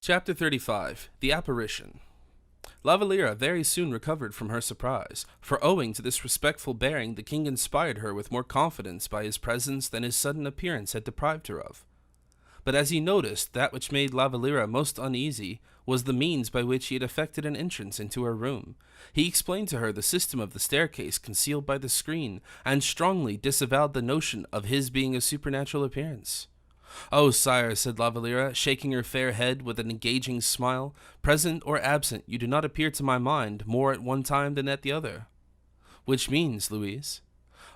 Chapter 35. The Apparition. Valliere very soon recovered from her surprise, for owing to this respectful bearing the king inspired her with more confidence by his presence than his sudden appearance had deprived her of. But as he noticed, that which made Valliere most uneasy was the means by which he had effected an entrance into her room. He explained to her the system of the staircase concealed by the screen, and strongly disavowed the notion of his being a supernatural appearance. "Oh, sire," said Valliere, shaking her fair head with an engaging smile, "present or absent, you do not appear to my mind more at one time than at the other." "Which means, Louise?"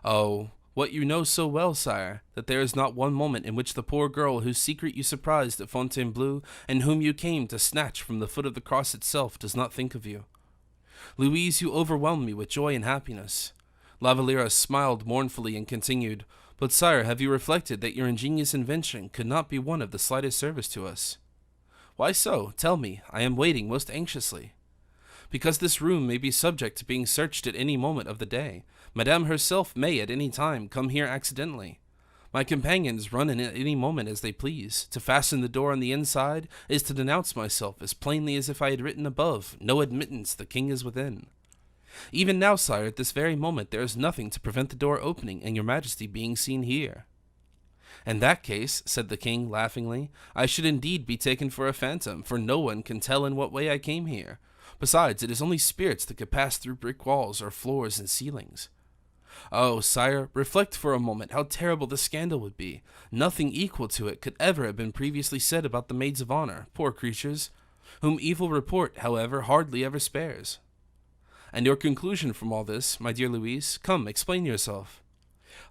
"Oh, what you know so well, sire, that there is not one moment in which the poor girl whose secret you surprised at Fontainebleau, and whom you came to snatch from the foot of the cross itself, does not think of you. Louise, you overwhelm me with joy and happiness." Valliere smiled mournfully and continued, "But, sire, have you reflected that your ingenious invention could not be one of the slightest service to us?" "Why so? Tell me. I am waiting most anxiously." "Because this room may be subject to being searched at any moment of the day. Madame herself may at any time come here accidentally. My companions run in at any moment as they please. To fasten the door on the inside is to denounce myself as plainly as if I had written above, 'No admittance, the king is within.' Even now, sire, at this very moment, there is nothing to prevent the door opening and your majesty being seen here." "In that case," said the king laughingly, "I should indeed be taken for a phantom, for no one can tell in what way I came here. Besides, it is only spirits that could pass through brick walls or floors and ceilings." "Oh, sire, reflect for a moment how terrible the scandal would be. Nothing equal to it could ever have been previously said about the maids of honor, poor creatures, whom evil report, however, hardly ever spares." "And your conclusion from all this, my dear Louise? Come, explain yourself."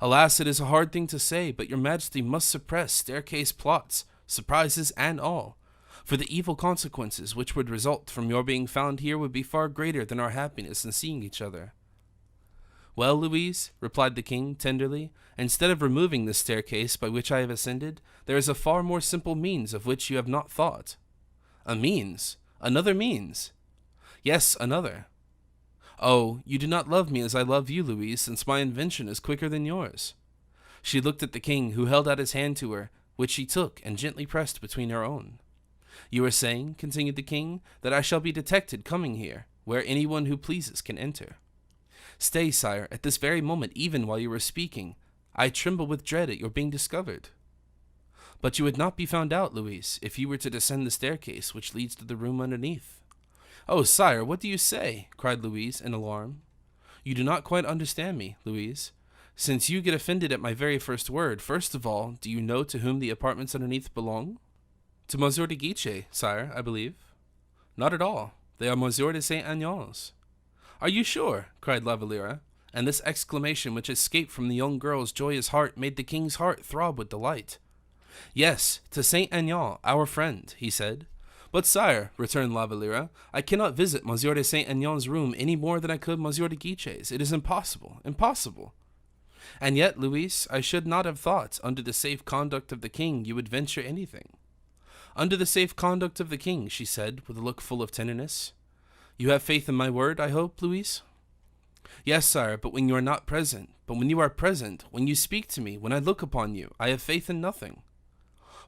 "Alas, it is a hard thing to say, but your majesty must suppress staircase plots, surprises, and all, for the evil consequences which would result from your being found here would be far greater than our happiness in seeing each other." "Well, Louise," replied the king tenderly, "instead of removing this staircase by which I have ascended, there is a far more simple means of which you have not thought." "A means? Another means?" "Yes, another." "Oh, you do not love me as I love you, Louise, since my invention is quicker than yours." She looked at the king, who held out his hand to her, which she took and gently pressed between her own. "You are saying," continued the king, "that I shall be detected coming here, where anyone who pleases can enter." "Stay, sire, at this very moment, even while you were speaking, I tremble with dread at your being discovered." "But you would not be found out, Louise, if you were to descend the staircase which leads to the room underneath." "Oh, sire, what do you say?" cried Louise in alarm. "You do not quite understand me, Louise. Since you get offended at my very first word, first of all, do you know to whom the apartments underneath belong?" "To Monsieur de Guiche, sire, I believe." "Not at all. They are Monsieur de Saint Aignan's." "Are you sure?" cried Valliere, and this exclamation which escaped from the young girl's joyous heart made the king's heart throb with delight. "Yes, to Saint Aignan, our friend," he said. "But, sire," returned Valliere, "I cannot visit Monsieur de Saint Aignan's room any more than I could Monsieur de Guiche's. It is impossible, impossible." "And yet, Louise, I should not have thought, under the safe conduct of the king, you would venture anything." "Under the safe conduct of the king," she said, with a look full of tenderness. "You have faith in my word, I hope, Louise?" "Yes, sire, but when you are not present, when you speak to me, when I look upon you, I have faith in nothing."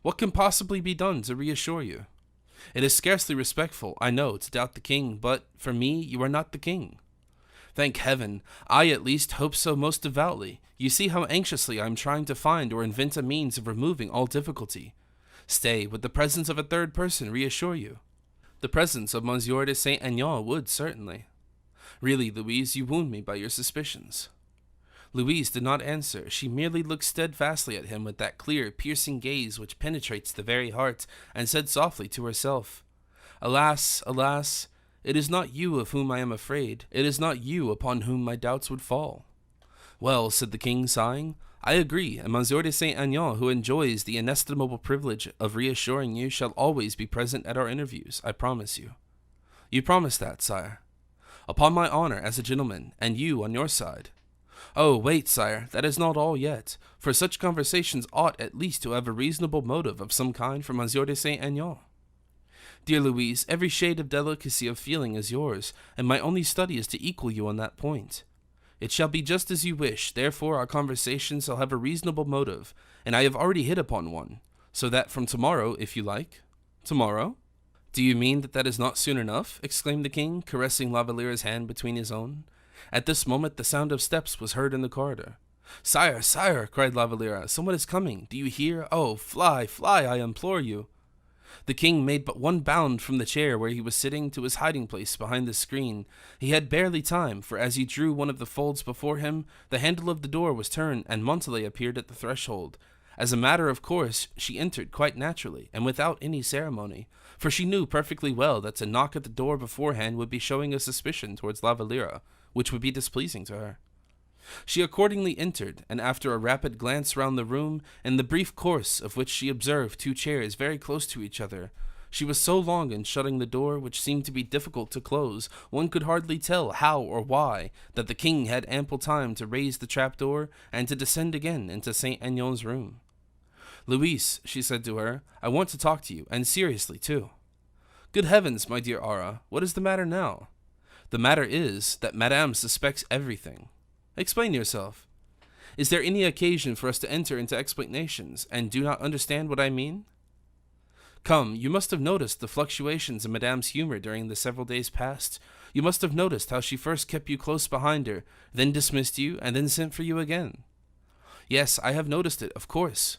"What can possibly be done to reassure you? It is scarcely respectful, I know, to doubt the king, but, for me, you are not the king." "Thank heaven! I, at least, hope so most devoutly. You see how anxiously I am trying to find or invent a means of removing all difficulty. Stay, would the presence of a third person reassure you?" "The presence of Monsieur de Saint Aignan would, certainly." "Really, Louise, you wound me by your suspicions." Louise did not answer. She merely looked steadfastly at him with that clear, piercing gaze which penetrates the very heart, and said softly to herself, "Alas, alas, it is not you of whom I am afraid. It is not you upon whom my doubts would fall." "Well," said the king, sighing, "I agree, and Monsieur de Saint Aignan, who enjoys the inestimable privilege of reassuring you, shall always be present at our interviews, I promise you." "You promise that, sire?" "Upon my honor as a gentleman, and you on your side." "Oh, wait, sire, that is not all yet, for such conversations ought at least to have a reasonable motive of some kind for Monsieur de Saint Aignan." "Dear Louise, every shade of delicacy of feeling is yours, and my only study is to equal you on that point. It shall be just as you wish, therefore our conversation shall have a reasonable motive, and I have already hit upon one, so that from tomorrow, if you like—" "Tomorrow?" "Do you mean that that is not soon enough?" exclaimed the king, caressing La Valliere's hand between his own. At this moment the sound of steps was heard in the corridor. "Sire, sire!" cried La Valliere, "someone is coming. Do you hear? Oh, fly, fly, I implore you!" The king made but one bound from the chair where he was sitting to his hiding place behind the screen. He had barely time, for as he drew one of the folds before him, the handle of the door was turned and Montalais appeared at the threshold. As a matter of course, she entered quite naturally and without any ceremony, for she knew perfectly well that to knock at the door beforehand would be showing a suspicion towards La Valliere, which would be displeasing to her. She accordingly entered, and after a rapid glance round the room, in the brief course of which she observed two chairs very close to each other, she was so long in shutting the door, which seemed to be difficult to close, one could hardly tell how or why, that the king had ample time to raise the trapdoor and to descend again into Saint Aignan's room. "Louise," she said to her, "I want to talk to you, and seriously too." "Good heavens, my dear Aura, what is the matter now?" "The matter is that Madame suspects everything." "Explain yourself." "Is there any occasion for us to enter into explanations, and do not understand what I mean?" "Come, you must have noticed the fluctuations in Madame's humor during the several days past. You must have noticed how she first kept you close behind her, then dismissed you, and then sent for you again." "Yes, I have noticed it, of course."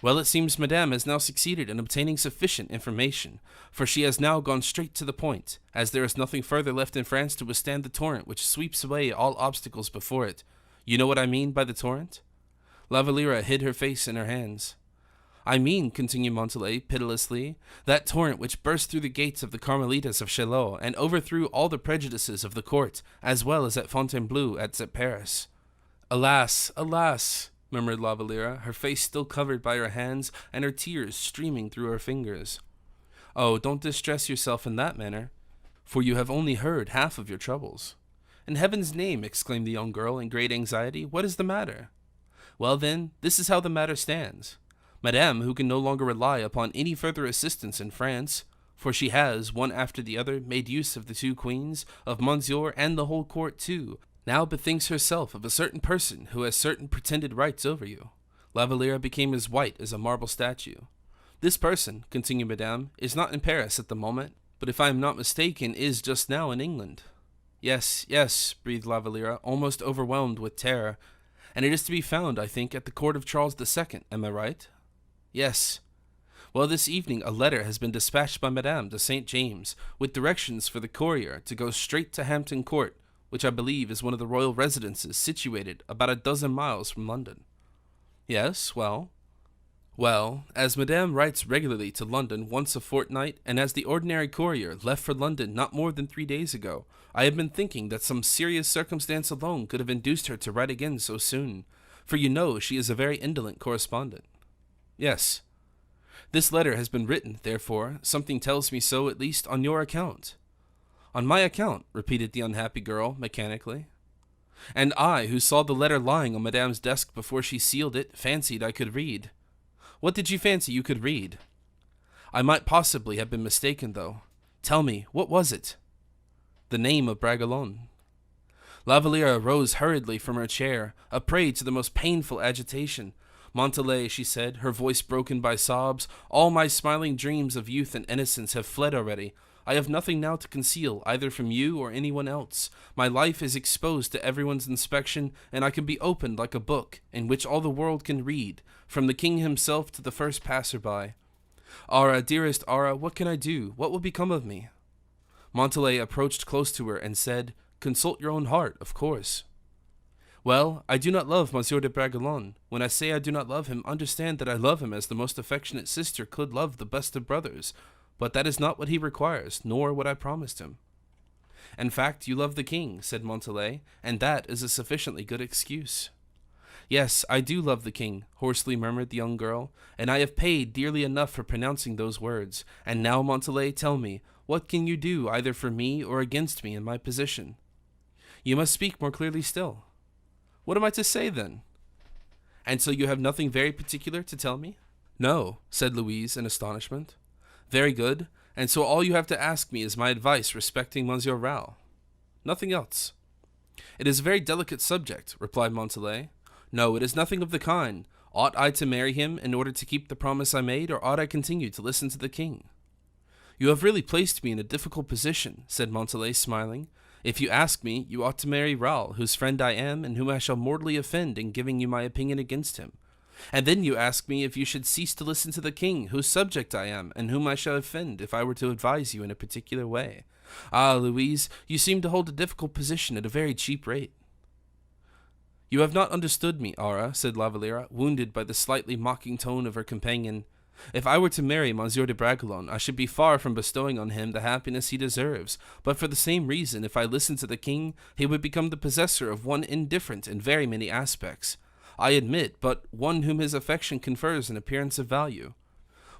"Well, it seems Madame has now succeeded in obtaining sufficient information, for she has now gone straight to the point, as there is nothing further left in France to withstand the torrent which sweeps away all obstacles before it. You know what I mean by the torrent?" La Valliere hid her face in her hands. "I mean," continued Montalais pitilessly, "that torrent which burst through the gates of the Carmelitas of Chaillot and overthrew all the prejudices of the court, as well as at Fontainebleau at Paris." "Alas, alas!" murmured La Valliere, her face still covered by her hands and her tears streaming through her fingers. "Oh, don't distress yourself in that manner, for you have only heard half of your troubles." "In heaven's name," exclaimed the young girl in great anxiety, "what is the matter?" "Well then, this is how the matter stands. Madame, who can no longer rely upon any further assistance in France, for she has, one after the other, made use of the two queens, of Monsieur and the whole court too, now bethinks herself of a certain person who has certain pretended rights over you." La Valliere became as white as a marble statue. "This person," continued Madame, "is not in Paris at the moment, but if I am not mistaken, is just now in England." "Yes, yes," breathed La Valliere, almost overwhelmed with terror, "and it is to be found, I think, at the court of Charles II, am I right?" "Yes." "Well, this evening a letter has been dispatched by Madame to St. James, with directions for the courier to go straight to Hampton Court, which I believe is one of the royal residences situated about a dozen miles from London." "Yes, well?" "Well, as Madame writes regularly to London once a fortnight, and as the ordinary courier left for London not more than 3 days ago, I have been thinking that some serious circumstance alone could have induced her to write again so soon, for you know she is a very indolent correspondent." "Yes." "This letter has been written, therefore, something tells me so at least, on your account." "On my account," repeated the unhappy girl, mechanically. "And I, who saw the letter lying on Madame's desk before she sealed it, fancied I could read." "What did you fancy you could read?" "I might possibly have been mistaken, though." "Tell me, what was it?" "The name of Bragelonne." La Valliere rose hurriedly from her chair, a prey to the most painful agitation. "Montalais," she said, her voice broken by sobs, "all my smiling dreams of youth and innocence have fled already. I have nothing now to conceal, either from you or anyone else. My life is exposed to everyone's inspection, and I can be opened like a book, in which all the world can read, from the king himself to the first passer-by. Aura, dearest Aura, what can I do? What will become of me?" Montalais approached close to her and said, "Consult your own heart, of course." "Well, I do not love Monsieur de Bragelonne. When I say I do not love him, understand that I love him as the most affectionate sister could love the best of brothers, but that is not what he requires, nor what I promised him." "In fact, you love the king," said Montalais, "and that is a sufficiently good excuse." "Yes, I do love the king," hoarsely murmured the young girl, "and I have paid dearly enough for pronouncing those words. And now, Montalais, tell me, what can you do either for me or against me in my position?" "You must speak more clearly still." "What am I to say, then?" "And so you have nothing very particular to tell me?" "No," said Louise in astonishment. "Very good, and so all you have to ask me is my advice respecting Monsieur Rao." "Nothing else." "It is a very delicate subject," replied Montalais. "No, it is nothing of the kind. Ought I to marry him in order to keep the promise I made, or ought I continue to listen to the king?" You have really placed me in a difficult position, said Montalais, smiling. If you ask me, you ought to marry Raoul, whose friend I am, and whom I shall mortally offend in giving you my opinion against him. And then you ask me if you should cease to listen to the king, whose subject I am, and whom I shall offend if I were to advise you in a particular way. Ah, Louise, you seem to hold a difficult position at a very cheap rate. You have not understood me, Ara, said La Valliere, wounded by the slightly mocking tone of her companion. If I were to marry Monsieur de Bragelonne, I should be far from bestowing on him the happiness he deserves, but for the same reason, if I listened to the king, he would become the possessor of one indifferent in very many aspects. I admit, but one whom his affection confers an appearance of value.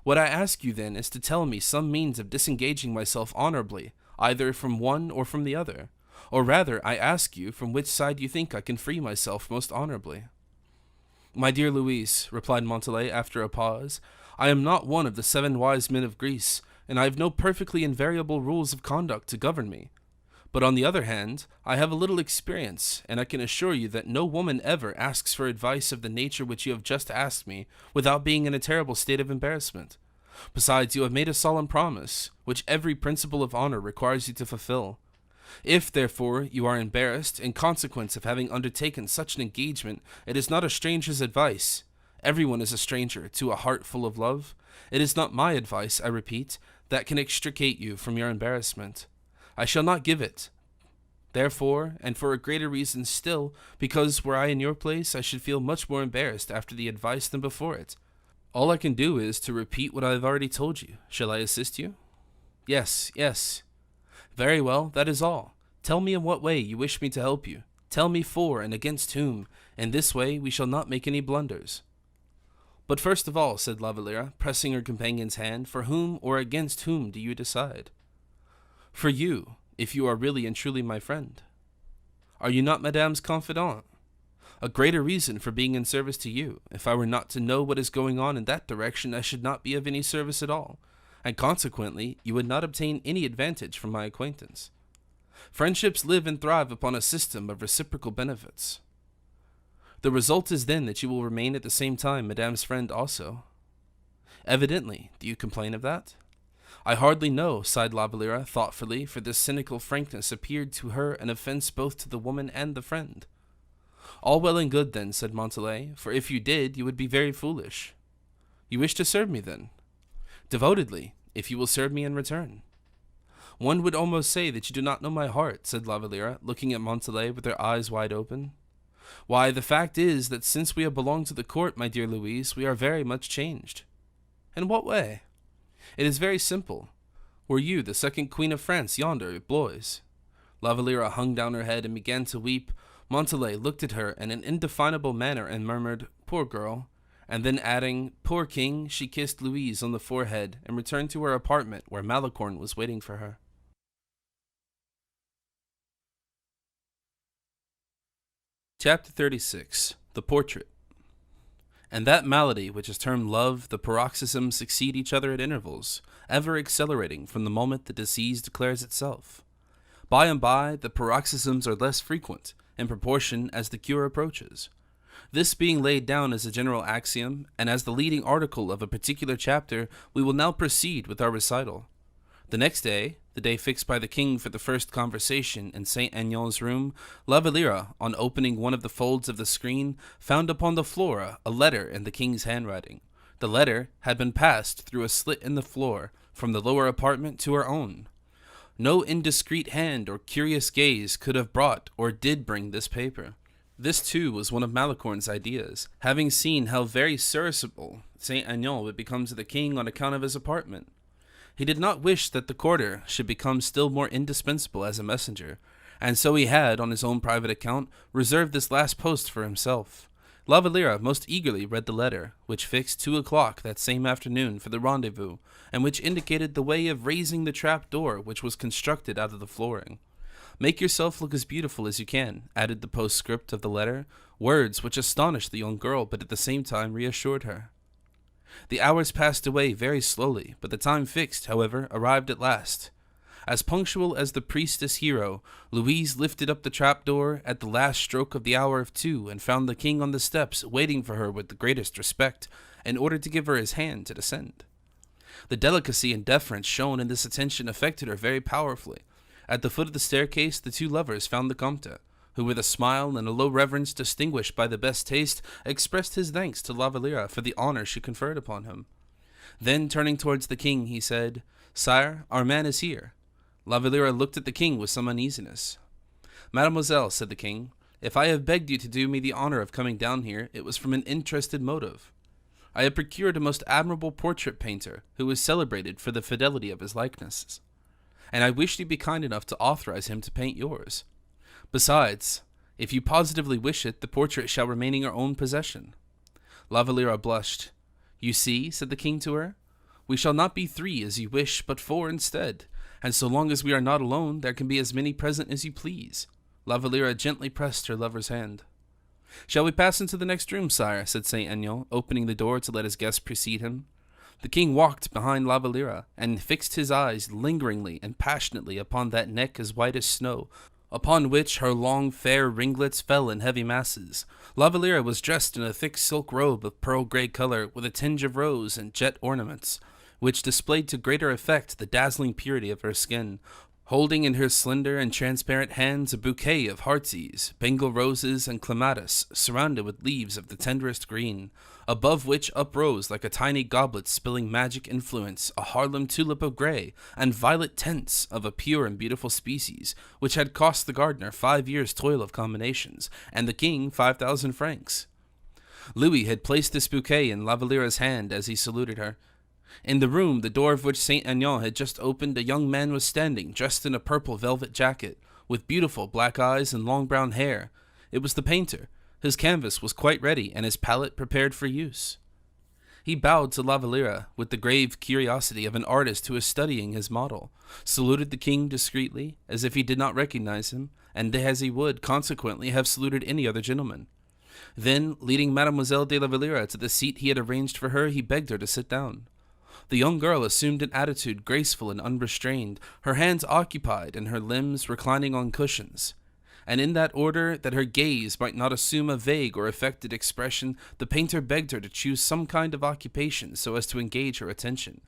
What I ask you, then, is to tell me some means of disengaging myself honorably, either from one or from the other. Or rather, I ask you from which side you think I can free myself most honorably. My dear Louise, replied Montalais after a pause, I am not one of the 7 wise men of Greece, and I have no perfectly invariable rules of conduct to govern me. But on the other hand, I have a little experience, and I can assure you that no woman ever asks for advice of the nature which you have just asked me without being in a terrible state of embarrassment. Besides, you have made a solemn promise, which every principle of honor requires you to fulfill. If, therefore, you are embarrassed in consequence of having undertaken such an engagement, it is not a stranger's advice. Everyone is a stranger to a heart full of love. It is not my advice, I repeat, that can extricate you from your embarrassment. I shall not give it. Therefore, and for a greater reason still, because were I in your place, I should feel much more embarrassed after the advice than before it. All I can do is to repeat what I have already told you. Shall I assist you? Yes, yes. Very well, that is all. Tell me in what way you wish me to help you. Tell me for and against whom. In this way we shall not make any blunders. But first of all, said La Valliere, pressing her companion's hand, for whom or against whom do you decide? For you, if you are really and truly my friend. Are you not Madame's confidant? A greater reason for being in service to you. If I were not to know what is going on in that direction, I should not be of any service at all, and consequently you would not obtain any advantage from my acquaintance. Friendships live and thrive upon a system of reciprocal benefits. The result is then that you will remain at the same time Madame's friend also. Evidently, do you complain of that? I hardly know, sighed La Valliere thoughtfully, for this cynical frankness appeared to her an offense both to the woman and the friend. All well and good then, said Montalais, for if you did, you would be very foolish. You wish to serve me then? Devotedly, if you will serve me in return. One would almost say that you do not know my heart, said La Valliere, looking at Montalais with her eyes wide open. Why, the fact is that since we have belonged to the court, my dear Louise, we are very much changed. In what way? It is very simple. Were you the second Queen of France yonder at Blois? La Valliere hung down her head and began to weep. Montalais looked at her in an indefinable manner and murmured, Poor girl, and then adding, Poor king, she kissed Louise on the forehead and returned to her apartment where Malicorne was waiting for her. Chapter 36. The Portrait. And that malady which is termed love, the paroxysms succeed each other at intervals, ever accelerating from the moment the disease declares itself. By and by, the paroxysms are less frequent, in proportion as the cure approaches. This being laid down as a general axiom, and as the leading article of a particular chapter, we will now proceed with our recital. The next day, the day fixed by the king for the first conversation in Saint Aignan's room, La Valliere, on opening one of the folds of the screen, found upon the floor a letter in the king's handwriting. The letter had been passed through a slit in the floor, from the lower apartment to her own. No indiscreet hand or curious gaze could have brought or did bring this paper. This, too, was one of Malicorne's ideas, having seen how very serviceable Saint Aignan would become to the king on account of his apartment. He did not wish that the courtier should become still more indispensable as a messenger, and so he had, on his own private account, reserved this last post for himself. La Valliere most eagerly read the letter, which fixed 2 o'clock that same afternoon for the rendezvous, and which indicated the way of raising the trap door which was constructed out of the flooring. Make yourself look as beautiful as you can, added the postscript of the letter, words which astonished the young girl but at the same time reassured her. The hours passed away very slowly, but the time fixed, however, arrived at last. As punctual as the priestess hero, Louise lifted up the trapdoor at the last stroke of the hour of 2 and found the king on the steps waiting for her with the greatest respect, in order to give her his hand to descend. The delicacy and deference shown in this attention affected her very powerfully. At the foot of the staircase, the two lovers found the Comte, who with a smile and a low reverence distinguished by the best taste, expressed his thanks to La Valliere for the honor she conferred upon him. Then, turning towards the king, he said, "Sire, our man is here." La Valliere looked at the king with some uneasiness. "Mademoiselle," said the king, "if I have begged you to do me the honor of coming down here, it was from an interested motive. I have procured a most admirable portrait painter, who is celebrated for the fidelity of his likenesses, and I wish you to be kind enough to authorize him to paint yours. Besides, if you positively wish it, the portrait shall remain in your own possession." La Valliere blushed. "You see," said the king to her, "we shall not be 3 as you wish, but 4 instead, and so long as we are not alone, there can be as many present as you please." La Valliere gently pressed her lover's hand. "Shall we pass into the next room, sire?" said Saint Aignan, opening the door to let his guest precede him. The king walked behind La Valliere, and fixed his eyes lingeringly and passionately upon that neck as white as snow, upon which her long fair ringlets fell in heavy masses. La Valliere was dressed in a thick silk robe of pearl gray color, with a tinge of rose and jet ornaments, which displayed to greater effect the dazzling purity of her skin, holding in her slender and transparent hands a bouquet of heartsease, Bengal roses, and clematis, surrounded with leaves of the tenderest green, above which uprose like a tiny goblet spilling magic influence a Harlem tulip of gray, and violet tints of a pure and beautiful species, which had cost the gardener 5 years' toil of combinations, and the king 5,000 francs. Louis had placed this bouquet in La Valliere's hand as he saluted her. In the room, the door of which Saint Aignan had just opened, a young man was standing, dressed in a purple velvet jacket, with beautiful black eyes and long brown hair. It was the painter. His canvas was quite ready, and his palette prepared for use. He bowed to La Valliere with the grave curiosity of an artist who is studying his model, saluted the king discreetly, as if he did not recognize him, and as he would, consequently, have saluted any other gentleman. Then, leading Mademoiselle de La Valliere to the seat he had arranged for her, he begged her to sit down. The young girl assumed an attitude graceful and unrestrained, her hands occupied and her limbs reclining on cushions. And in that order, that her gaze might not assume a vague or affected expression, the painter begged her to choose some kind of occupation so as to engage her attention.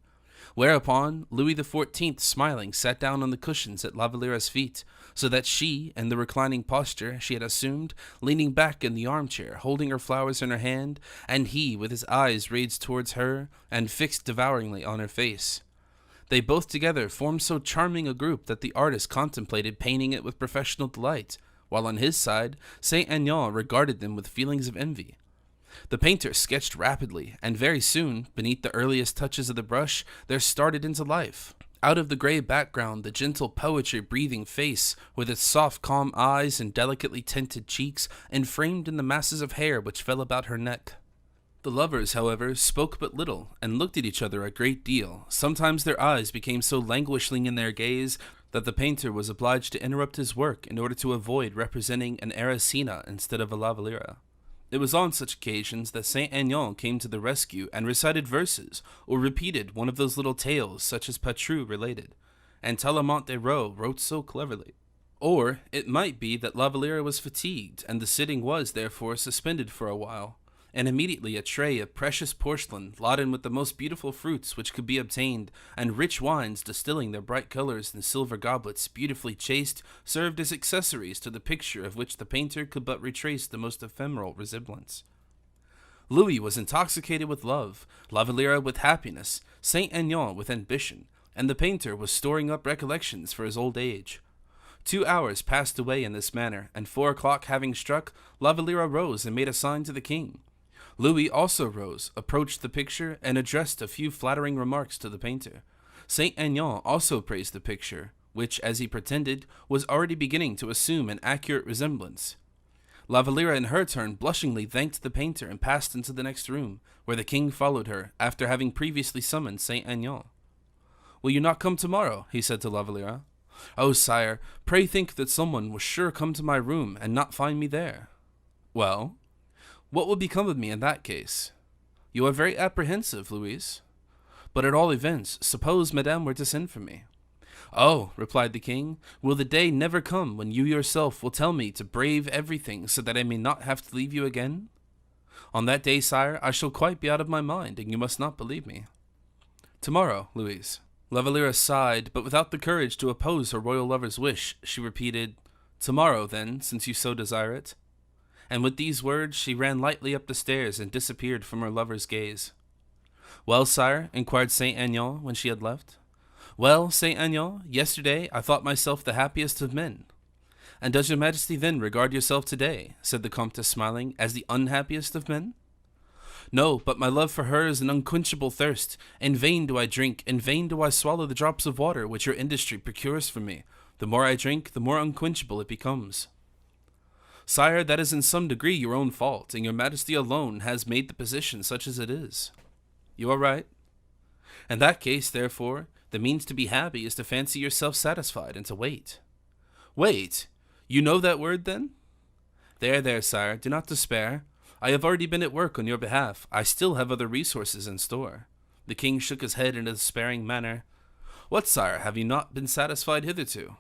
Whereupon, Louis XIV, smiling, sat down on the cushions at La Valliere's feet, so that she, in the reclining posture she had assumed, leaning back in the armchair, holding her flowers in her hand, and he with his eyes raised towards her and fixed devouringly on her face. They both together formed so charming a group that the artist contemplated painting it with professional delight, while on his side, Saint Aignan regarded them with feelings of envy. The painter sketched rapidly, and very soon, beneath the earliest touches of the brush, there started into life, out of the gray background, the gentle poetry-breathing face, with its soft, calm eyes and delicately tinted cheeks, and framed in the masses of hair which fell about her neck. The lovers, however, spoke but little, and looked at each other a great deal. Sometimes their eyes became so languishing in their gaze that the painter was obliged to interrupt his work in order to avoid representing an Erycina instead of a La Valliere. It was on such occasions that Saint Aignan came to the rescue and recited verses, or repeated one of those little tales such as Patru related, and Tallemant des Reaux wrote so cleverly. Or it might be that La Valliere was fatigued, and the sitting was, therefore, suspended for a while, and immediately a tray of precious porcelain, laden with the most beautiful fruits which could be obtained, and rich wines distilling their bright colors in silver goblets beautifully chased, served as accessories to the picture of which the painter could but retrace the most ephemeral resemblance. Louis was intoxicated with love, La Valliere with happiness, Saint Aignan with ambition, and the painter was storing up recollections for his old age. 2 hours passed away in this manner, and 4 o'clock having struck, La Valliere rose and made a sign to the king. Louis also rose, approached the picture, and addressed a few flattering remarks to the painter. Saint Aignan also praised the picture, which, as he pretended, was already beginning to assume an accurate resemblance. La Valliere in her turn blushingly thanked the painter and passed into the next room, where the king followed her, after having previously summoned Saint Aignan. "Will you not come tomorrow?" he said to La Valliere. "Oh, sire, pray think that someone will sure come to my room and not find me there." "Well, what will become of me in that case?" "You are very apprehensive, Louise. But at all events, suppose Madame were to send for me?" "Oh," replied the king, "will the day never come when you yourself will tell me to brave everything so that I may not have to leave you again?" "On that day, sire, I shall quite be out of my mind, and you must not believe me." Tomorrow, Louise. La Valliere sighed, but without the courage to oppose her royal lover's wish, she repeated, Tomorrow, then, since you so desire it. And with these words, she ran lightly up the stairs and disappeared from her lover's gaze. Well, sire, inquired Saint Aignan when she had left. Well, Saint Aignan, yesterday I thought myself the happiest of men. And does your majesty then regard yourself today, said the Comtesse smiling, as the unhappiest of men? No, but my love for her is an unquenchable thirst. In vain do I drink, in vain do I swallow the drops of water which your industry procures for me. The more I drink, the more unquenchable it becomes. Sire, that is in some degree your own fault, and your majesty alone has made the position such as it is. You are right. In that case, therefore, the means to be happy is to fancy yourself satisfied and to wait. Wait? You know that word, then? There, sire, do not despair. I have already been at work on your behalf. I still have other resources in store. The king shook his head in a despairing manner. What, sire, have you not been satisfied hitherto?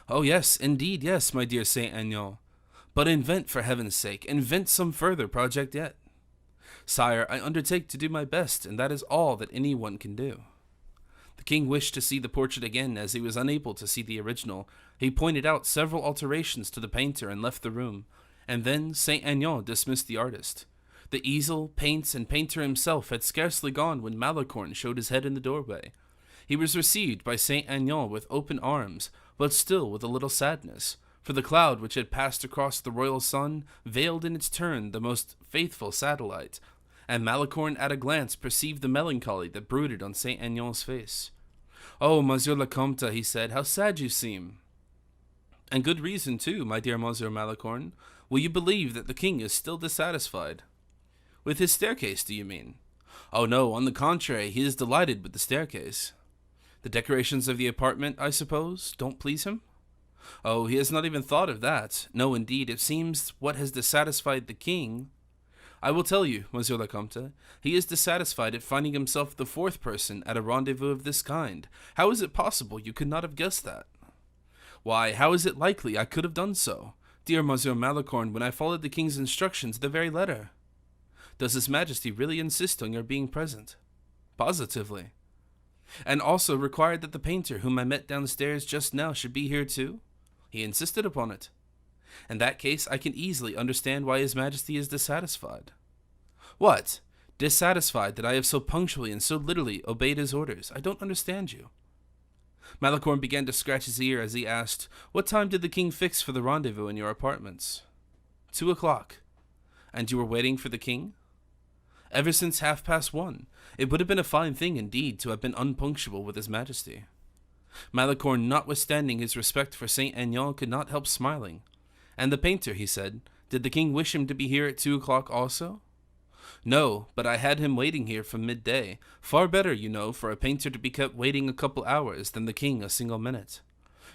Oh, yes, indeed, yes, my dear Saint Aignan. But invent, for heaven's sake, invent some further project yet. Sire, I undertake to do my best, and that is all that anyone can do. The king wished to see the portrait again, as he was unable to see the original. He pointed out several alterations to the painter and left the room, and then Saint Aignan dismissed the artist. The easel, paints, and painter himself had scarcely gone when Malicorne showed his head in the doorway. He was received by Saint Aignan with open arms, but still with a little sadness, for the cloud which had passed across the royal sun veiled in its turn the most faithful satellite, and Malicorne at a glance perceived the melancholy that brooded on Saint Aignan's face. "Oh, Monsieur le Comte," he said, "how sad you seem." "And good reason, too, my dear Monsieur Malicorne. Will you believe that the king is still dissatisfied?" "With his staircase, do you mean?" "Oh, no, on the contrary, he is delighted with the staircase." "The decorations of the apartment, I suppose, don't please him?" "Oh, he has not even thought of that. No, indeed, it seems what has dissatisfied the king. I will tell you, Monsieur le Comte, he is dissatisfied at finding himself the fourth person at a rendezvous of this kind. How is it possible you could not have guessed that?" "Why, how is it likely I could have done so? Dear Monsieur Malicorne, when I followed the king's instructions to the very letter." "Does His Majesty really insist on your being present?" "Positively." "And also required that the painter whom I met downstairs just now should be here too?" "He insisted upon it." "In that case, I can easily understand why His Majesty is dissatisfied." "What? Dissatisfied that I have so punctually and so literally obeyed his orders? I don't understand you." Malicorne began to scratch his ear as he asked, "What time did the king fix for the rendezvous in your apartments?" 2 o'clock. "And you were waiting for the king?" "Ever since 1:30. It would have been a fine thing, indeed, to have been unpunctual with His Majesty." Malicorne, notwithstanding his respect for Saint Aignan, could not help smiling. "And the painter," he said, "did the king wish him to be here at 2 o'clock also?" "No, but I had him waiting here from midday. Far better, you know, for a painter to be kept waiting a couple hours than the king a single minute."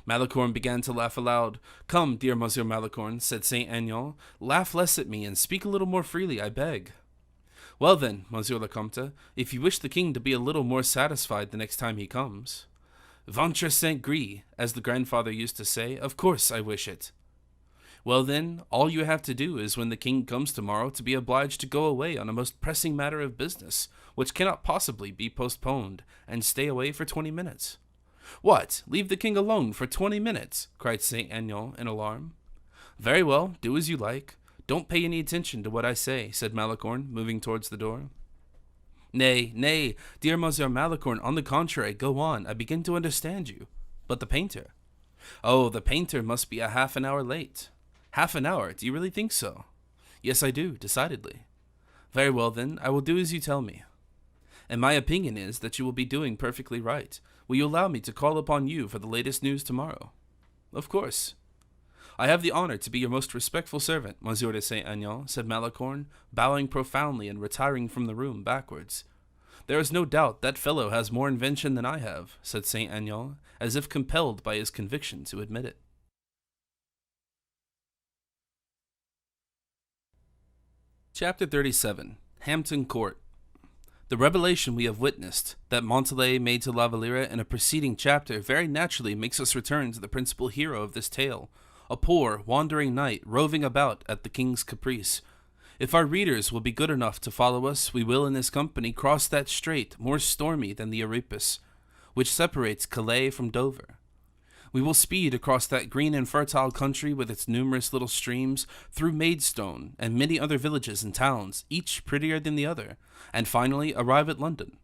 Malicorne began to laugh aloud. "Come, dear Monsieur Malicorne," said Saint Aignan, "laugh less at me and speak a little more freely, I beg." "Well then, Monsieur le Comte, if you wish the king to be a little more satisfied the next time he comes." "Ventre Saint Gris, as the grandfather used to say, of course I wish it." "Well then, all you have to do is when the king comes tomorrow to be obliged to go away on a most pressing matter of business, which cannot possibly be postponed, and stay away for 20 minutes. "What, leave the king alone for 20 minutes?" cried Saint Aignan in alarm. "Very well, do as you like. Don't pay any attention to what I say," said Malicorne, moving towards the door. Nay, dear Monsieur Malicorne, on the contrary, go on, I begin to understand you. But the painter?" "Oh, the painter must be a half an hour late." "Half an hour? Do you really think so?" "Yes, I do, decidedly." "Very well, then, I will do as you tell me." "And my opinion is that you will be doing perfectly right. Will you allow me to call upon you for the latest news tomorrow?" "Of course." "I have the honor to be your most respectful servant, Monsieur de Saint Aignan," said Malicorne, bowing profoundly and retiring from the room backwards. "There is no doubt that fellow has more invention than I have," said Saint Aignan, as if compelled by his conviction to admit it. Chapter 37. Hampton Court. The revelation we have witnessed, that Montalais made to La Valliere in a preceding chapter, very naturally makes us return to the principal hero of this tale, a poor, wandering knight roving about at the king's caprice. If our readers will be good enough to follow us, we will in this company cross that strait more stormy than the Euripus, which separates Calais from Dover. We will speed across that green and fertile country with its numerous little streams, through Maidstone and many other villages and towns, each prettier than the other, and finally arrive at London.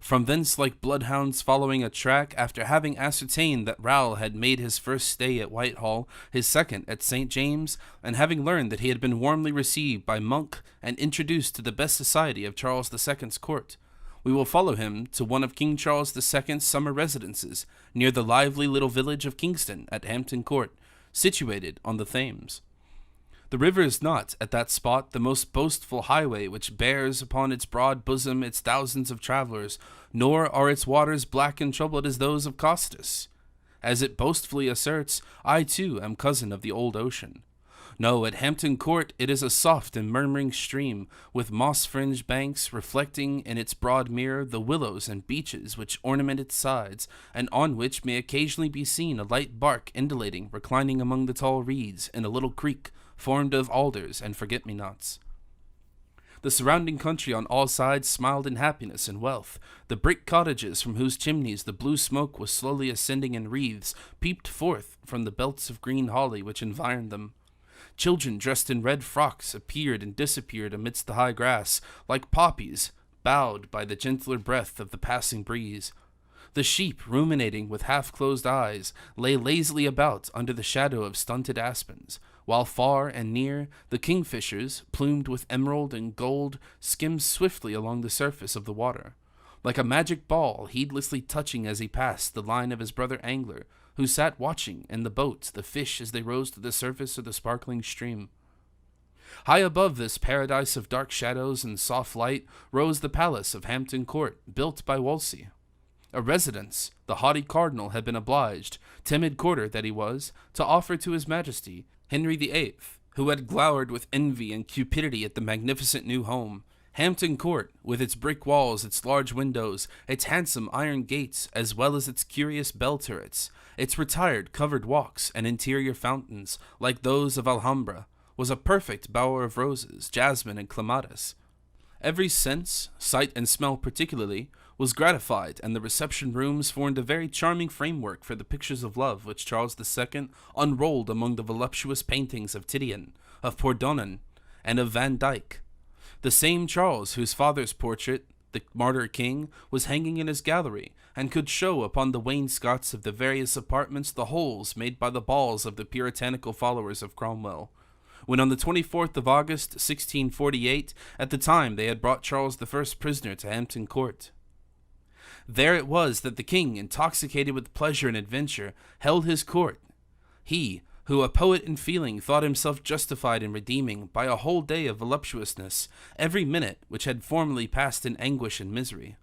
From thence, like bloodhounds following a track, after having ascertained that Raoul had made his first stay at Whitehall, his second at St. James, and having learned that he had been warmly received by Monk and introduced to the best society of Charles II's court, we will follow him to one of King Charles II's summer residences, near the lively little village of Kingston at Hampton Court, situated on the Thames. The river is not, at that spot, the most boastful highway which bears upon its broad bosom its thousands of travellers, nor are its waters black and troubled as those of Costus. As it boastfully asserts, I too am cousin of the old ocean. No, at Hampton Court it is a soft and murmuring stream, with moss-fringed banks, reflecting in its broad mirror the willows and beeches which ornament its sides, and on which may occasionally be seen a light bark indulating, reclining among the tall reeds, in a little creek, formed of alders and forget-me-nots. The surrounding country on all sides smiled in happiness and wealth. The brick cottages from whose chimneys the blue smoke was slowly ascending in wreaths peeped forth from the belts of green holly which environed them. Children dressed in red frocks appeared and disappeared amidst the high grass, like poppies bowed by the gentler breath of the passing breeze. The sheep, ruminating with half-closed eyes, lay lazily about under the shadow of stunted aspens, while far and near the kingfishers, plumed with emerald and gold, skimmed swiftly along the surface of the water, like a magic ball heedlessly touching as he passed the line of his brother angler, who sat watching in the boat the fish as they rose to the surface of the sparkling stream. High above this paradise of dark shadows and soft light rose the palace of Hampton Court, built by Wolsey. A residence the haughty cardinal had been obliged, timid courtier that he was, to offer to his majesty, Henry VIII, who had glowered with envy and cupidity at the magnificent new home. Hampton Court, with its brick walls, its large windows, its handsome iron gates, as well as its curious bell turrets, its retired covered walks and interior fountains, like those of Alhambra, was a perfect bower of roses, jasmine, and clematis. Every sense, sight and smell particularly, was gratified, and the reception rooms formed a very charming framework for the pictures of love which Charles II unrolled among the voluptuous paintings of Titian, of Pordonnan, and of Van Dyck. The same Charles whose father's portrait, the martyr king, was hanging in his gallery, and could show upon the wainscots of the various apartments the holes made by the balls of the puritanical followers of Cromwell, when on the 24th of August, 1648, at the time they had brought Charles I prisoner to Hampton Court. There it was that the king, intoxicated with pleasure and adventure, held his court. He, who a poet in feeling thought himself justified in redeeming, by a whole day of voluptuousness, every minute which had formerly passed in anguish and misery.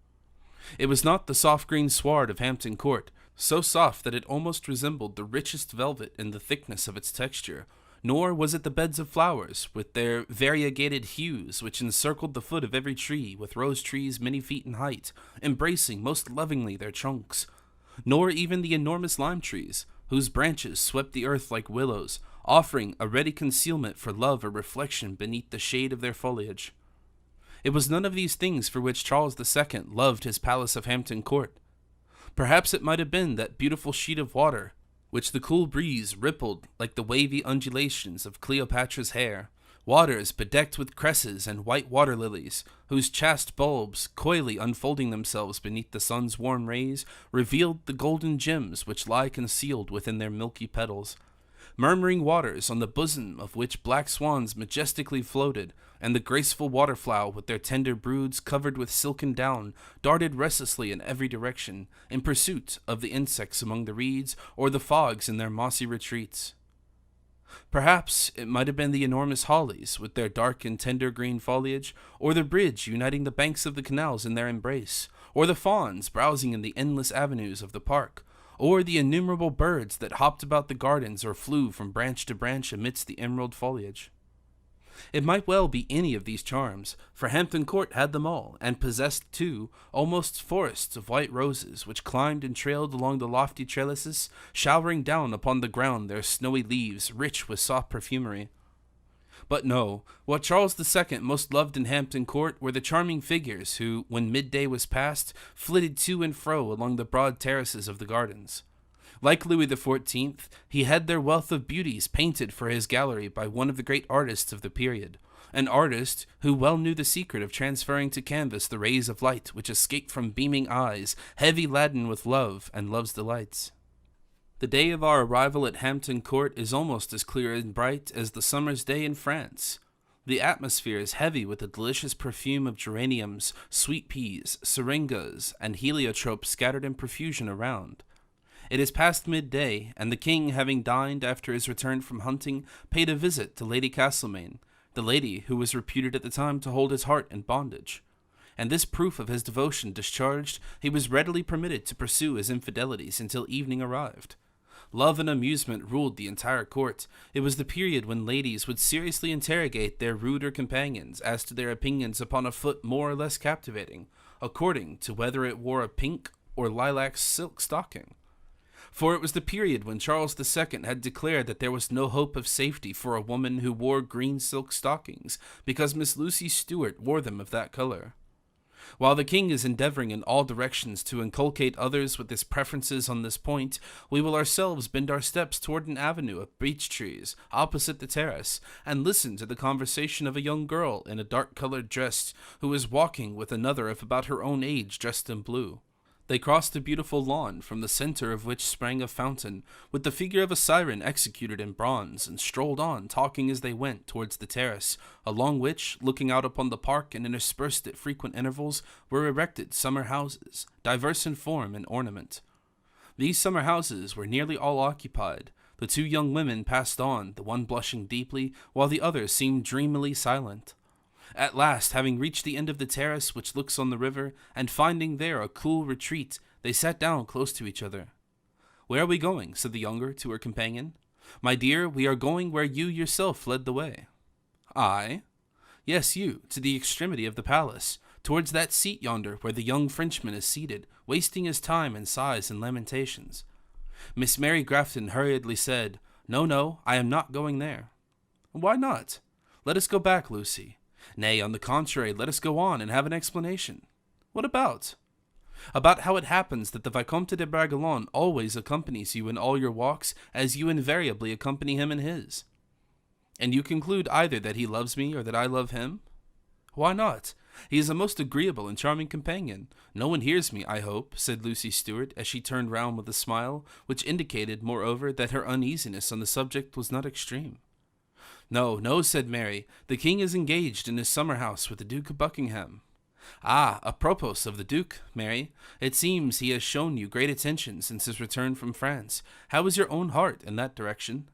It was not the soft green sward of Hampton Court, so soft that it almost resembled the richest velvet in the thickness of its texture, nor was it the beds of flowers, with their variegated hues, which encircled the foot of every tree, with rose trees many feet in height, embracing most lovingly their trunks, nor even the enormous lime trees, whose branches swept the earth like willows, offering a ready concealment for love or reflection beneath the shade of their foliage. It was none of these things for which Charles II loved his palace of Hampton Court. Perhaps it might have been that beautiful sheet of water, which the cool breeze rippled like the wavy undulations of Cleopatra's hair, waters bedecked with cresses and white water lilies, whose chaste bulbs, coyly unfolding themselves beneath the sun's warm rays, revealed the golden gems which lie concealed within their milky petals. Murmuring waters, on the bosom of which black swans majestically floated, and the graceful waterfowl with their tender broods covered with silken down, darted restlessly in every direction, in pursuit of the insects among the reeds, or the fogs in their mossy retreats. Perhaps it might have been the enormous hollies, with their dark and tender green foliage, or the bridge uniting the banks of the canals in their embrace, or the fawns browsing in the endless avenues of the park, or the innumerable birds that hopped about the gardens or flew from branch to branch amidst the emerald foliage. It might well be any of these charms, for Hampton Court had them all, and possessed, too, almost forests of white roses, which climbed and trailed along the lofty trellises, showering down upon the ground their snowy leaves, rich with soft perfumery. But no, what Charles II most loved in Hampton Court were the charming figures who, when midday was past, flitted to and fro along the broad terraces of the gardens. Like Louis XIV, he had their wealth of beauties painted for his gallery by one of the great artists of the period, an artist who well knew the secret of transferring to canvas the rays of light which escape from beaming eyes, heavy laden with love and love's delights. The day of our arrival at Hampton Court is almost as clear and bright as the summer's day in France. The atmosphere is heavy with the delicious perfume of geraniums, sweet peas, syringas, and heliotrope scattered in profusion around. It is past midday, and the king, having dined after his return from hunting, paid a visit to Lady Castlemaine, the lady who was reputed at the time to hold his heart in bondage. And this proof of his devotion discharged, he was readily permitted to pursue his infidelities until evening arrived. Love and amusement ruled the entire court. It was the period when ladies would seriously interrogate their ruder companions as to their opinions upon a foot more or less captivating, according to whether it wore a pink or lilac silk stocking. For it was the period when Charles II had declared that there was no hope of safety for a woman who wore green silk stockings, because Miss Lucy Stuart wore them of that color. While the king is endeavoring in all directions to inculcate others with his preferences on this point, we will ourselves bend our steps toward an avenue of beech trees opposite the terrace, and listen to the conversation of a young girl in a dark-colored dress who is walking with another of about her own age dressed in blue. They crossed a beautiful lawn, from the center of which sprang a fountain, with the figure of a siren executed in bronze, and strolled on, talking as they went, towards the terrace, along which, looking out upon the park and interspersed at frequent intervals, were erected summer houses, diverse in form and ornament. These summer houses were nearly all occupied. The two young women passed on, the one blushing deeply, while the other seemed dreamily silent. At last, having reached the end of the terrace which looks on the river, and finding there a cool retreat, they sat down close to each other. "Where are we going?" said the younger to her companion. "My dear, we are going where you yourself led the way." "I?" "Yes, you, to the extremity of the palace, towards that seat yonder where the young Frenchman is seated, wasting his time in sighs and lamentations." Miss Mary Grafton hurriedly said, No, I am not going there." "Why not? Let us go back, Lucy." "Nay, on the contrary, let us go on and have an explanation." "What about?" "About how it happens that the Vicomte de Bragelonne always accompanies you in all your walks, as you invariably accompany him in his." "And you conclude either that he loves me or that I love him?" "Why not? He is a most agreeable and charming companion. No one hears me, I hope," said Lucy Stuart, as she turned round with a smile, which indicated, moreover, that her uneasiness on the subject was not extreme. No, said Mary. "The king is engaged in his summer house with the Duke of Buckingham." "Ah, apropos of the Duke, Mary, it seems he has shown you great attention since his return from France. How is your own heart in that direction?"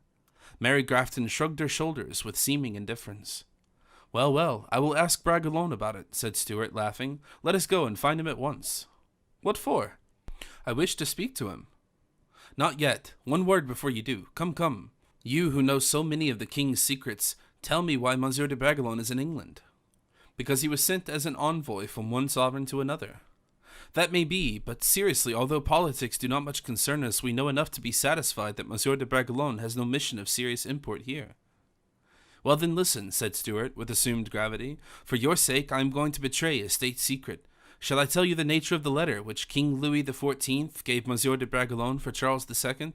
Mary Grafton shrugged her shoulders with seeming indifference. Well, I will ask Bragelonne about it," said Stuart, laughing. "Let us go and find him at once." "What for?" "I wish to speak to him." "Not yet. One word before you do. Come. You who know so many of the king's secrets, tell me why Monsieur de Bragelonne is in England." "Because he was sent as an envoy from one sovereign to another." "That may be, but seriously, although politics do not much concern us, we know enough to be satisfied that Monsieur de Bragelonne has no mission of serious import here." "Well then, listen," said Stuart, with assumed gravity. "For your sake, I am going to betray a state secret. Shall I tell you the nature of the letter which King Louis XIV gave Monsieur de Bragelonne for Charles II?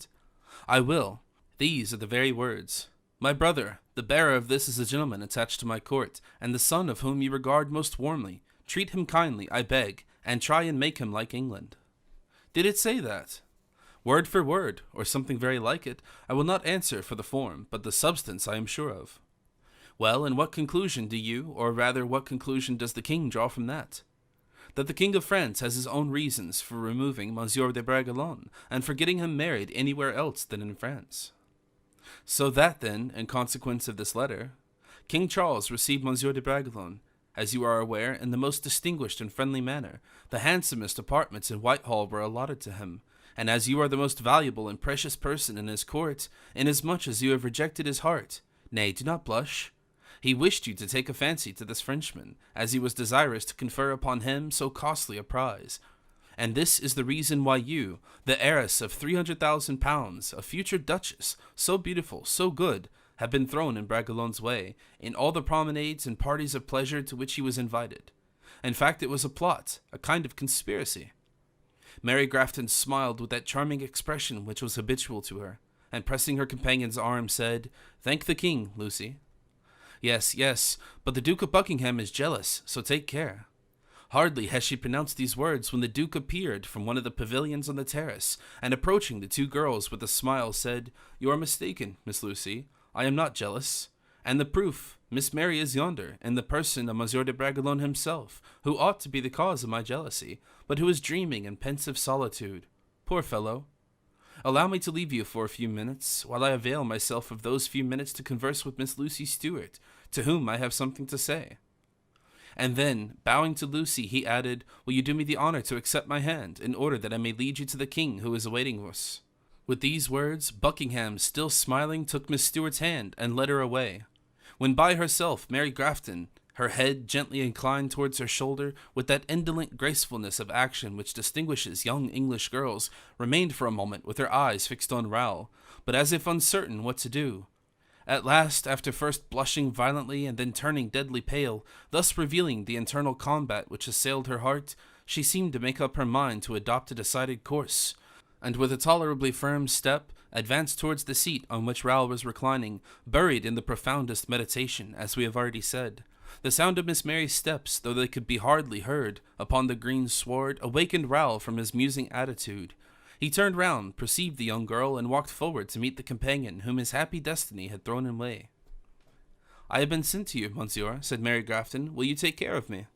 "I will. These are the very words. My brother, the bearer of this is a gentleman attached to my court, and the son of whom you regard most warmly. Treat him kindly, I beg, and try and make him like England." "Did it say that?" "Word for word, or something very like it. I will not answer for the form, but the substance I am sure of." "Well, and what conclusion do you, or rather what conclusion does the king draw from that?" "That the King of France has his own reasons for removing Monsieur de Bragelonne, and for getting him married anywhere else than in France." "So that, then, in consequence of this letter, King Charles received Monsieur de Bragelonne, as you are aware, in the most distinguished and friendly manner. The handsomest apartments in Whitehall were allotted to him, and as you are the most valuable and precious person in his court, inasmuch as you have rejected his heart, nay, do not blush, he wished you to take a fancy to this Frenchman, as he was desirous to confer upon him so costly a prize. And this is the reason why you, the heiress of £300,000, a future duchess, so beautiful, so good, had been thrown in Bragelonne's way in all the promenades and parties of pleasure to which he was invited. In fact, it was a plot, a kind of conspiracy. Mary Grafton smiled with that charming expression which was habitual to her, and pressing her companion's arm, said, "Thank the king, Lucy." "Yes, yes, but the Duke of Buckingham is jealous, so take care." Hardly had she pronounced these words when the Duke appeared from one of the pavilions on the terrace, and approaching the two girls with a smile, said, "You are mistaken, Miss Lucy. I am not jealous. And the proof, Miss Mary is yonder, in the person of Monsieur de Bragelonne himself, who ought to be the cause of my jealousy, but who is dreaming in pensive solitude. Poor fellow! Allow me to leave you for a few minutes, while I avail myself of those few minutes to converse with Miss Lucy Stewart, to whom I have something to say." And then, bowing to Lucy, he added, "Will you do me the honor to accept my hand, in order that I may lead you to the king who is awaiting us?" With these words, Buckingham, still smiling, took Miss Stewart's hand and led her away. When by herself, Mary Grafton, her head gently inclined towards her shoulder, with that indolent gracefulness of action which distinguishes young English girls, remained for a moment with her eyes fixed on Raoul, but as if uncertain what to do. At last, after first blushing violently and then turning deadly pale, thus revealing the internal combat which assailed her heart, she seemed to make up her mind to adopt a decided course, and with a tolerably firm step, advanced towards the seat on which Raoul was reclining, buried in the profoundest meditation, as we have already said. The sound of Miss Mary's steps, though they could be hardly heard, upon the green sward, awakened Raoul from his musing attitude. He turned round, perceived the young girl, and walked forward to meet the companion whom his happy destiny had thrown away. "I have been sent to you, monsieur," said Mary Grafton. "Will you take care of me?"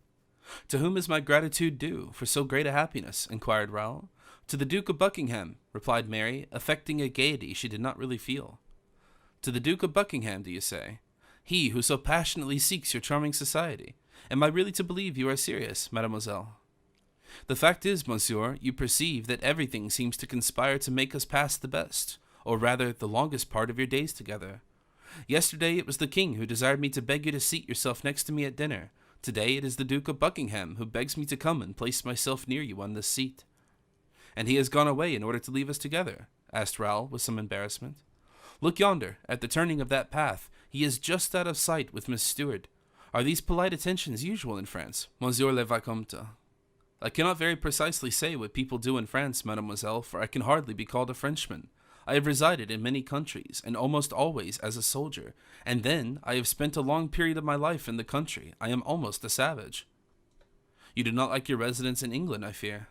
"To whom is my gratitude due for so great a happiness?" inquired Raoul. "To the Duke of Buckingham," replied Mary, affecting a gaiety she did not really feel. "To the Duke of Buckingham, do you say? He who so passionately seeks your charming society. Am I really to believe you are serious, mademoiselle?" "The fact is, monsieur, you perceive that everything seems to conspire to make us pass the best, or rather the longest part of your days together. Yesterday it was the king who desired me to beg you to seat yourself next to me at dinner. Today it is the Duke of Buckingham who begs me to come and place myself near you on this seat." "And he has gone away in order to leave us together?" asked Raoul with some embarrassment. "Look yonder, at the turning of that path. He is just out of sight with Miss Stewart. Are these polite attentions usual in France, Monsieur le Vicomte?" "I cannot very precisely say what people do in France, mademoiselle, for I can hardly be called a Frenchman. I have resided in many countries, and almost always as a soldier, and then I have spent a long period of my life in the country. I am almost a savage." "You do not like your residence in England, I fear."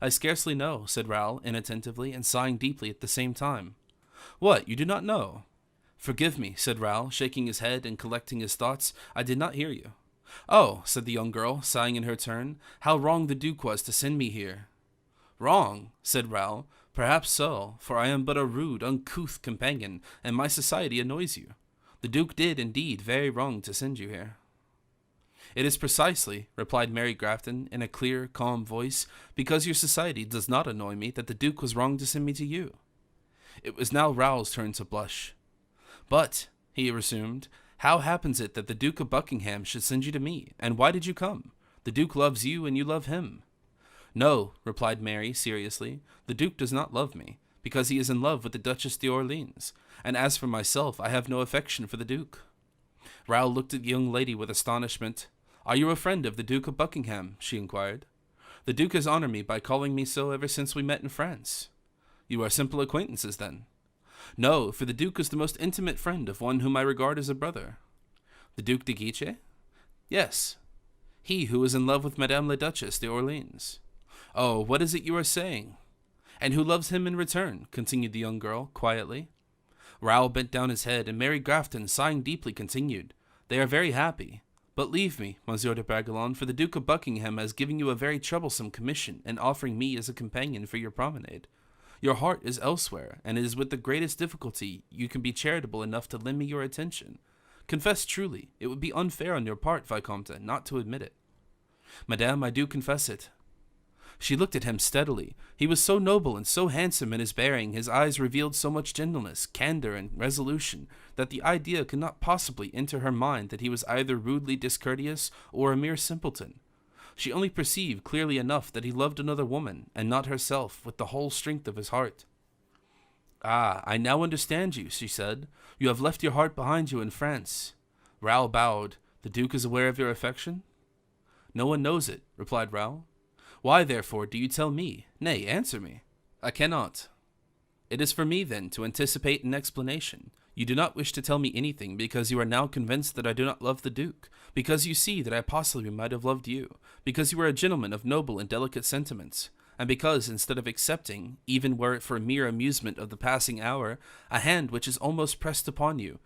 "I scarcely know," said Raoul, inattentively, and sighing deeply at the same time. "What, you do not know?" "Forgive me," said Raoul, shaking his head and collecting his thoughts. "I did not hear you." "Oh," said the young girl, sighing in her turn, "how wrong the Duke was to send me here." "Wrong?" said Raoul. "Perhaps so, for I am but a rude, uncouth companion, and my society annoys you. The Duke did, indeed, very wrong to send you here." "It is precisely," replied Mary Grafton, in a clear, calm voice, "because your society does not annoy me that the Duke was wrong to send me to you." It was now Raoul's turn to blush. "But," he resumed, "how happens it that the Duke of Buckingham should send you to me, and why did you come? The Duke loves you, and you love him." "No," replied Mary, seriously, "the Duke does not love me, because he is in love with the Duchess d'Orleans, and as for myself, I have no affection for the Duke." Raoul looked at the young lady with astonishment. "Are you a friend of the Duke of Buckingham?" she inquired. "The Duke has honored me by calling me so ever since we met in France." "You are simple acquaintances, then?" "No, for the Duke is the most intimate friend of one whom I regard as a brother." "The Duc de Guiche?" "Yes." "He who is in love with Madame la Duchesse d'Orleans." "Oh, what is it you are saying?" "And who loves him in return," continued the young girl, quietly. Raoul bent down his head, and Mary Grafton, sighing deeply, continued, "They are very happy. But leave me, Monsieur de Bragelonne, for the Duke of Buckingham has given you a very troublesome commission in offering me as a companion for your promenade. Your heart is elsewhere, and it is with the greatest difficulty you can be charitable enough to lend me your attention. Confess truly, it would be unfair on your part, Vicomte, not to admit it." "Madame, I do confess it." She looked at him steadily. He was so noble and so handsome in his bearing, his eyes revealed so much gentleness, candor, and resolution, that the idea could not possibly enter her mind that he was either rudely discourteous or a mere simpleton. She only perceived clearly enough that he loved another woman, and not herself, with the whole strength of his heart. Ah, I now understand you, she said. You have left your heart behind you in France. Raoul bowed. The Duke is aware of your affection? No one knows it, replied Raoul. Why, therefore, do you tell me? Nay, answer me. I cannot. It is for me, then, to anticipate an explanation. You do not wish to tell me anything because you are now convinced that I do not love the Duke, because you see that I possibly might have loved you, because you are a gentleman of noble and delicate sentiments, and because, instead of accepting, even were it for mere amusement of the passing hour, a hand which is almost pressed upon you,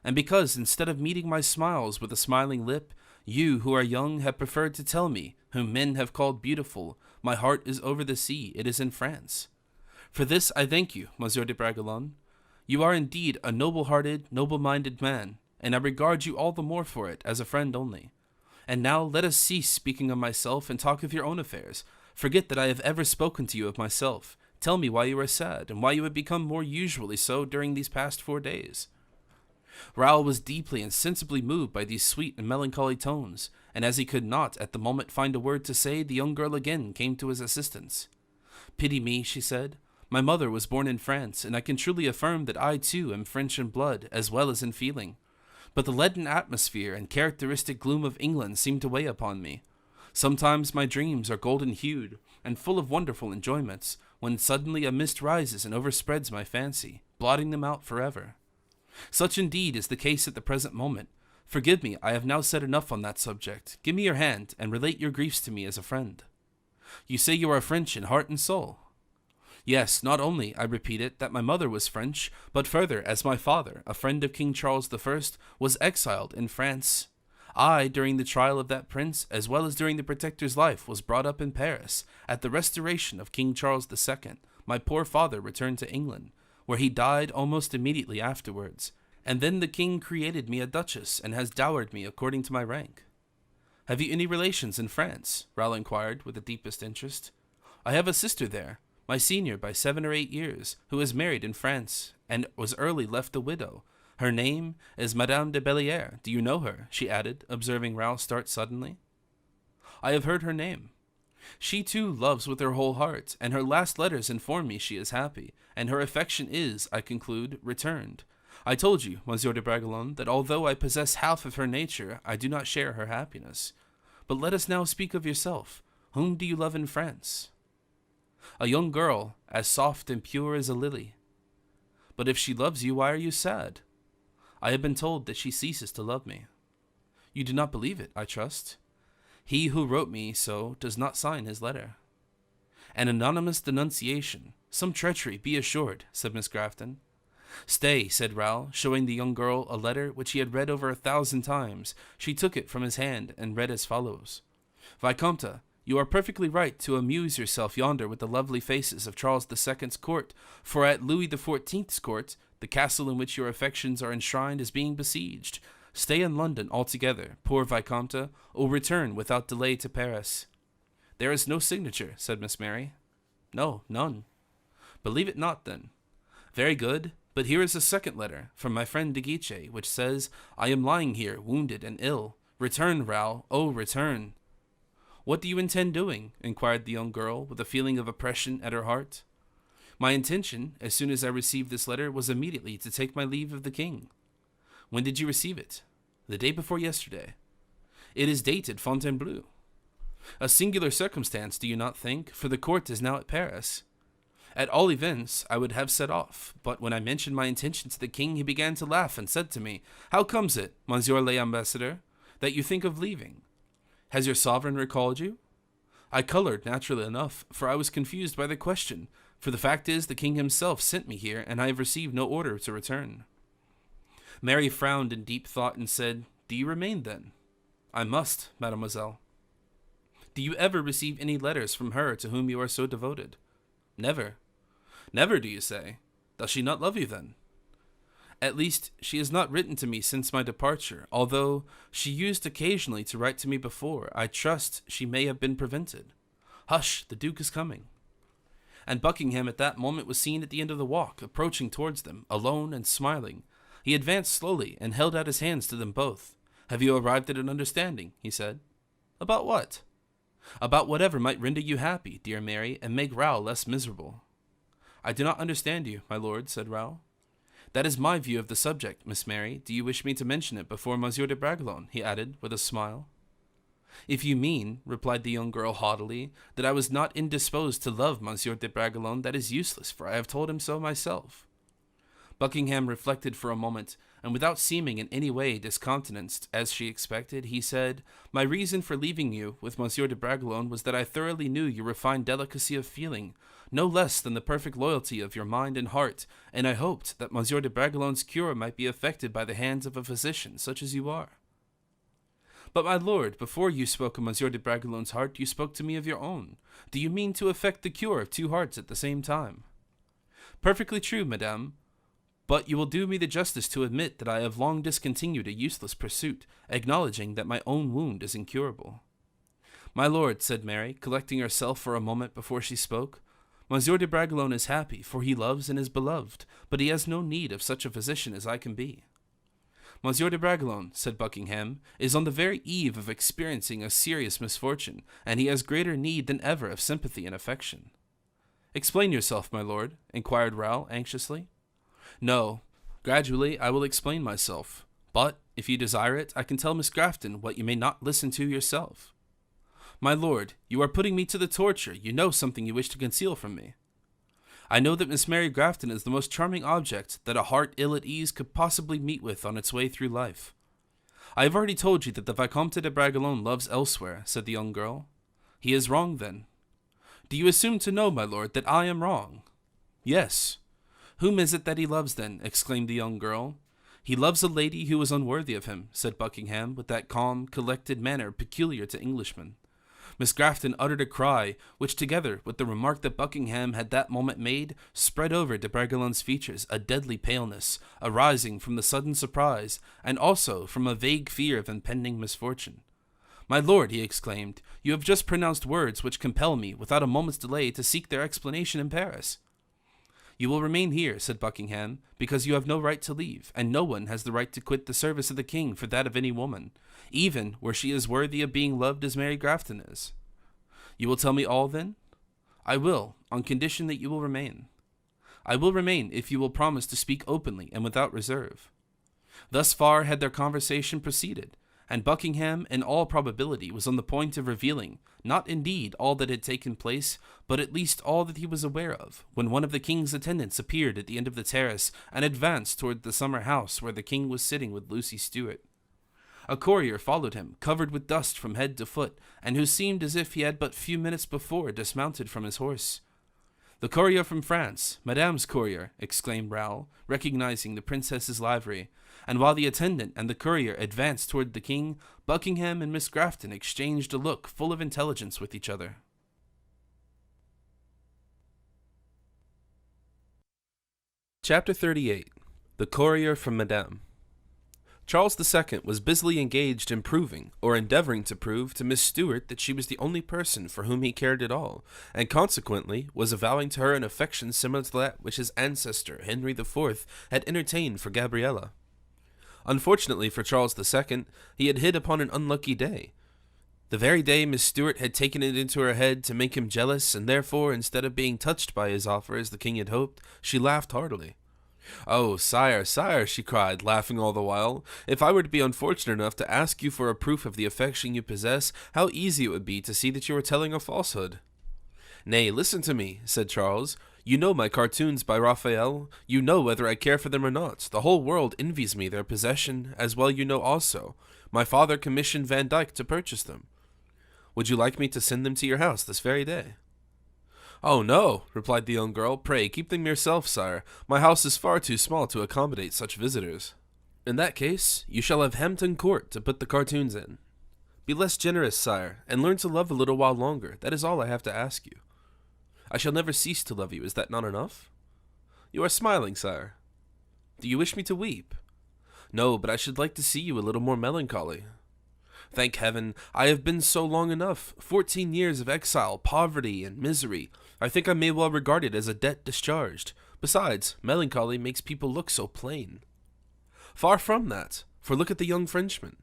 and because, instead of meeting my smiles with a smiling lip, you, who are young, have preferred to tell me, whom men have called beautiful, my heart is over the sea, it is in France. For this I thank you, Monsieur de Bragelonne. You are indeed a noble-hearted, noble-minded man, and I regard you all the more for it, as a friend only. And now let us cease speaking of myself and talk of your own affairs. Forget that I have ever spoken to you of myself. Tell me why you are sad, and why you have become more usually so during these past 4 days. Raoul was deeply and sensibly moved by these sweet and melancholy tones, and as he could not at the moment find a word to say, the young girl again came to his assistance. Pity me, she said. My mother was born in France, and I can truly affirm that I too am French in blood as well as in feeling. But the leaden atmosphere and characteristic gloom of England seem to weigh upon me. Sometimes my dreams are golden-hued and full of wonderful enjoyments, when suddenly a mist rises and overspreads my fancy, blotting them out forever. Such indeed is the case at the present moment. Forgive me, I have now said enough on that subject. Give me your hand, and relate your griefs to me as a friend. You say you are French in heart and soul. Yes, not only, I repeat it, that my mother was French, but further, as my father, a friend of King Charles I, was exiled in France. I, during the trial of that prince, as well as during the Protector's life, was brought up in Paris. At the restoration of King Charles II, my poor father returned to England, where he died almost immediately afterwards, and then the king created me a duchess and has dowered me according to my rank. Have you any relations in France? Raoul inquired with the deepest interest. I have a sister there, my senior by 7 or 8 years, who is married in France, and was early left a widow. Her name is Madame de Valliere. Do you know her? She added, observing Raoul start suddenly. I have heard her name. She too loves with her whole heart, and her last letters inform me she is happy, and her affection is, I conclude, returned. I told you, Monsieur de Bragelonne, that although I possess half of her nature, I do not share her happiness. But let us now speak of yourself. Whom do you love in France? A young girl, as soft and pure as a lily. But if she loves you, why are you sad? I have been told that she ceases to love me. You do not believe it, I trust. He who wrote me so does not sign his letter. An anonymous denunciation, some treachery, be assured, said Miss Grafton. Stay, said Raoul, showing the young girl a letter which he had read over 1,000 times. She took it from his hand and read as follows. Vicomte, you are perfectly right to amuse yourself yonder with the lovely faces of Charles II's court, for at Louis XIV's court, the castle in which your affections are enshrined is being besieged. Stay in London altogether, poor Vicomte, or return without delay to Paris. There is no signature, said Miss Mary. No, none. Believe it not, then. Very good, but here is a second letter from my friend de Guiche, which says, I am lying here, wounded and ill. Return, Raoul, oh, return. What do you intend doing? Inquired the young girl, with a feeling of oppression at her heart. My intention, as soon as I received this letter, was immediately to take my leave of the king. When did you receive it? The day before yesterday. It is dated Fontainebleau. A singular circumstance, do you not think? For the court is now at Paris. At all events, I would have set off, but when I mentioned my intention to the king, he began to laugh and said to me, How comes it, Monsieur l'Ambassadeur, that you think of leaving? Has your sovereign recalled you? I colored, naturally enough, for I was confused by the question, for the fact is the king himself sent me here, and I have received no order to return. Mary frowned in deep thought and said, Do you remain, then? I must, mademoiselle. Do you ever receive any letters from her to whom you are so devoted? Never. Never, do you say? Does she not love you, then? At least, she has not written to me since my departure, although she used occasionally to write to me before. I trust she may have been prevented. Hush, the Duke is coming. And Buckingham at that moment was seen at the end of the walk, approaching towards them, alone and smiling. He advanced slowly and held out his hands to them both. Have you arrived at an understanding? He said. About what? About whatever might render you happy, dear Mary, and make Raoul less miserable. I do not understand you, my lord, said Raoul. That is my view of the subject, Miss Mary. Do you wish me to mention it before Monsieur de Bragelonne? He added, with a smile. If you mean, replied the young girl haughtily, that I was not indisposed to love Monsieur de Bragelonne, that is useless, for I have told him so myself. Buckingham reflected for a moment, and without seeming in any way discountenanced, as she expected, he said, My reason for leaving you with Monsieur de Bragelonne was that I thoroughly knew your refined delicacy of feeling, no less than the perfect loyalty of your mind and heart, and I hoped that Monsieur de Bragelonne's cure might be effected by the hands of a physician such as you are. But, my lord, before you spoke of Monsieur de Bragelonne's heart, you spoke to me of your own. Do you mean to effect the cure of two hearts at the same time? Perfectly true, madame. But you will do me the justice to admit that I have long discontinued a useless pursuit, acknowledging that my own wound is incurable. My lord, said Mary, collecting herself for a moment before she spoke, Monsieur de Bragelonne is happy, for he loves and is beloved, but he has no need of such a physician as I can be. Monsieur de Bragelonne, said Buckingham, is on the very eve of experiencing a serious misfortune, and he has greater need than ever of sympathy and affection. Explain yourself, my lord, inquired Raoul anxiously. No, gradually I will explain myself, but, if you desire it, I can tell Miss Grafton what you may not listen to yourself. My lord, you are putting me to the torture. You know something you wish to conceal from me. I know that Miss Mary Grafton is the most charming object that a heart ill at ease could possibly meet with on its way through life. I have already told you that the Vicomte de Bragelonne loves elsewhere, said the young girl. He is wrong, then. Do you assume to know, my lord, that I am wrong? Yes. Whom is it that he loves, then? Exclaimed the young girl. He loves a lady who is unworthy of him, said Buckingham, with that calm, collected manner peculiar to Englishmen. Miss Grafton uttered a cry, which, together with the remark that Buckingham had that moment made, spread over de Bragelonne's features a deadly paleness, arising from the sudden surprise, and also from a vague fear of impending misfortune. My lord, he exclaimed, you have just pronounced words which compel me, without a moment's delay, to seek their explanation in Paris. You will remain here, said Buckingham, because you have no right to leave, and no one has the right to quit the service of the king for that of any woman, even where she is worthy of being loved as Mary Grafton is. You will tell me all, then? I will, on condition that you will remain. I will remain if you will promise to speak openly and without reserve. Thus far had their conversation proceeded, and Buckingham, in all probability, was on the point of revealing, not indeed all that had taken place, but at least all that he was aware of, when one of the king's attendants appeared at the end of the terrace and advanced toward the summer house where the king was sitting with Lucy Stuart. A courier followed him, covered with dust from head to foot, and who seemed as if he had but few minutes before dismounted from his horse. The courier from France, Madame's courier, exclaimed Raoul, recognizing the princess's livery, and while the attendant and the courier advanced toward the king, Buckingham and Miss Grafton exchanged a look full of intelligence with each other. Chapter 38. The Courier from Madame. Charles II was busily engaged in proving, or endeavoring to prove, to Miss Stuart that she was the only person for whom he cared at all, and consequently was avowing to her an affection similar to that which his ancestor, Henry IV, had entertained for Gabriella. Unfortunately for Charles II, he had hit upon an unlucky day. The very day Miss Stuart had taken it into her head to make him jealous, and therefore, instead of being touched by his offer as the king had hoped, she laughed heartily. "Oh, sire, sire," she cried, laughing all the while, "if I were to be unfortunate enough to ask you for a proof of the affection you possess, how easy it would be to see that you are telling a falsehood." "Nay, listen to me," said Charles. "You know my cartoons by Raphael. You know whether I care for them or not. The whole world envies me their possession, as well you know also. My father commissioned Van Dyck to purchase them. Would you like me to send them to your house this very day?" "Oh, no," replied the young girl. "Pray, keep them yourself, sire. My house is far too small to accommodate such visitors." "In that case, you shall have Hampton Court to put the cartoons in." "Be less generous, sire, and learn to love a little while longer. That is all I have to ask you." "I shall never cease to love you. Is that not enough?" "You are smiling, sire." "Do you wish me to weep?" "No, but I should like to see you a little more melancholy." "Thank heaven, I have been so long enough. 14 years of exile, poverty, and misery. I think I may well regard it as a debt discharged. Besides, melancholy makes people look so plain." "Far from that, for look at the young Frenchman."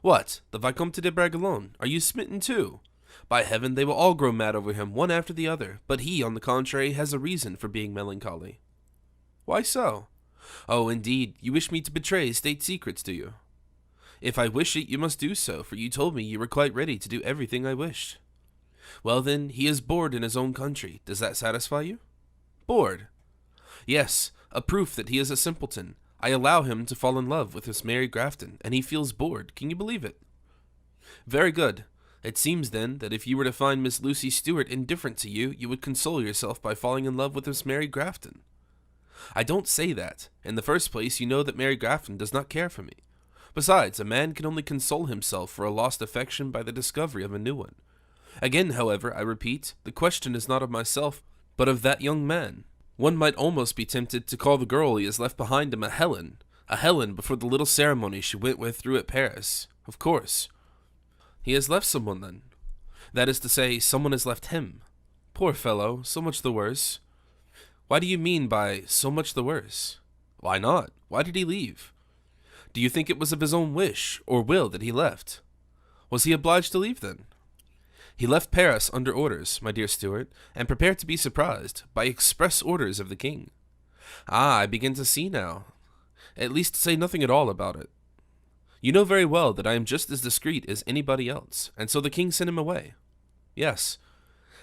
"What, the Vicomte de Bragelonne? Are you smitten too?" By heaven, they will all grow mad over him, one after the other, but he, on the contrary, has a reason for being melancholy. Why so? Oh, indeed, you wish me to betray state secrets, do you? If I wish it, you must do so, for you told me you were quite ready to do everything I wished. Well then, he is bored in his own country. Does that satisfy you? Bored? Yes, a proof that he is a simpleton. I allow him to fall in love with Miss Mary Grafton, and he feels bored. Can you believe it? Very good. It seems, then, that if you were to find Miss Lucy Stewart indifferent to you, you would console yourself by falling in love with Miss Mary Grafton. I don't say that. In the first place, you know that Mary Grafton does not care for me. Besides, a man can only console himself for a lost affection by the discovery of a new one. Again, however, I repeat, the question is not of myself, but of that young man. One might almost be tempted to call the girl he has left behind him a Helen before the little ceremony she went through at Paris. Of course. He has left someone, then. That is to say, someone has left him. Poor fellow, so much the worse. Why do you mean by so much the worse? Why not? Why did he leave? Do you think it was of his own wish or will that he left? Was he obliged to leave, then? He left Paris under orders, my dear Stuart, and prepare to be surprised, by express orders of the king. Ah, I begin to see now. At least say nothing at all about it. You know very well that I am just as discreet as anybody else, and so the king sent him away. Yes,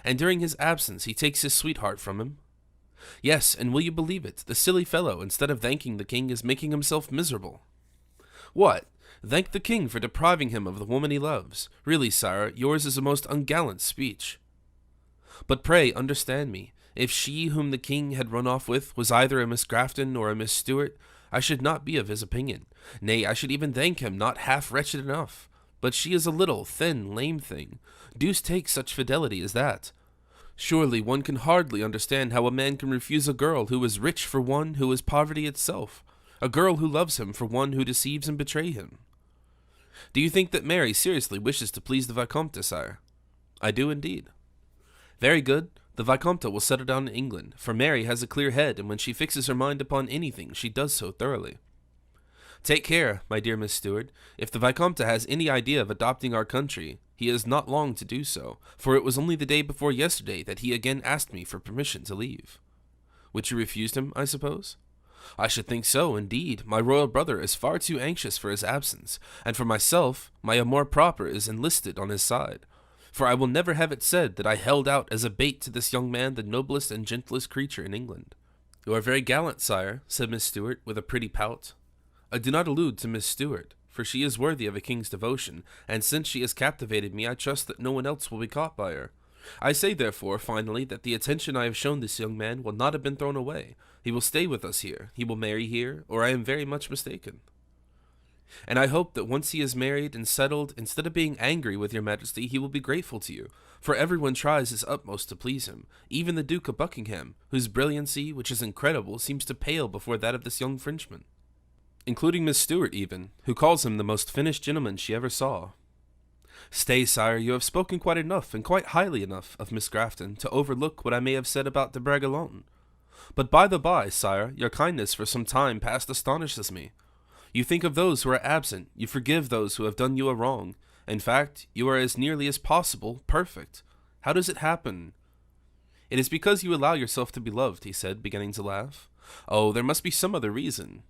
and during his absence he takes his sweetheart from him. Yes, and will you believe it, the silly fellow, instead of thanking the king, is making himself miserable. What? Thank the king for depriving him of the woman he loves. Really, sire, yours is a most ungallant speech. But pray, understand me. If she whom the king had run off with was either a Miss Grafton or a Miss Stewart, I should not be of his opinion. Nay, I should even thank him not half wretched enough. But she is a little, thin, lame thing. Deuce take such fidelity as that. Surely one can hardly understand how a man can refuse a girl who is rich for one who is poverty itself, a girl who loves him for one who deceives and betrays him. Do you think that Mary seriously wishes to please the Vicomte, sire? I do indeed. Very good. The Vicomte will settle down in England, for Mary has a clear head, and when she fixes her mind upon anything, she does so thoroughly. Take care, my dear Miss Stewart. If the Vicomte has any idea of adopting our country, he has not long to do so, for it was only the day before yesterday that he again asked me for permission to leave. Which you refused him, I suppose? I should think so, indeed. My royal brother is far too anxious for his absence, and for myself, my amour propre is enlisted on his side. For I will never have it said that I held out as a bait to this young man the noblest and gentlest creature in England. You are very gallant, sire, said Miss Stewart, with a pretty pout. I do not allude to Miss Stewart, for she is worthy of a king's devotion, and since she has captivated me, I trust that no one else will be caught by her. I say, therefore, finally, that the attention I have shown this young man will not have been thrown away. He will stay with us here, he will marry here, or I am very much mistaken. And I hope that once he is married and settled, instead of being angry with your majesty, he will be grateful to you, for everyone tries his utmost to please him, even the Duke of Buckingham, whose brilliancy, which is incredible, seems to pale before that of this young Frenchman. Including Miss Stewart even, who calls him the most finished gentleman she ever saw. Stay, sire, you have spoken quite enough, and quite highly enough, of Miss Grafton, to overlook what I may have said about de Bragelonne. But by the by, sire, your kindness for some time past astonishes me. You think of those who are absent, you forgive those who have done you a wrong. In fact, you are as nearly as possible perfect. How does it happen? It is because you allow yourself to be loved, he said, beginning to laugh. Oh, there must be some other reason.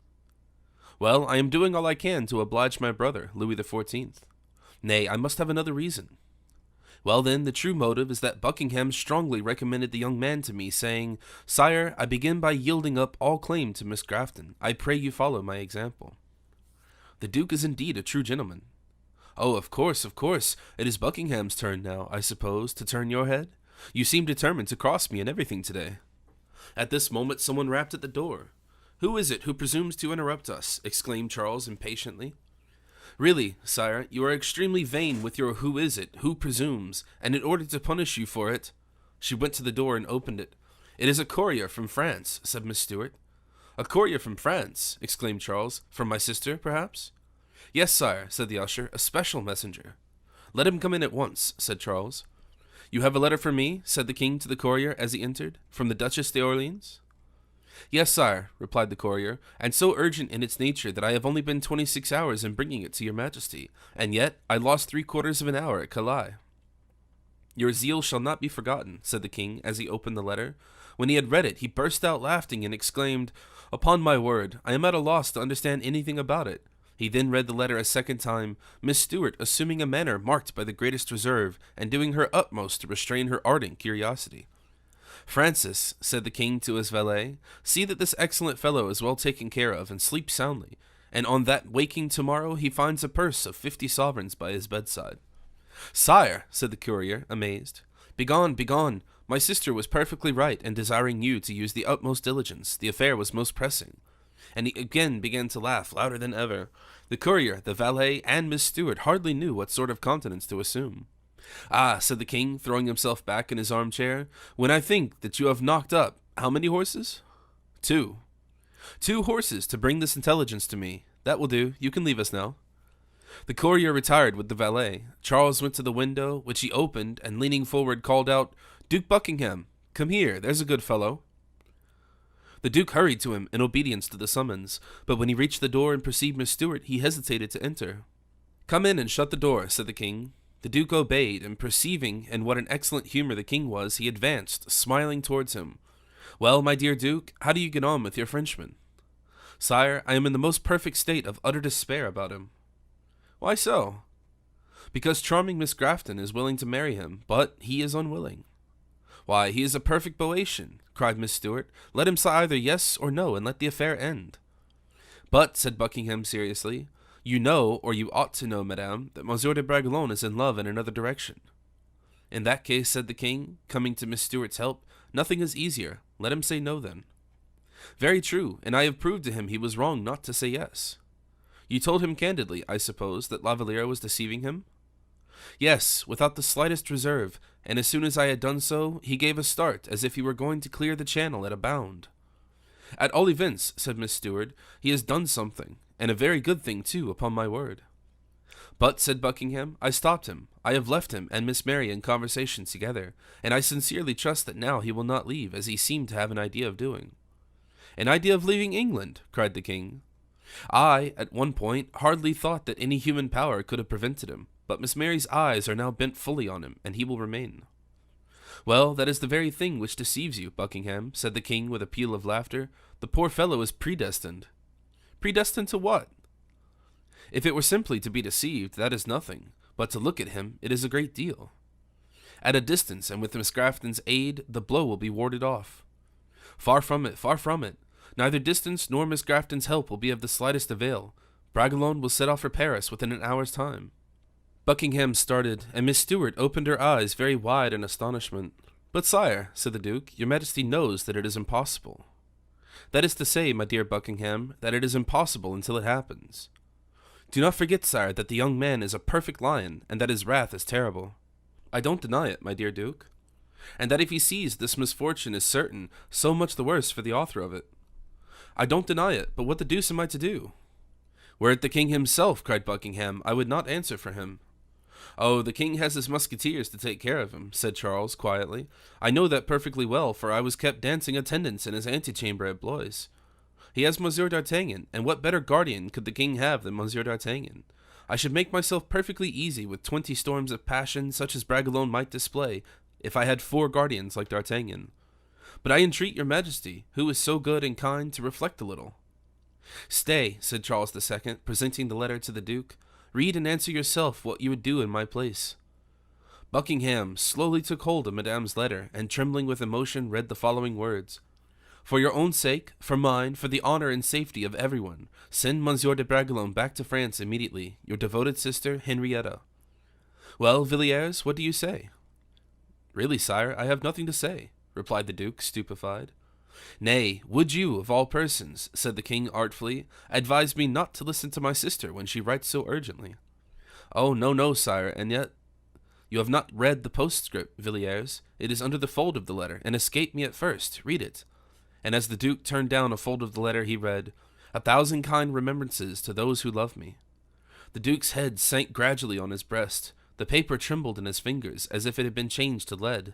Well, I am doing all I can to oblige my brother, Louis XIV. Nay, I must have another reason. Well then, the true motive is that Buckingham strongly recommended the young man to me, saying, Sire, I begin by yielding up all claim to Miss Grafton. I pray you follow my example. The Duke is indeed a true gentleman. Oh, of course. It is Buckingham's turn now, I suppose, to turn your head? You seem determined to cross me in everything today. At this moment someone rapped at the door. Who is it who presumes to interrupt us? Exclaimed Charles impatiently. Really, sire, you are extremely vain with your who is it, who presumes, and in order to punish you for it... She went to the door and opened it. It is a courier from France, said Miss Stewart. A courier from France, exclaimed Charles. From my sister, perhaps? Yes, sire, said the usher, a special messenger. Let him come in at once, said Charles. You have a letter for me, said the king to the courier as he entered, from the Duchess d'Orleans? Yes, sire, replied the courier, and so urgent in its nature that I have only been 26 hours in bringing it to your majesty, and yet I lost 3/4 of an hour at Calais. Your zeal shall not be forgotten, said the king as he opened the letter. When he had read it, he burst out laughing and exclaimed, Upon my word, I am at a loss to understand anything about it. He then read the letter a second time, Miss Stuart assuming a manner marked by the greatest reserve, and doing her utmost to restrain her ardent curiosity. Francis, said the king to his valet, see that this excellent fellow is well taken care of, and sleeps soundly, and on that waking tomorrow he finds a purse of 50 sovereigns by his bedside. Sire, said the courier, amazed, begone, begone. My sister was perfectly right in desiring you to use the utmost diligence. The affair was most pressing. And he again began to laugh louder than ever. The courier, the valet, and Miss Stuart hardly knew what sort of countenance to assume. Ah, said the king, throwing himself back in his armchair, when I think that you have knocked up, how many horses? 2. 2 horses to bring this intelligence to me. That will do. You can leave us now. The courier retired with the valet. Charles went to the window, which he opened, and leaning forward called out, Duke Buckingham, come here, there's a good fellow. The Duke hurried to him in obedience to the summons, but when he reached the door and perceived Miss Stuart, he hesitated to enter. Come in and shut the door, said the king. The Duke obeyed, and perceiving in what an excellent humor the king was, he advanced, smiling towards him. Well, my dear Duke, how do you get on with your Frenchman? Sire, I am in the most perfect state of utter despair about him. Why so? Because charming Miss Grafton is willing to marry him, but he is unwilling. Why, he is a perfect Boeotian, cried Miss Stuart. Let him say either yes or no, and let the affair end. But, said Buckingham seriously, you know, or you ought to know, madame, that Monsieur de Bragelonne is in love in another direction. In that case, said the king, coming to Miss Stuart's help, nothing is easier. Let him say no, then. Very true, and I have proved to him he was wrong not to say yes. You told him candidly, I suppose, that Valliere was deceiving him? Yes, without the slightest reserve, and as soon as I had done so, he gave a start, as if he were going to clear the channel at a bound. At all events, said Miss Stuart, he has done something, and a very good thing too, upon my word. But, said Buckingham, I stopped him. I have left him and Miss Mary in conversation together, and I sincerely trust that now he will not leave, as he seemed to have an idea of doing. An idea of leaving England, cried the king. I, at one point, hardly thought that any human power could have prevented him, but Miss Mary's eyes are now bent fully on him, and he will remain. Well, that is the very thing which deceives you, Buckingham, said the king with a peal of laughter. The poor fellow is predestined. Predestined to what? If it were simply to be deceived, that is nothing, but to look at him, it is a great deal. At a distance, and with Miss Grafton's aid, the blow will be warded off. Far from it, far from it. Neither distance nor Miss Grafton's help will be of the slightest avail. Bragelonne will set off for Paris within an hour's time. Buckingham started, and Miss Stuart opened her eyes very wide in astonishment. But, sire, said the Duke, your Majesty knows that it is impossible. That is to say, my dear Buckingham, that it is impossible until it happens. Do not forget, sire, that the young man is a perfect lion, and that his wrath is terrible. I don't deny it, my dear Duke. And that if he sees this misfortune is certain, so much the worse for the author of it. I don't deny it, but what the deuce am I to do? Were it the king himself, cried Buckingham, I would not answer for him. Oh, the king has his musketeers to take care of him, said Charles quietly. I know that perfectly well, for I was kept dancing attendance in his antechamber at Blois. He has Monsieur d'Artagnan, and what better guardian could the king have than Monsieur d'Artagnan? I should make myself perfectly easy with 20 storms of passion, such as Bragelonne might display, if I had 4 guardians like d'Artagnan. But I entreat your Majesty, who is so good and kind, to reflect a little. Stay, said Charles II, presenting the letter to the Duke. Read and answer yourself what you would do in my place. Buckingham slowly took hold of Madame's letter, and trembling with emotion read the following words. For your own sake, for mine, for the honor and safety of everyone, send Monsieur de Bragelonne back to France immediately. Your devoted sister, Henrietta. Well, Valliere, what do you say? Really, sire, I have nothing to say, replied the Duke, stupefied. Nay, would you, of all persons, said the king artfully, advise me not to listen to my sister when she writes so urgently? Oh, no, no, sire, and yet... You have not read the postscript, Valliere. It is under the fold of the letter, and escaped me at first. Read it. And as the Duke turned down a fold of the letter, he read, 1,000 kind remembrances to those who love me. The Duke's head sank gradually on his breast. The paper trembled in his fingers, as if it had been changed to lead.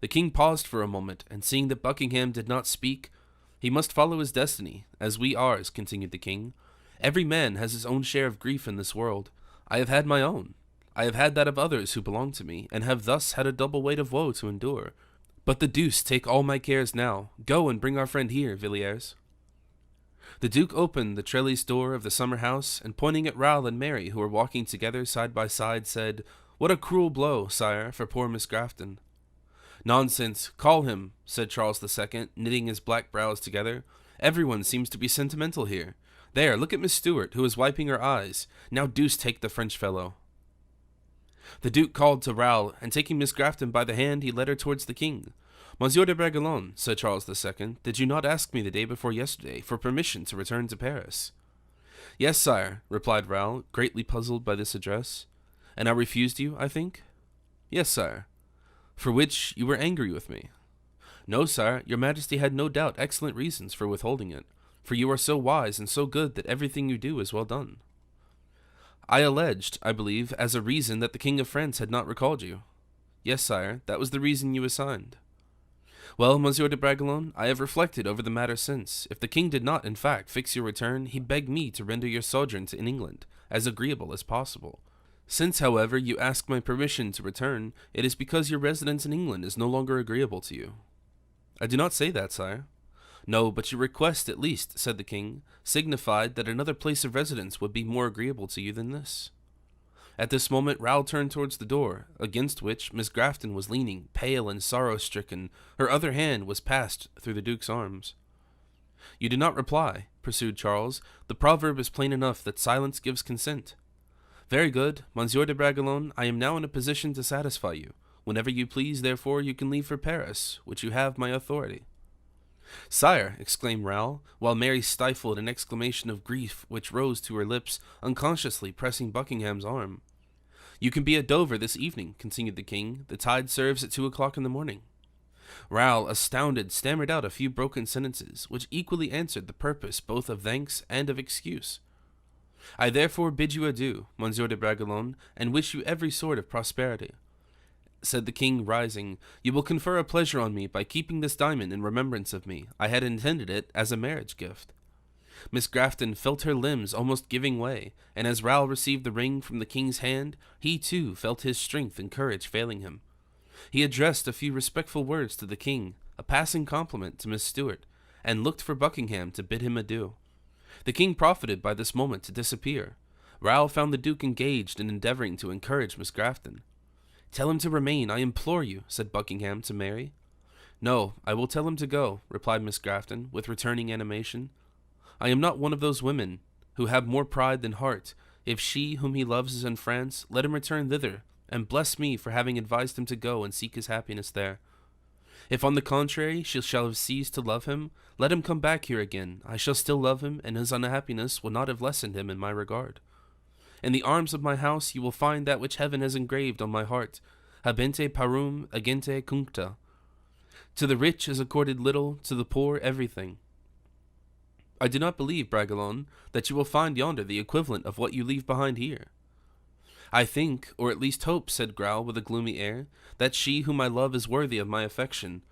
The king paused for a moment, and seeing that Buckingham did not speak, he must follow his destiny, as we ours, continued the king. Every man has his own share of grief in this world. I have had my own. I have had that of others who belong to me, and have thus had a double weight of woe to endure. But the deuce take all my cares now. Go and bring our friend here, Valliere. The Duke opened the trellised door of the summer house, and pointing at Raoul and Mary, who were walking together side by side, said, "What a cruel blow, sire, for poor Miss Grafton." "Nonsense, call him," said Charles II, knitting his black brows together. "Everyone seems to be sentimental here. There, look at Miss Stuart, who is wiping her eyes. Now deuce take the French fellow." The Duke called to Raoul, and taking Miss Grafton by the hand, he led her towards the king. "Monsieur de Bragelonne," said Charles II, "did you not ask me the day before yesterday for permission to return to Paris?" "Yes, sire," replied Raoul, greatly puzzled by this address. "And I refused you, I think?" "Yes, sire." "For which you were angry with me." "No, sire, your majesty had no doubt excellent reasons for withholding it, for you are so wise and so good that everything you do is well done." "I alleged, I believe, as a reason that the King of France had not recalled you." "Yes, sire, that was the reason you assigned." "Well, Monsieur de Bragelonne, I have reflected over the matter since. If the king did not, in fact, fix your return, he begged me to render your sojourn in England as agreeable as possible. Since, however, you ask my permission to return, it is because your residence in England is no longer agreeable to you." "I do not say that, sire." "No, but your request, at least," said the king, "signified that another place of residence would be more agreeable to you than this." At this moment Raoul turned towards the door, against which Miss Grafton was leaning, pale and sorrow-stricken. Her other hand was passed through the Duke's arms. "You do not reply," pursued Charles. "The proverb is plain enough that silence gives consent." "Very good, Monsieur de Bragelonne, I am now in a position to satisfy you. Whenever you please, therefore, you can leave for Paris, which you have my authority." "Sire," exclaimed Raoul, while Mary stifled an exclamation of grief which rose to her lips, unconsciously pressing Buckingham's arm. "You can be at Dover this evening," continued the king. "The tide serves at 2 o'clock in the morning." Raoul, astounded, stammered out a few broken sentences, which equally answered the purpose both of thanks and of excuse. "I therefore bid you adieu, Monsieur de Bragelonne, and wish you every sort of prosperity," said the king, rising. "You will confer a pleasure on me by keeping this diamond in remembrance of me. I had intended it as a marriage gift." Miss Grafton felt her limbs almost giving way, and as Raoul received the ring from the king's hand, he too felt his strength and courage failing him. He addressed a few respectful words to the king, a passing compliment to Miss Stuart, and looked for Buckingham to bid him adieu. The king profited by this moment to disappear. Raoul found the Duke engaged in endeavoring to encourage Miss Grafton. "Tell him to remain, I implore you," said Buckingham to Mary. "No, I will tell him to go," replied Miss Grafton, with returning animation. "I am not one of those women who have more pride than heart. If she whom he loves is in France, let him return thither, and bless me for having advised him to go and seek his happiness there. If on the contrary she shall have ceased to love him, let him come back here again. I shall still love him, and his unhappiness will not have lessened him in my regard. In the arms of my house you will find that which heaven has engraved on my heart, habente parum agente cuncta. To the rich is accorded little, to the poor everything. I do not believe, Bragelonne, that you will find yonder the equivalent of what you leave behind here." "I think, or at least hope," said Raoul with a gloomy air, "that she whom I love is worthy of my affection.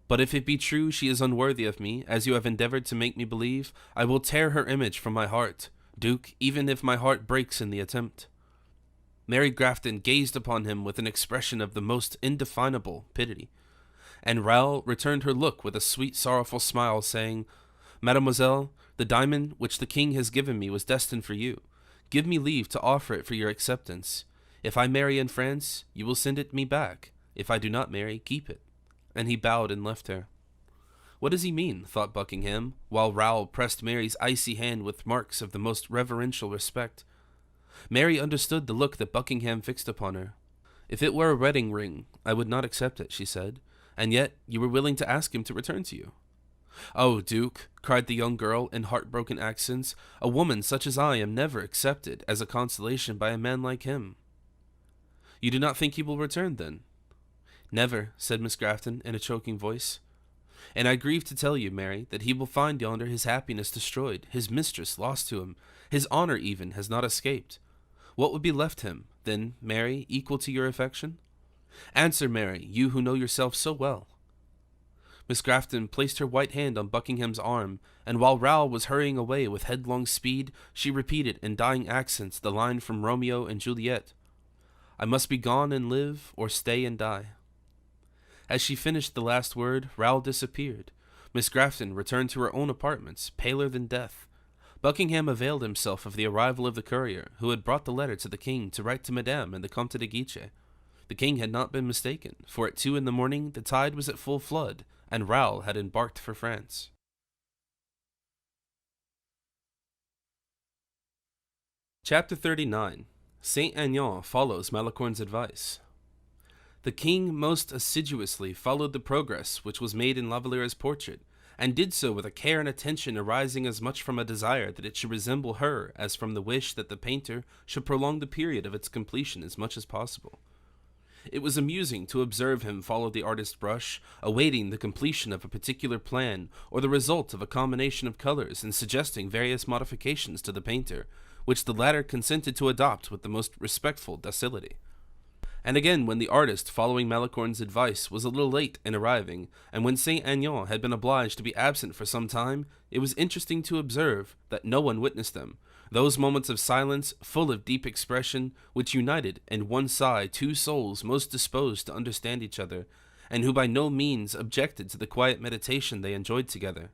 But if it be true she is unworthy of me, as you have endeavored to make me believe, I will tear her image from my heart, Duke, even if my heart breaks in the attempt." Mary Grafton gazed upon him with an expression of the most indefinable pity, and Raoul returned her look with a sweet sorrowful smile, saying, "Mademoiselle, the diamond which the king has given me was destined for you. Give me leave to offer it for your acceptance. If I marry in France, you will send it me back. If I do not marry, keep it." And he bowed and left her. What does he mean, thought Buckingham, while Raoul pressed Mary's icy hand with marks of the most reverential respect. Mary understood the look that Buckingham fixed upon her. "If it were a wedding ring, I would not accept it," she said, "and yet you were willing to ask him to return to you." "Oh, Duke," cried the young girl in heartbroken accents, "a woman such as I am never accepted as a consolation by a man like him." "You do not think he will return, then?" "Never," said Miss Grafton in a choking voice. "And I grieve to tell you, Mary, that he will find yonder his happiness destroyed, his mistress lost to him, his honor even has not escaped. What would be left him, then, Mary, equal to your affection? Answer, Mary, you who know yourself so well." Miss Grafton placed her white hand on Buckingham's arm, and while Raoul was hurrying away with headlong speed, she repeated in dying accents the line from Romeo and Juliet, I must be gone and live, or stay and die." As she finished the last word, Raoul disappeared. Miss Grafton returned to her own apartments, paler than death. Buckingham availed himself of the arrival of the courier, who had brought the letter to the king to write to Madame and the Comte de Guiche. The king had not been mistaken, for at 2 in the morning the tide was at full flood, and Raoul had embarked for France. Chapter 39. Saint Aignan follows Malicorne's advice. The king most assiduously followed the progress which was made in La Valliere's portrait, and did so with a care and attention arising as much from a desire that it should resemble her as from the wish that the painter should prolong the period of its completion as much as possible. It was amusing to observe him follow the artist's brush, awaiting the completion of a particular plan or the result of a combination of colors, and suggesting various modifications to the painter, which the latter consented to adopt with the most respectful docility. And again, when the artist, following Malicorne's advice, was a little late in arriving, and when Saint Aignan had been obliged to be absent for some time, it was interesting to observe that no one witnessed them, those moments of silence, full of deep expression, which united in one sigh two souls most disposed to understand each other, and who by no means objected to the quiet meditation they enjoyed together.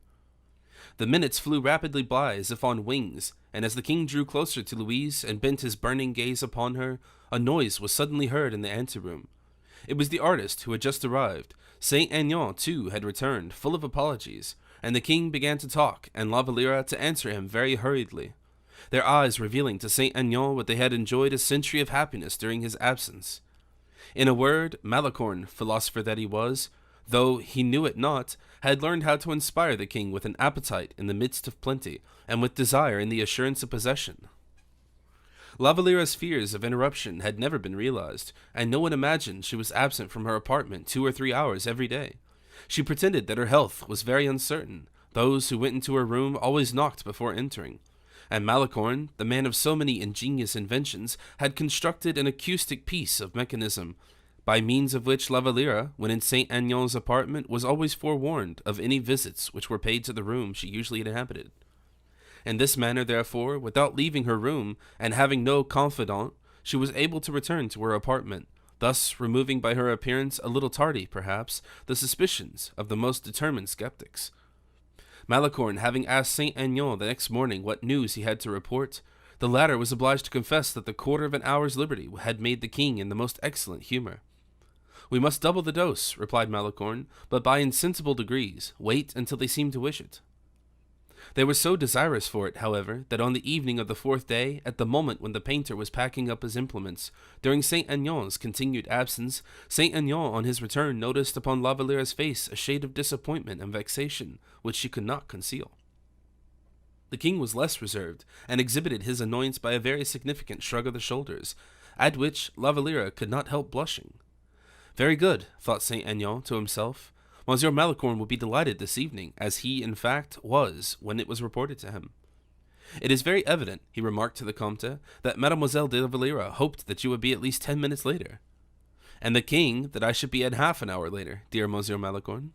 The minutes flew rapidly by as if on wings, and as the king drew closer to Louise and bent his burning gaze upon her, a noise was suddenly heard in the anteroom. It was the artist who had just arrived. Saint Aignan, too, had returned, full of apologies, and the king began to talk, and La Valliere to answer him very hurriedly, their eyes revealing to Saint Aignan what they had enjoyed a century of happiness during his absence. In a word, Malicorne, philosopher that he was, though he knew it not, had learned how to inspire the king with an appetite in the midst of plenty, and with desire in the assurance of possession. La Valliere's fears of interruption had never been realized, and no one imagined she was absent from her apartment 2 or 3 hours every day. She pretended that her health was very uncertain. Those who went into her room always knocked before entering. And Malicorne, the man of so many ingenious inventions, had constructed an acoustic piece of mechanism, by means of which La Valliere, when in Saint Aignan's apartment, was always forewarned of any visits which were paid to the room she usually inhabited. In this manner, therefore, without leaving her room, and having no confidant, she was able to return to her apartment, thus removing by her appearance, a little tardy, perhaps, the suspicions of the most determined skeptics. Malicorne having asked Saint Aignan the next morning what news he had to report, the latter was obliged to confess that the quarter of an hour's liberty had made the king in the most excellent humor. "We must double the dose," replied Malicorne, "but by insensible degrees. Wait until they seem to wish it." They were so desirous for it, however, that on the evening of the 4th day, at the moment when the painter was packing up his implements, during Saint Aignan's continued absence, Saint Aignan on his return noticed upon La Valliere's face a shade of disappointment and vexation, which she could not conceal. The king was less reserved, and exhibited his annoyance by a very significant shrug of the shoulders, at which La Valliere could not help blushing. "Very good," thought Saint Aignan to himself. "Monsieur Malicorne will be delighted this evening, as he, in fact, was when it was reported to him. It is very evident," he remarked to the Comte, "that Mademoiselle de Valliere hoped that you would be at least 10 minutes later." "And the king that I should be at half an hour later, dear Monsieur Malicorne."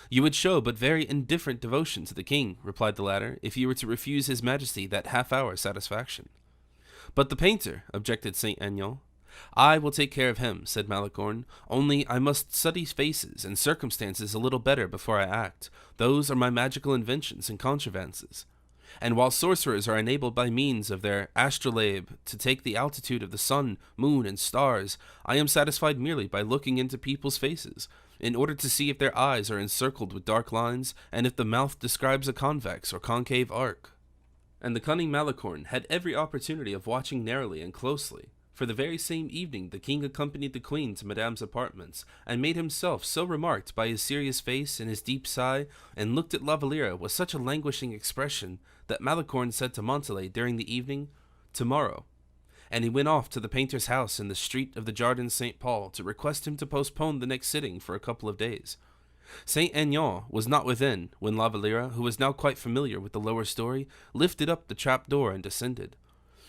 "You would show but very indifferent devotion to the king," replied the latter, "if you were to refuse his majesty that half-hour satisfaction." "But the painter," objected Saint Aignan. "I will take care of him," said Malicorne, "only I must study faces and circumstances a little better before I act. Those are my magical inventions and contrivances. And while sorcerers are enabled by means of their astrolabe to take the altitude of the sun, moon, and stars, I am satisfied merely by looking into people's faces, in order to see if their eyes are encircled with dark lines, and if the mouth describes a convex or concave arc." And the cunning Malicorne had every opportunity of watching narrowly and closely, for the very same evening the king accompanied the queen to Madame's apartments, and made himself so remarked by his serious face and his deep sigh, and looked at La Valliere with such a languishing expression, that Malicorne said to Montalais during the evening, "Tomorrow," and he went off to the painter's house in the street of the Jardin Saint Paul to request him to postpone the next sitting for a couple of days. Saint Aignan was not within, when La Valliere, who was now quite familiar with the lower story, lifted up the trap-door and descended.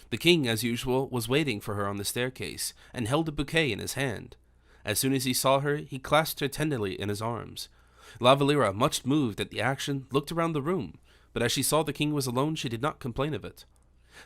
The king, as usual, was waiting for her on the staircase, and held a bouquet in his hand. As soon as he saw her, he clasped her tenderly in his arms. La Valliere, much moved at the action, looked around the room, but as she saw the king was alone, she did not complain of it.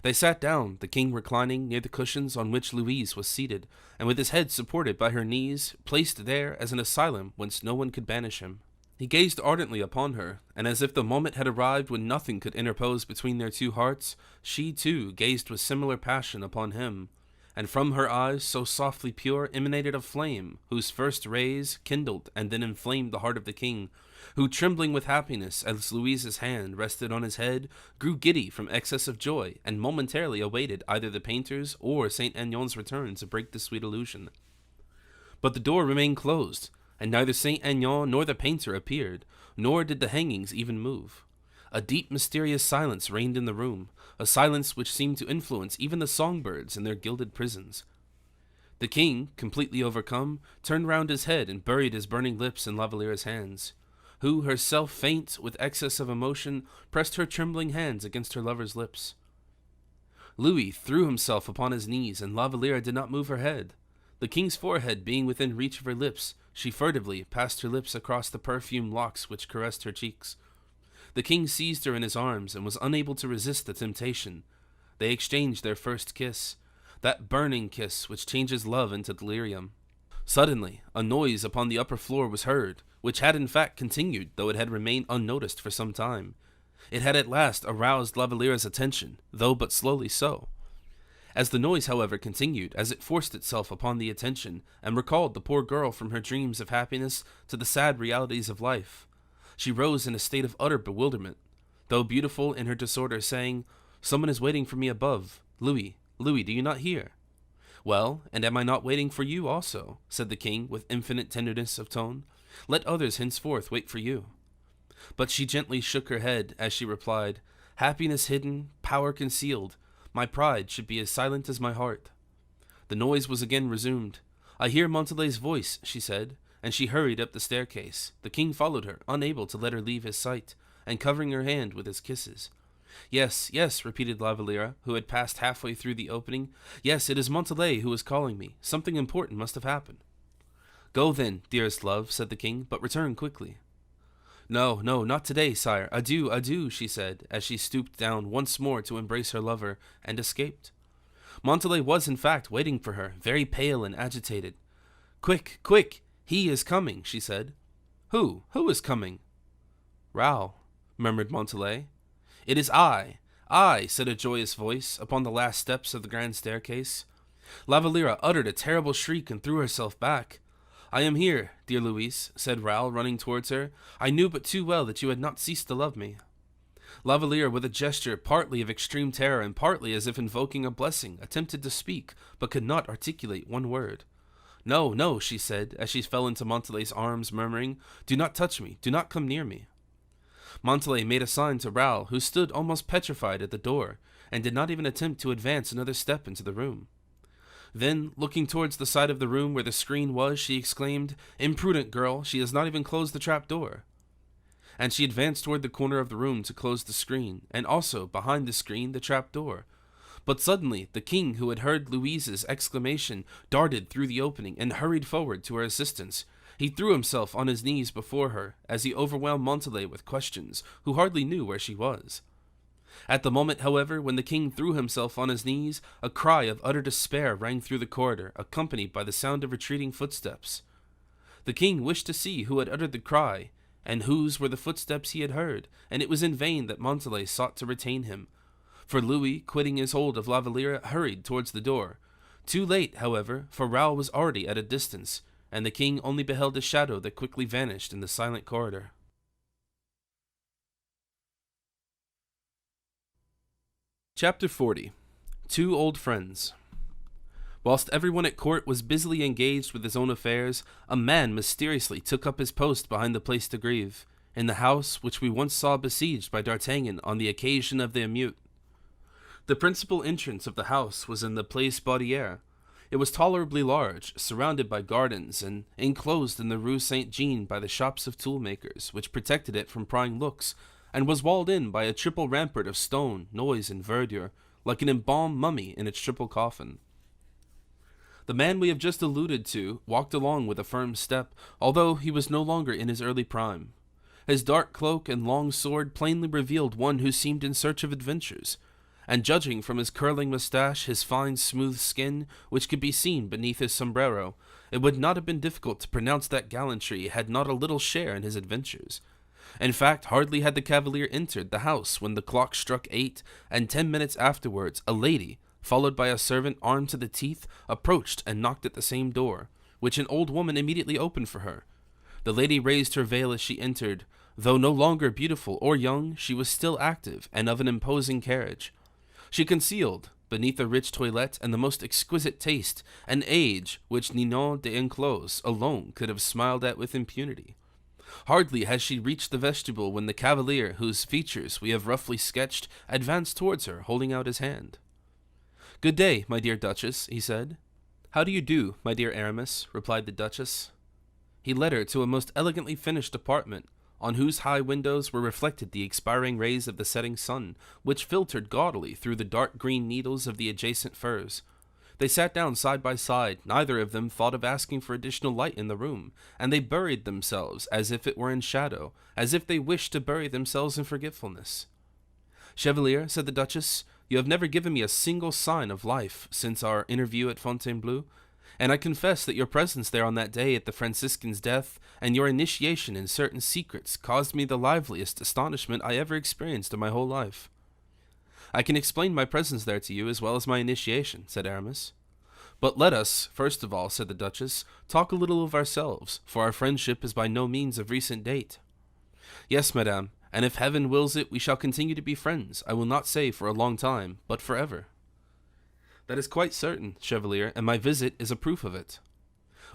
They sat down, the king reclining near the cushions on which Louise was seated, and with his head supported by her knees, placed there as an asylum whence no one could banish him. He gazed ardently upon her, and as if the moment had arrived when nothing could interpose between their two hearts, she too gazed with similar passion upon him. And from her eyes, so softly pure, emanated a flame, whose first rays kindled and then inflamed the heart of the king, who, trembling with happiness as Louise's hand rested on his head, grew giddy from excess of joy, and momentarily awaited either the painter's or Saint Aignan's return to break the sweet illusion. But the door remained closed, and neither Saint Aignan nor the painter appeared, nor did the hangings even move. A deep, mysterious silence reigned in the room, a silence which seemed to influence even the songbirds in their gilded prisons. The king, completely overcome, turned round his head and buried his burning lips in Lavaliere's hands, who, herself faint with excess of emotion, pressed her trembling hands against her lover's lips. Louis threw himself upon his knees, and Lavaliere did not move her head. The king's forehead being within reach of her lips, she furtively passed her lips across the perfumed locks which caressed her cheeks. The king seized her in his arms and was unable to resist the temptation. They exchanged their first kiss, that burning kiss which changes love into delirium. Suddenly, a noise upon the upper floor was heard, which had in fact continued, though it had remained unnoticed for some time. It had at last aroused Lavaliere's attention, though but slowly so. As the noise, however, continued, as it forced itself upon the attention, and recalled the poor girl from her dreams of happiness to the sad realities of life, she rose in a state of utter bewilderment, though beautiful in her disorder, saying, "Someone is waiting for me above. Louis, Louis, do you not hear?" "Well, and am I not waiting for you also?" said the king with infinite tenderness of tone. "Let others henceforth wait for you." But she gently shook her head as she replied, "Happiness hidden, power concealed. My pride should be as silent as my heart." The noise was again resumed. "I hear Montalais's voice," she said, and she hurried up the staircase. The king followed her, unable to let her leave his sight, and covering her hand with his kisses. "Yes, yes," repeated Lavaliere, who had passed halfway through the opening. "Yes, it is Montalais who is calling me. Something important must have happened." "Go then, dearest love," said the king, "but return quickly." "No, no, not today, sire. Adieu, adieu," she said, as she stooped down once more to embrace her lover, and escaped. Montalais was, in fact, waiting for her, very pale and agitated. "Quick, quick! He is coming," she said. Who is coming?" "Raoul," murmured Montalais. "It is I, said a joyous voice, upon the last steps of the grand staircase. Lavaliere uttered a terrible shriek and threw herself back. "I am here, dear Louise," said Raoul, running towards her. "I knew but too well that you had not ceased to love me." Lavaliere, with a gesture partly of extreme terror and partly as if invoking a blessing, attempted to speak, but could not articulate one word. "No, no," she said, as she fell into Montalais's arms, murmuring, "Do not touch me, do not come near me." Montalais made a sign to Raoul, who stood almost petrified at the door, and did not even attempt to advance another step into the room. Then, looking towards the side of the room where the screen was, she exclaimed, "Imprudent girl, she has not even closed the trap door." And she advanced toward the corner of the room to close the screen, and also, behind the screen, the trap door. But suddenly, the king, who had heard Louise's exclamation, darted through the opening and hurried forward to her assistance. He threw himself on his knees before her, as he overwhelmed Montalais with questions, who hardly knew where she was. At the moment, however, when the king threw himself on his knees, a cry of utter despair rang through the corridor, accompanied by the sound of retreating footsteps. The king wished to see who had uttered the cry, and whose were the footsteps he had heard, and it was in vain that Montalais sought to retain him. For Louis, quitting his hold of Lavaliere, hurried towards the door. Too late, however, for Raoul was already at a distance, and the king only beheld a shadow that quickly vanished in the silent corridor. Chapter 40. Two Old Friends. Whilst everyone at court was busily engaged with his own affairs, a man mysteriously took up his post behind the Place de Grève, in the house which we once saw besieged by D'Artagnan on the occasion of the emeute. The principal entrance of the house was in the Place Baudière. It was tolerably large, surrounded by gardens, and enclosed in the Rue Saint-Jean by the shops of tool-makers, which protected it from prying looks, and was walled in by a triple rampart of stone, noise, and verdure, like an embalmed mummy in its triple coffin. The man we have just alluded to walked along with a firm step, although he was no longer in his early prime. His dark cloak and long sword plainly revealed one who seemed in search of adventures, and judging from his curling mustache, his fine smooth skin, which could be seen beneath his sombrero, it would not have been difficult to pronounce that gallantry had not a little share in his adventures. In fact, hardly had the cavalier entered the house when the clock struck 8, and 10 minutes afterwards a lady, followed by a servant armed to the teeth, approached and knocked at the same door, which an old woman immediately opened for her. The lady raised her veil as she entered. Though no longer beautiful or young, she was still active and of an imposing carriage. She concealed, beneath a rich toilette and the most exquisite taste, an age which Ninon de Enclos alone could have smiled at with impunity. Hardly had she reached the vestibule when the cavalier, whose features we have roughly sketched, advanced towards her, holding out his hand. "Good day, my dear Duchess," he said. "How do you do, my dear Aramis?" replied the Duchess. He led her to a most elegantly finished apartment, on whose high windows were reflected the expiring rays of the setting sun, which filtered gaudily through the dark green needles of the adjacent firs. They sat down side by side, neither of them thought of asking for additional light in the room, and they buried themselves as if it were in shadow, as if they wished to bury themselves in forgetfulness. "Chevalier," said the Duchess, "you have never given me a single sign of life since our interview at Fontainebleau, and I confess that your presence there on that day at the Franciscan's death, and your initiation in certain secrets, caused me the liveliest astonishment I ever experienced in my whole life." "I can explain my presence there to you as well as my initiation," said Aramis. "But let us, first of all," said the Duchess, "talk a little of ourselves, for our friendship is by no means of recent date." "Yes, madame, and if heaven wills it, we shall continue to be friends, I will not say for a long time, but forever." "That is quite certain, Chevalier, and my visit is a proof of it."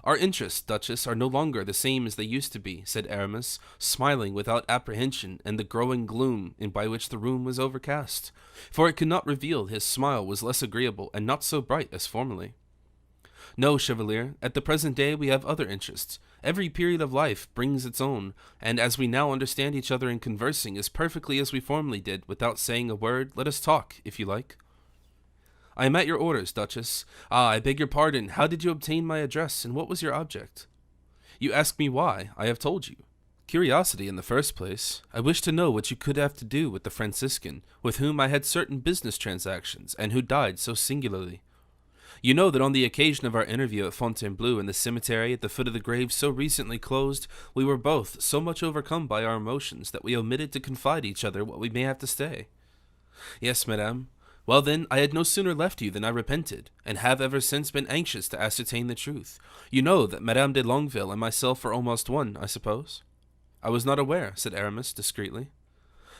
"Our interests, Duchess, are no longer the same as they used to be," said Aramis, smiling without apprehension and the growing gloom by which the room was overcast, for it could not reveal his smile was less agreeable and not so bright as formerly. "No, Chevalier, at the present day we have other interests. Every period of life brings its own, and as we now understand each other in conversing as perfectly as we formerly did, without saying a word, let us talk, if you like." "I am at your orders, Duchess. I beg your pardon. How did you obtain my address, and what was your object?" "You ask me why. I have told you. Curiosity in the first place. I wish to know what you could have to do with the Franciscan, with whom I had certain business transactions, and who died so singularly. You know that on the occasion of our interview at Fontainebleau in the cemetery at the foot of the grave so recently closed, we were both so much overcome by our emotions that we omitted to confide each other what we may have to say." "Yes, madame. Well then, I had no sooner left you than I repented, and have ever since been anxious to ascertain the truth. You know that Madame de Longueville and myself are almost one, I suppose?" "I was not aware," said Aramis discreetly.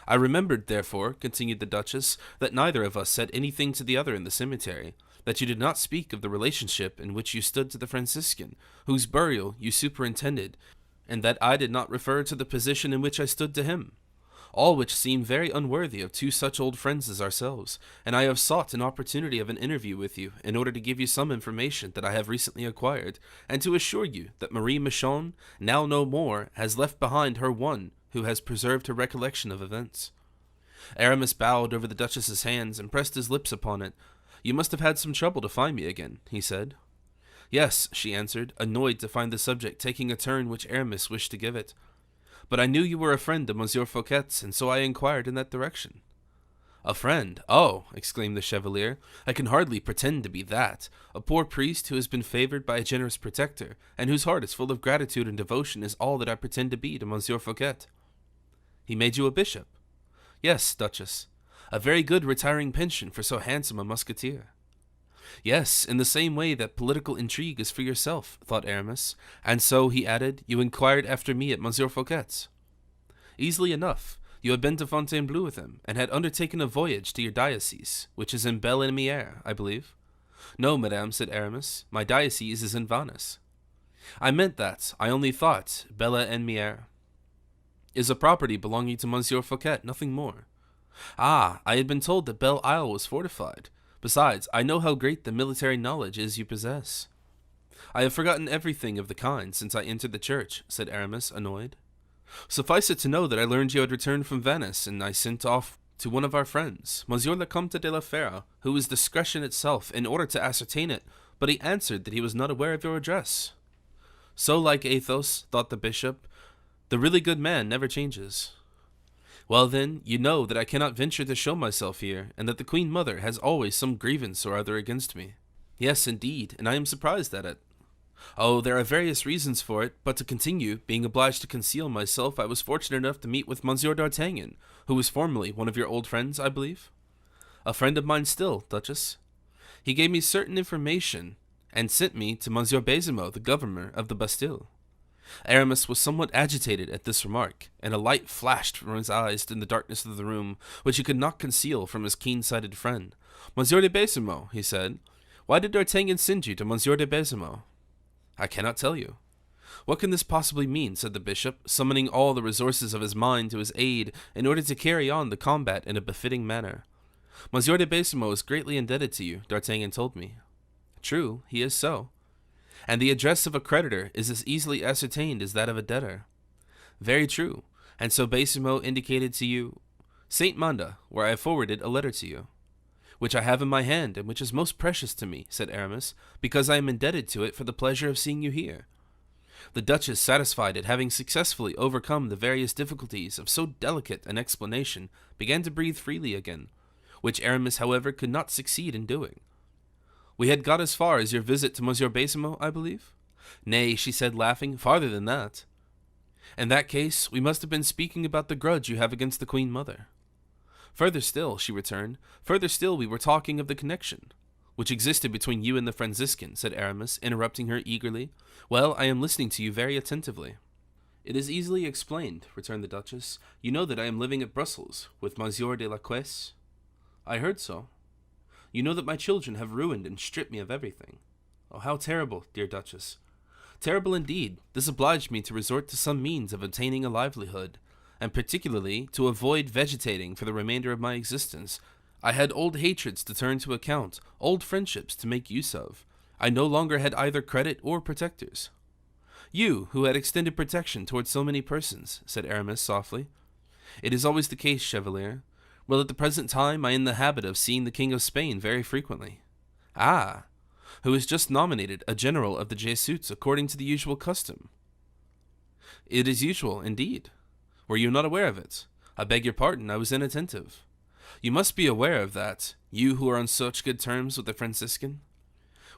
"I remembered, therefore," continued the Duchess, "that neither of us said anything to the other in the cemetery, that you did not speak of the relationship in which you stood to the Franciscan, whose burial you superintended, and that I did not refer to the position in which I stood to him. All which seem very unworthy of two such old friends as ourselves, and I have sought an opportunity of an interview with you in order to give you some information that I have recently acquired, and to assure you that Marie Michon, now no more, has left behind her one who has preserved her recollection of events." Aramis bowed over the Duchess's hands and pressed his lips upon it. "You must have had some trouble to find me again," he said. "Yes," she answered, annoyed to find the subject taking a turn which Aramis wished to give it. "But I knew you were a friend of Monsieur Fouquet's, and so I inquired in that direction." "A friend? Oh!" exclaimed the Chevalier, "I can hardly pretend to be that. A poor priest who has been favored by a generous protector, and whose heart is full of gratitude and devotion is all that I pretend to be to Monsieur Fouquet." "He made you a bishop?" "Yes, Duchess. A very good retiring pension for so handsome a musketeer." "Yes, in the same way that political intrigue is for yourself," thought Aramis. "And so," he added, "you inquired after me at Monsieur Fouquet's?" "Easily enough. You had been to Fontainebleau with him, and had undertaken a voyage to your diocese, which is in Belle-Lumière, I believe." "No, madame," said Aramis, "my diocese is in Vannes." "I meant that. I only thought Belle-Lumière is a property belonging to Monsieur Fouquet, nothing more." "Ah, I had been told that Belle Isle was fortified. Besides, I know how great the military knowledge is you possess." "I have forgotten everything of the kind since I entered the church," said Aramis, annoyed. "Suffice it to know that I learned you had returned from Venice, and I sent off to one of our friends, Monsieur le Comte de la Fère, who was discretion itself, in order to ascertain it, but he answered that he was not aware of your address." "So like Athos," thought the bishop, "the really good man never changes." Well then, you know that I cannot venture to show myself here, and that the Queen Mother has always some grievance or other against me. Yes, indeed, and I am surprised at it. Oh, there are various reasons for it, but to continue, being obliged to conceal myself, I was fortunate enough to meet with Monsieur d'Artagnan, who was formerly one of your old friends, I believe. A friend of mine still, Duchess. He gave me certain information, and sent me to Monsieur Baisemeaux, the governor of the Bastille. Aramis was somewhat agitated at this remark, and a light flashed from his eyes in the darkness of the room, which he could not conceal from his keen-sighted friend. Monsieur de Baisemeaux, he said, why did D'Artagnan send you to Monsieur de Baisemeaux? I cannot tell you. What can this possibly mean, said the bishop, summoning all the resources of his mind to his aid in order to carry on the combat in a befitting manner. Monsieur de Baisemeaux is greatly indebted to you, D'Artagnan told me. True, he is so. And the address of a creditor is as easily ascertained as that of a debtor. Very true, and so Baisemeaux indicated to you Saint Manda, where I have forwarded a letter to you, which I have in my hand, and which is most precious to me, said Aramis, because I am indebted to it for the pleasure of seeing you here. The Duchess, satisfied at having successfully overcome the various difficulties of so delicate an explanation, began to breathe freely again, which Aramis, however, could not succeed in doing. We had got as far as your visit to Monsieur Baisemeaux, I believe? Nay, she said, laughing, farther than that. In that case, we must have been speaking about the grudge you have against the Queen Mother. Further still, she returned, further still we were talking of the connection, which existed between you and the Franciscan, said Aramis, interrupting her eagerly. Well, I am listening to you very attentively. It is easily explained, returned the Duchess. You know that I am living at Brussels, with Monsieur de la Caisse. I heard so. You know that my children have ruined and stripped me of everything. Oh, how terrible, dear Duchess. Terrible indeed. This obliged me to resort to some means of obtaining a livelihood, and particularly to avoid vegetating for the remainder of my existence. I had old hatreds to turn to account, old friendships to make use of. I no longer had either credit or protectors. You, who had extended protection towards so many persons, said Aramis softly. It is always the case, Chevalier. Well, at the present time I am in the habit of seeing the King of Spain very frequently. Ah, who is just nominated a general of the Jesuits according to the usual custom. It is usual, indeed. Were you not aware of it? I beg your pardon, I was inattentive. You must be aware of that, you who are on such good terms with the Franciscan.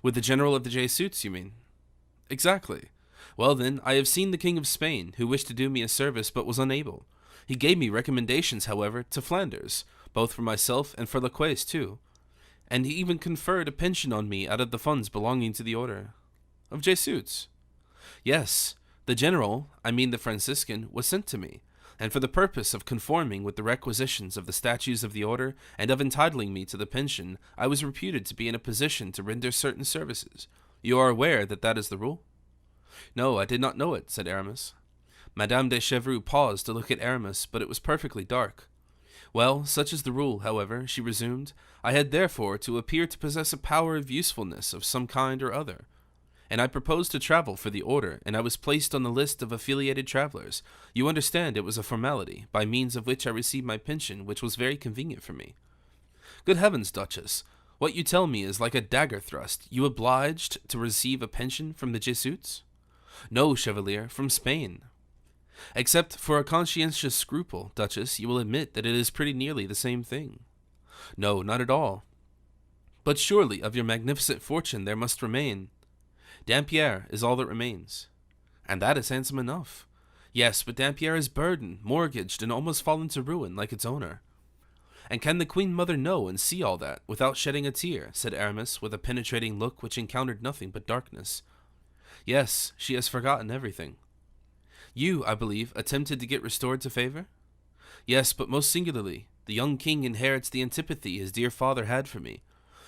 With the general of the Jesuits, you mean? Exactly. Well then, I have seen the King of Spain, who wished to do me a service but was unable. He gave me recommendations, however, to Flanders, both for myself and for La Caisse too, and he even conferred a pension on me out of the funds belonging to the order. Of Jesuits? Yes, the general, I mean the Franciscan, was sent to me, and for the purpose of conforming with the requisitions of the statutes of the order and of entitling me to the pension, I was reputed to be in a position to render certain services. You are aware that that is the rule? No, I did not know it, said Aramis. Madame de Chevreuse paused to look at Aramis, but it was perfectly dark. Well, such is the rule, however, she resumed. I had therefore to appear to possess a power of usefulness of some kind or other, and I proposed to travel for the order, and I was placed on the list of affiliated travelers. You understand it was a formality, by means of which I received my pension, which was very convenient for me. Good heavens, Duchess, what you tell me is like a dagger thrust. You obliged to receive a pension from the Jesuits? No, Chevalier, from Spain. Except for a conscientious scruple, Duchess, you will admit that it is pretty nearly the same thing. No, not at all. But surely of your magnificent fortune there must remain. Dampierre is all that remains. And that is handsome enough. Yes, but Dampierre is burdened, mortgaged, and almost fallen to ruin like its owner. And can the Queen Mother know and see all that without shedding a tear? Said Aramis, with a penetrating look which encountered nothing but darkness. Yes, she has forgotten everything. You, I believe, attempted to get restored to favor? Yes, but most singularly, the young king inherits the antipathy his dear father had for me.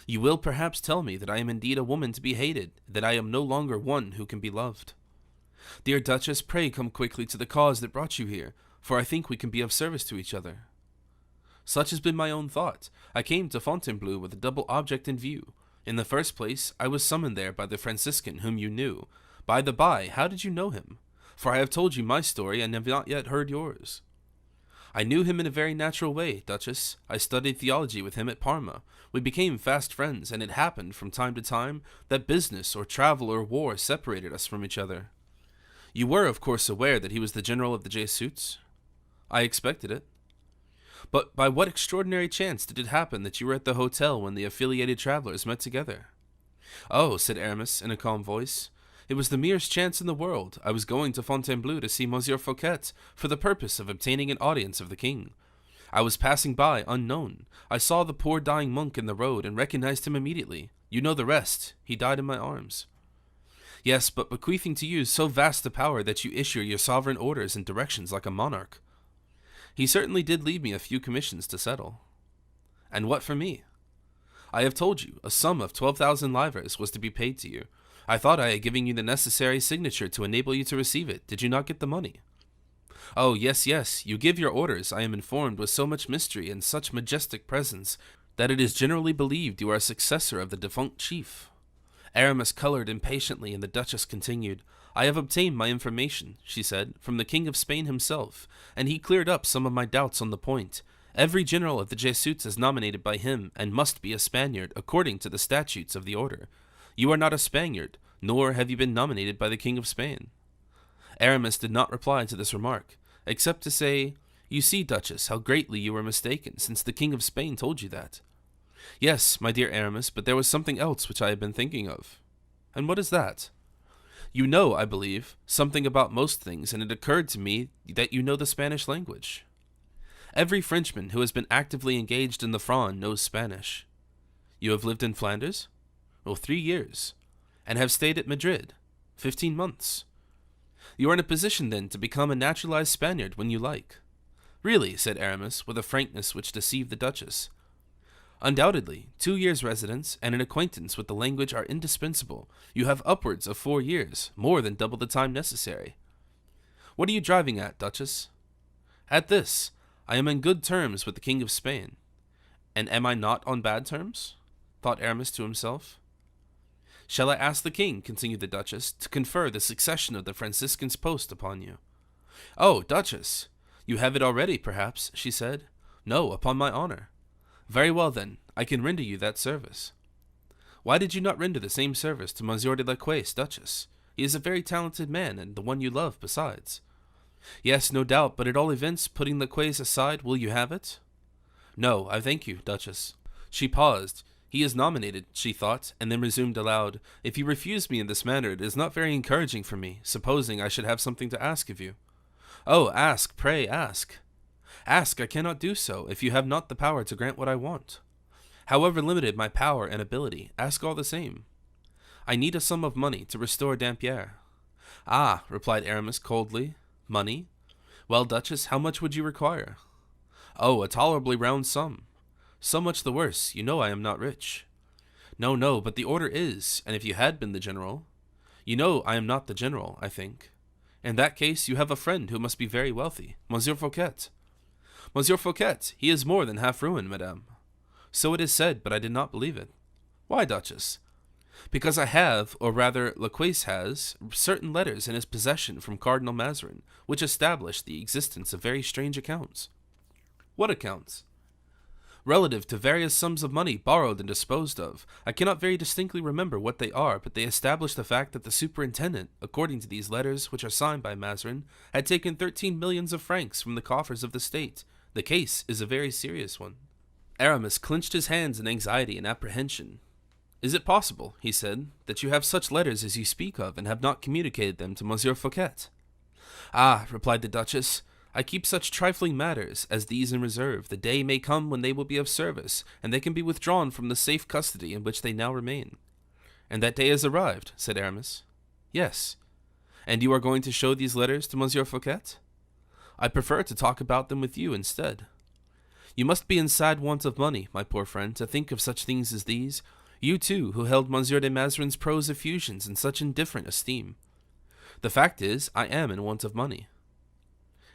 You will perhaps tell me that I am indeed a woman to be hated, that I am no longer one who can be loved. Dear Duchess, pray come quickly to the cause that brought you here, for I think we can be of service to each other. Such has been my own thought. I came to Fontainebleau with a double object in view. In the first place, I was summoned there by the Franciscan whom you knew. By the by, how did you know him? For I have told you my story and have not yet heard yours. I knew him in a very natural way, Duchess. I studied theology with him at Parma. We became fast friends, and it happened from time to time that business or travel or war separated us from each other. You were, of course, aware that he was the general of the Jesuits? I expected it. But by what extraordinary chance did it happen that you were at the hotel when the affiliated travelers met together? Oh, said Aramis in a calm voice, it was the merest chance in the world. I was going to Fontainebleau to see Monsieur Fouquet for the purpose of obtaining an audience of the king. I was passing by unknown. I saw the poor dying monk in the road and recognized him immediately. You know the rest. He died in my arms. Yes, but bequeathing to you so vast a power that you issue your sovereign orders and directions like a monarch. He certainly did leave me a few commissions to settle. And what for me? I have told you, a sum of 12,000 livres was to be paid to you. I thought I had given you the necessary signature to enable you to receive it. Did you not get the money? Oh, yes, yes, you give your orders, I am informed, with so much mystery and such majestic presence, that it is generally believed you are a successor of the defunct chief. Aramis colored impatiently, and the Duchess continued, I have obtained my information, she said, from the King of Spain himself, and he cleared up some of my doubts on the point. Every general of the Jesuits is nominated by him, and must be a Spaniard, according to the statutes of the order. You are not a Spaniard, nor have you been nominated by the King of Spain. Aramis did not reply to this remark, except to say, You see, Duchess, how greatly you were mistaken, since the King of Spain told you that. Yes, my dear Aramis, but there was something else which I had been thinking of. And what is that? You know, I believe, something about most things, and it occurred to me that you know the Spanish language. Every Frenchman who has been actively engaged in the Fronde knows Spanish. You have lived in Flanders? Well, 3 years. And have stayed at Madrid? 15 months. You are in a position, then, to become a naturalized Spaniard when you like. Really, said Aramis, with a frankness which deceived the Duchess. Undoubtedly, 2 years' residence and an acquaintance with the language are indispensable. You have upwards of 4 years, more than double the time necessary. What are you driving at, Duchess? At this. I am on good terms with the King of Spain. And am I not on bad terms? Thought Aramis to himself. Shall I ask the king, continued the Duchess, to confer the succession of the Franciscan's post upon you? Oh, Duchess, you have it already, perhaps, she said. No, upon my honor. Very well, then, I can render you that service. Why did you not render the same service to Monsieur de la Cuesse, Duchess? He is a very talented man, and the one you love, besides. Yes, no doubt, but at all events, putting la Cuesse aside, will you have it? No, I thank you, Duchess. She paused. He is nominated, she thought, and then resumed aloud, If you refuse me in this manner, it is not very encouraging for me, supposing I should have something to ask of you. Oh, ask, pray ask. Ask, I cannot do so, if you have not the power to grant what I want. However limited my power and ability, ask all the same. I need a sum of money to restore Dampierre. Ah, replied Aramis coldly, money? Well, Duchess, how much would you require? Oh, a tolerably round sum. So much the worse, you know I am not rich. No, no, but the order is, and if you had been the general. You know I am not the general, I think. In that case, you have a friend who must be very wealthy, Monsieur Fouquet. Monsieur Fouquet, he is more than half ruined, madame. So it is said, but I did not believe it. Why, Duchess? Because I have, or rather, la Cuesse has, certain letters in his possession from Cardinal Mazarin, which establish the existence of very strange accounts. What accounts? Relative to various sums of money borrowed and disposed of. I cannot very distinctly remember what they are, but they establish the fact that the superintendent, according to these letters, which are signed by Mazarin, had taken 13 millions of francs from the coffers of the state. The case is a very serious one. Aramis clenched his hands in anxiety and apprehension. Is it possible, he said, that you have such letters as you speak of, and have not communicated them to Monsieur Fouquet? Ah, replied the Duchess, I keep such trifling matters as these in reserve. The day may come when they will be of service, and they can be withdrawn from the safe custody in which they now remain. And that day has arrived, said Aramis. Yes. And you are going to show these letters to Monsieur Fouquet? I prefer to talk about them with you instead. You must be in sad want of money, my poor friend, to think of such things as these. You, too, who held Monsieur de Mazarin's prose effusions in such indifferent esteem. The fact is, I am in want of money.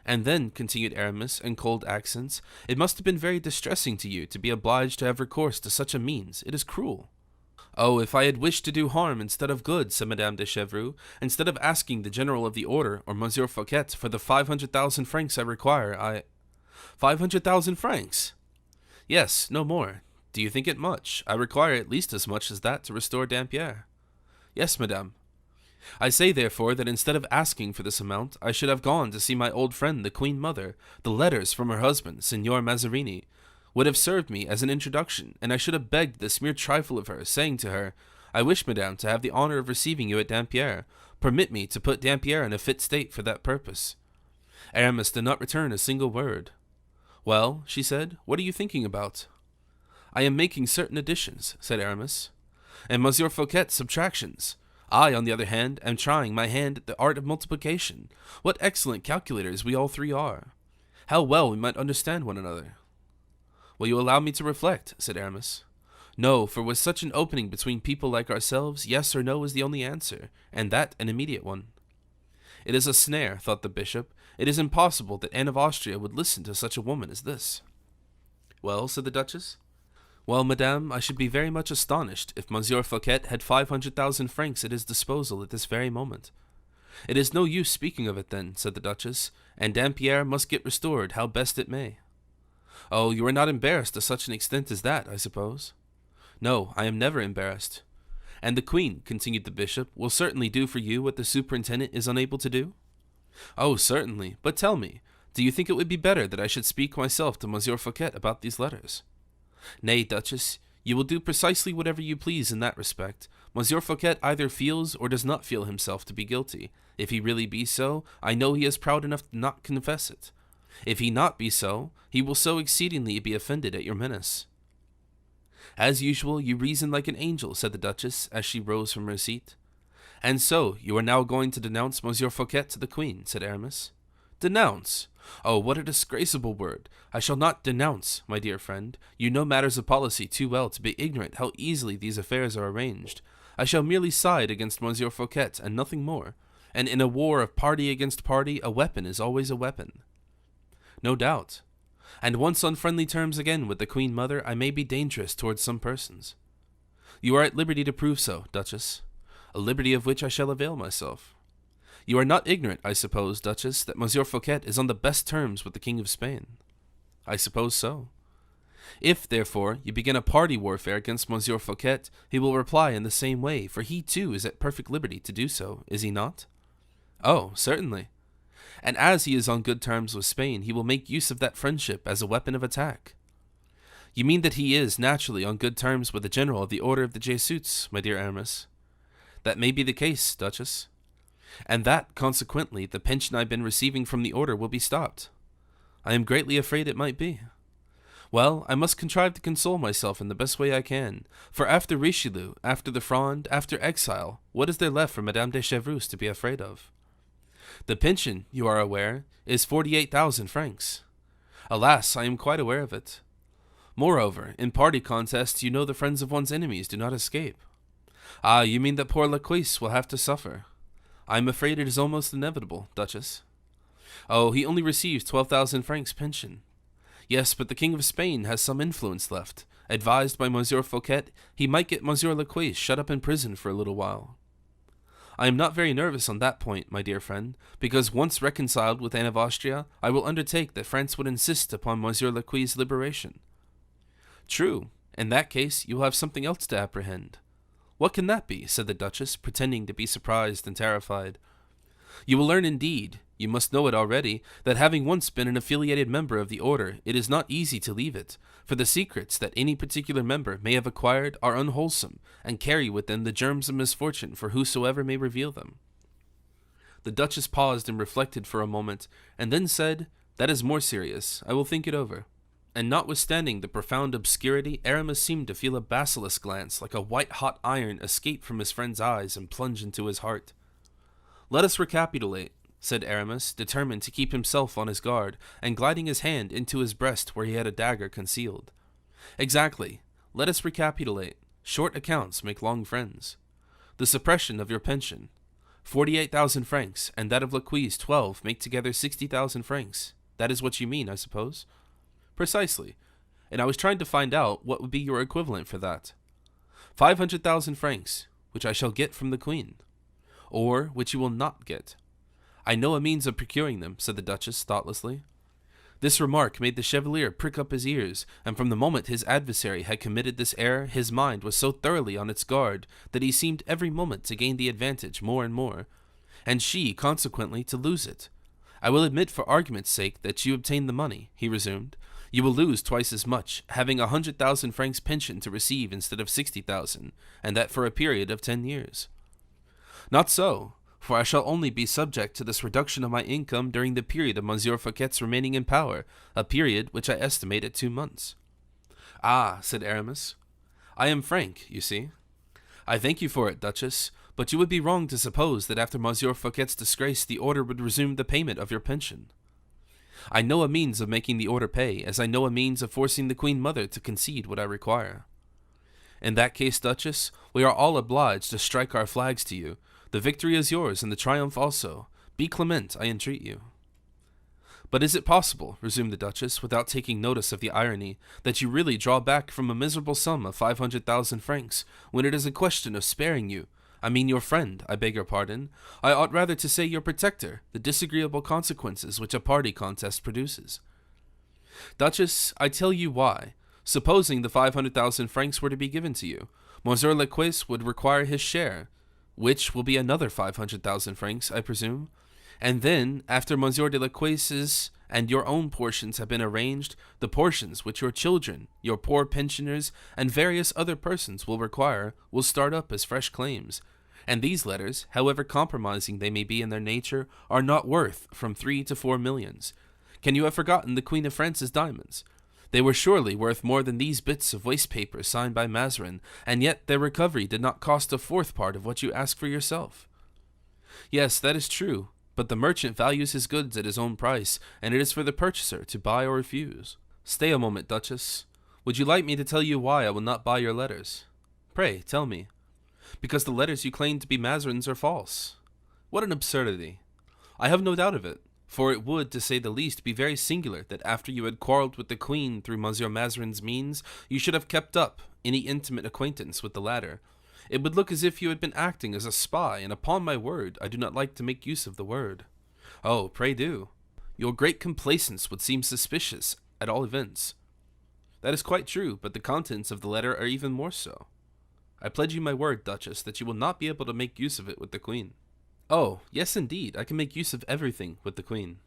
And then, continued Aramis, in cold accents, it must have been very distressing to you to be obliged to have recourse to such a means. It is cruel. Oh, if I had wished to do harm instead of good, said Madame de Chevreuse, instead of asking the general of the order, or Monsieur Fouquet, for the 500,000 francs I require, 500,000 francs? Yes, no more. Do you think it much? I require at least as much as that to restore Dampierre. Yes, madame. I say, therefore, that instead of asking for this amount, I should have gone to see my old friend, the Queen Mother. The letters from her husband, Signor Mazzarini, would have served me as an introduction, and I should have begged this mere trifle of her, saying to her, I wish, madame, to have the honor of receiving you at Dampierre. Permit me to put Dampierre in a fit state for that purpose. Aramis did not return a single word. Well, she said, what are you thinking about? I am making certain additions, said Aramis, and Monsieur Fouquet subtractions. I, on the other hand, am trying my hand at the art of multiplication. What excellent calculators we all three are. How well we might understand one another. Will you allow me to reflect? Said Aramis. No, for with such an opening between people like ourselves, yes or no is the only answer, and that an immediate one. It is a snare, thought the bishop. It is impossible that Anne of Austria would listen to such a woman as this. Well, said the duchess. Well, madame, I should be very much astonished if Monsieur Fouquet had 500,000 francs at his disposal at this very moment. It is no use speaking of it then, said the duchess, and Dampierre must get restored how best it may. Oh, you are not embarrassed to such an extent as that, I suppose? No, I am never embarrassed. And the queen, continued the bishop, will certainly do for you what the superintendent is unable to do? Oh, certainly, but tell me, do you think it would be better that I should speak myself to Monsieur Fouquet about these letters? Nay, duchess, you will do precisely whatever you please in that respect. Monsieur Fouquet either feels or does not feel himself to be guilty. If he really be so, I know he is proud enough to not confess it. If he not be so, he will so exceedingly be offended at your menace. As usual, you reason like an angel, said the duchess, as she rose from her seat. And so, you are now going to denounce Monsieur Fouquet to the queen, said Aramis. Denounce? Oh, what a disgraceful word! I shall not denounce, my dear friend. You know matters of policy too well to be ignorant how easily these affairs are arranged. I shall merely side against Monsieur Fouquet, and nothing more. And in a war of party against party, a weapon is always a weapon. No doubt. And once on friendly terms again with the Queen Mother, I may be dangerous towards some persons. You are at liberty to prove so, Duchess, a liberty of which I shall avail myself. You are not ignorant, I suppose, Duchess, that Monsieur Fouquet is on the best terms with the King of Spain. I suppose so. If, therefore, you begin a party warfare against Monsieur Fouquet, he will reply in the same way, for he too is at perfect liberty to do so, is he not? Oh, certainly. And as he is on good terms with Spain, he will make use of that friendship as a weapon of attack. You mean that he is, naturally, on good terms with the general of the Order of the Jesuits, my dear Aramis? That may be the case, Duchess. And that, consequently, the pension I've been receiving from the order will be stopped. I am greatly afraid it might be. Well, I must contrive to console myself in the best way I can, for after Richelieu, after the Fronde, after exile, what is there left for Madame de Chevreuse to be afraid of? The pension, you are aware, is 48,000 francs. Alas, I am quite aware of it. Moreover, in party contests, you know the friends of one's enemies do not escape. Ah, you mean that poor Louise will have to suffer. I am afraid it is almost inevitable, Duchess. Oh, he only receives 12,000 francs pension. Yes, but the King of Spain has some influence left. Advised by Monsieur Fouquet, he might get Monsieur Louise shut up in prison for a little while. I am not very nervous on that point, my dear friend, because once reconciled with Anne of Austria, I will undertake that France would insist upon Monsieur Louise's liberation. True. In that case, you will have something else to apprehend. What can that be? Said the Duchess, pretending to be surprised and terrified. You will learn indeed, you must know it already, that having once been an affiliated member of the order, it is not easy to leave it, for the secrets that any particular member may have acquired are unwholesome, and carry with them the germs of misfortune for whosoever may reveal them. The Duchess paused and reflected for a moment, and then said, That is more serious. I will think it over. And notwithstanding the profound obscurity, Aramis seemed to feel a basilisk glance like a white-hot iron escape from his friend's eyes and plunge into his heart. Let us recapitulate, said Aramis, determined to keep himself on his guard, and gliding his hand into his breast where he had a dagger concealed. Exactly. Let us recapitulate. Short accounts make long friends. The suppression of your pension. 48,000 francs, and that of Louise 12 make together 60,000 francs. That is what you mean, I suppose? Precisely. And I was trying to find out what would be your equivalent for that. 500,000 francs, which I shall get from the Queen. Or which you will not get. I know a means of procuring them, said the Duchess thoughtlessly. This remark made the Chevalier prick up his ears, and from the moment his adversary had committed this error, his mind was so thoroughly on its guard that he seemed every moment to gain the advantage more and more, and she, consequently, to lose it. "I will admit for argument's sake that you obtain the money," he resumed. "You will lose twice as much, having 100,000 francs pension to receive instead of 60,000, and that for a period of 10 years. "Not so, for I shall only be subject to this reduction of my income during the period of Monsieur Fouquet's remaining in power, a period which I estimate at 2 months. "Ah," said Aramis, "I am frank, you see." "I thank you for it, Duchess, but you would be wrong to suppose that after Monsieur Fouquet's disgrace the order would resume the payment of your pension. I know a means of making the order pay, as I know a means of forcing the Queen Mother to concede what I require. In that case, Duchess, we are all obliged to strike our flags to you. The victory is yours, and the triumph also. Be clement, I entreat you." "But is it possible," resumed the Duchess, without taking notice of the irony, "that you really draw back from a miserable sum of 500,000 francs, when it is a question of sparing you, I mean your friend, I beg your pardon, I ought rather to say your protector, the disagreeable consequences which a party contest produces? Duchess, I tell you why. Supposing the 500,000 francs were to be given to you, Monsieur Lequesne would require his share, which will be another 500,000 francs, I presume, and then, after Monsieur de Lequesne's and your own portions have been arranged, the portions which your children, your poor pensioners, and various other persons will require will start up as fresh claims, and these letters, however compromising they may be in their nature, are not worth from 3 to 4 millions. Can you have forgotten the Queen of France's diamonds? They were surely worth more than these bits of waste paper signed by Mazarin, and yet their recovery did not cost a fourth part of what you ask for yourself. Yes, that is true, but the merchant values his goods at his own price, and it is for the purchaser to buy or refuse. Stay a moment, Duchess. Would you like me to tell you why I will not buy your letters? Pray, tell me. Because the letters you claim to be Mazarin's are false. What an absurdity! I have no doubt of it. For it would, to say the least, be very singular that after you had quarrelled with the Queen through Monsieur Mazarin's means, you should have kept up any intimate acquaintance with the latter. It would look as if you had been acting as a spy, and upon my word, I do not like to make use of the word. Oh, pray do. Your great complacence would seem suspicious, at all events. That is quite true, but the contents of the letter are even more so. I pledge you my word, Duchess, that you will not be able to make use of it with the Queen. Oh, yes indeed, I can make use of everything with the Queen.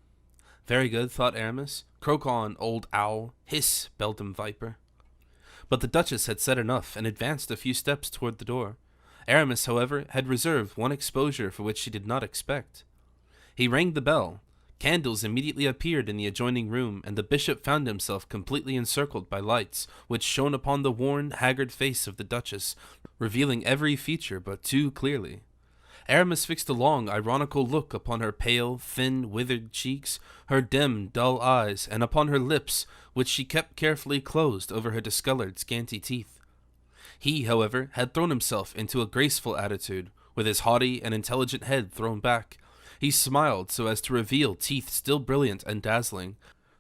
Very good, thought Aramis. Croak on, old owl. Hiss, Beldam viper. But the Duchess had said enough, and advanced a few steps toward the door. Aramis, however, had reserved one exposure for which she did not expect. He rang the bell. Candles immediately appeared in the adjoining room, and the bishop found himself completely encircled by lights, which shone upon the worn, haggard face of the Duchess, revealing every feature but too clearly. Aramis fixed a long, ironical look upon her pale, thin, withered cheeks, her dim, dull eyes, and upon her lips, which she kept carefully closed over her discolored, scanty teeth. He, however, had thrown himself into a graceful attitude, with his haughty and intelligent head thrown back. He smiled so as to reveal teeth still brilliant and dazzling.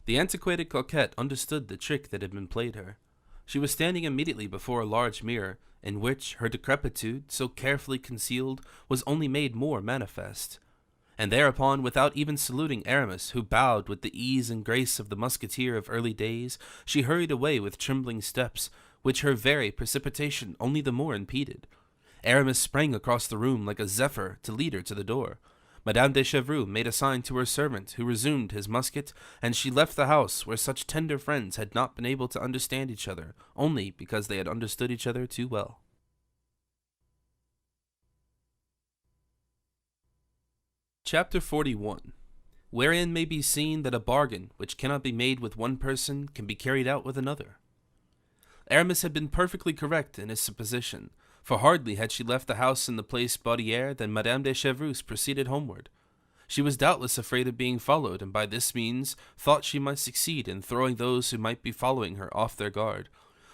The antiquated coquette understood the trick that had been played her. She was standing immediately before a large mirror, in which her decrepitude, so carefully concealed, was only made more manifest. And thereupon, without even saluting Aramis, who bowed with the ease and grace of the musketeer of early days, she hurried away with trembling steps, which her very precipitation only the more impeded. Aramis sprang across the room like a zephyr to lead her to the door. Madame de Chevreuse made a sign to her servant, who resumed his musket, and she left the house where such tender friends had not been able to understand each other, only because they had understood each other too well. Chapter 41. Wherein may be seen that a bargain which cannot be made with one person can be carried out with another. Aramis had been perfectly correct in his supposition, for hardly had she left the house in the place Valliere than Madame de Chevreuse proceeded homeward. She was doubtless afraid of being followed, and by this means thought she might succeed in throwing those who might be following her off their guard.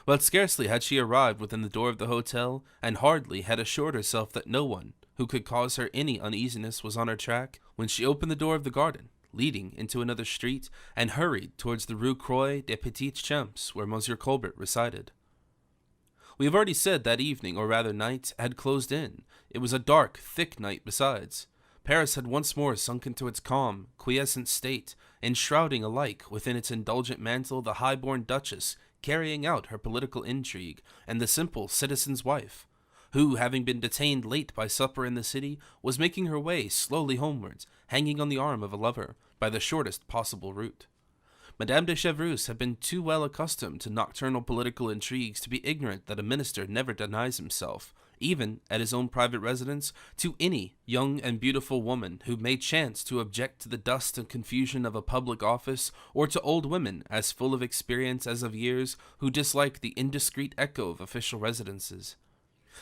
But scarcely had she arrived within the door of the hotel, and hardly had assured herself that no one who could cause her any uneasiness was on her track, when she opened the door of the garden, leading into another street, and hurried towards the Rue Croix des Petits Champs, where Monsieur Colbert resided. We have already said that evening, or rather night, had closed in. It was a dark, thick night besides. Paris had once more sunk into its calm, quiescent state, enshrouding alike within its indulgent mantle the high-born duchess carrying out her political intrigue, and the simple citizen's wife, who, having been detained late by supper in the city, was making her way slowly homewards, hanging on the arm of a lover, by the shortest possible route. Madame de Chevreuse had been too well accustomed to nocturnal political intrigues to be ignorant that a minister never denies himself, even at his own private residence, to any young and beautiful woman who may chance to object to the dust and confusion of a public office, or to old women as full of experience as of years who dislike the indiscreet echo of official residences.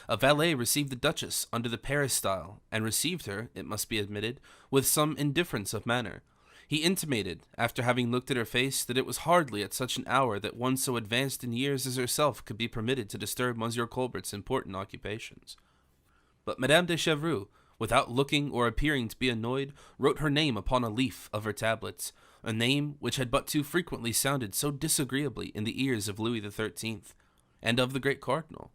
A valet received the Duchess under the Paris style, and received her, it must be admitted, with some indifference of manner. He intimated, after having looked at her face, that it was hardly at such an hour that one so advanced in years as herself could be permitted to disturb Monsieur Colbert's important occupations. But Madame de Chevreuse, without looking or appearing to be annoyed, wrote her name upon a leaf of her tablets, a name which had but too frequently sounded so disagreeably in the ears of Louis XIII, and of the great cardinal.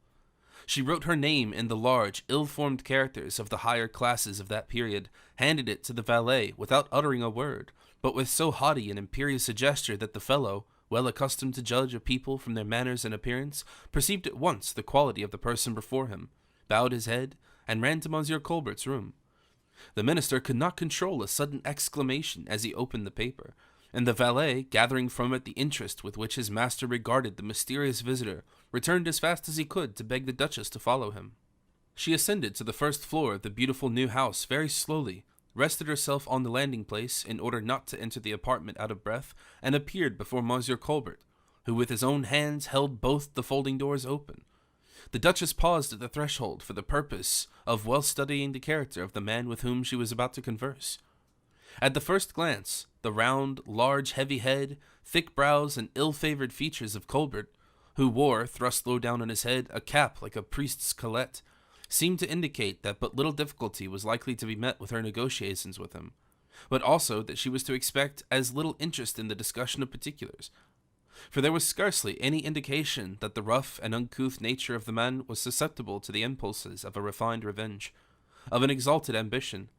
She wrote her name in the large, ill-formed characters of the higher classes of that period, handed it to the valet without uttering a word, but with so haughty and imperious a gesture that the fellow, well accustomed to judge of people from their manners and appearance, perceived at once the quality of the person before him, bowed his head, and ran to Monsieur Colbert's room. The minister could not control a sudden exclamation as he opened the paper, and the valet, gathering from it the interest with which his master regarded the mysterious visitor, returned as fast as he could to beg the Duchess to follow him. She ascended to the first floor of the beautiful new house very slowly, rested herself on the landing-place in order not to enter the apartment out of breath, and appeared before Monsieur Colbert, who with his own hands held both the folding doors open. The Duchess paused at the threshold for the purpose of well studying the character of the man with whom she was about to converse. At the first glance, the round, large, heavy head, thick brows, and ill-favored features of Colbert, who wore, thrust low down on his head, a cap like a priest's collet, seemed to indicate that but little difficulty was likely to be met with her negotiations with him, but also that she was to expect as little interest in the discussion of particulars, for there was scarcely any indication that the rough and uncouth nature of the man was susceptible to the impulses of a refined revenge, of an exalted ambition.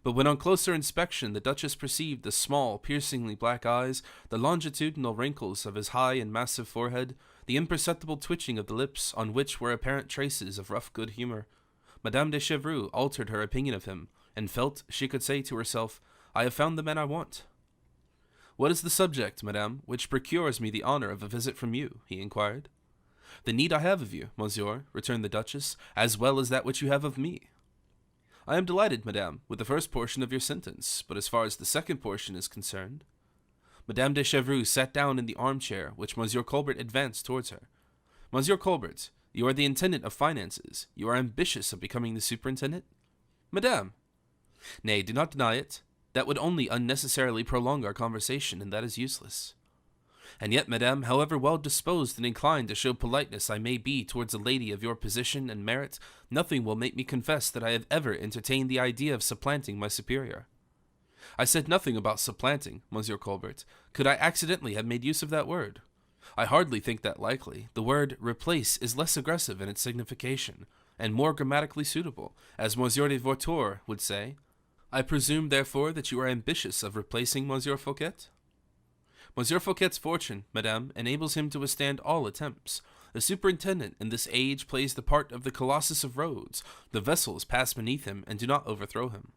But when on closer inspection the Duchess perceived the small, piercingly black eyes, the longitudinal wrinkles of his high and massive forehead, the imperceptible twitching of the lips on which were apparent traces of rough good humor, Madame de Chevreuse altered her opinion of him, and felt she could say to herself, "I have found the man I want." "What is the subject, madame, which procures me the honor of a visit from you?" he inquired. "The need I have of you, monsieur," returned the Duchess, "as well as that which you have of me." "I am delighted, madame, with the first portion of your sentence, but as far as the second portion is concerned—" Madame de Chevreuse sat down in the armchair which Monsieur Colbert advanced towards her. "Monsieur Colbert, you are the intendant of finances. You are ambitious of becoming the superintendent?" "Madame!" "Nay, do not deny it. That would only unnecessarily prolong our conversation, and that is useless. And yet, madame, however well disposed and inclined to show politeness I may be towards a lady of your position and merit, nothing will make me confess that I have ever entertained the idea of supplanting my superior." "I said nothing about supplanting, Monsieur Colbert. Could I accidentally have made use of that word? I hardly think that likely. The word replace is less aggressive in its signification, and more grammatically suitable, as Monsieur de Voiture would say. I presume, therefore, that you are ambitious of replacing Monsieur Fouquet?" "Monsieur Fouquet's fortune, madame, enables him to withstand all attempts. The superintendent in this age plays the part of the Colossus of Rhodes. The vessels pass beneath him and do not overthrow him."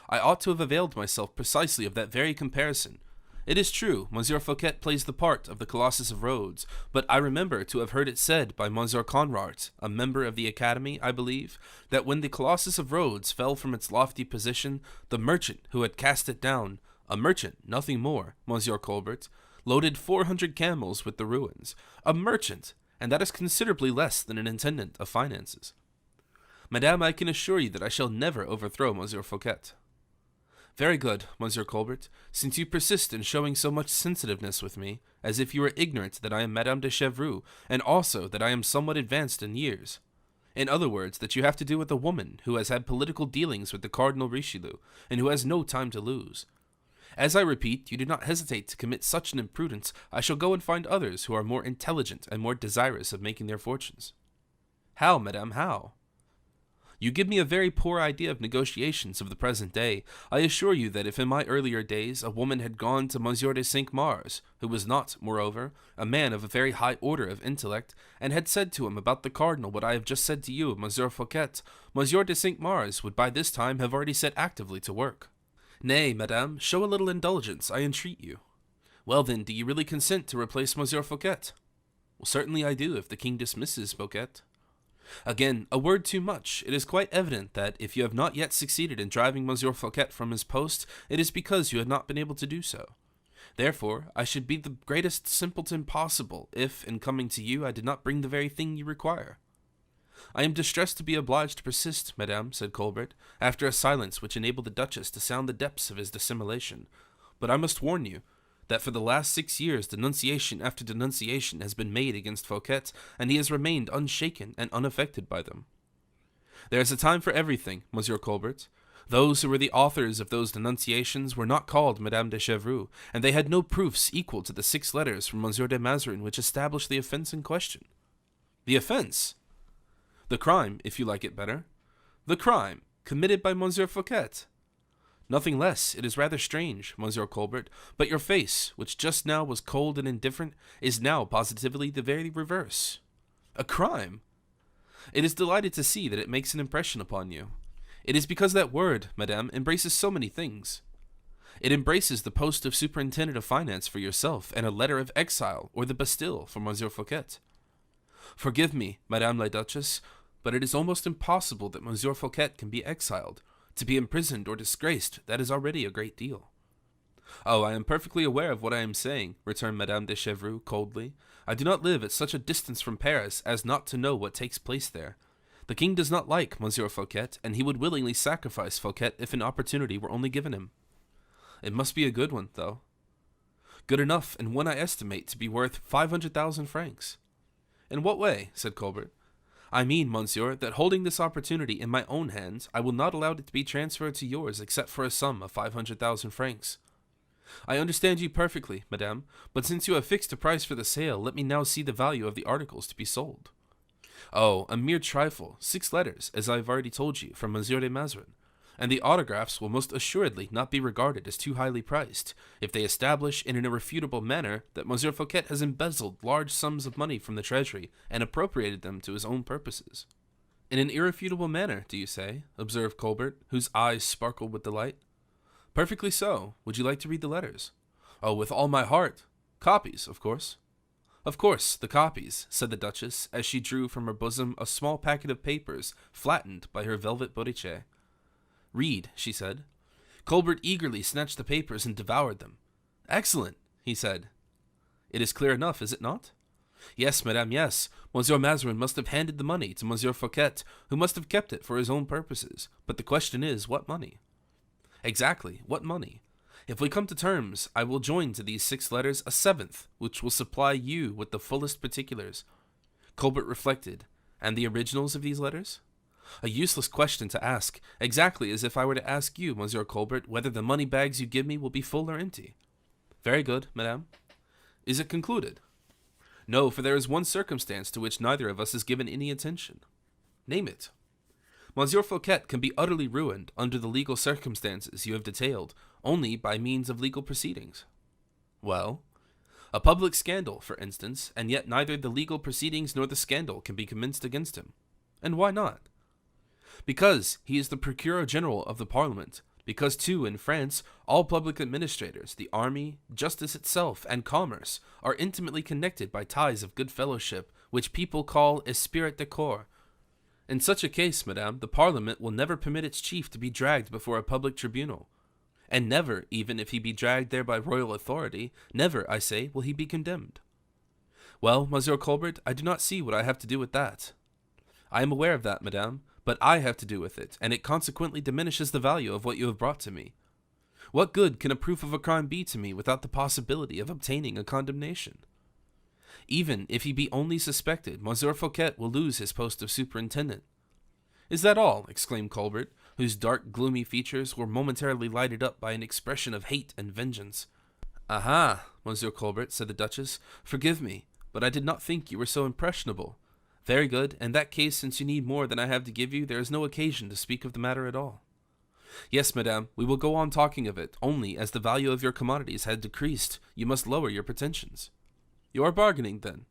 "I ought to have availed myself precisely of that very comparison. It is true, Monsieur Fouquet plays the part of the Colossus of Rhodes, but I remember to have heard it said by Monsieur Conrart, a member of the Academy, I believe, that when the Colossus of Rhodes fell from its lofty position, the merchant who had cast it down, a merchant, nothing more, Monsieur Colbert, loaded 400 camels with the ruins. A merchant, and that is considerably less than an intendant of finances. Madame, I can assure you that I shall never overthrow Monsieur Fouquet." "Very good, Monsieur Colbert, since you persist in showing so much sensitiveness with me, as if you were ignorant that I am Madame de Chevreuse, and also that I am somewhat advanced in years. In other words, that you have to do with a woman who has had political dealings with the Cardinal Richelieu, and who has no time to lose. As I repeat, you do not hesitate to commit such an imprudence, I shall go and find others who are more intelligent and more desirous of making their fortunes." "How, madame, how?" You give me a very poor idea of negotiations of the present day. I assure you that if in my earlier days a woman had gone to Monsieur de Cinq-Mars, who was not, moreover, a man of a very high order of intellect, and had said to him about the cardinal what I have just said to you, Monsieur Fouquet, Monsieur de Cinq-Mars would by this time have already set actively to work. Nay, madame, show a little indulgence, I entreat you. Well then, do you really consent to replace Monsieur Fouquet? Well, certainly I do, if the king dismisses Fouquet. Again, a word too much. It is quite evident that, if you have not yet succeeded in driving Monsieur Fouquet from his post, it is because you have not been able to do so. Therefore, I should be the greatest simpleton possible, if, in coming to you, I did not bring the very thing you require. I am distressed to be obliged to persist, madame, said Colbert, after a silence which enabled the Duchess to sound the depths of his dissimulation, but I must warn you that for the last 6 years denunciation after denunciation has been made against Fouquet, and he has remained unshaken and unaffected by them. There is a time for everything, Monsieur Colbert. Those who were the authors of those denunciations were not called Madame de Chevreuse, and they had no proofs equal to the 6 letters from Monsieur de Mazarin which established the offense in question. The offense? The crime, if you like it better. The crime, committed by Monsieur Fouquet. Nothing less. It is rather strange, Monsieur Colbert, but your face, which just now was cold and indifferent, is now positively the very reverse. A crime? It is delighted to see that it makes an impression upon you. It is because that word, madame, embraces so many things. It embraces the post of superintendent of finance for yourself, and a letter of exile, or the Bastille, for Monsieur Fouquet. Forgive me, Madame la Duchess, but it is almost impossible that Monsieur Fouquet can be exiled. To be imprisoned or disgraced, that is already a great deal. Oh, I am perfectly aware of what I am saying, returned Madame de Chevreuse coldly. I do not live at such a distance from Paris as not to know what takes place there. The king does not like Monsieur Fouquet, and he would willingly sacrifice Fouquet if an opportunity were only given him. It must be a good one, though. Good enough, and one I estimate to be worth 500,000 francs. In what way? Said Colbert. I mean, monsieur, that holding this opportunity in my own hands, I will not allow it to be transferred to yours except for a sum of 500,000 francs. I understand you perfectly, madame, but since you have fixed a price for the sale, let me now see the value of the articles to be sold. Oh, a mere trifle, 6 letters, as I have already told you, from Monsieur de Mazarin, and the autographs will most assuredly not be regarded as too highly priced, if they establish in an irrefutable manner that Monsieur Fouquet has embezzled large sums of money from the treasury and appropriated them to his own purposes. In an irrefutable manner, do you say? Observed Colbert, whose eyes sparkled with delight. Perfectly so. Would you like to read the letters? Oh, with all my heart. Copies, of course. Of course, the copies, said the Duchess, as she drew from her bosom a small packet of papers flattened by her velvet bourriche. Read, she said. Colbert eagerly snatched the papers and devoured them. Excellent, he said. It is clear enough, is it not? Yes, madame, yes. Monsieur Mazarin must have handed the money to Monsieur Fouquet, who must have kept it for his own purposes. But the question is, what money? Exactly, what money? If we come to terms, I will join to these 6 letters a 7th, which will supply you with the fullest particulars. Colbert reflected. And the originals of these letters? A useless question to ask, exactly as if I were to ask you, Monsieur Colbert, whether the money bags you give me will be full or empty. Very good, madame. Is it concluded? No, for there is one circumstance to which neither of us has given any attention. Name it. Monsieur Fouquet can be utterly ruined under the legal circumstances you have detailed, only by means of legal proceedings. Well? A public scandal, for instance, and yet neither the legal proceedings nor the scandal can be commenced against him. And why not? Because he is the Procureur General of the Parliament, because, too, in France, all public administrators, the army, justice itself, and commerce are intimately connected by ties of good fellowship, which people call esprit de corps. In such a case, madame, the Parliament will never permit its chief to be dragged before a public tribunal. And never, even if he be dragged there by royal authority, never, I say, will he be condemned. Well, Monsieur Colbert, I do not see what I have to do with that. I am aware of that, madame, but I have to do with it, and it consequently diminishes the value of what you have brought to me. What good can a proof of a crime be to me without the possibility of obtaining a condemnation? Even if he be only suspected, Monsieur Fouquet will lose his post of superintendent. Is that all? Exclaimed Colbert, whose dark, gloomy features were momentarily lighted up by an expression of hate and vengeance. Aha, Monsieur Colbert, said the Duchess, forgive me, but I did not think you were so impressionable. Very good. In that case, since you need more than I have to give you, there is no occasion to speak of the matter at all. Yes, madame, we will go on talking of it, only as the value of your commodities had decreased, you must lower your pretensions. You are bargaining, then?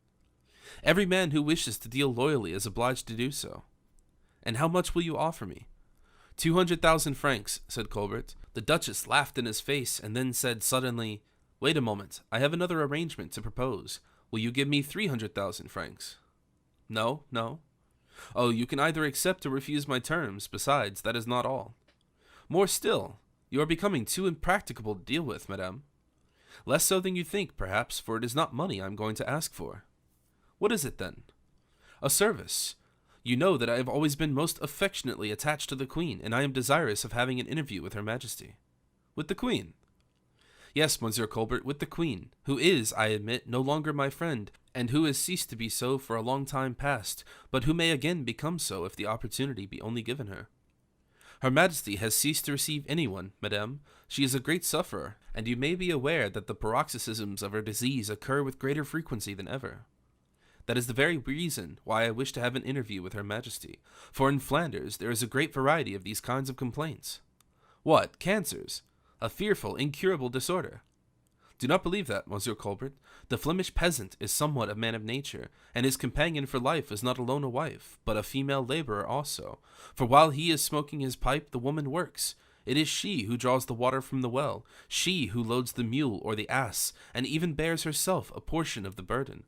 Every man who wishes to deal loyally is obliged to do so. And how much will you offer me? 200,000 francs, said Colbert. The Duchess laughed in his face, and then said suddenly, Wait a moment, I have another arrangement to propose. Will you give me 300,000 francs? No, no. Oh, you can either accept or refuse my terms. Besides, that is not all. More still, you are becoming too impracticable to deal with, madame. Less so than you think, perhaps, for it is not money I am going to ask for. What is it, then? A service. You know that I have always been most affectionately attached to the Queen, and I am desirous of having an interview with Her Majesty. With the Queen? Yes, Monsieur Colbert, with the Queen, who is, I admit, no longer my friend, and who has ceased to be so for a long time past, but who may again become so if the opportunity be only given her. Her Majesty has ceased to receive anyone, madame. She is a great sufferer, and you may be aware that the paroxysms of her disease occur with greater frequency than ever. That is the very reason why I wish to have an interview with Her Majesty, for in Flanders there is a great variety of these kinds of complaints. What, cancers? A fearful, incurable disorder. Do not believe that, Monsieur Colbert. The Flemish peasant is somewhat a man of nature, and his companion for life is not alone a wife, but a female laborer also. For while he is smoking his pipe, the woman works. It is she who draws the water from the well, she who loads the mule or the ass, and even bears herself a portion of the burden.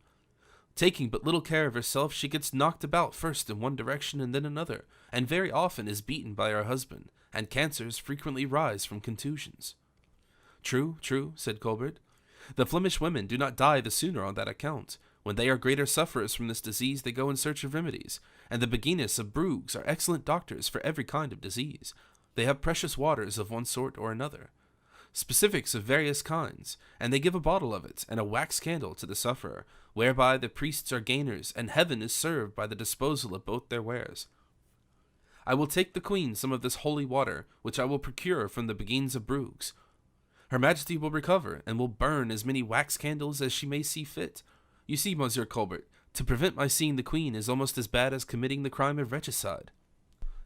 Taking but little care of herself, she gets knocked about first in one direction and then another, and very often is beaten by her husband, and cancers frequently rise from contusions. True, true, said Colbert. The Flemish women do not die the sooner on that account. When they are greater sufferers from this disease, they go in search of remedies, and the Beguines of Bruges are excellent doctors for every kind of disease. They have precious waters of one sort or another, specifics of various kinds, and they give a bottle of it and a wax candle to the sufferer, whereby the priests are gainers, and heaven is served by the disposal of both their wares. I will take the Queen some of this holy water, which I will procure from the Beguines of Bruges. Her Majesty will recover, and will burn as many wax candles as she may see fit. You see, Monsieur Colbert, to prevent my seeing the Queen is almost as bad as committing the crime of regicide.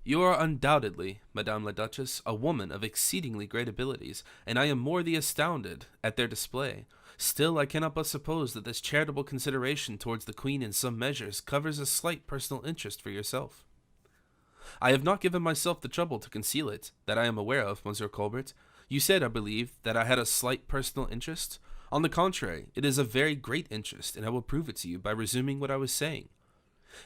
You are undoubtedly, Madame la Duchess, a woman of exceedingly great abilities, and I am more than astounded at their display. Still, I cannot but suppose that this charitable consideration towards the Queen in some measures covers a slight personal interest for yourself. I have not given myself the trouble to conceal it, that I am aware of, Monsieur Colbert. You said, I believe, that I had a slight personal interest. On the contrary, it is a very great interest, and I will prove it to you by resuming what I was saying.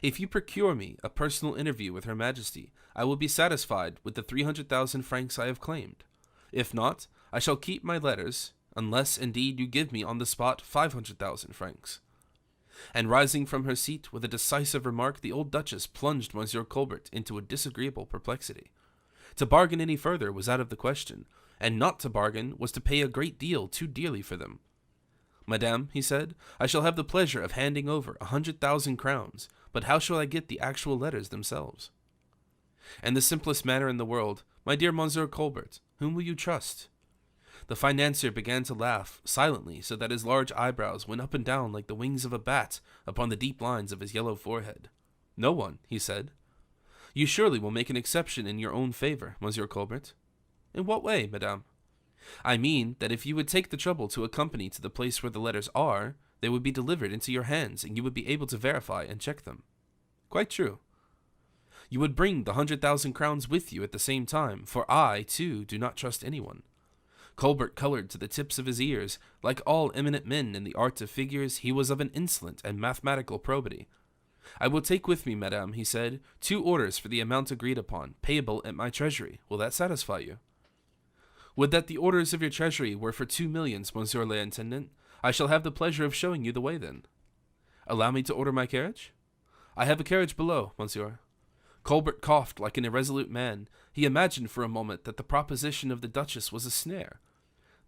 If you procure me a personal interview with Her Majesty, I will be satisfied with the 300,000 francs I have claimed. If not, I shall keep my letters, unless, indeed, you give me on the spot 500,000 francs. And rising from her seat with a decisive remark, the old Duchess plunged Monsieur Colbert into a disagreeable perplexity. To bargain any further was out of the question, and not to bargain was to pay a great deal too dearly for them. Madame, he said, I shall have the pleasure of handing over 100,000 crowns, but how shall I get the actual letters themselves? In the simplest manner in the world, my dear Monsieur Colbert, whom will you trust? The financier began to laugh, silently, so that his large eyebrows went up and down like the wings of a bat upon the deep lines of his yellow forehead. No one, he said. You surely will make an exception in your own favor, Monsieur Colbert. In what way, madame? I mean that if you would take the trouble to accompany to the place where the letters are, they would be delivered into your hands, and you would be able to verify and check them. Quite true. You would bring the 100,000 crowns with you at the same time, for I, too, do not trust anyone. Colbert colored to the tips of his ears. Like all eminent men in the art of figures, he was of an insolent and mathematical probity. I will take with me, madame, he said, 2 orders for the amount agreed upon, payable at my treasury. Will that satisfy you? Would that the orders of your treasury were for 2 millions, Monsieur l'Intendant. I shall have the pleasure of showing you the way then. Allow me to order my carriage? I have a carriage below, monsieur. Colbert coughed like an irresolute man. He imagined for a moment that the proposition of the Duchess was a snare,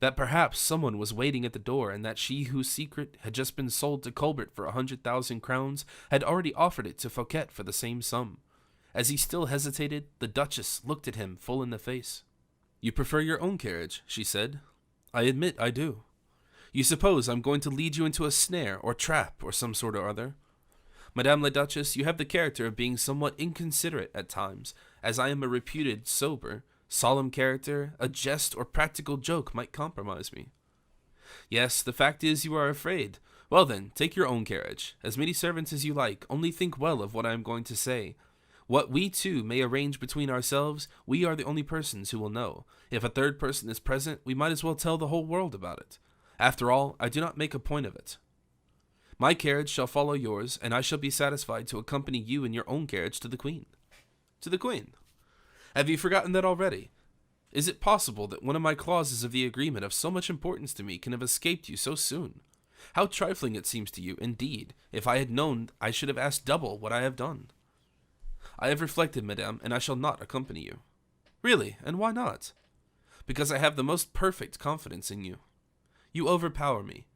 that perhaps someone was waiting at the door, and that she whose secret had just been sold to Colbert for 100,000 crowns had already offered it to Fouquet for the same sum. As he still hesitated, the Duchess looked at him full in the face. You prefer your own carriage, she said. I admit I do. You suppose I'm going to lead you into a snare or trap or some sort or other? Madame la Duchess, you have the character of being somewhat inconsiderate at times, as I am a reputed sober, solemn character. A jest or practical joke might compromise me. Yes, the fact is you are afraid. Well then, take your own carriage. As many servants as you like, only think well of what I am going to say. What we two may arrange between ourselves, we are the only persons who will know. If a third person is present, we might as well tell the whole world about it. After all, I do not make a point of it. My carriage shall follow yours, and I shall be satisfied to accompany you in your own carriage to the Queen. To the Queen? Have you forgotten that already? Is it possible that one of my clauses of the agreement of so much importance to me can have escaped you so soon? How trifling it seems to you, indeed. If I had known, I should have asked double what I have done. I have reflected, madame, and I shall not accompany you. Really, and why not? Because I have the most perfect confidence in you. You overpower me.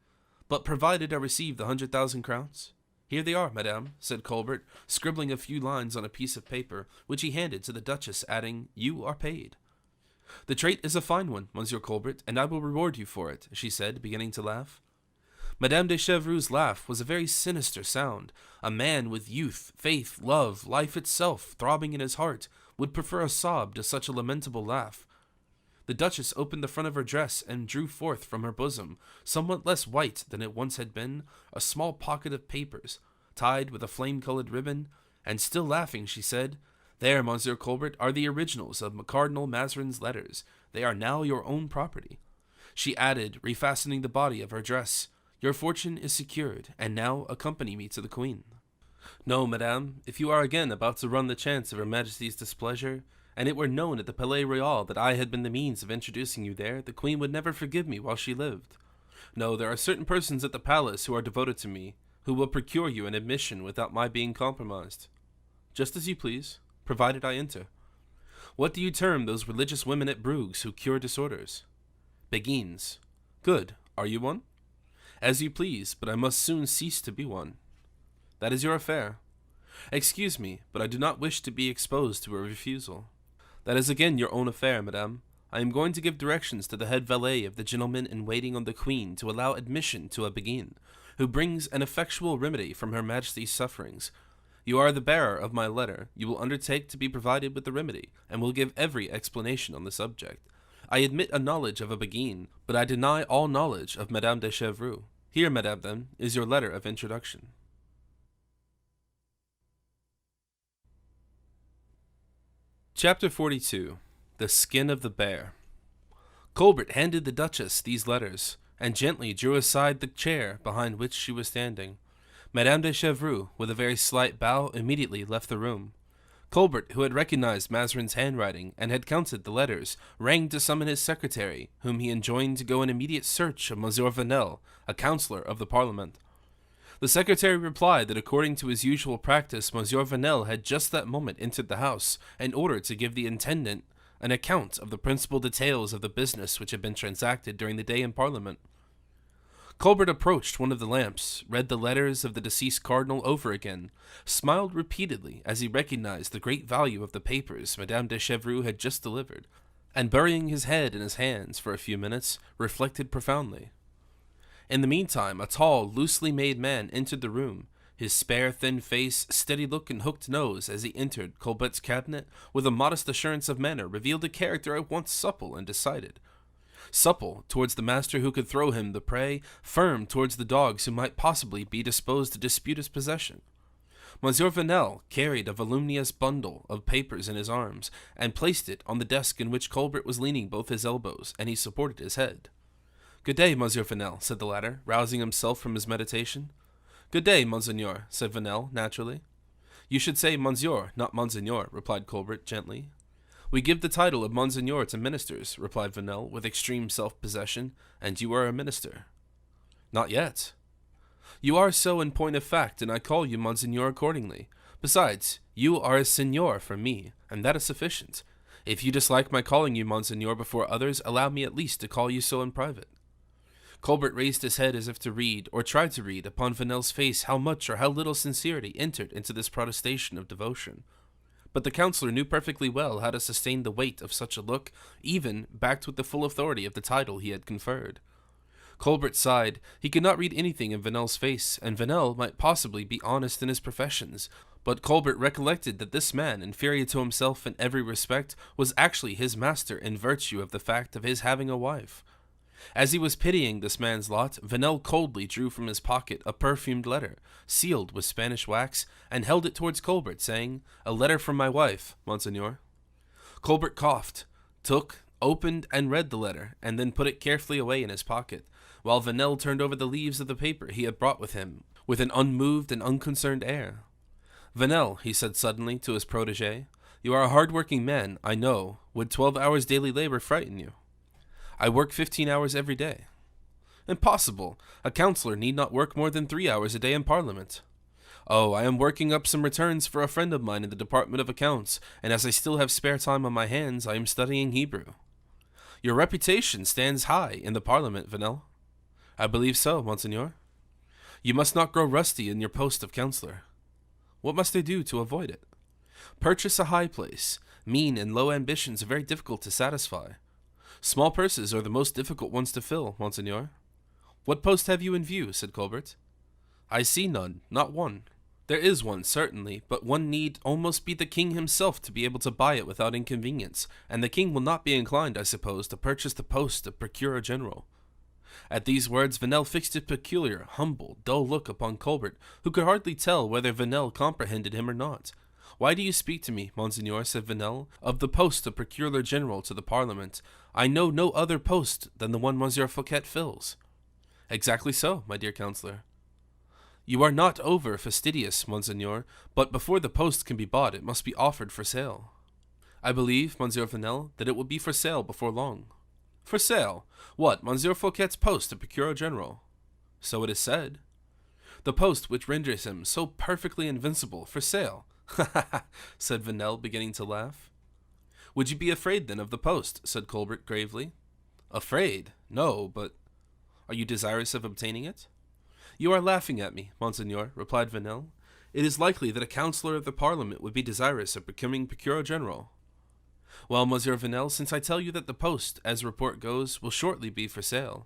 But provided I receive the 100,000 crowns? Here they are, madame, said Colbert, scribbling a few lines on a piece of paper, which he handed to the Duchess, adding, "You are paid." "The trait is a fine one, Monsieur Colbert, and I will reward you for it," she said, beginning to laugh. Madame de Chevreuse' laugh was a very sinister sound. A man with youth, faith, love, life itself throbbing in his heart would prefer a sob to such a lamentable laugh. The Duchess opened the front of her dress and drew forth from her bosom, somewhat less white than it once had been, a small pocket of papers, tied with a flame-colored ribbon, and still laughing, she said, "There, Monsieur Colbert, are the originals of Cardinal Mazarin's letters. They are now your own property." She added, refastening the body of her dress, "Your fortune is secured, and now accompany me to the Queen." "No, madame, if you are again about to run the chance of Her Majesty's displeasure, and it were known at the Palais Royal that I had been the means of introducing you there, the Queen would never forgive me while she lived. No, there are certain persons at the palace who are devoted to me, who will procure you an admission without my being compromised." "Just as you please, provided I enter." "What do you term those religious women at Bruges who cure disorders?" "Beguines." "Good. Are you one?" "As you please, but I must soon cease to be one." "That is your affair." "Excuse me, but I do not wish to be exposed to a refusal." "That is again your own affair, madame. I am going to give directions to the head valet of the gentleman in waiting on the Queen to allow admission to a Beguine, who brings an effectual remedy from Her Majesty's sufferings. You are the bearer of my letter. You will undertake to be provided with the remedy, and will give every explanation on the subject. I admit a knowledge of a Beguine, but I deny all knowledge of Madame de Chevreuse. Here, madame, then, is your letter of introduction." Chapter 42. The Skin of the Bear. Colbert handed the Duchess these letters, and gently drew aside the chair behind which she was standing. Madame de Chevreuse, with a very slight bow, immediately left the room. Colbert, who had recognized Mazarin's handwriting and had counted the letters, rang to summon his secretary, whom he enjoined to go in immediate search of Monsieur Vanel, a councillor of the Parliament. The secretary replied that according to his usual practice, Monsieur Vanel had just that moment entered the house, in order to give the intendant an account of the principal details of the business which had been transacted during the day in Parliament. Colbert approached one of the lamps, read the letters of the deceased cardinal over again, smiled repeatedly as he recognized the great value of the papers Madame de Chevreuse had just delivered, and burying his head in his hands for a few minutes, reflected profoundly. In the meantime, a tall, loosely made man entered the room. His spare, thin face, steady look, and hooked nose as he entered Colbert's cabinet, with a modest assurance of manner, revealed a character at once supple and decided. Supple towards the master who could throw him the prey, firm towards the dogs who might possibly be disposed to dispute his possession. Monsieur Vanel carried a voluminous bundle of papers in his arms, and placed it on the desk in which Colbert was leaning both his elbows, and he supported his head. "Good day, Monsieur Vanel," said the latter, rousing himself from his meditation. "Good day, Monseigneur," said Vanel, naturally. "You should say Monsieur, not Monseigneur," replied Colbert, gently. "We give the title of Monseigneur to ministers," replied Vanel, with extreme self-possession, "and you are a minister." "Not yet." "You are so in point of fact, and I call you Monseigneur accordingly. Besides, you are a Seigneur for me, and that is sufficient. If you dislike my calling you Monseigneur before others, allow me at least to call you so in private." Colbert raised his head as if to read, or tried to read, upon Vanel's face how much or how little sincerity entered into this protestation of devotion. But the councillor knew perfectly well how to sustain the weight of such a look, even backed with the full authority of the title he had conferred. Colbert sighed. He could not read anything in Vanel's face, and Vanel might possibly be honest in his professions, but Colbert recollected that this man, inferior to himself in every respect, was actually his master in virtue of the fact of his having a wife. As he was pitying this man's lot, Vanel coldly drew from his pocket a perfumed letter, sealed with Spanish wax, and held it towards Colbert, saying, "A letter from my wife, Monseigneur." Colbert coughed, took, opened, and read the letter, and then put it carefully away in his pocket, while Vanel turned over the leaves of the paper he had brought with him, with an unmoved and unconcerned air. "Vanel," he said suddenly to his protégé, "you are a hard-working man, I know. Would 12 hours daily labor frighten you?" "I work 15 hours every day." "Impossible! A councillor need not work more than 3 hours a day in Parliament." "Oh, I am working up some returns for a friend of mine in the Department of Accounts, and as I still have spare time on my hands, I am studying Hebrew." "Your reputation stands high in the Parliament, Vanel." "I believe so, Monseigneur." "You must not grow rusty in your post of councillor." "What must I do to avoid it?" "Purchase a high place. Mean and low ambitions are very difficult to satisfy. Small purses are the most difficult ones to fill, Monseigneur." "What post have you in view?" said Colbert. "I see none, not one." "There is one, certainly, but one need almost be the king himself to be able to buy it without inconvenience, and the king will not be inclined, I suppose, to purchase the post of Procureur General." At these words, Vanel fixed a peculiar, humble, dull look upon Colbert, who could hardly tell whether Vanel comprehended him or not. "Why do you speak to me, Monseigneur," said Vanel, "of the post of Procureur General to the Parliament? I know no other post than the one Monsieur Fouquet fills." "Exactly so, my dear councillor." "You are not over fastidious, Monseigneur, but before the post can be bought, it must be offered for sale." "I believe, Monsieur Vanel, that it will be for sale before long." "For sale? What, Monsieur Fouquet's post of Procureur General?" "So it is said." "The post which renders him so perfectly invincible, for sale." "Ha ha ha," said Vanel, beginning to laugh. "Would you be afraid, then, of the post?" said Colbert gravely. "Afraid? No, but—" "Are you desirous of obtaining it?" "You are laughing at me, Monseigneur," replied Vanel. "It is likely that a councillor of the Parliament would be desirous of becoming Procureur General." "Well, Monsieur Vanel, since I tell you that the post, as report goes, will shortly be for sale,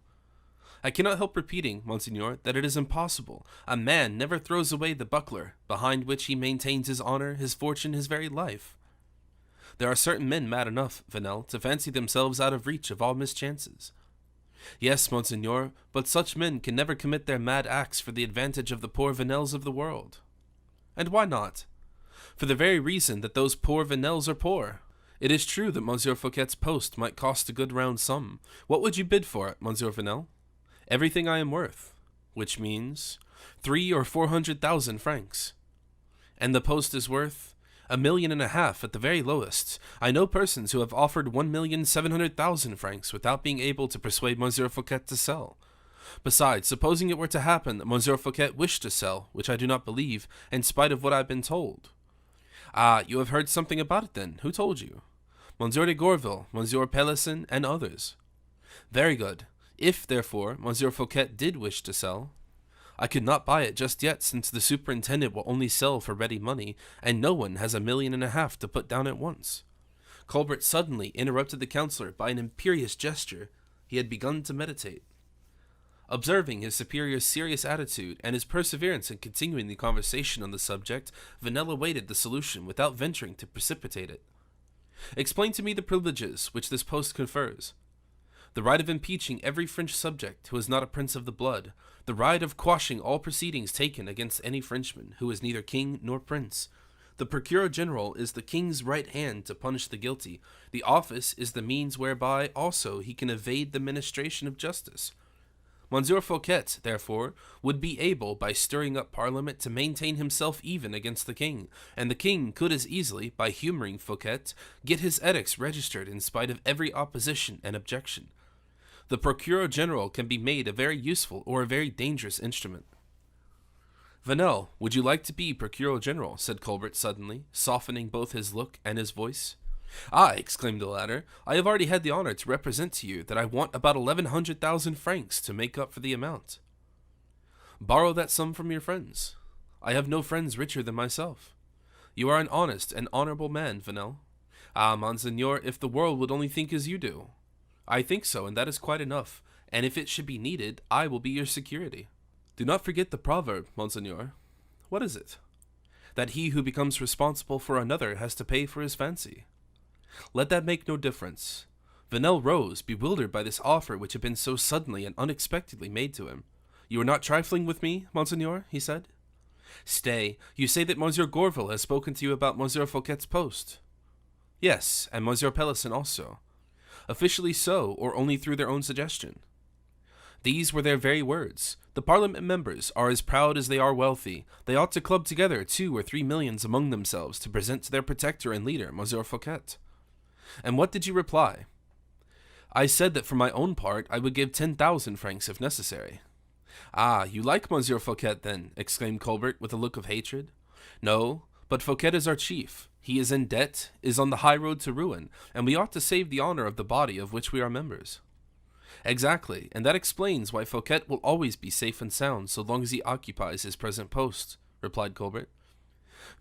I cannot help repeating, Monseigneur, that it is impossible. A man never throws away the buckler, behind which he maintains his honor, his fortune, his very life. There are certain men mad enough, Vanel, to fancy themselves out of reach of all mischances." "Yes, Monseigneur, but such men can never commit their mad acts for the advantage of the poor Vanels of the world." "And why not?" "For the very reason that those poor Vanels are poor. It is true that Monsieur Fouquet's post might cost a good round sum. What would you bid for it, Monsieur Vanel?" "Everything I am worth." "Which means—" 300,000 or 400,000 francs." "And the post is worth—" 1,500,000 at the very lowest. I know persons who have offered 1,700,000 francs without being able to persuade Monsieur Fouquet to sell. Besides, supposing it were to happen that Monsieur Fouquet wished to sell, which I do not believe, in spite of what I have been told." "Ah, you have heard something about it then. Who told you?" "Monsieur de Gorville, Monsieur Pelisson, and others." "Very good. If, therefore, Monsieur Fouquet did wish to sell—" "I could not buy it just yet, since the superintendent will only sell for ready money, and no one has 1,500,000 to put down at once." Colbert suddenly interrupted the councillor by an imperious gesture. He had begun to meditate. Observing his superior's serious attitude and his perseverance in continuing the conversation on the subject, Vanel awaited the solution without venturing to precipitate it. "Explain to me the privileges which this post confers." "The right of impeaching every French subject who is not a prince of the blood, the right of quashing all proceedings taken against any Frenchman who is neither king nor prince. The Procureur General is the king's right hand to punish the guilty. The office is the means whereby also he can evade the ministration of justice. Monsieur Fouquet, therefore, would be able, by stirring up Parliament, to maintain himself even against the king, and the king could as easily, by humoring Fouquet, get his edicts registered in spite of every opposition and objection. The Procureur General can be made a very useful or a very dangerous instrument." "Vanel, would you like to be Procureur General?" said Colbert suddenly, softening both his look and his voice. "Ah," exclaimed the latter, "I have already had the honor to represent to you that I want about 1,100,000 francs to make up for the amount." "Borrow that sum from your friends." "I have no friends richer than myself." "You are an honest and honorable man, Vanel." "Ah, Monseigneur, if the world would only think as you do." "I think so, and that is quite enough. and if it should be needed, I will be your security. Do not forget the proverb, Monseigneur. What is it? That he who becomes responsible for another has to pay for his fancy. Let that make no difference. Vanel rose, bewildered by this offer which had been so suddenly and unexpectedly made to him. You are not trifling with me, Monseigneur, he said. Stay, you say that Monsieur Gorville has spoken to you about Monsieur Fouquet's post. Yes, and Monsieur Pelisson also. Officially so, or only through their own suggestion. These were their very words. The Parliament members are as proud as they are wealthy. They ought to club together 2 or 3 millions among themselves to present to their protector and leader, Monsieur Fouquet. And what did you reply? I said that for my own part I would give 10,000 francs if necessary. Ah, you like Monsieur Fouquet then, exclaimed Colbert with a look of hatred. No, but Fouquet is our chief. He is in debt, is on the high road to ruin, and we ought to save the honor of the body of which we are members. Exactly, and that explains why Fouquet will always be safe and sound so long as he occupies his present post, replied Colbert.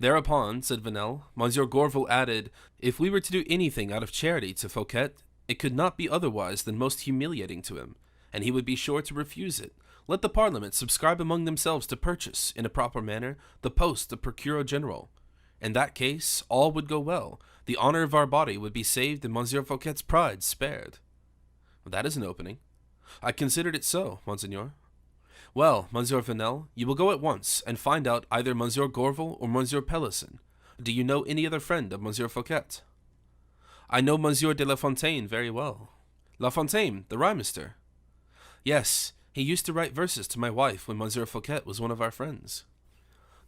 Thereupon, said Vanel, Monsieur Gorville added, if we were to do anything out of charity to Fouquet, it could not be otherwise than most humiliating to him, and he would be sure to refuse it. Let the Parliament subscribe among themselves to purchase, in a proper manner, the post of Procureur General. In that case, all would go well. The honor of our body would be saved and Monsieur Fouquet's pride spared. That is an opening. I considered it so, Monseigneur. Well, Monsieur Vanel, you will go at once and find out either Monsieur Gorville or Monsieur Pelisson. Do you know any other friend of Monsieur Fouquet? I know Monsieur de La Fontaine very well. La Fontaine, the rhymester. Yes, he used to write verses to my wife when Monsieur Fouquet was one of our friends.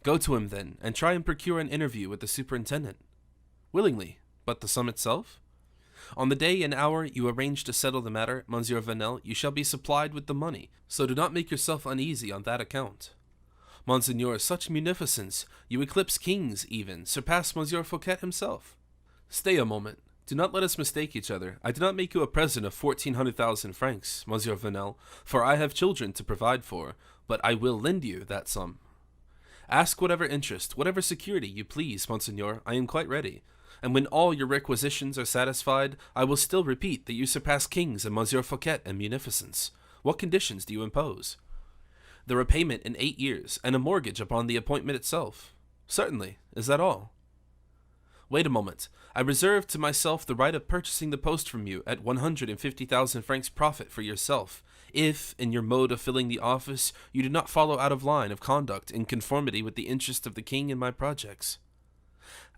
Go to him then, and try and procure an interview with the superintendent. Willingly, but the sum itself? On the day and hour you arrange to settle the matter, Monsieur Vanel, you shall be supplied with the money, so do not make yourself uneasy on that account. Monseigneur, such munificence, you eclipse kings even, surpass Monsieur Fouquet himself. Stay a moment. Do not let us mistake each other. I do not make you a present of 1,400,000 francs, Monsieur Vanel, for I have children to provide for, but I will lend you that sum. Ask whatever interest, whatever security you please, Monseigneur, I am quite ready. And when all your requisitions are satisfied, I will still repeat that you surpass kings and Monsieur Fouquet in munificence. What conditions do you impose? The repayment in 8 years, and a mortgage upon the appointment itself. Certainly. Is that all? Wait a moment. I reserve to myself the right of purchasing the post from you at 150,000 francs profit for yourself, if, in your mode of filling the office, you do not follow out of line of conduct in conformity with the interest of the king and my projects.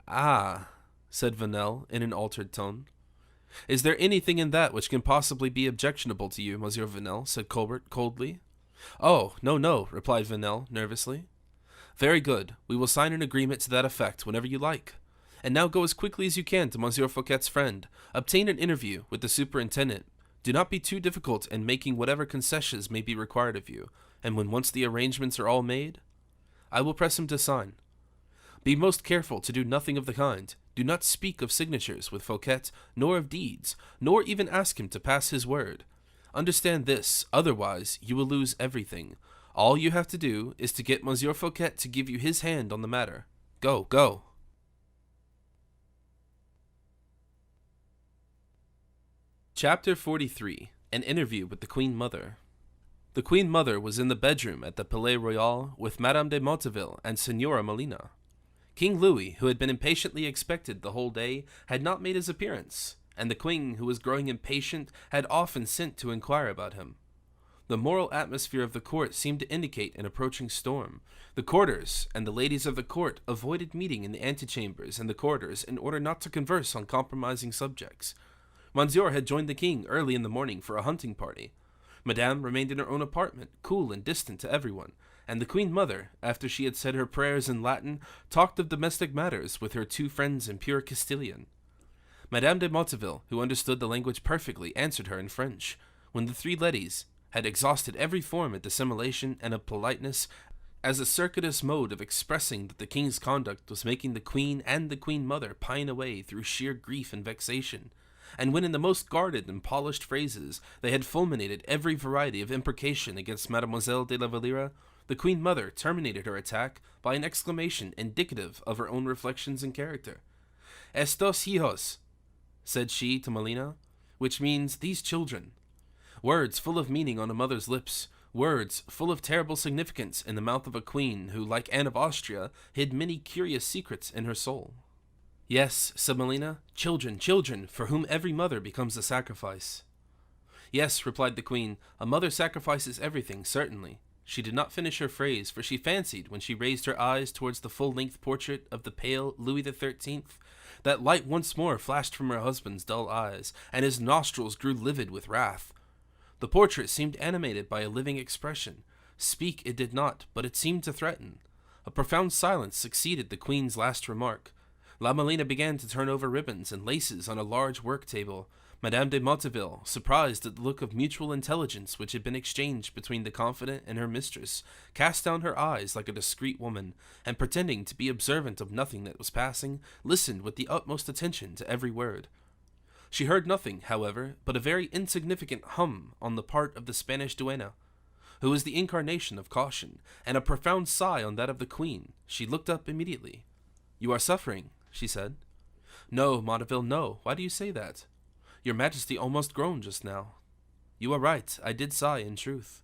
Ah, said Vanel in an altered tone. Is there anything in that which can possibly be objectionable to you, Monsieur Vanel? Said Colbert coldly. Oh, no, replied Vanel nervously. Very good. We will sign an agreement to that effect whenever you like. And now go as quickly as you can to Monsieur Fouquet's friend. Obtain an interview with the superintendent. Do not be too difficult in making whatever concessions may be required of you, and when once the arrangements are all made, I will press him to sign. Be most careful to do nothing of the kind. Do not speak of signatures with Fouquet, nor of deeds, nor even ask him to pass his word. Understand this, otherwise you will lose everything. All you have to do is to get Monsieur Fouquet to give you his hand on the matter. Go, go. Chapter 43. An Interview with the Queen Mother. The Queen Mother was in the bedroom at the Palais Royal with Madame de Motteville and Signora Melina. King Louis, who had been impatiently expected the whole day, had not made his appearance, and the Queen, who was growing impatient, had often sent to inquire about him. The moral atmosphere of the court seemed to indicate an approaching storm. The courtiers and the ladies of the court avoided meeting in the antechambers and the corridors in order not to converse on compromising subjects. Monsieur had joined the king early in the morning for a hunting party. Madame remained in her own apartment, cool and distant to everyone, and the Queen Mother, after she had said her prayers in Latin, talked of domestic matters with her 2 friends in pure Castilian. Madame de Motteville, who understood the language perfectly, answered her in French. When the 3 ladies had exhausted every form of dissimulation and of politeness, as a circuitous mode of expressing that the king's conduct was making the Queen and the Queen Mother pine away through sheer grief and vexation, and when in the most guarded and polished phrases they had fulminated every variety of imprecation against Mademoiselle de la Valliere, the Queen Mother terminated her attack by an exclamation indicative of her own reflections and character. Estos hijos, said she to Melina, which means these children. Words full of meaning on a mother's lips, words full of terrible significance in the mouth of a queen who, like Anne of Austria, hid many curious secrets in her soul. "Yes," said Melina, "children, children, for whom every mother becomes a sacrifice." "Yes," replied the queen, "a mother sacrifices everything, certainly." She did not finish her phrase, for she fancied, when she raised her eyes towards the full-length portrait of the pale Louis XIII, that light once more flashed from her husband's dull eyes, and his nostrils grew livid with wrath. The portrait seemed animated by a living expression. Speak it did not, but it seemed to threaten. A profound silence succeeded the queen's last remark. La Melina began to turn over ribbons and laces on a large work table. Madame de Motteville, surprised at the look of mutual intelligence which had been exchanged between the confidant and her mistress, cast down her eyes like a discreet woman, and pretending to be observant of nothing that was passing, listened with the utmost attention to every word. She heard nothing, however, but a very insignificant hum on the part of the Spanish duenna, who was the incarnation of caution, and a profound sigh on that of the queen. She looked up immediately. "You are suffering," she said. "No, Motteville, no. Why do you say that? Your Majesty almost groaned just now." "You are right. I did sigh, in truth.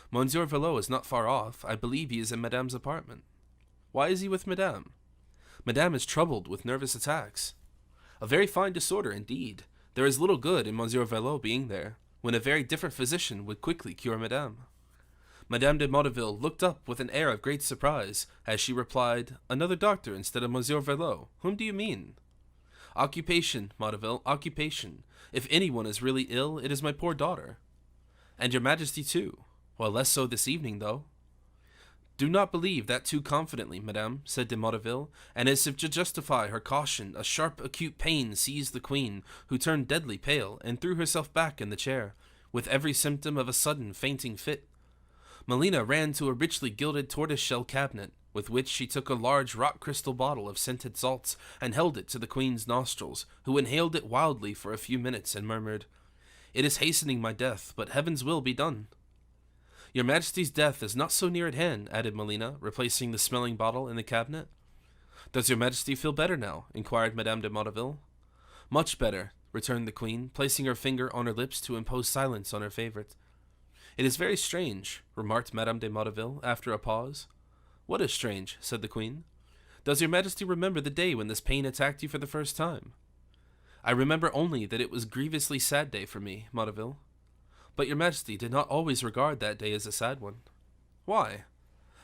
Monsieur Valliere is not far off. I believe he is in Madame's apartment." "Why is he with Madame?" "Madame is troubled with nervous attacks." "A very fine disorder, indeed. There is little good in Monsieur Valliere being there, when a very different physician would quickly cure Madame." Madame de Motteville looked up with an air of great surprise, as she replied, "Another doctor instead of Monsieur Valliere? Whom do you mean?" "Occupation, Motteville, occupation. If anyone is really ill, it is my poor daughter." "And your Majesty too. Well, less so this evening, though." "Do not believe that too confidently, Madame," said de Motteville, and as if to justify her caution, a sharp, acute pain seized the queen, who turned deadly pale, and threw herself back in the chair, with every symptom of a sudden fainting fit. Melina ran to a richly gilded tortoise-shell cabinet, with which she took a large rock-crystal bottle of scented salts, and held it to the queen's nostrils, who inhaled it wildly for a few minutes, and murmured, "It is hastening my death, but heaven's will be done." "Your Majesty's death is not so near at hand," added Melina, replacing the smelling bottle in the cabinet. "Does your Majesty feel better now?" inquired Madame de Motteville. "Much better," returned the queen, placing her finger on her lips to impose silence on her favorite. "It is very strange," remarked Madame de Motteville, after a pause. "What is strange?" said the queen. "Does your Majesty remember the day when this pain attacked you for the first time?" "I remember only that it was a grievously sad day for me, Motteville." "But your Majesty did not always regard that day as a sad one." "Why?"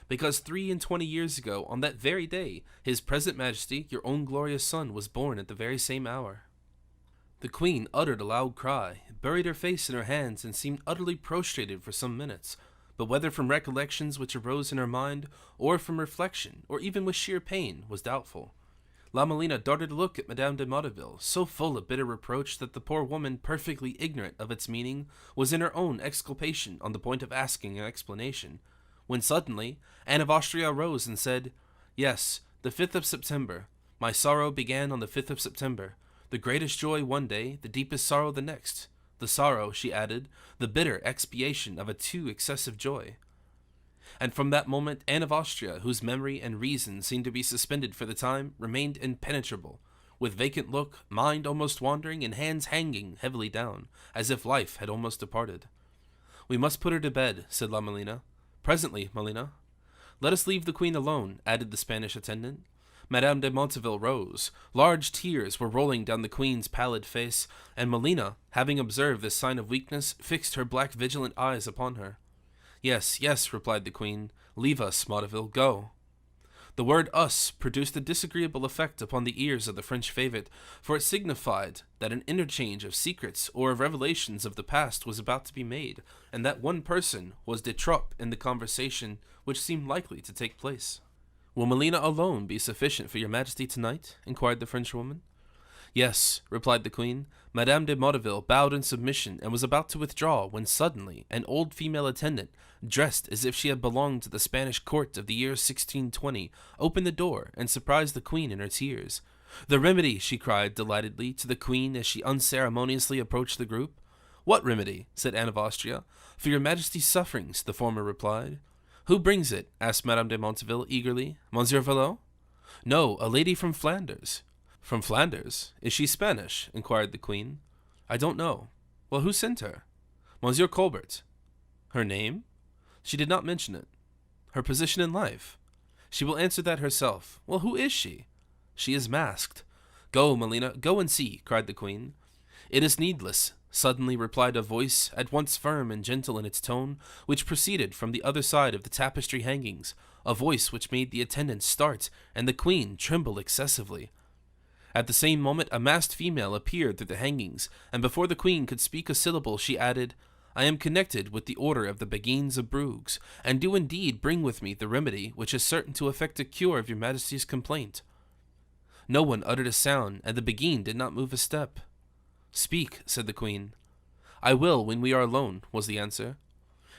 "Because 23 years ago, on that very day, his present Majesty, your own glorious son, was born at the very same hour." The queen uttered a loud cry, buried her face in her hands, and seemed utterly prostrated for some minutes, but whether from recollections which arose in her mind, or from reflection, or even with sheer pain, was doubtful. La Melina darted a look at Madame de Motteville, so full of bitter reproach that the poor woman, perfectly ignorant of its meaning, was in her own exculpation on the point of asking an explanation, when suddenly Anne of Austria rose and said, "Yes, the 5th of September. My sorrow began on the 5th of September. The greatest joy one day, the deepest sorrow the next. The sorrow," she added, "the bitter expiation of a too excessive joy." And from that moment Anne of Austria, whose memory and reason seemed to be suspended for the time, remained impenetrable, with vacant look, mind almost wandering, and hands hanging heavily down, as if life had almost departed. "We must put her to bed," said La Melina. "Presently, Melina." "Let us leave the queen alone," added the Spanish attendant. Madame de Motteville rose. Large tears were rolling down the queen's pallid face, and Melina, having observed this sign of weakness, fixed her black vigilant eyes upon her. "Yes, yes," replied the queen. "Leave us, Motteville, go." The word "us" produced a disagreeable effect upon the ears of the French favorite, for it signified that an interchange of secrets or of revelations of the past was about to be made, and that one person was de trop in the conversation which seemed likely to take place. "Will Melina alone be sufficient for your Majesty tonight?" inquired the Frenchwoman. "Yes," replied the queen. Madame de Motteville bowed in submission and was about to withdraw when suddenly an old female attendant, dressed as if she had belonged to the Spanish court of the year 1620, opened the door and surprised the queen in her tears. "The remedy!" she cried delightedly to the queen as she unceremoniously approached the group. "What remedy?" said Anne of Austria. "For your Majesty's sufferings," the former replied. "Who brings it?" asked Madame de Motteville eagerly. "Monsieur Valliere?" "No, a lady from Flanders." "From Flanders? Is she Spanish?" inquired the queen. "I don't know." "Well, who sent her?" Monsieur Colbert. Her name? She did not mention it. Her position in life? She will answer that herself. Well, who is she? She is masked. Go, Melina, go and see, cried the queen. It is needless, suddenly replied a voice, at once firm and gentle in its tone, which proceeded from the other side of the tapestry hangings, a voice which made the attendants start, and the queen tremble excessively. At the same moment a masked female appeared through the hangings, and before the queen could speak a syllable, she added, I am connected with the order of the Beguines of Bruges, and do indeed bring with me the remedy which is certain to effect a cure of your majesty's complaint. No one uttered a sound, and the Beguine did not move a step. Speak, said the queen. I will when we are alone, was the answer.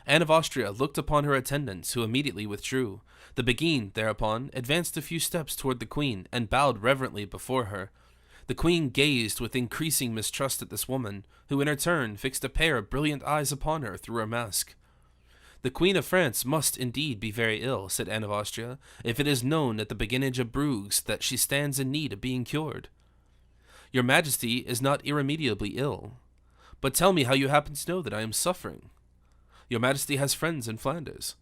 Anne of Austria looked upon her attendants, who immediately withdrew. The Beguine, thereupon, advanced a few steps toward the queen, and bowed reverently before her. The queen gazed with increasing mistrust at this woman, who in her turn fixed a pair of brilliant eyes upon her through her mask. The Queen of France must indeed be very ill, said Anne of Austria, if it is known at the Beguinage of Bruges that she stands in need of being cured. Your Majesty is not irremediably ill. But tell me how you happen to know that I am suffering. Your Majesty has friends in Flanders.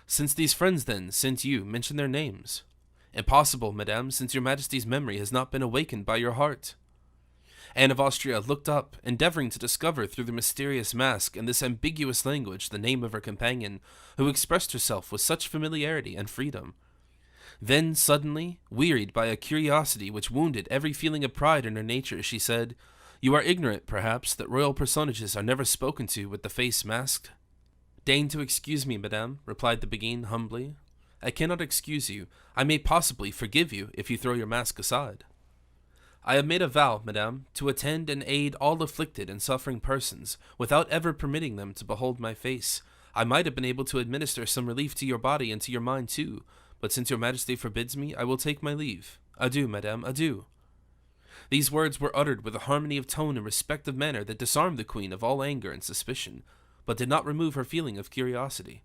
Since these friends, then, sent you, mention their names. Impossible, madame, since your Majesty's memory has not been awakened by your heart. Anne of Austria looked up, endeavoring to discover through the mysterious mask and this ambiguous language the name of her companion, who expressed herself with such familiarity and freedom. Then, suddenly, wearied by a curiosity which wounded every feeling of pride in her nature, she said, You are ignorant, perhaps, that royal personages are never spoken to with the face masked? Deign to excuse me, madame, replied the Beguine humbly. I cannot excuse you. I may possibly forgive you if you throw your mask aside. I have made a vow, madame, to attend and aid all afflicted and suffering persons, without ever permitting them to behold my face. I might have been able to administer some relief to your body and to your mind too, but since your Majesty forbids me, I will take my leave. Adieu, madame, adieu. These words were uttered with a harmony of tone and respect of manner that disarmed the queen of all anger and suspicion, but did not remove her feeling of curiosity.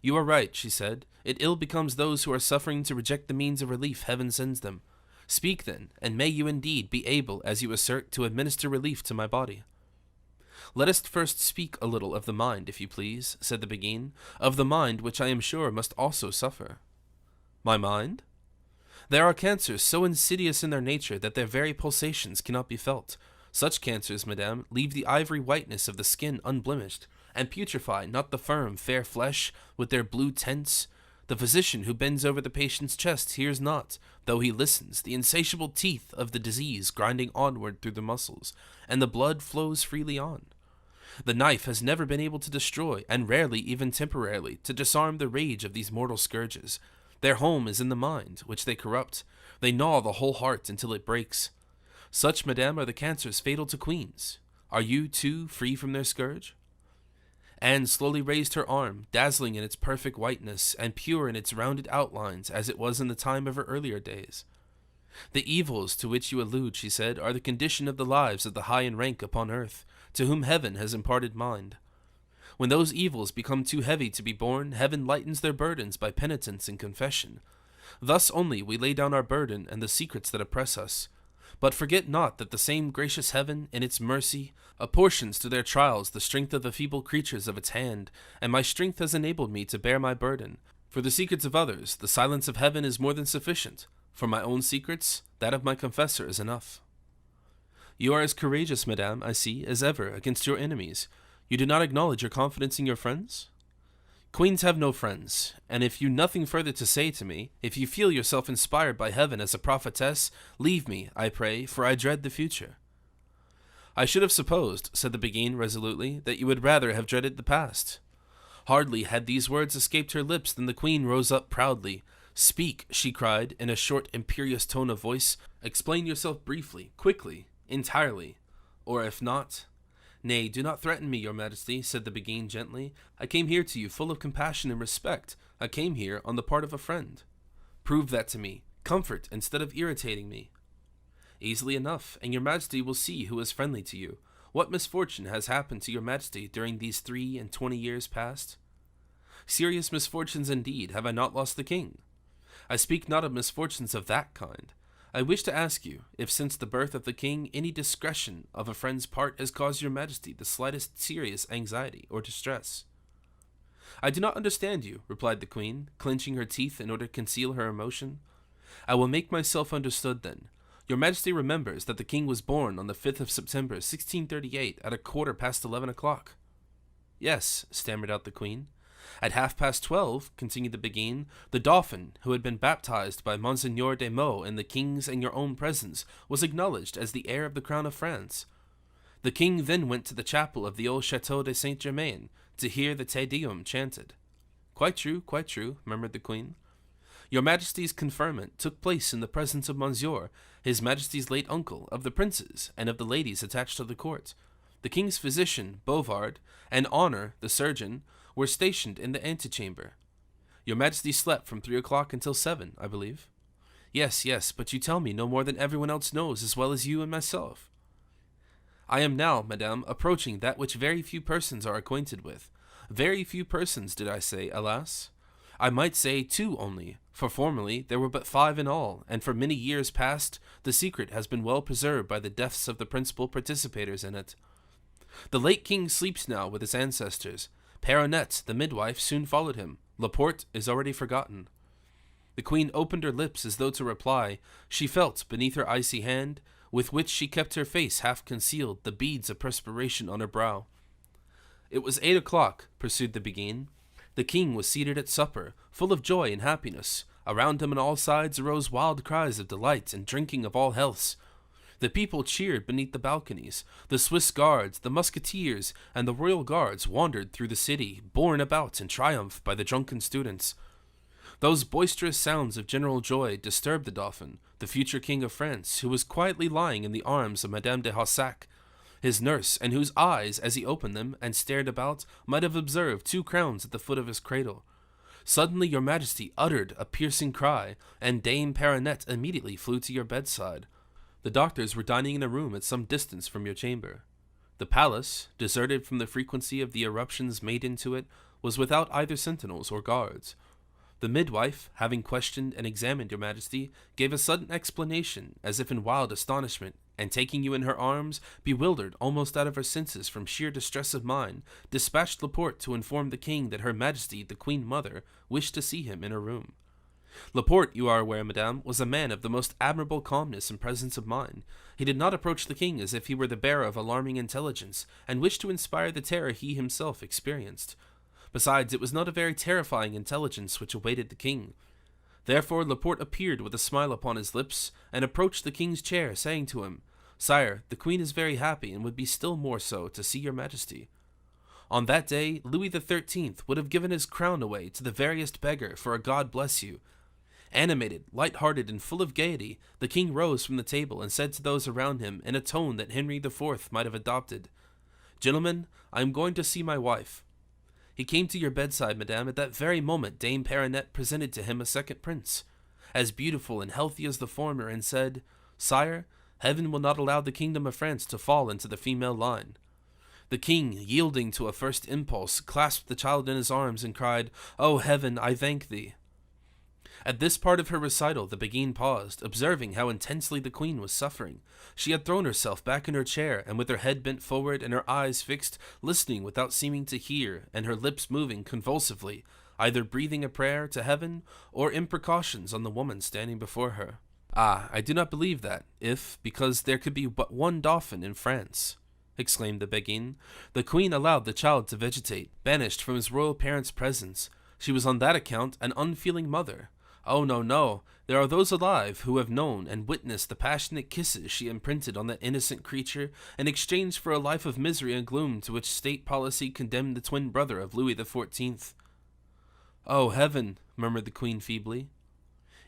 You are right, she said. It ill becomes those who are suffering to reject the means of relief heaven sends them. Speak then, and may you indeed be able, as you assert, to administer relief to my body. Let us first speak a little of the mind, if you please, said the Beguine, of the mind which I am sure must also suffer. My mind? There are cancers so insidious in their nature that their very pulsations cannot be felt. Such cancers, madame, leave the ivory whiteness of the skin unblemished, and putrefy not the firm, fair flesh with their blue tints. The physician who bends over the patient's chest hears not, though he listens, the insatiable teeth of the disease grinding onward through the muscles, and the blood flows freely on. The knife has never been able to destroy, and rarely even temporarily, to disarm the rage of these mortal scourges. Their home is in the mind, which they corrupt. They gnaw the whole heart until it breaks. Such, madame, are the cancers fatal to queens. Are you, too, free from their scourge? Anne slowly raised her arm, dazzling in its perfect whiteness, and pure in its rounded outlines, as it was in the time of her earlier days. The evils to which you allude, she said, are the condition of the lives of the high in rank upon earth, to whom heaven has imparted mind. When those evils become too heavy to be borne, heaven lightens their burdens by penitence and confession. Thus only we lay down our burden and the secrets that oppress us. But forget not that the same gracious heaven, in its mercy, apportions to their trials the strength of the feeble creatures of its hand, and my strength has enabled me to bear my burden. For the secrets of others, the silence of heaven is more than sufficient. For my own secrets, that of my confessor is enough. You are as courageous, madame, I see, as ever, against your enemies. You do not acknowledge your confidence in your friends? Queens have no friends, and if you nothing further to say to me, if you feel yourself inspired by heaven as a prophetess, leave me, I pray, for I dread the future. I should have supposed, said the Beguine resolutely, that you would rather have dreaded the past. Hardly had these words escaped her lips than the queen rose up proudly. Speak, she cried, in a short, imperious tone of voice. Explain yourself briefly, quickly, entirely. Or if not... Nay, do not threaten me, your Majesty, said the Beguine gently. I came here to you full of compassion and respect. I came here on the part of a friend. Prove that to me. Comfort instead of irritating me. Easily enough, and your Majesty will see who is friendly to you. What misfortune has happened to your Majesty during these 23 years past? Serious misfortunes indeed. Have I not lost the king? I speak not of misfortunes of that kind. I wish to ask you if since the birth of the king any discretion of a friend's part has caused your majesty the slightest serious anxiety or distress. I do not understand you, replied the queen, clenching her teeth in order to conceal her emotion. I will make myself understood then. Your majesty remembers that the king was born on the 5th of September, 1638, at 11:15. Yes, stammered out the queen. At 12:30, continued the Beguine, the dauphin, who had been baptized by Monseigneur de Meaux in the king's and your own presence, was acknowledged as the heir of the crown of France. The king then went to the chapel of the old Chateau de Saint-Germain to hear the Te Deum chanted. Quite true, murmured the queen. Your majesty's conferment took place in the presence of Monsieur, his majesty's late uncle, of the princes, and of the ladies attached to the court. The king's physician, Bouvard, and Honor, the surgeon, were stationed in the antechamber. Your majesty slept from 3 o'clock until 7, I believe. Yes, but you tell me no more than everyone else knows as well as you and myself. I am now, madame, approaching that which very few persons are acquainted with. Very few persons, did I say, alas? I might say 2 only, for formerly there were but 5 in all, and for many years past the secret has been well preserved by the deaths of the principal participators in it. The late king sleeps now with his ancestors. Peronette, the midwife, soon followed him. Laporte is already forgotten. The queen opened her lips as though to reply. She felt, beneath her icy hand, with which she kept her face half concealed, the beads of perspiration on her brow. It was 8 o'clock, pursued the Beguine. The king was seated at supper, full of joy and happiness. Around him on all sides arose wild cries of delight and drinking of all healths. The people cheered beneath the balconies. The Swiss guards, the musketeers, and the royal guards wandered through the city, borne about in triumph by the drunken students. Those boisterous sounds of general joy disturbed the dauphin, the future king of France, who was quietly lying in the arms of Madame de Hossac, his nurse, and whose eyes, as he opened them and stared about, might have observed 2 crowns at the foot of his cradle. Suddenly your majesty uttered a piercing cry, and Dame Peronette immediately flew to your bedside. The doctors were dining in a room at some distance from your chamber. The palace, deserted from the frequency of the eruptions made into it, was without either sentinels or guards. The midwife, having questioned and examined your majesty, gave a sudden explanation, as if in wild astonishment, and taking you in her arms, bewildered almost out of her senses from sheer distress of mind, dispatched Laporte to inform the king that her majesty, the queen mother, wished to see him in her room. Laporte, you are aware, madame, was a man of the most admirable calmness and presence of mind. He did not approach the king as if he were the bearer of alarming intelligence, and wished to inspire the terror he himself experienced. Besides, it was not a very terrifying intelligence which awaited the king. Therefore Laporte appeared with a smile upon his lips, and approached the king's chair, saying to him, "Sire, the queen is very happy, and would be still more so to see your majesty." On that day, Louis XIII would have given his crown away to the veriest beggar for a God bless you. Animated, light-hearted, and full of gaiety, the king rose from the table and said to those around him in a tone that Henry IV might have adopted, "Gentlemen, I am going to see my wife." He came to your bedside, madame. At that very moment Dame Peronette presented to him a second prince, as beautiful and healthy as the former, and said, "Sire, heaven will not allow the kingdom of France to fall into the female line." The king, yielding to a first impulse, clasped the child in his arms and cried, "O heaven, I thank thee." At this part of her recital the Beguine paused, observing how intensely the queen was suffering. She had thrown herself back in her chair, and with her head bent forward and her eyes fixed, listening without seeming to hear, and her lips moving convulsively, either breathing a prayer to heaven or imprecations on the woman standing before her. "Ah, I do not believe that, if, because there could be but one dauphin in France," exclaimed the Beguine, "the queen allowed the child to vegetate, banished from his royal parents' presence. She was on that account an unfeeling mother. Oh, no, there are those alive who have known and witnessed the passionate kisses she imprinted on that innocent creature in exchange for a life of misery and gloom to which state policy condemned the twin brother of Louis XIV. "Oh, heaven," murmured the queen feebly.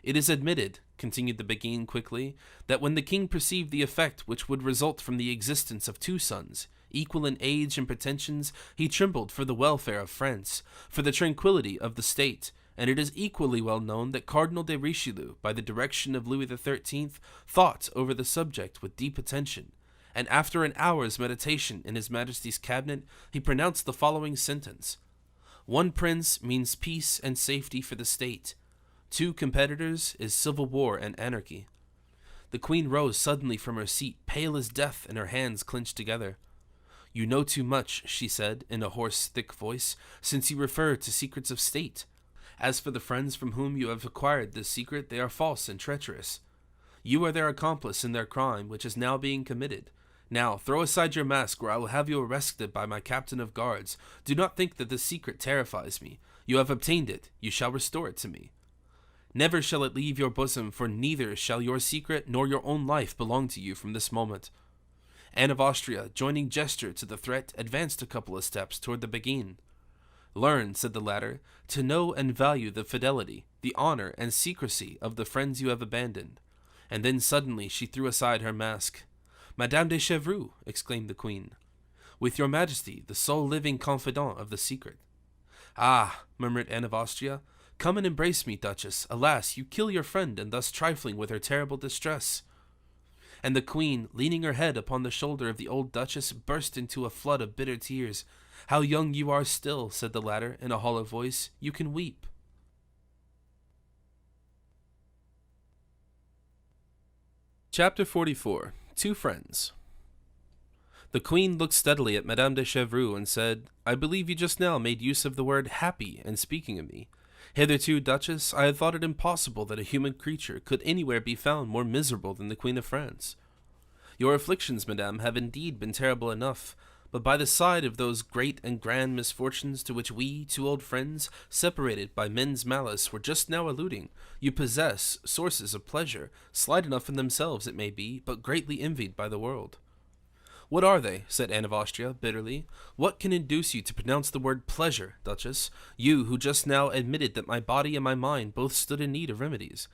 "It is admitted," continued the Beguine quickly, "that when the king perceived the effect which would result from the existence of 2 sons, equal in age and pretensions, he trembled for the welfare of France, for the tranquillity of the state, and it is equally well known that Cardinal de Richelieu, by the direction of Louis XIII, thought over the subject with deep attention, and after an hour's meditation in his majesty's cabinet, he pronounced the following sentence: 1 prince means peace and safety for the state. 2 competitors is civil war and anarchy. The queen rose suddenly from her seat, pale as death, and her hands clenched together. "You know too much," she said, in a hoarse, thick voice, "since you refer to secrets of state. As for the friends from whom you have acquired this secret, they are false and treacherous. You are their accomplice in their crime, which is now being committed. Now, throw aside your mask, or I will have you arrested by my captain of guards. Do not think that this secret terrifies me. You have obtained it. You shall restore it to me. Never shall it leave your bosom, for neither shall your secret nor your own life belong to you from this moment." Anne of Austria, joining gesture to the threat, advanced a couple of steps toward the Beguine. "Learn," said the latter, "to know and value the fidelity, the honor, and secrecy of the friends you have abandoned." And then suddenly she threw aside her mask. "Madame de Chevreuse," exclaimed the queen, "with your majesty, the sole living confidant of the secret." "Ah," murmured Anne of Austria, "come and embrace me, Duchess. Alas, you kill your friend in thus trifling with her terrible distress." And the queen, leaning her head upon the shoulder of the old Duchess, burst into a flood of bitter tears. "How young you are still," said the latter in a hollow voice. "You can weep." Chapter 44. Two Friends. The queen looked steadily at Madame de Chevreuse and said, "I believe you just now made use of the word happy in speaking of me. Hitherto, Duchess, I had thought it impossible that a human creature could anywhere be found more miserable than the Queen of France. Your afflictions, madame, have indeed been terrible enough, but by the side of those great and grand misfortunes to which we, two old friends, separated by men's malice, were just now alluding, you possess sources of pleasure, slight enough in themselves, it may be, but greatly envied by the world." "What are they?" said Anne of Austria, bitterly. "What can induce you to pronounce the word pleasure, Duchess, you who just now admitted that my body and my mind both stood in need of remedies?"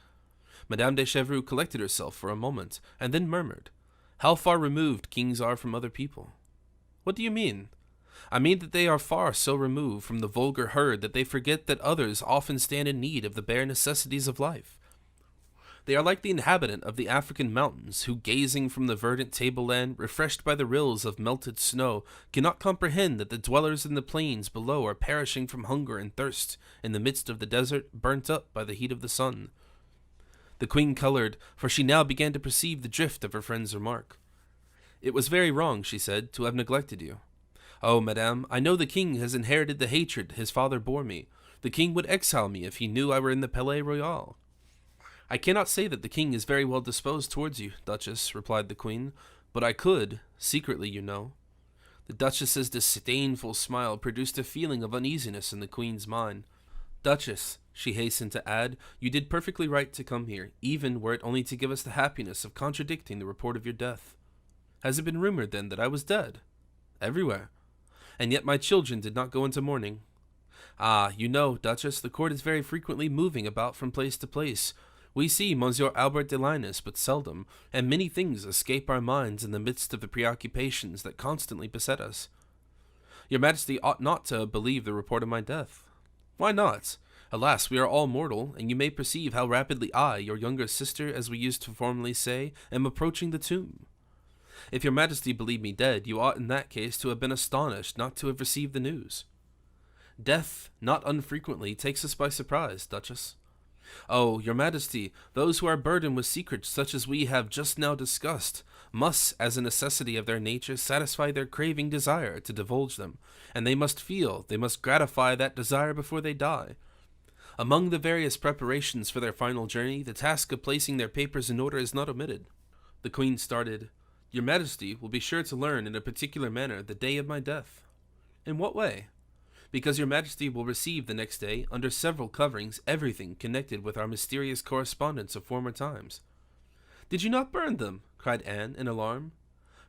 Madame de Chevreuse collected herself for a moment, and then murmured, "How far removed kings are from other people." "What do you mean?" "I mean that they are far so removed from the vulgar herd that they forget that others often stand in need of the bare necessities of life. They are like the inhabitant of the African mountains, who, gazing from the verdant tableland, refreshed by the rills of melted snow, cannot comprehend that the dwellers in the plains below are perishing from hunger and thirst in the midst of the desert, burnt up by the heat of the sun." The queen colored, for she now began to perceive the drift of her friend's remark. "It was very wrong," she said, "to have neglected you. Oh, madame, I know the king has inherited the hatred his father bore me. The king would exile me if he knew I were in the Palais Royal." "I cannot say that the king is very well disposed towards you, Duchess," replied the queen, "but I could, secretly, you know." The Duchess's disdainful smile produced a feeling of uneasiness in the queen's mind. "Duchess," she hastened to add, "you did perfectly right to come here, even were it only to give us the happiness of contradicting the report of your death." "Has it been rumored, then, that I was dead?" "Everywhere. And yet my children did not go into mourning." "Ah, you know, Duchess, the court is very frequently moving about from place to place. We see Monsieur Albert de Linus but seldom, and many things escape our minds in the midst of the preoccupations that constantly beset us." "Your Majesty ought not to believe the report of my death." "Why not? Alas, we are all mortal, and you may perceive how rapidly I, your younger sister, as we used to formerly say, am approaching the tomb. If your Majesty believed me dead, you ought in that case to have been astonished not to have received the news." "Death, not unfrequently, takes us by surprise, Duchess." "Oh, your Majesty, those who are burdened with secrets such as we have just now discussed, must, as a necessity of their nature, satisfy their craving desire to divulge them, and they must gratify that desire before they die. Among the various preparations for their final journey, the task of placing their papers in order is not omitted." The queen started. "Your Majesty will be sure to learn in a particular manner the day of my death." "In what way?" "Because your Majesty will receive the next day, under several coverings, everything connected with our mysterious correspondence of former times." "Did you not burn them?" cried Anne in alarm.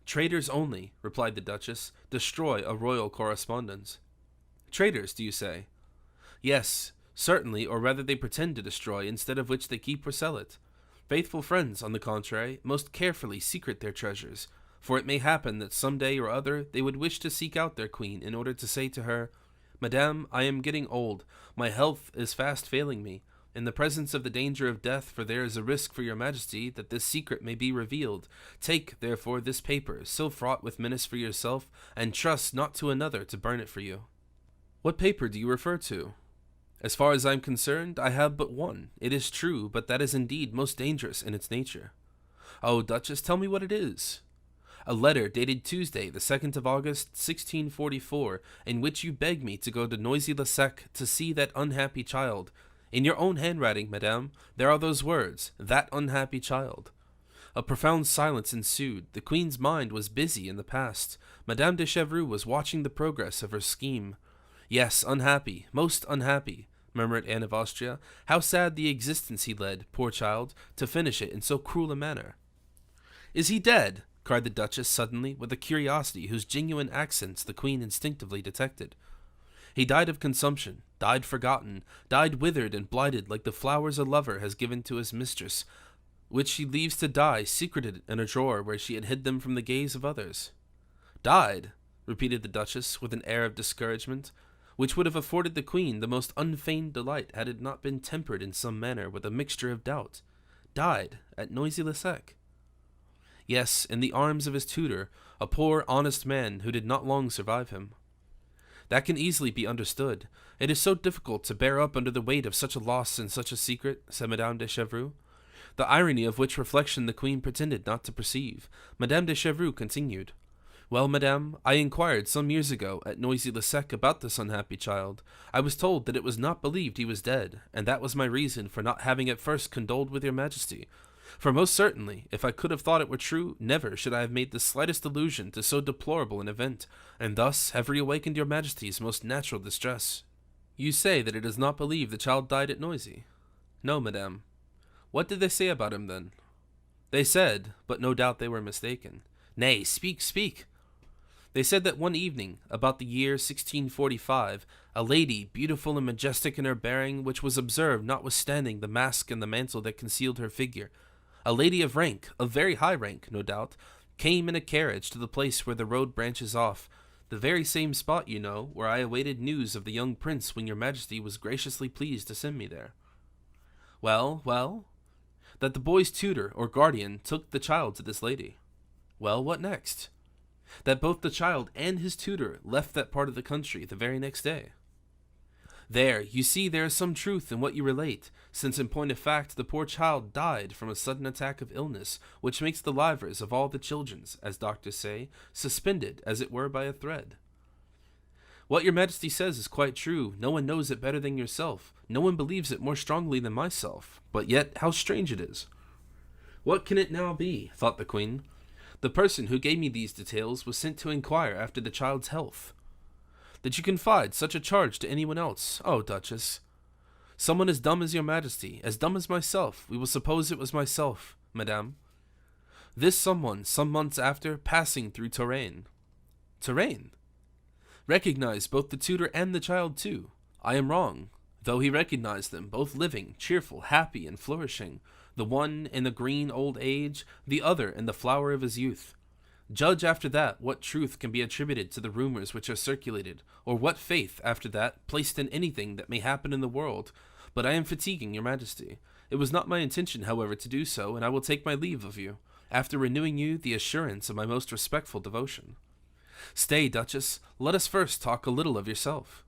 "Traitors only," replied the Duchess, "destroy a royal correspondence." "Traitors, do you say?" "Yes, certainly, or rather they pretend to destroy, instead of which they keep or sell it. Faithful friends, on the contrary, most carefully secret their treasures, for it may happen that some day or other they would wish to seek out their queen in order to say to her, 'Madame, I am getting old, my health is fast failing me, in the presence of the danger of death, for there is a risk for your Majesty that this secret may be revealed. Take, therefore, this paper, so fraught with menace for yourself, and trust not to another to burn it for you.'" "What paper do you refer to?" "As far as I am concerned, I have but one, it is true, but that is indeed most dangerous in its nature." Oh, Duchess, tell me what it is. A letter dated Tuesday, the 2nd of August, 1644, in which you beg me to go to Noisy-le-Sec to see that unhappy child. In your own handwriting, madame, there are those words, that unhappy child. A profound silence ensued. The queen's mind was busy in the past. Madame de Chevreuse was watching the progress of her scheme. Yes, unhappy, most unhappy, murmured Anne of Austria. How sad the existence he led, poor child, to finish it in so cruel a manner. Is he dead? Cried the Duchess suddenly, with a curiosity whose genuine accents the queen instinctively detected. He died of consumption, died forgotten, died withered and blighted like the flowers a lover has given to his mistress, which she leaves to die secreted in a drawer where she had hid them from the gaze of others. Died, repeated the Duchess with an air of discouragement, which would have afforded the queen the most unfeigned delight had it not been tempered in some manner with a mixture of doubt. Died at Noisy-le-Sec. Yes, in the arms of his tutor, a poor, honest man who did not long survive him. That can easily be understood. It is so difficult to bear up under the weight of such a loss and such a secret, said Madame de Chevreuse, the irony of which reflection the queen pretended not to perceive. Madame de Chevreuse continued, Well, madame, I inquired some years ago at Noisy-le-Sec about this unhappy child. I was told that it was not believed he was dead, and that was my reason for not having at first condoled with your majesty. For most certainly, if I could have thought it were true, never should I have made the slightest allusion to so deplorable an event, and thus have reawakened your majesty's most natural distress. You say that it is not believed the child died at Noisy? No, madame. What did they say about him, then? They said, but no doubt they were mistaken. Nay, speak, speak! They said that one evening, about the year 1645, a lady, beautiful and majestic in her bearing, which was observed notwithstanding the mask and the mantle that concealed her figure, a lady of rank, of very high rank, no doubt, came in a carriage to the place where the road branches off, the very same spot, you know, where I awaited news of the young prince when your majesty was graciously pleased to send me there. Well, well? That the boy's tutor, or guardian, took the child to this lady. Well, what next? That both the child and his tutor left that part of the country the very next day. There, you see there is some truth in what you relate, since in point of fact the poor child died from a sudden attack of illness, which makes the livers of all the children's, as doctors say, suspended as it were by a thread. What your majesty says is quite true. No one knows it better than yourself. No one believes it more strongly than myself. But yet, how strange it is. What can it now be? Thought the queen. The person who gave me these details was sent to inquire after the child's health. Did you confide such a charge to anyone else? Oh, Duchess. Someone as dumb as your majesty, as dumb as myself. We will suppose it was myself, madame. This someone, some months after, passing through Touraine. Touraine? Recognized both the tutor and the child too. I am wrong, though he recognized them, both living, cheerful, happy, and flourishing, the one in the green old age, the other in the flower of his youth. Judge after that what truth can be attributed to the rumors which are circulated, or what faith, after that, placed in anything that may happen in the world. But I am fatiguing your majesty. It was not my intention, however, to do so, and I will take my leave of you, after renewing you the assurance of my most respectful devotion. Stay, Duchess, let us first talk a little of yourself.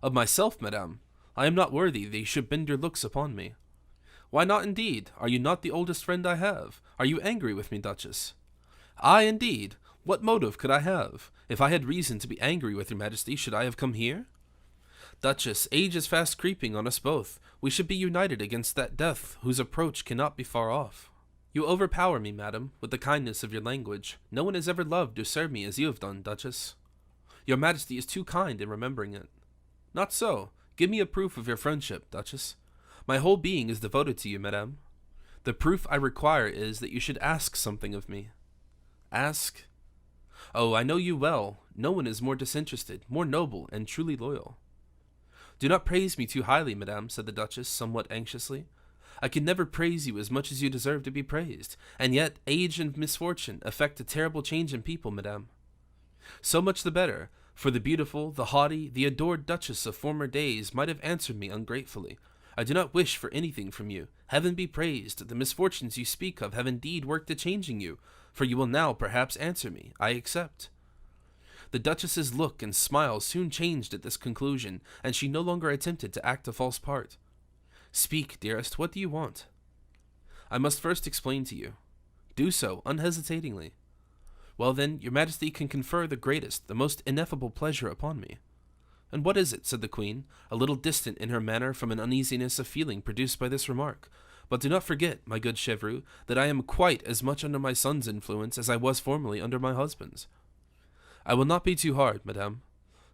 Of myself, madame? I am not worthy that you should bend your looks upon me. Why not, indeed? Are you not the oldest friend I have? Are you angry with me, Duchess? I, indeed? What motive could I have? If I had reason to be angry with your majesty, should I have come here? Duchess, age is fast creeping on us both. We should be united against that death whose approach cannot be far off. You overpower me, madam, with the kindness of your language. No one has ever loved or served me as you have done, Duchess. Your majesty is too kind in remembering it. Not so. Give me a proof of your friendship, Duchess. My whole being is devoted to you, madame. The proof I require is that you should ask something of me. Ask? Oh, I know you well. No one is more disinterested, more noble, and truly loyal. Do not praise me too highly, madame, said the Duchess, somewhat anxiously. I can never praise you as much as you deserve to be praised, and yet age and misfortune effect a terrible change in people, madame. So much the better, for the beautiful, the haughty, the adored Duchess of former days might have answered me ungratefully. I do not wish for anything from you. Heaven be praised, the misfortunes you speak of have indeed worked a change in you, for you will now perhaps answer me. I accept. The Duchess's look and smile soon changed at this conclusion, and she no longer attempted to act a false part. Speak, dearest, what do you want? I must first explain to you. Do so, unhesitatingly. Well then, your majesty can confer the greatest, the most ineffable pleasure upon me. And what is it? Said the queen, a little distant in her manner from an uneasiness of feeling produced by this remark. But do not forget, my good Chevreau, that I am quite as much under my son's influence as I was formerly under my husband's. I will not be too hard, madame.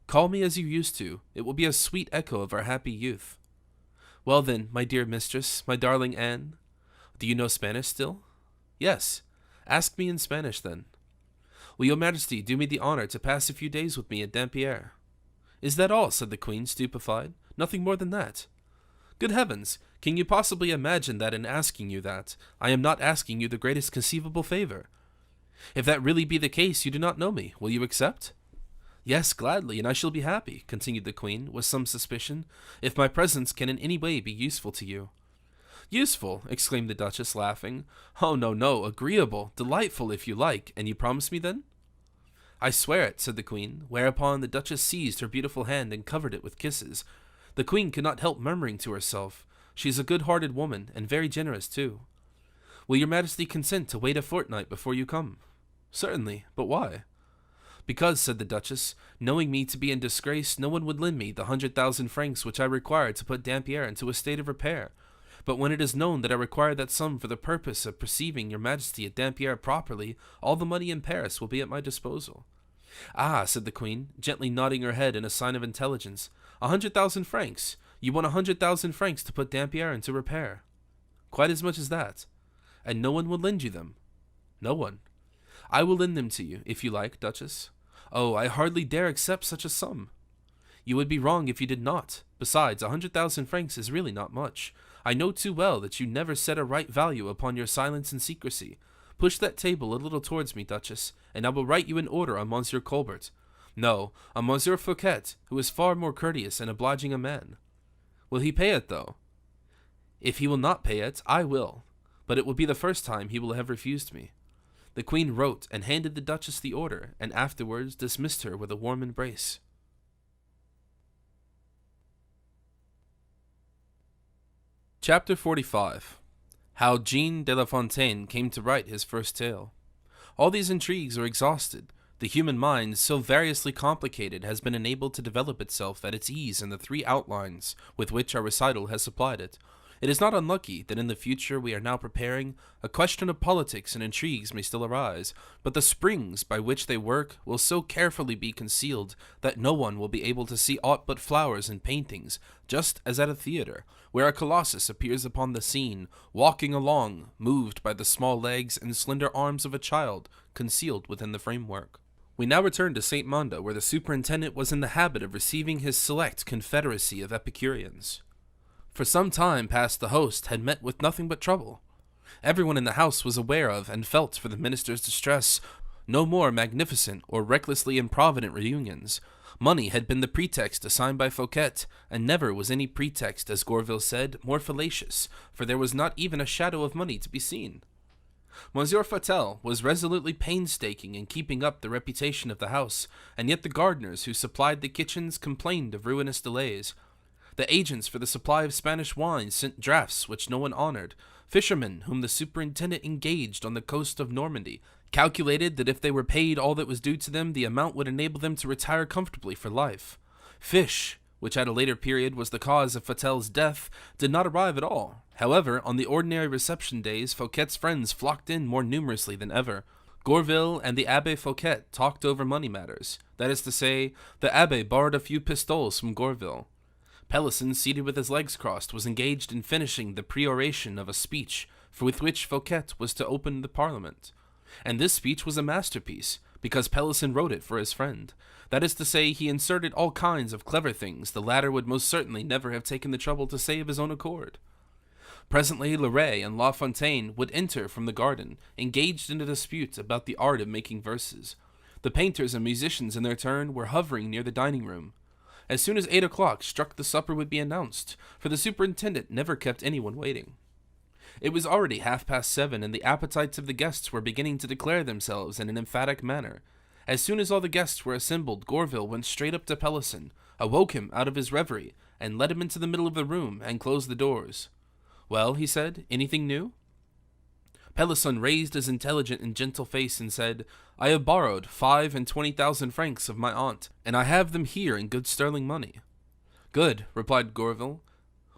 Call me as you used to. It will be a sweet echo of our happy youth. Well then, my dear mistress, my darling Anne, do you know Spanish still? Yes. Ask me in Spanish, then. Will your majesty do me the honor to pass a few days with me at Dampierre? Is that all? Said the queen, stupefied. Nothing more than that? Good heavens! Can you possibly imagine that in asking you that, I am not asking you the greatest conceivable favor? If that really be the case, you do not know me. Will you accept? Yes, gladly, and I shall be happy, continued the queen, with some suspicion, if my presence can in any way be useful to you. Useful! Exclaimed the duchess, laughing. Oh, no, agreeable, delightful, if you like, and you promise me, then? I swear it, said the queen, whereupon the duchess seized her beautiful hand and covered it with kisses. The queen could not help murmuring to herself, she is a good-hearted woman, and very generous, too. Will your majesty consent to wait a fortnight before you come? Certainly, but why? Because, said the duchess, knowing me to be in disgrace, no one would lend me the 100,000 francs which I require to put Dampierre into a state of repair. But when it is known that I require that sum for the purpose of perceiving your majesty at Dampierre properly, all the money in Paris will be at my disposal. Ah, said the queen, gently nodding her head in a sign of intelligence, 100,000 francs. You want 100,000 francs to put Dampierre into repair. Quite as much as that. And no one will lend you them. No one. I will lend them to you, if you like, duchess. Oh, I hardly dare accept such a sum. You would be wrong if you did not. Besides, 100,000 francs is really not much. I know too well that you never set a right value upon your silence and secrecy. Push that table a little towards me, duchess, and I will write you an order on Monsieur Colbert. No, on Monsieur Fouquet, who is far more courteous and obliging a man. Will he pay it, though? If he will not pay it, I will. But it will be the first time he will have refused me. The queen wrote and handed the duchess the order, and afterwards dismissed her with a warm embrace. Chapter 45. How Jean de La Fontaine came to write his first tale. All these intrigues are exhausted. The human mind, so variously complicated, has been enabled to develop itself at its ease in the 3 outlines with which our recital has supplied it. It is not unlucky that in the future we are now preparing, a question of politics and intrigues may still arise, but the springs by which they work will so carefully be concealed that no one will be able to see aught but flowers and paintings, just as at a theater, where a colossus appears upon the scene, walking along, moved by the small legs and slender arms of a child concealed within the framework. We now return to St. Manda, where the superintendent was in the habit of receiving his select confederacy of Epicureans. For some time past the host had met with nothing but trouble. Everyone in the house was aware of and felt for the minister's distress. No more magnificent or recklessly improvident reunions. Money had been the pretext assigned by Fouquet, and never was any pretext, as Gourville said, more fallacious, for there was not even a shadow of money to be seen. Monsieur Fatel was resolutely painstaking in keeping up the reputation of the house, and yet the gardeners who supplied the kitchens complained of ruinous delays. The agents for the supply of Spanish wine sent drafts which no one honored. Fishermen, whom the superintendent engaged on the coast of Normandy, calculated that if they were paid all that was due to them, the amount would enable them to retire comfortably for life. Fish, which at a later period was the cause of Fatel's death, did not arrive at all. However, on the ordinary reception days, Fouquet's friends flocked in more numerously than ever. Gourville and the Abbé Fouquet talked over money matters. That is to say, the Abbé borrowed a few pistoles from Gourville. Pelisson, seated with his legs crossed, was engaged in finishing the peroration of a speech with which Fouquet was to open the Parliament. And this speech was a masterpiece, because Pelisson wrote it for his friend. That is to say, he inserted all kinds of clever things the latter would most certainly never have taken the trouble to say of his own accord. Presently Leray and La Fontaine would enter from the garden, engaged in a dispute about the art of making verses. The painters and musicians in their turn were hovering near the dining-room. As soon as 8 o'clock struck, the supper would be announced, for the superintendent never kept anyone waiting. It was already 7:30, and the appetites of the guests were beginning to declare themselves in an emphatic manner. As soon as all the guests were assembled, Gourville went straight up to Pelisson, awoke him out of his reverie, and led him into the middle of the room, and closed the doors. "Well," he said, "anything new?" Pelisson raised his intelligent and gentle face and said, I have borrowed 25,000 francs of my aunt, and I have them here in good sterling money. Good, replied Gourville.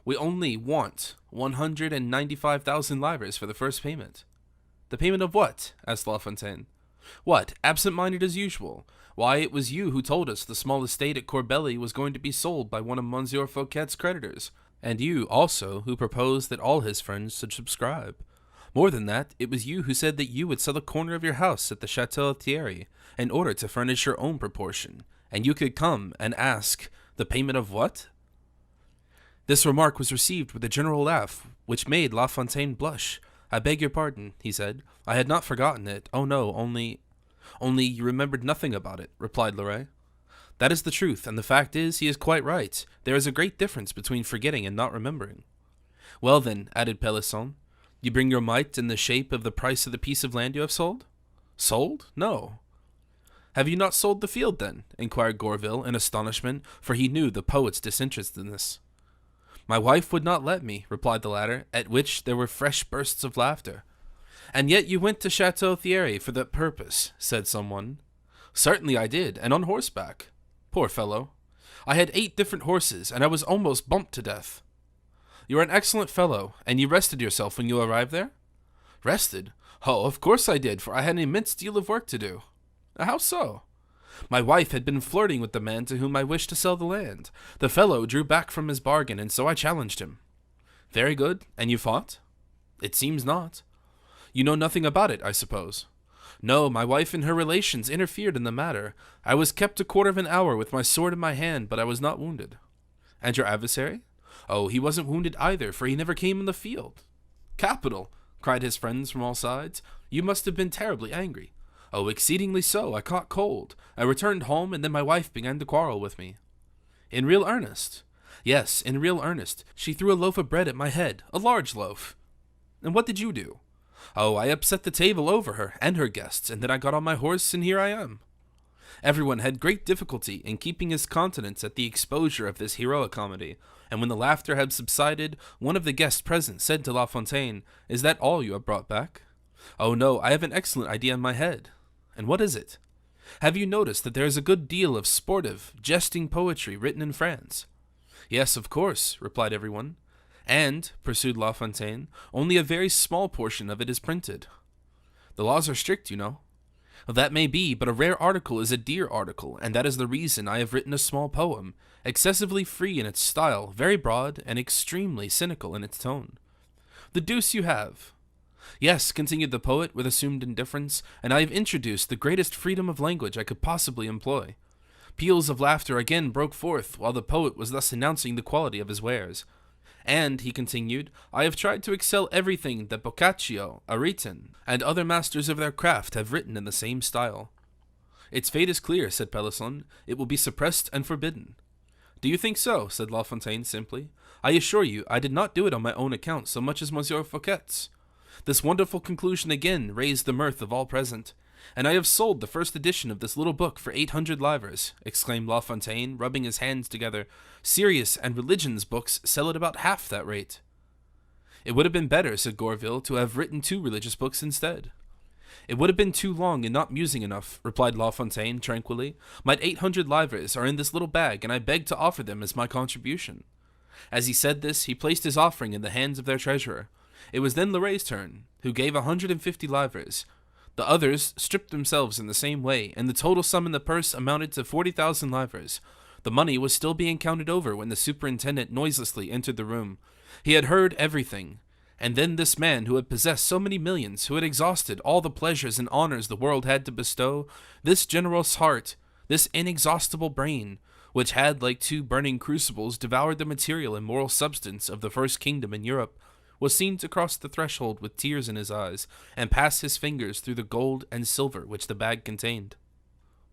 We only want 195,000 livres for the first payment. The payment of what? Asked La Fontaine. What, absent-minded as usual? Why, it was you who told us the small estate at Corbelly was going to be sold by one of Monsieur Fouquet's creditors, and you, also, who proposed that all his friends should subscribe. More than that, it was you who said that you would sell a corner of your house at the Chateau Thierry in order to furnish your own proportion, and you could come and ask the payment of what? This remark was received with a general laugh, which made La Fontaine blush. I beg your pardon, he said. I had not forgotten it. Oh no, only you remembered nothing about it, replied Loret. That is the truth, and the fact is, he is quite right. There is a great difference between forgetting and not remembering. Well then, added Pelisson, you bring your mite in the shape of the price of the piece of land you have sold? Sold? No. Have you not sold the field, then? Inquired Gourville in astonishment, for he knew the poet's disinterestedness. My wife would not let me, replied the latter, at which there were fresh bursts of laughter. And yet you went to Chateau Thierry for that purpose, said someone. Certainly I did, and on horseback. Poor fellow. I had 8 different horses, and I was almost bumped to death. You are an excellent fellow, and you rested yourself when you arrived there? Rested? Oh, of course I did, for I had an immense deal of work to do. How so? My wife had been flirting with the man to whom I wished to sell the land. The fellow drew back from his bargain, and so I challenged him. Very good. And you fought? It seems not. You know nothing about it, I suppose. No, my wife and her relations interfered in the matter. I was kept a quarter of an hour with my sword in my hand, but I was not wounded. And your adversary? Oh, he wasn't wounded either, for he never came in the field. Capital, cried his friends from all sides. You must have been terribly angry. Oh, exceedingly so. I caught cold. I returned home, and then my wife began to quarrel with me. In real earnest? Yes, in real earnest. She threw a loaf of bread at my head, a large loaf. And what did you do? Oh, I upset the table over her and her guests, and then I got on my horse, and here I am. Everyone had great difficulty in keeping his countenance at the exposure of this heroic comedy, and when the laughter had subsided, one of the guests present said to La Fontaine, Is that all you have brought back? Oh no, I have an excellent idea in my head. And what is it? Have you noticed that there is a good deal of sportive, jesting poetry written in France? Yes, of course, replied everyone. And, pursued La Fontaine, only a very small portion of it is printed. The laws are strict, you know. That may be, but a rare article is a dear article, and that is the reason I have written a small poem, excessively free in its style, very broad, and extremely cynical in its tone. The deuce you have. Yes, continued the poet with assumed indifference, and I have introduced the greatest freedom of language I could possibly employ. Peals of laughter again broke forth while the poet was thus announcing the quality of his wares. And, he continued, I have tried to excel everything that Boccaccio, Aretin, and other masters of their craft have written in the same style. Its fate is clear, said Pelisson. It will be suppressed and forbidden. Do you think so? Said La Fontaine simply. I assure you, I did not do it on my own account so much as Monsieur Fouquet's. This wonderful conclusion again raised the mirth of all present. And I have sold the first edition of this little book for 800 livres, exclaimed La Fontaine, rubbing his hands together. Serious and religion's books sell at about half that rate. It would have been better, said Gourville, to have written 2 religious books instead. It would have been too long and not amusing enough, replied La Fontaine tranquilly. My 800 livres are in this little bag, and I beg to offer them as my contribution. As he said this, he placed his offering in the hands of their treasurer. It was then Loret's turn, who gave 150 livres. The others stripped themselves in the same way, and the total sum in the purse amounted to 40,000 livres. The money was still being counted over when the superintendent noiselessly entered the room. He had heard everything. And then this man who had possessed so many millions, who had exhausted all the pleasures and honors the world had to bestow, this generous heart, this inexhaustible brain, which had, like 2 burning crucibles, devoured the material and moral substance of the first kingdom in Europe, was seen to cross the threshold with tears in his eyes, and pass his fingers through the gold and silver which the bag contained.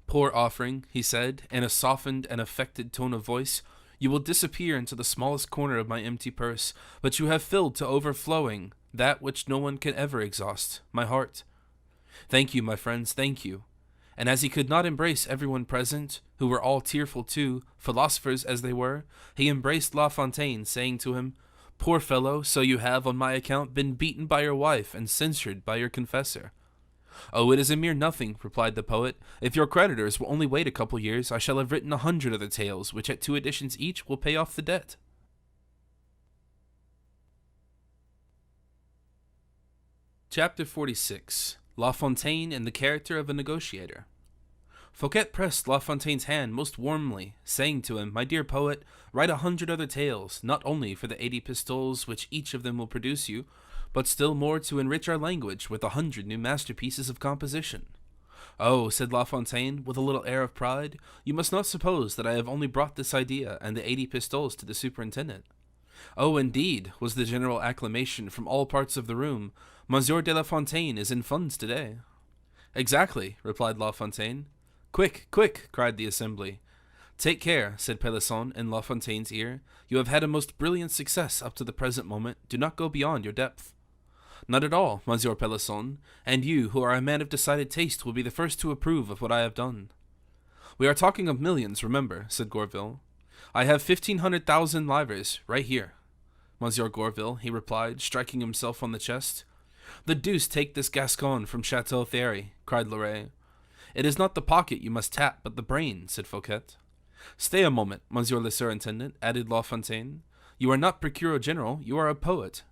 Poor offering, he said, in a softened and affected tone of voice, you will disappear into the smallest corner of my empty purse, but you have filled to overflowing that which no one can ever exhaust, my heart. Thank you, my friends, thank you. And as he could not embrace everyone present, who were all tearful too, philosophers as they were, he embraced La Fontaine, saying to him, Poor fellow, so you have, on my account, been beaten by your wife and censured by your confessor. Oh, it is a mere nothing, replied the poet. If your creditors will only wait a couple years, I shall have written 100 other tales, which at 2 editions each will pay off the debt. Chapter 46. La Fontaine and the Character of a Negotiator. Fouquet pressed La Fontaine's hand most warmly, saying to him, My dear poet, write 100 other tales, not only for the 80 pistoles which each of them will produce you, but still more to enrich our language with 100 new masterpieces of composition. Oh, said La Fontaine, with a little air of pride, you must not suppose that I have only brought this idea and the 80 pistoles to the superintendent. Oh, indeed, was the general acclamation from all parts of the room. Monsieur de La Fontaine is in funds today. Exactly, replied La Fontaine. Quick, quick, cried the assembly. Take care, said Pelisson in La Fontaine's ear. You have had a most brilliant success up to the present moment. Do not go beyond your depth. Not at all, Monsieur Pelisson, and you, who are a man of decided taste, will be the first to approve of what I have done. We are talking of millions, remember, said Gourville. I have 1,500,000 livres, right here. Monsieur Gourville, he replied, striking himself on the chest. The deuce take this Gascon from Chateau Thierry, cried Loret. It is not the pocket you must tap, but the brain, said Fouquet. Stay a moment, Monsieur le Surintendant, added La Fontaine. You are not Procureur General, you are a poet.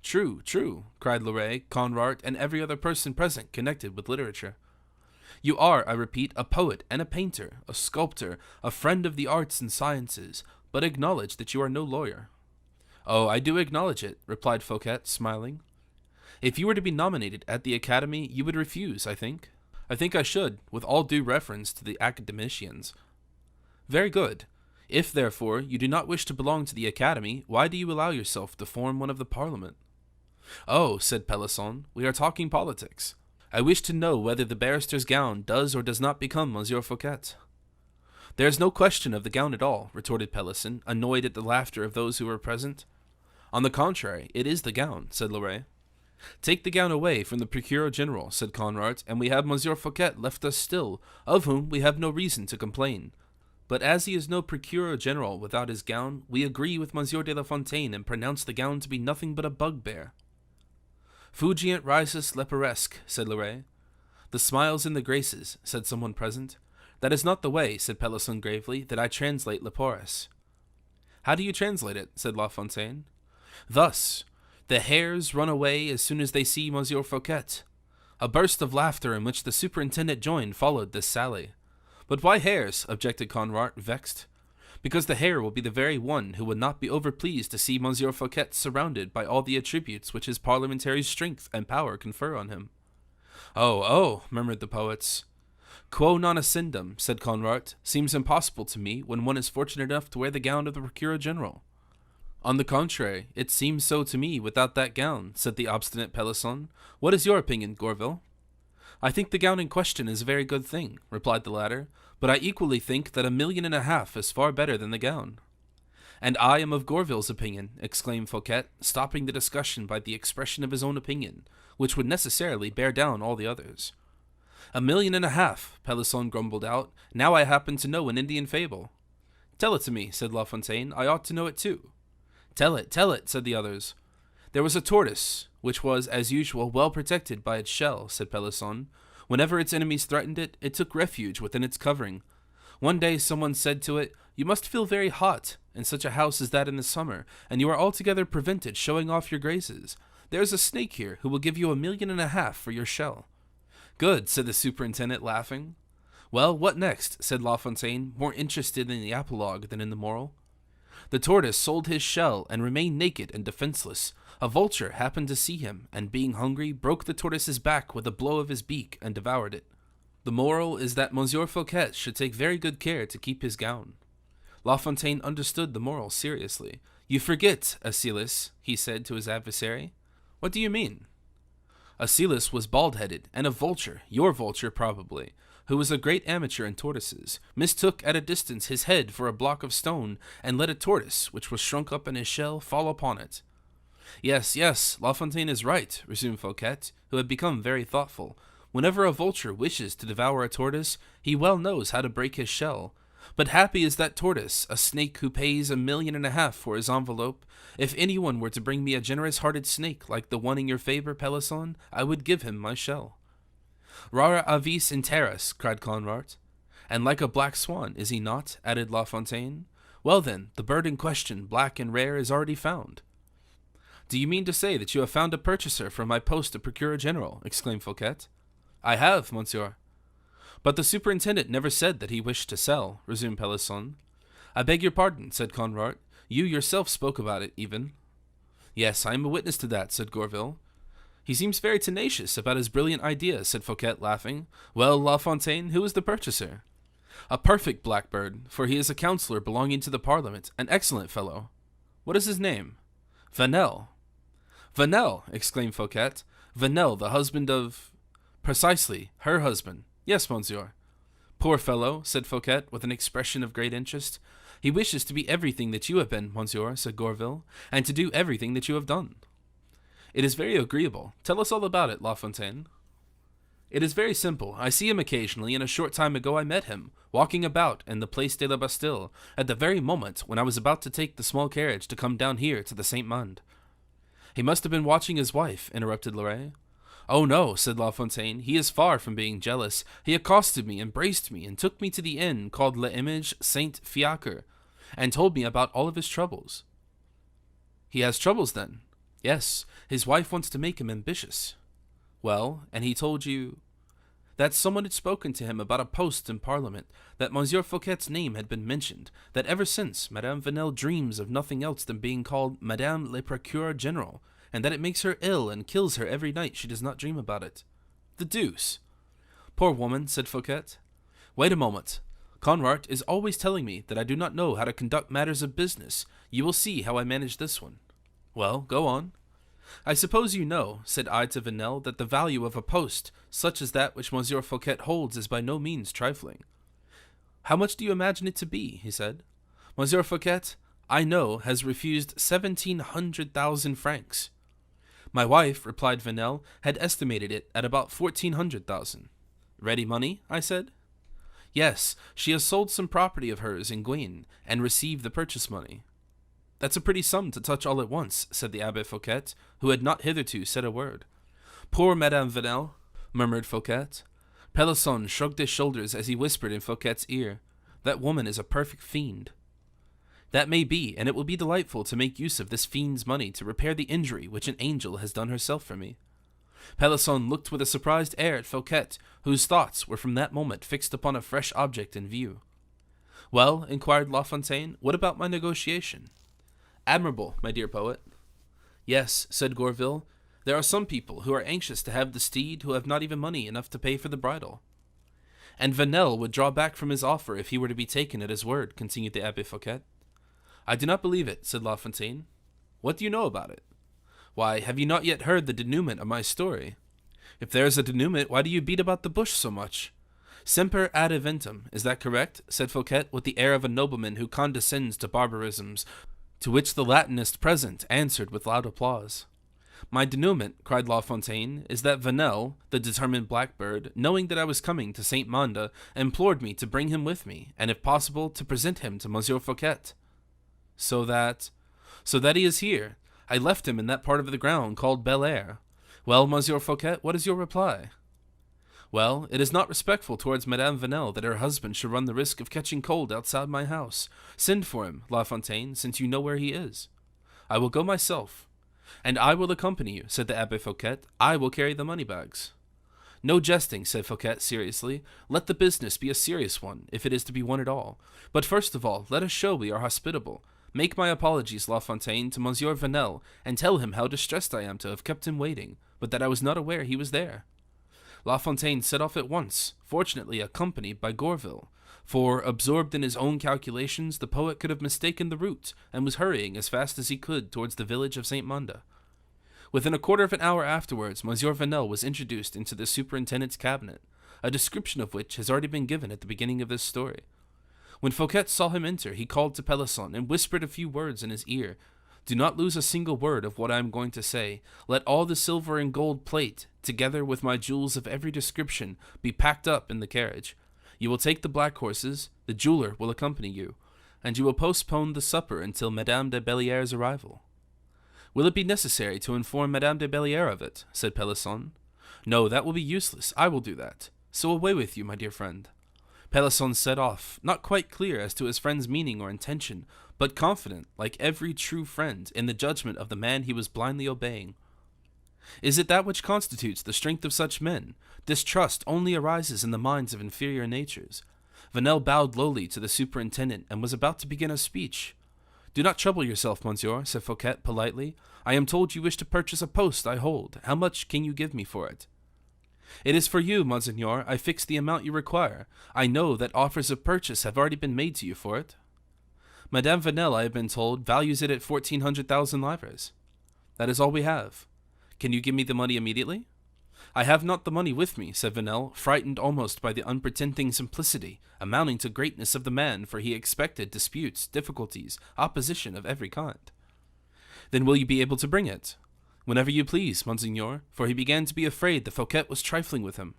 True, true, cried Loret, Conrart, and every other person present connected with literature. You are, I repeat, a poet and a painter, a sculptor, a friend of the arts and sciences, but acknowledge that you are no lawyer. Oh, I do acknowledge it, replied Fouquet, smiling. If you were to be nominated at the Academy, you would refuse, I think. I think I should, with all due reference to the academicians. Very good. If, therefore, you do not wish to belong to the Academy, why do you allow yourself to form one of the Parliament? Oh, said Pelisson, we are talking politics. I wish to know whether the barrister's gown does or does not become Monsieur Fouquet. There is no question of the gown at all, retorted Pelisson, annoyed at the laughter of those who were present. On the contrary, it is the gown, said Loret. Take the gown away from the Procureur General, said Conrart, and we have Monsieur Fouquet left us still, of whom we have no reason to complain. But as he is no Procureur General without his gown, we agree with Monsieur de La Fontaine and pronounce the gown to be nothing but a bugbear. Fugiant risus leporesque, said Loret. The smiles and the graces, said someone present. That is not the way, said Pelisson gravely, that I translate leporus. How do you translate it? Said La Fontaine. Thus, the hares run away as soon as they see Monsieur Fouquet. A burst of laughter in which the superintendent joined followed this sally. But why hares? Objected Conrart, vexed. Because the hare will be the very one who would not be overpleased to see Monsieur Fouquet surrounded by all the attributes which his parliamentary strength and power confer on him. Oh, oh, murmured the poets. Quo non ascendum, said Conrart, seems impossible to me when one is fortunate enough to wear the gown of the Procureur General. On the contrary, it seems so to me without that gown, said the obstinate Pelisson. What is your opinion, Gourville? I think the gown in question is a very good thing, replied the latter, but I equally think that 1.5 million is far better than the gown. And I am of Gourville's opinion, exclaimed Fouquet, stopping the discussion by the expression of his own opinion, which would necessarily bear down all the others. 1.5 million, Pelisson grumbled out. Now I happen to know an Indian fable. Tell it to me, said La Fontaine. I ought to know it too. Tell it, said the others. There was a tortoise, which was, as usual, well protected by its shell, said Pelisson. Whenever its enemies threatened it, it took refuge within its covering. One day someone said to it, You must feel very hot in such a house as that in the summer, and you are altogether prevented showing off your graces. There is a snake here who will give you 1.5 million for your shell. Good, said the superintendent, laughing. Well, what next? Said La Fontaine, more interested in the apologue than in the moral. The tortoise sold his shell and remained naked and defenseless. A vulture happened to see him, and being hungry, broke the tortoise's back with a blow of his beak and devoured it. The moral is that Monsieur Fouquet should take very good care to keep his gown. La Fontaine understood the moral seriously. You forget, Achelous, he said to his adversary. What do you mean? Achelous was bald-headed, and a vulture, your vulture probably, who was a great amateur in tortoises, mistook at a distance his head for a block of stone, and let a tortoise, which was shrunk up in his shell, fall upon it. Yes, La Fontaine is right, resumed Fouquet, who had become very thoughtful. Whenever a vulture wishes to devour a tortoise, he well knows how to break his shell. But happy is that tortoise, a snake who pays $1.5 million for his envelope. If anyone were to bring me a generous-hearted snake like the one in your favor, Pelisson, I would give him my shell. Rara avis in terras, cried Conrart. And like a black swan, is he not? Added La Fontaine. Well then, the bird in question, black and rare, is already found. Do you mean to say that you have found a purchaser for my post of Procureur General? Exclaimed Fouquet. I have, monsieur. But the superintendent never said that he wished to sell, resumed Pelisson. I beg your pardon, said Conrart. You yourself spoke about it, even. Yes, I am a witness to that, said Gourville. He seems very tenacious about his brilliant idea, said Fouquet, laughing. Well, La Fontaine, who is the purchaser? A perfect blackbird, for he is a councillor belonging to the Parliament, an excellent fellow. What is his name? Vanel. Vanel, exclaimed Fouquet. Vanel, the husband of... Precisely, her husband. Yes, monsieur. Poor fellow, said Fouquet, with an expression of great interest. He wishes to be everything that you have been, monsieur, said Gourville, and to do everything that you have done. It is very agreeable. Tell us all about it, La Fontaine. It is very simple. I see him occasionally, and a short time ago I met him, walking about in the Place de la Bastille, at the very moment when I was about to take the small carriage to come down here to the Saint-Mande. He must have been watching his wife, interrupted Loret. Oh no, said La Fontaine, he is far from being jealous. He accosted me, embraced me, and took me to the inn called l'Image Saint-Fiacre, and told me about all of his troubles. He has troubles, then? Yes, his wife wants to make him ambitious. Well, and he told you... That someone had spoken to him about a post in Parliament, that Monsieur Fouquet's name had been mentioned, that ever since Madame Vanel dreams of nothing else than being called Madame le Procureur General, and that it makes her ill and kills her every night she does not dream about it. The deuce! Poor woman, said Fouquet. Wait a moment. Conrart is always telling me that I do not know how to conduct matters of business. You will see how I manage this one. Well, go on. I suppose you know, said I to Vanel, that the value of a post, such as that which Monsieur Fouquet holds, is by no means trifling. How much do you imagine it to be? He said. Monsieur Fouquet, I know, has refused 1,700,000 francs. My wife, replied Vanel, had estimated it at about 1,400,000. Ready money? I said. Yes, she has sold some property of hers in Guienne, and received the purchase money. That's a pretty sum to touch all at once, said the Abbé Fouquet, who had not hitherto said a word. Poor Madame Vanel, murmured Fouquet. Pelisson shrugged his shoulders as he whispered in Fouquet's ear, That woman is a perfect fiend. That may be, and it will be delightful to make use of this fiend's money to repair the injury which an angel has done herself for me. Pelisson looked with a surprised air at Fouquet, whose thoughts were from that moment fixed upon a fresh object in view. Well, inquired La Fontaine, what about my negotiation? Admirable, my dear poet. Yes, said Gourville, there are some people who are anxious to have the steed who have not even money enough to pay for the bridle. And Vanel would draw back from his offer if he were to be taken at his word, continued the Abbé Fouquet. I do not believe it, said La Fontaine. What do you know about it? Why, have you not yet heard the denouement of my story? If there is a denouement, why do you beat about the bush so much? Semper ad eventum, is that correct? Said Fouquet with the air of a nobleman who condescends to barbarisms, to which the Latinist present answered with loud applause. My denouement, cried La Fontaine, is that Vanel, the determined blackbird, knowing that I was coming to Saint-Mande, implored me to bring him with me, and if possible, to present him to Monsieur Fouquet. So that he is here. I left him in that part of the ground called Bel Air. Well, Monsieur Fouquet, what is your reply? Well, it is not respectful towards Madame Vanel that her husband should run the risk of catching cold outside my house. Send for him, La Fontaine, since you know where he is. I will go myself. And I will accompany you, said the Abbé Fouquet. I will carry the money-bags. No jesting, said Fouquet seriously. Let the business be a serious one, if it is to be one at all. But first of all, let us show we are hospitable. Make my apologies, La Fontaine, to Monsieur Vanel, and tell him how distressed I am to have kept him waiting, but that I was not aware he was there. La Fontaine set off at once, fortunately accompanied by Gourville, for, absorbed in his own calculations, the poet could have mistaken the route, and was hurrying as fast as he could towards the village of Saint-Mande. Within a quarter of an hour afterwards, Monsieur Vanel was introduced into the superintendent's cabinet, a description of which has already been given at the beginning of this story. When Fouquet saw him enter, he called to Pelisson and whispered a few words in his ear. Do not lose a single word of what I am going to say. Let all the silver and gold plate, together with my jewels of every description, be packed up in the carriage. You will take the black horses, the jeweler will accompany you, and you will postpone the supper until Madame de Belliere's arrival." "Will it be necessary to inform Madame de Belliere of it?" said Pelisson. "No, that will be useless. I will do that. So away with you, my dear friend." Pelisson set off, not quite clear as to his friend's meaning or intention, but confident, like every true friend, in the judgment of the man he was blindly obeying. Is it that which constitutes the strength of such men? Distrust only arises in the minds of inferior natures. Vanel bowed lowly to the superintendent and was about to begin a speech. "Do not trouble yourself, monsieur," said Fouquet politely. "I am told you wish to purchase a post I hold. How much can you give me for it?" "It is for you, monseigneur. I fix the amount you require. I know that offers of purchase have already been made to you for it." "Madame Vanel, I have been told, values it at 1,400,000 livres. "That is all we have." "Can you give me the money immediately?" "I have not the money with me," said Vanel, frightened almost by the unpretending simplicity, amounting to greatness of the man, for he expected disputes, difficulties, opposition of every kind. "Then will you be able to bring it?" "Whenever you please, monseigneur," for he began to be afraid that Fouquet was trifling with him.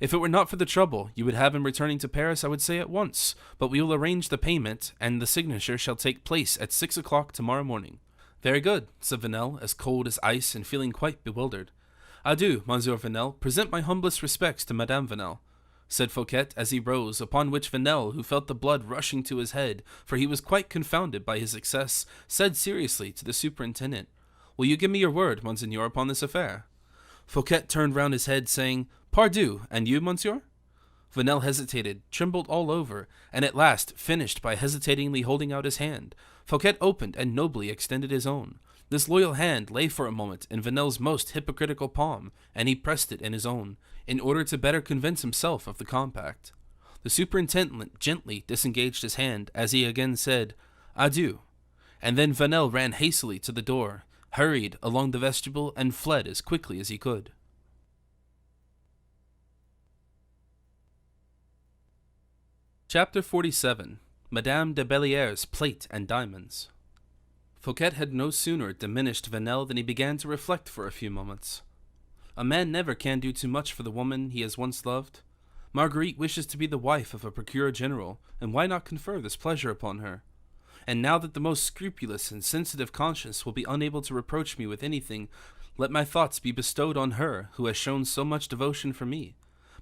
"If it were not for the trouble you would have in returning to Paris, I would say at once, but we will arrange the payment, and the signature shall take place at 6 o'clock tomorrow morning." "Very good," said Vanel, as cold as ice and feeling quite bewildered. "Adieu, Monsieur Vanel. Present my humblest respects to Madame Vanel," said Fouquet as he rose, upon which Vanel, who felt the blood rushing to his head, for he was quite confounded by his success, said seriously to the superintendent, "Will you give me your word, monseigneur, upon this affair?" Fouquet turned round his head, saying, "Pardieu, and you, monsieur?" Vanel hesitated, trembled all over, and at last finished by hesitatingly holding out his hand. Fouquet opened and nobly extended his own. This loyal hand lay for a moment in Vanel's most hypocritical palm, and he pressed it in his own, in order to better convince himself of the compact. The superintendent gently disengaged his hand, as he again said, "Adieu," and then Vanel ran hastily to the door, hurried along the vestibule, and fled as quickly as he could. Chapter 47. Madame de Belliere's Plate and Diamonds. Fouquet had no sooner diminished Vanel than he began to reflect for a few moments. A man never can do too much for the woman he has once loved. Marguerite wishes to be the wife of a procureur general, and why not confer this pleasure upon her? And now that the most scrupulous and sensitive conscience will be unable to reproach me with anything, let my thoughts be bestowed on her who has shown so much devotion for me.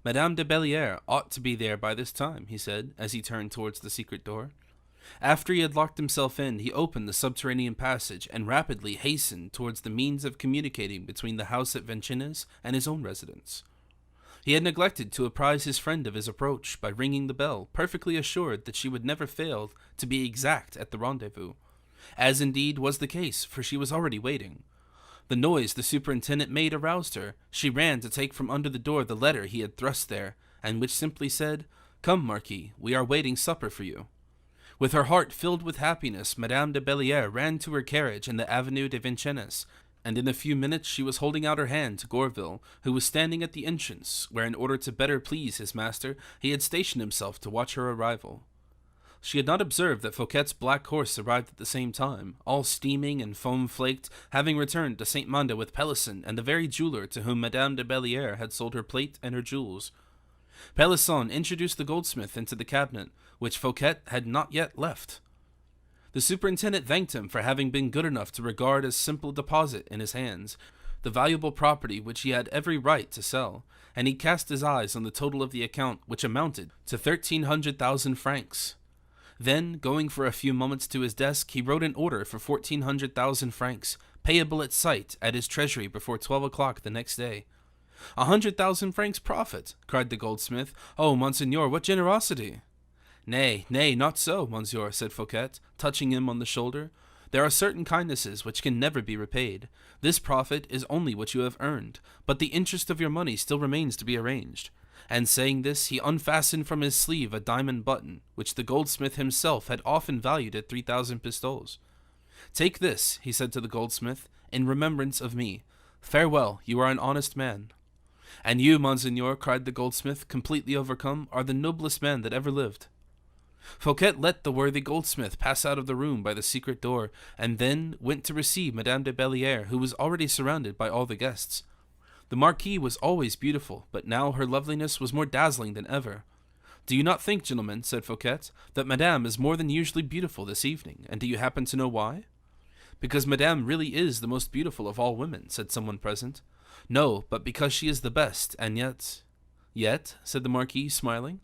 Madame de Belliere ought to be there by this time, he said, as he turned towards the secret door. After he had locked himself in, he opened the subterranean passage and rapidly hastened towards the means of communicating between the house at Vincennes and his own residence. He had neglected to apprise his friend of his approach by ringing the bell, perfectly assured that she would never fail to be exact at the rendezvous, as indeed was the case, for she was already waiting. The noise the superintendent made aroused her. She ran to take from under the door the letter he had thrust there, and which simply said, "Come, Marquis, we are waiting supper for you." With her heart filled with happiness, Madame de Belliere ran to her carriage in the Avenue de Vincennes, and in a few minutes she was holding out her hand to Gourville, who was standing at the entrance, where in order to better please his master, he had stationed himself to watch her arrival. She had not observed that Fouquet's black horse arrived at the same time, all steaming and foam-flaked, having returned to Saint Mande with Pelisson and the very jeweler to whom Madame de Belliere had sold her plate and her jewels. Pelisson introduced the goldsmith into the cabinet, which Fouquet had not yet left. The superintendent thanked him for having been good enough to regard as simple deposit in his hands the valuable property which he had every right to sell, and he cast his eyes on the total of the account, which amounted to 1,300,000 francs. Then, going for a few moments to his desk, he wrote an order for 1,400,000 francs, payable at sight at his treasury before 12 o'clock the next day. 100,000 francs profit, cried the goldsmith. Oh, monseigneur, what generosity! Nay, not so, monsieur, said Fouquet, touching him on the shoulder. There are certain kindnesses which can never be repaid. This profit is only what you have earned, but the interest of your money still remains to be arranged. And saying this, he unfastened from his sleeve a diamond button, which the goldsmith himself had often valued at 3,000 pistoles. Take this, he said to the goldsmith, in remembrance of me. Farewell, you are an honest man. And you, monseigneur, cried the goldsmith, completely overcome, are the noblest man that ever lived. Fouquet let the worthy goldsmith pass out of the room by the secret door, and then went to receive Madame de Belliere, who was already surrounded by all the guests. The marquise was always beautiful, but now her loveliness was more dazzling than ever. "Do you not think, gentlemen," said Fouquet, "that Madame is more than usually beautiful this evening, and do you happen to know why?" "Because Madame really is the most beautiful of all women," said someone present. "No, but because she is the best, and yet—" "Yet?" said the Marquis, smiling.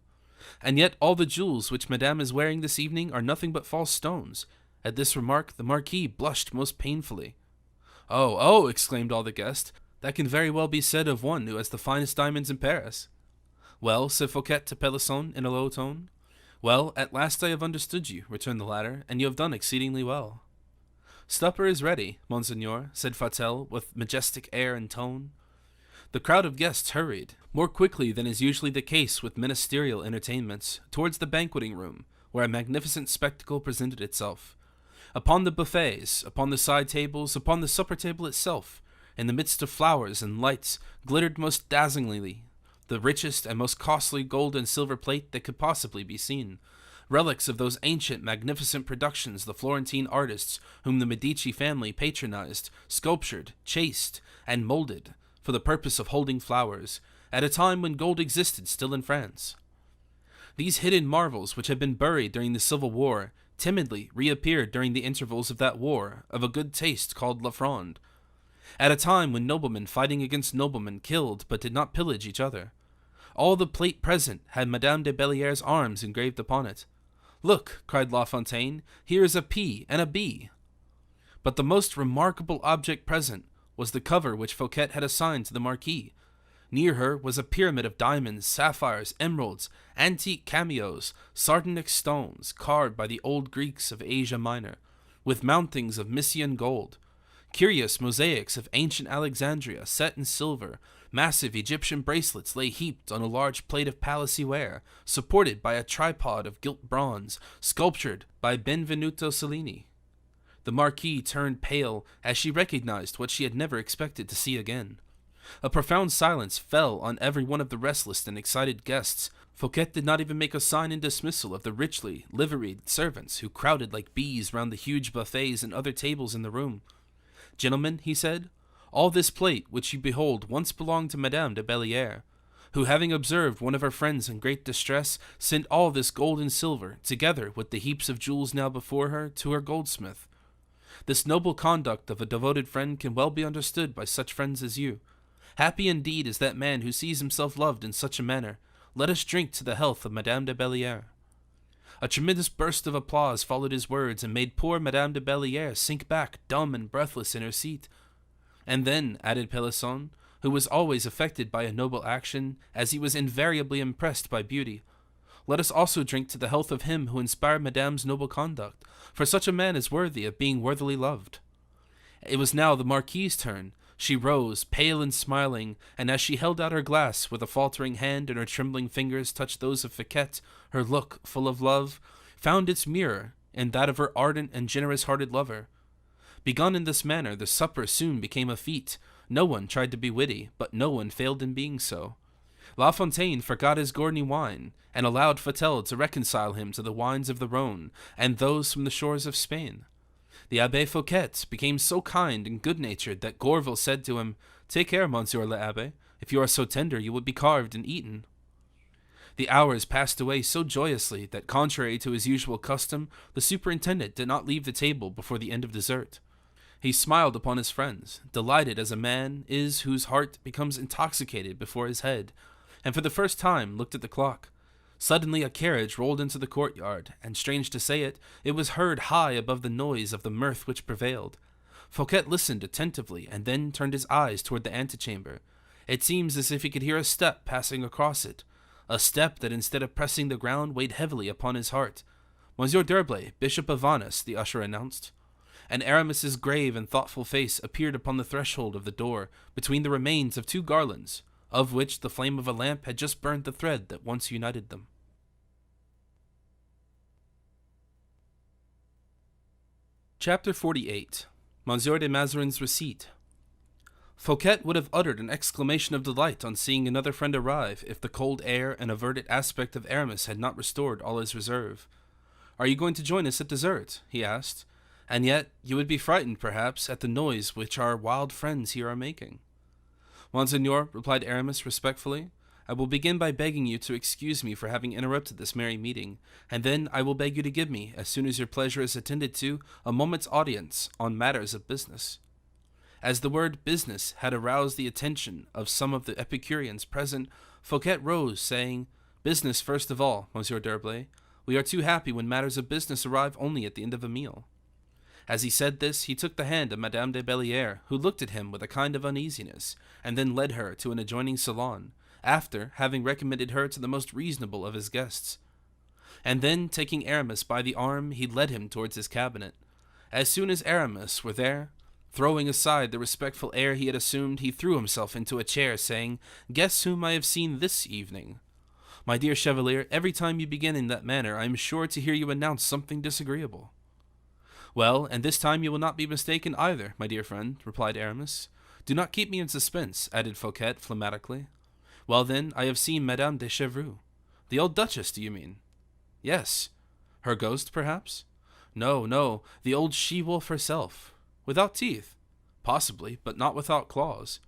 "And yet all the jewels which Madame is wearing this evening are nothing but false stones." At this remark the Marquis blushed most painfully. "Oh, oh!" exclaimed all the guests. "That can very well be said of one who has the finest diamonds in Paris." "Well," said Fouquet to Pelisson in a low tone. "Well, at last I have understood you," returned the latter, "and you have done exceedingly well." "Supper is ready, monseigneur," said Fatel with majestic air and tone. The crowd of guests hurried, more quickly than is usually the case with ministerial entertainments, towards the banqueting room, where a magnificent spectacle presented itself. Upon the buffets, upon the side tables, upon the supper table itself, in the midst of flowers and lights, glittered most dazzlingly the richest and most costly gold and silver plate that could possibly be seen, relics of those ancient, magnificent productions the Florentine artists whom the Medici family patronized, sculptured, chased, and molded for the purpose of holding flowers, at a time when gold existed still in France. These hidden marvels, which had been buried during the Civil War, timidly reappeared during the intervals of that war of a good taste called La Fronde, at a time when noblemen fighting against noblemen killed but did not pillage each other. All the plate present had Madame de Belliere's arms engraved upon it. "Look," cried La Fontaine, "here is a P and a B." But the most remarkable object present was the cover which Fouquet had assigned to the Marquis. Near her was a pyramid of diamonds, sapphires, emeralds, antique cameos, sardonyx stones carved by the old Greeks of Asia Minor, with mountings of Mysian gold, curious mosaics of ancient Alexandria set in silver, massive Egyptian bracelets lay heaped on a large plate of Palissy ware, supported by a tripod of gilt bronze, sculptured by Benvenuto Cellini. The Marquis turned pale as she recognized what she had never expected to see again. A profound silence fell on every one of the restless and excited guests. Fouquet did not even make a sign in dismissal of the richly liveried servants who crowded like bees round the huge buffets and other tables in the room. "Gentlemen," he said, "all this plate which you behold once belonged to Madame de Belliere, who, having observed one of her friends in great distress, sent all this gold and silver, together with the heaps of jewels now before her, to her goldsmith. This noble conduct of a devoted friend can well be understood by such friends as you. Happy indeed is that man who sees himself loved in such a manner. Let us drink to the health of Madame de Belliere." A tremendous burst of applause followed his words and made poor Madame de Belliere sink back, dumb and breathless, in her seat. "And then," added Pelisson, who was always affected by a noble action, as he was invariably impressed by beauty, "let us also drink to the health of him who inspired Madame's noble conduct, for such a man is worthy of being worthily loved." It was now the Marquis's turn. She rose, pale and smiling, and as she held out her glass with a faltering hand and her trembling fingers touched those of Fouquet, her look, full of love, found its mirror in that of her ardent and generous-hearted lover. Begun in this manner, the supper soon became a feat. No one tried to be witty, but no one failed in being so. La Fontaine forgot his Gournay wine, and allowed Fatel to reconcile him to the wines of the Rhone and those from the shores of Spain. The Abbé Fouquet became so kind and good-natured that Gourville said to him, "Take care, Monsieur l'Abbé. If you are so tender, you will be carved and eaten." The hours passed away so joyously that, contrary to his usual custom, the superintendent did not leave the table before the end of dessert. He smiled upon his friends, delighted as a man is whose heart becomes intoxicated before his head, and for the first time looked at the clock. Suddenly a carriage rolled into the courtyard, and strange to say it, it was heard high above the noise of the mirth which prevailed. Fouquet listened attentively, and then turned his eyes toward the antechamber. It seems as if he could hear a step passing across it, a step that instead of pressing the ground weighed heavily upon his heart. "Monsieur d'Herblay, Bishop of Vannes," the usher announced. And Aramis's grave and thoughtful face appeared upon the threshold of the door, between the remains of 2 garlands, of which the flame of a lamp had just burned the thread that once united them. Chapter 48. Monsieur de Mazarin's Receipt. Fouquet would have uttered an exclamation of delight on seeing another friend arrive if the cold air and averted aspect of Aramis had not restored all his reserve. "Are you going to join us at dessert?" he asked. "And yet you would be frightened, perhaps, at the noise which our wild friends here are making." "Monseigneur," replied Aramis respectfully, I will begin by begging you to excuse me for having interrupted this merry meeting, and then I will beg you to give me, as soon as your pleasure is attended to, a moment's audience on matters of business." As the word business had aroused the attention of some of the Epicureans present, Fouquet rose, saying, "Business first of all, Monsieur d'Herblay. We are too happy when matters of business arrive only at the end of a meal." As he said this, he took the hand of Madame de Valliere, who looked at him with a kind of uneasiness, and then led her to an adjoining salon, after having recommended her to the most reasonable of his guests. And then, taking Aramis by the arm, he led him towards his cabinet. As soon as Aramis were there, throwing aside the respectful air he had assumed, he threw himself into a chair, saying, "Guess whom I have seen this evening. My dear Chevalier, every time you begin in that manner, I am sure to hear you announce something disagreeable." "Well, and this time you will not be mistaken either, my dear friend," replied Aramis. "Do not keep me in suspense," added Fouquet phlegmatically. "Well, then, I have seen Madame de Chevreuse." "The old Duchess, do you mean?" "Yes." "Her ghost, perhaps?" "No, no, the old she-wolf herself." "Without teeth?" "Possibly, but not without claws."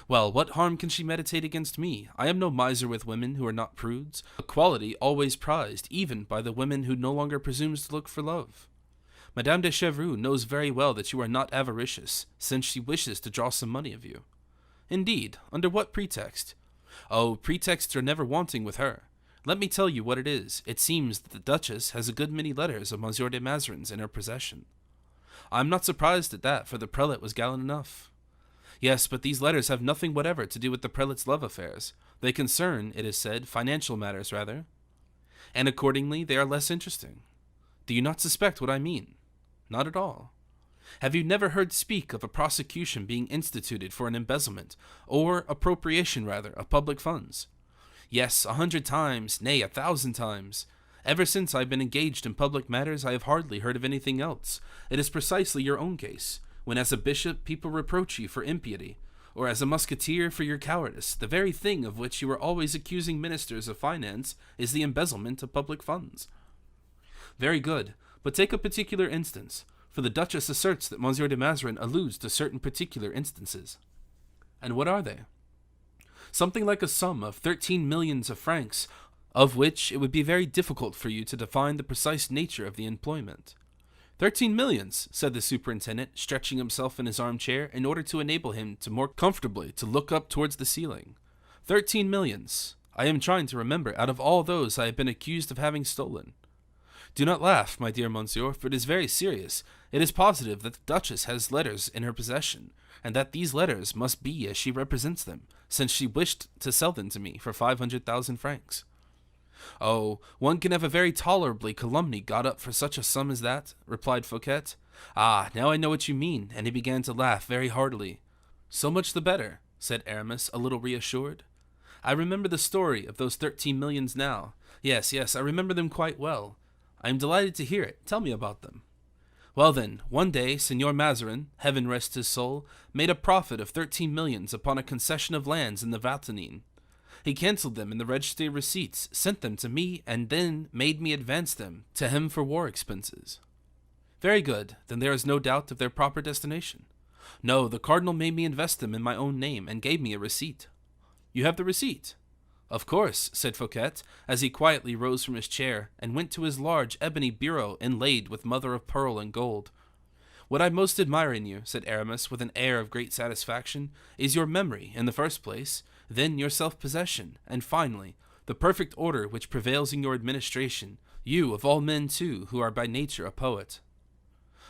"Well, what harm can she meditate against me? I am no miser with women who are not prudes, a quality always prized, even by the women who no longer presumes to look for love. Madame de Chevreuse knows very well that you are not avaricious, since she wishes to draw some money of you." "Indeed, under what pretext?" "Oh, pretexts are never wanting with her. Let me tell you what it is. It seems that the Duchess has a good many letters of Monsieur de Mazarin's in her possession." "I am not surprised at that, for the prelate was gallant enough." "Yes, but these letters have nothing whatever to do with the prelate's love affairs. They concern, it is said, financial matters rather. And accordingly they are less interesting. Do you not suspect what I mean?" "Not at all." "Have you never heard speak of a prosecution being instituted for an embezzlement, or appropriation rather, of public funds?" "Yes, 100 times, nay, 1,000 times. Ever since I have been engaged in public matters, I have hardly heard of anything else. It is precisely your own case, when as a bishop people reproach you for impiety, or as a musketeer for your cowardice. The very thing of which you are always accusing ministers of finance is the embezzlement of public funds." "Very good, but take a particular instance, for the Duchess asserts that Monsieur de Mazarin alludes to certain particular instances." "And what are they?" "Something like a sum of 13 millions of francs, of which it would be very difficult for you to define the precise nature of the employment." "13 millions," said the superintendent, stretching himself in his armchair in order to enable him to more comfortably to look up towards the ceiling. 13 millions. I am trying to remember out of all those I have been accused of having stolen. Do not laugh, my dear monsieur, for it is very serious. It is positive that the Duchess has letters in her possession, and that these letters must be as she represents them, since she wished to sell them to me for 500,000 francs. "Oh, one can have a very tolerably calumny got up for such a sum as that," replied Fouquet. "Ah, now I know what you mean," and he began to laugh very heartily. "So much the better," said Aramis, a little reassured. "I remember the story of those 13 millions now. Yes, I remember them quite well. I am delighted to hear it. Tell me about them." "Well then, one day Signor Mazarin, heaven rest his soul, made a profit of 13 millions upon a concession of lands in the Valtenine. He cancelled them in the registry of receipts, sent them to me, and then made me advance them to him for war expenses." "Very good, then there is no doubt of their proper destination." "No, the cardinal made me invest them in my own name, and gave me a receipt." "You have the receipt?" "Of course," said Fouquet, as he quietly rose from his chair, and went to his large ebony bureau inlaid with mother of pearl and gold. "What I most admire in you," said Aramis, with an air of great satisfaction, "is your memory, in the first place, then your self-possession, and finally, the perfect order which prevails in your administration, you of all men, too, who are by nature a poet."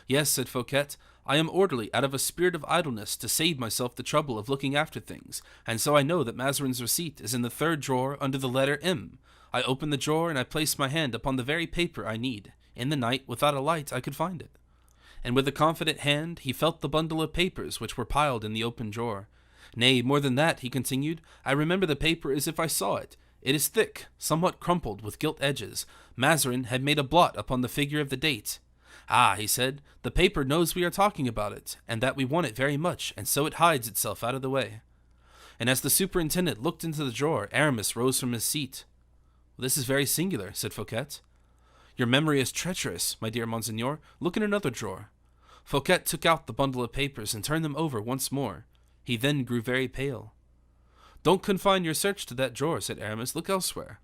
"Yes," said Fouquet, "I am orderly out of a spirit of idleness to save myself the trouble of looking after things, and so I know that Mazarin's receipt is in the third drawer under the letter M. I open the drawer and I place my hand upon the very paper I need. In the night, without a light, I could find it." And with a confident hand he felt the bundle of papers which were piled in the open drawer. "Nay, more than that," he continued, "I remember the paper as if I saw it. It is thick, somewhat crumpled, with gilt edges. Mazarin had made a blot upon the figure of the date. 'Ah,' he said, 'the paper knows we are talking about it, and that we want it very much, and so it hides itself out of the way.'" And as the superintendent looked into the drawer, Aramis rose from his seat. "This is very singular," said Fouquet. "Your memory is treacherous, my dear Monseigneur. Look in another drawer." Fouquet took out the bundle of papers and turned them over once more. He then grew very pale. Don't confine your search to that drawer, said Aramis. Look elsewhere.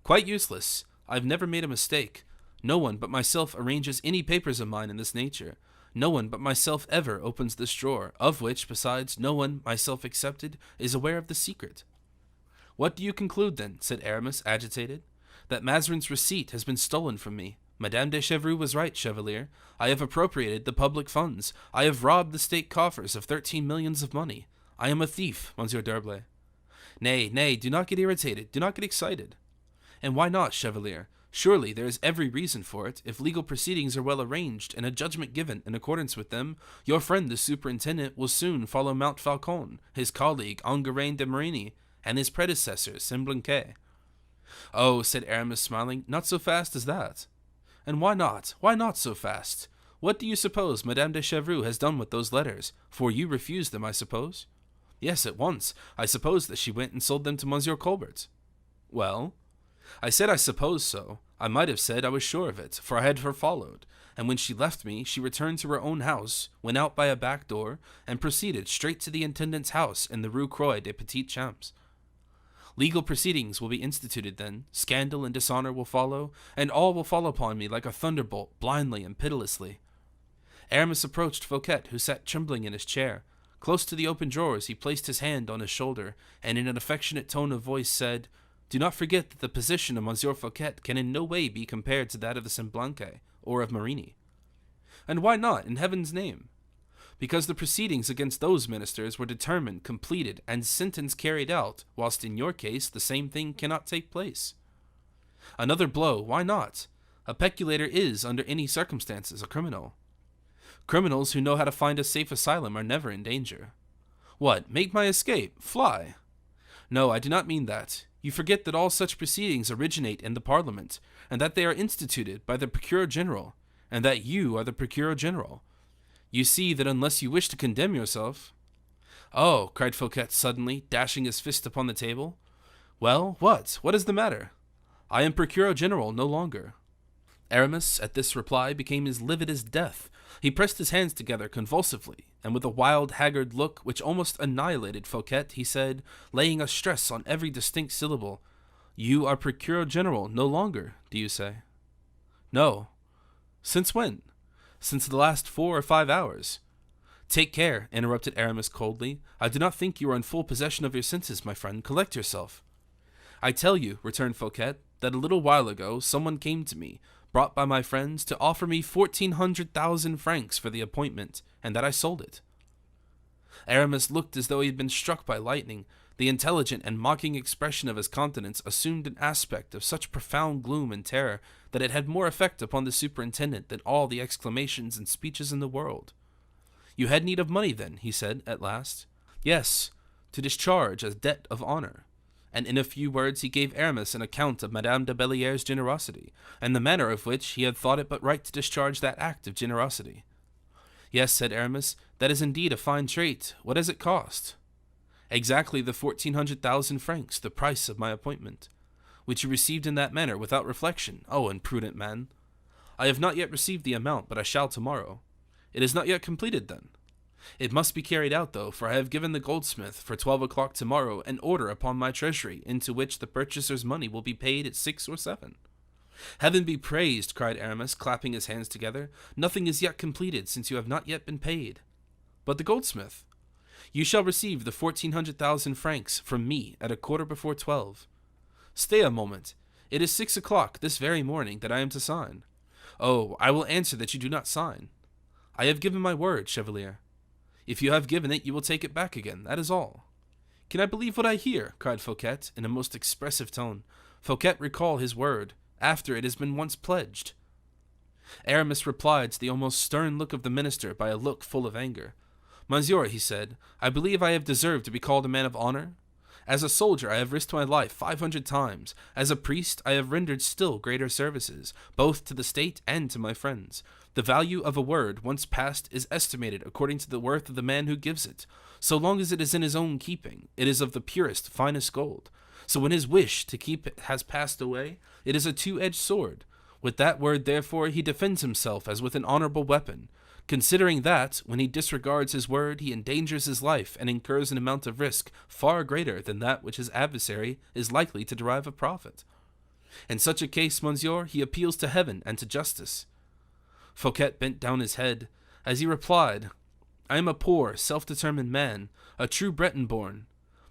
Quite useless. I've never made a mistake. No one but myself arranges any papers of mine in this nature. No one but myself ever opens this drawer, of which, besides, no one, myself excepted, is aware of the secret. What do you conclude, then? Said Aramis, agitated. That Mazarin's receipt has been stolen from me. Madame de Chevreuse was right, Chevalier. I have appropriated the public funds. I have robbed the state coffers of 13 millions of money. I am a thief, Monsieur d'Herblay. Nay, nay, do not get irritated. Do not get excited. And why not, Chevalier? Surely there is every reason for it. If legal proceedings are well arranged and a judgment given in accordance with them, your friend the superintendent will soon follow Montfaucon, his colleague Enguerrand de Marigny, and his predecessor Semblanquet. Oh, said Aramis, smiling, not so fast as that. And why not? Why not so fast? What do you suppose Madame de Chevreuse has done with those letters? For you refused them, I suppose? Yes, at once. I suppose that she went and sold them to Monsieur Colbert. Well? I said I suppose so. I might have said I was sure of it, for I had her followed, and when she left me, she returned to her own house, went out by a back door, and proceeded straight to the intendant's house in the Rue Croix des Petits Champs. Legal proceedings will be instituted then, scandal and dishonor will follow, and all will fall upon me like a thunderbolt, blindly and pitilessly. Aramis approached Fouquet, who sat trembling in his chair. Close to the open drawers he placed his hand on his shoulder, and in an affectionate tone of voice said, Do not forget that the position of Monsieur Fouquet can in no way be compared to that of the Semblanquet, or of Marigny. And why not, in heaven's name? Because the proceedings against those ministers were determined, completed, and sentence carried out, whilst in your case the same thing cannot take place. Another blow, why not? A peculator is, under any circumstances, a criminal. Criminals who know how to find a safe asylum are never in danger. What, make my escape? Fly? No, I do not mean that. You forget that all such proceedings originate in the Parliament, and that they are instituted by the Procureur General, and that you are the Procureur General. You see that unless you wish to condemn yourself— Oh, cried Fouquet suddenly, dashing his fist upon the table. Well, what? What is the matter? I am Procureur General no longer. Aramis, at this reply, became as livid as death. He pressed his hands together convulsively, and with a wild, haggard look which almost annihilated Fouquet, he said, laying a stress on every distinct syllable, You are Procureur General no longer, do you say? No. Since when? Since the last 4 or 5 hours. Take care, interrupted Aramis coldly. I do not think you are in full possession of your senses, my friend. Collect yourself. I tell you, returned Fouquet, that a little while ago someone came to me, brought by my friends, to offer me 1,400,000 francs for the appointment, and that I sold it. Aramis looked as though he had been struck by lightning. The intelligent and mocking expression of his countenance assumed an aspect of such profound gloom and terror that it had more effect upon the superintendent than all the exclamations and speeches in the world. You had need of money, then, he said, at last. Yes, to discharge a debt of honor. And in a few words he gave Aramis an account of Madame de Belliere's generosity, and the manner of which he had thought it but right to discharge that act of generosity. Yes, said Aramis, that is indeed a fine trait. What has it cost? Exactly the 1,400,000 francs, the price of my appointment, which you received in that manner without reflection. Oh, imprudent man! I have not yet received the amount, but I shall tomorrow. It is not yet completed, then? It must be carried out, though, for I have given the goldsmith for 12 o'clock tomorrow an order upon my treasury, into which the purchaser's money will be paid at 6 or 7. Heaven be praised, cried Aramis, clapping his hands together. Nothing is yet completed, since you have not yet been paid. But the goldsmith? You shall receive the 1,400,000 francs from me at 12:15. Stay a moment. It is 6 o'clock this very morning that I am to sign. Oh, I will answer that you do not sign. I have given my word, Chevalier. If you have given it, you will take it back again, that is all. Can I believe what I hear? Cried Fouquet, in a most expressive tone. Fouquet recall his word, after it has been once pledged. Aramis replied to the almost stern look of the minister by a look full of anger. Monsieur, he said, I believe I have deserved to be called a man of honor. As a soldier, I have risked my life 500 times. As a priest, I have rendered still greater services, both to the state and to my friends. The value of a word once passed is estimated according to the worth of the man who gives it. So long as it is in his own keeping, it is of the purest, finest gold. So when his wish to keep it has passed away, it is a two-edged sword. With that word, therefore, he defends himself as with an honorable weapon. considering that, when he disregards his word, he endangers his life and incurs an amount of risk far greater than that which his adversary is likely to derive a profit. In such a case, monsieur, he appeals to heaven and to justice." Fouquet bent down his head, as he replied, "I am a poor, self-determined man, a true Breton born.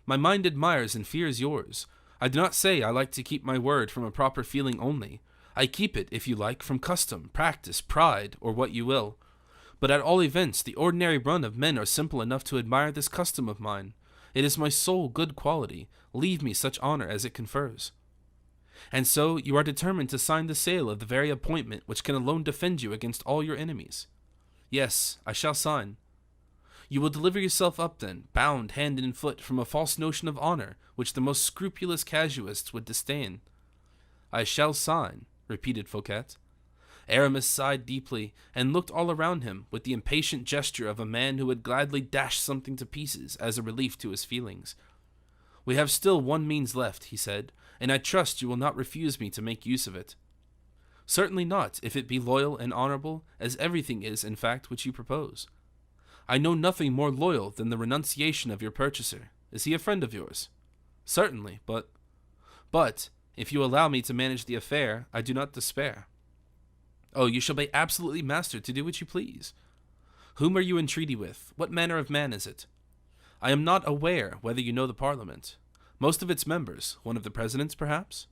My mind admires and fears yours. I do not say I like to keep my word from a proper feeling only. I keep it, if you like, from custom, practice, pride, or what you will. But at all events, the ordinary run of men are simple enough to admire this custom of mine. It is my sole good quality. Leave me such honor as it confers." "And so you are determined to sign the sale of the very appointment which can alone defend you against all your enemies?" "Yes, I shall sign." "You will deliver yourself up, then, bound hand and foot, from a false notion of honor, which the most scrupulous casuists would disdain." "I shall sign," repeated Fouquet. Aramis sighed deeply, and looked all around him with the impatient gesture of a man who would gladly dash something to pieces as a relief to his feelings. "We have still one means left," he said, "and I trust you will not refuse me to make use of it." "Certainly not, if it be loyal and honorable, as everything is, in fact, which you propose." "I know nothing more loyal than the renunciation of your purchaser. Is he a friend of yours?" "Certainly, but, if you allow me to manage the affair, I do not despair." "Oh, you shall be absolutely master to do what you please." "Whom are you in treaty with? What manner of man is it?" "I am not aware whether you know the Parliament. Most of its members, one of the presidents, perhaps?"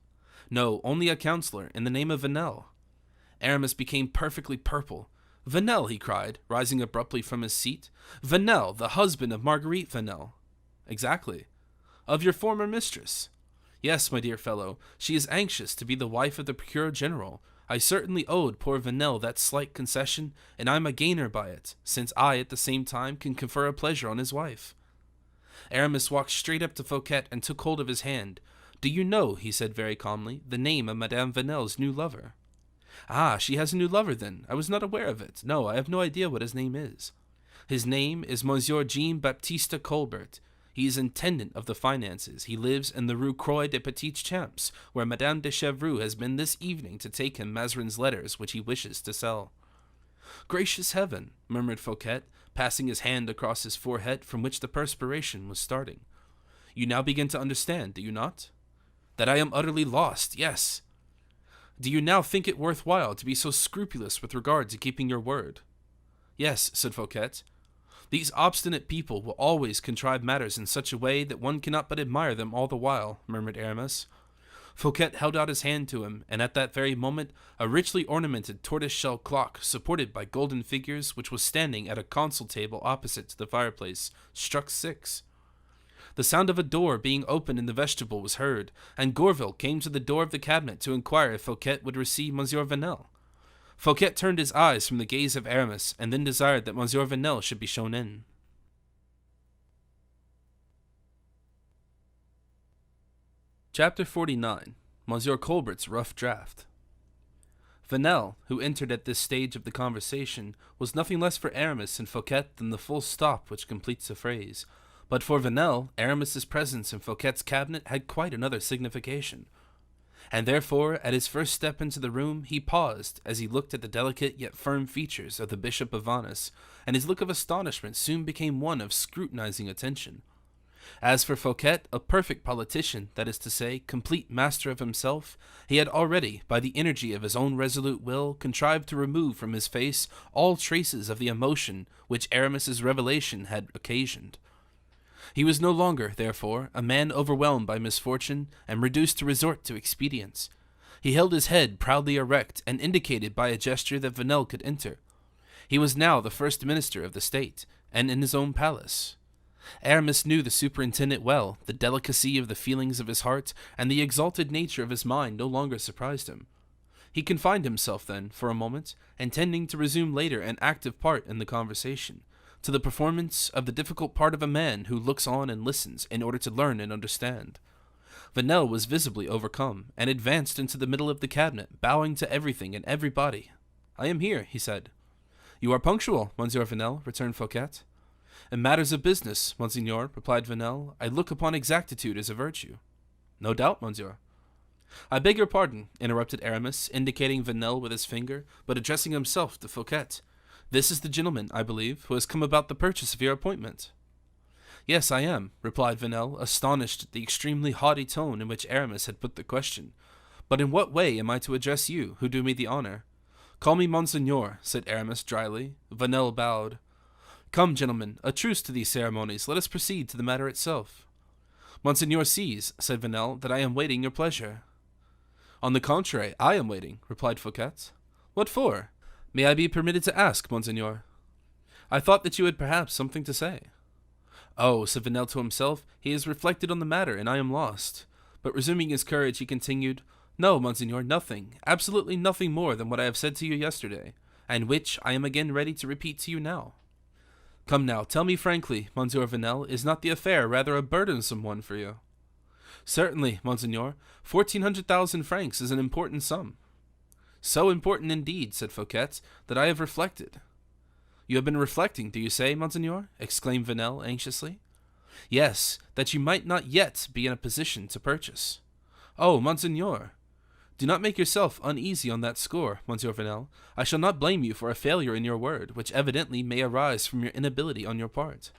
"No, only a councillor, in the name of Vanel." Aramis became perfectly purple. "Vanel!" he cried, rising abruptly from his seat. "Vanel, the husband of Marguerite Vanel." "Exactly." "Of your former mistress?" "Yes, my dear fellow, she is anxious to be the wife of the Procureur General. I certainly owed poor Vanel that slight concession, and I am a gainer by it, since I, at the same time, can confer a pleasure on his wife." Aramis walked straight up to Fouquet and took hold of his hand. "Do you know," he said very calmly, "the name of Madame Vanel's new lover?" "Ah, she has a new lover, then. I was not aware of it. No, I have no idea what his name is." "His name is Monsieur Jean Baptiste Colbert. He is intendant of the finances. He lives in the Rue Croix des Petits Champs, where Madame de Chevreuse has been this evening to take him Mazarin's letters, which he wishes to sell." "Gracious heaven!" murmured Fouquet, passing his hand across his forehead, from which the perspiration was starting. "You now begin to understand, do you not?" "That I am utterly lost, yes." "Do you now think it worth while to be so scrupulous with regard to keeping your word?" "Yes," said Fouquet. "These obstinate people will always contrive matters in such a way that one cannot but admire them all the while," murmured Aramis. Fouquet held out his hand to him, and at that very moment a richly ornamented tortoise-shell clock, supported by golden figures, which was standing at a console table opposite to the fireplace, struck 6. The sound of a door being opened in the vestibule was heard, and Gourville came to the door of the cabinet to inquire if Fouquet would receive Monsieur Vanel. Fouquet turned his eyes from the gaze of Aramis, and then desired that Monsieur Vanel should be shown in. Chapter 49. Monsieur Colbert's Rough Draft. Vanel, who entered at this stage of the conversation, was nothing less for Aramis and Fouquet than the full stop which completes a phrase. But for Vanel, Aramis's presence in Fouquet's cabinet had quite another signification. And therefore, at his first step into the room, he paused as he looked at the delicate yet firm features of the Bishop of Vannes, and his look of astonishment soon became one of scrutinizing attention. As for Fouquet, a perfect politician, that is to say, complete master of himself, he had already, by the energy of his own resolute will, contrived to remove from his face all traces of the emotion which Aramis's revelation had occasioned. He was no longer, therefore, a man overwhelmed by misfortune and reduced to resort to expedients. He held his head proudly erect and indicated by a gesture that Vanel could enter. He was now the first minister of the state, and in his own palace. Aramis knew the superintendent well. The delicacy of the feelings of his heart and the exalted nature of his mind no longer surprised him. He confined himself, then, for a moment, intending to resume later an active part in the conversation, to the performance of the difficult part of a man who looks on and listens in order to learn and understand. Vanel was visibly overcome, and advanced into the middle of the cabinet, bowing to everything and everybody. "I am here," he said. "You are punctual, Monsieur Vanel," returned Fouquet. "In matters of business, Monseigneur," replied Vanel, "I look upon exactitude as a virtue." "No doubt, Monsieur." "I beg your pardon," interrupted Aramis, indicating Vanel with his finger, but addressing himself to Fouquet. This is the gentleman, I believe, who has come about the purchase of your appointment. Yes, I am, replied Vanel, astonished at the extremely haughty tone in which Aramis had put the question. But in what way am I to address you, who do me the honor? Call me Monseigneur, said Aramis dryly. Vanel bowed. Come, gentlemen, a truce to these ceremonies. Let us proceed to the matter itself. Monseigneur sees, said Vanel, that I am waiting your pleasure. On the contrary, I am waiting, replied Fouquet. What for? May I be permitted to ask, Monseigneur? I thought that you had perhaps something to say. Oh, said Vanel to himself, he has reflected on the matter, and I am lost. But resuming his courage, he continued, No, Monseigneur, nothing, absolutely nothing more than what I have said to you yesterday, and which I am again ready to repeat to you now. Come now, tell me frankly, Monsieur Vanel, is not the affair rather a burdensome one for you? Certainly, Monseigneur, 1,400,000 francs is an important sum. So important indeed, said Fouquet, that I have reflected. You have been reflecting, do you say, Monseigneur? Exclaimed Vanel anxiously. Yes, that you might not yet be in a position to purchase. Oh, Monseigneur! Do not make yourself uneasy on that score, Monsieur Vanel. I shall not blame you for a failure in your word, which evidently may arise from your inability on your part.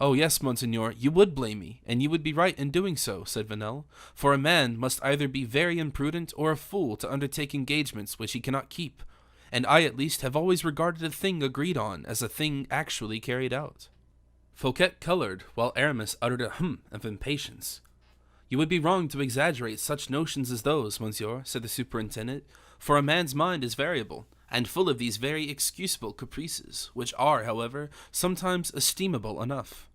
Oh, yes, Monseigneur, you would blame me, and you would be right in doing so, said Vanel, for a man must either be very imprudent or a fool to undertake engagements which he cannot keep, and I at least have always regarded a thing agreed on as a thing actually carried out. Fouquet colored, while Aramis uttered a hum of impatience. You would be wrong to exaggerate such notions as those, monsieur, said the superintendent, for a man's mind is variable, and full of these very excusable caprices, which are, however, sometimes estimable enough.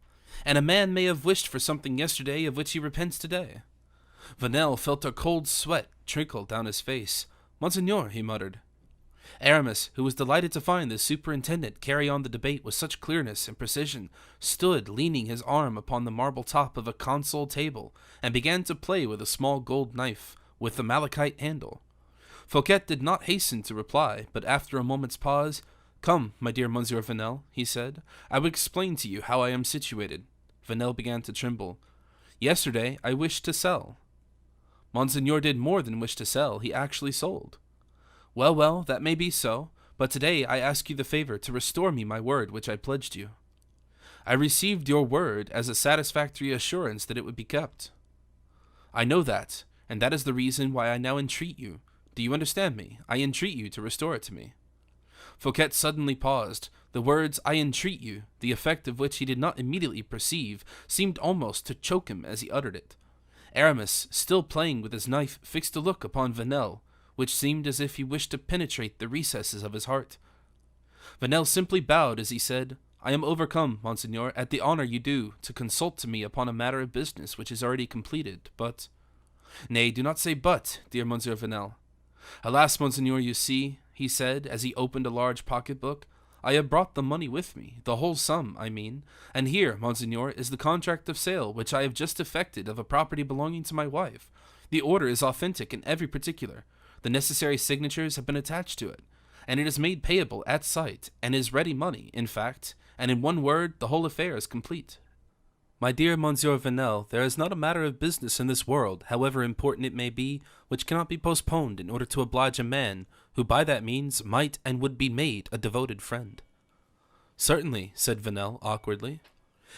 And a man may have wished for something yesterday of which he repents today. Vanel felt a cold sweat trickle down his face. Monseigneur, he muttered. Aramis, who was delighted to find the superintendent carry on the debate with such clearness and precision, stood leaning his arm upon the marble top of a console table, and began to play with a small gold knife, with the malachite handle. Fouquet did not hasten to reply, but after a moment's pause, Come, my dear Monsieur Vanel, he said, I will explain to you how I am situated. Vanel began to tremble. Yesterday I wished to sell. Monseigneur did more than wish to sell, he actually sold. Well, that may be so, but today I ask you the favor to restore me my word which I pledged you. I received your word as a satisfactory assurance that it would be kept. I know that, and that is the reason why I now entreat you. Do you understand me? I entreat you to restore it to me. Fouquet suddenly paused. The words, I entreat you, the effect of which he did not immediately perceive, seemed almost to choke him as he uttered it. Aramis, still playing with his knife, fixed a look upon Vanel, which seemed as if he wished to penetrate the recesses of his heart. Vanel simply bowed as he said, I am overcome, Monseigneur, at the honor you do to consult to me upon a matter of business which is already completed, but— Nay, do not say but, dear Monsieur Vanel. Alas, Monseigneur, you see, he said, as he opened a large pocket-book, I have brought the money with me, the whole sum, I mean, and here, Monseigneur, is the contract of sale which I have just effected of a property belonging to my wife. The order is authentic in every particular. The necessary signatures have been attached to it, and it is made payable at sight, and is ready money, in fact, and in one word, the whole affair is complete. My dear Monsieur Vanel, there is not a matter of business in this world, however important it may be, which cannot be postponed in order to oblige a man, who by that means might and would be made a devoted friend. Certainly, said Vanel awkwardly.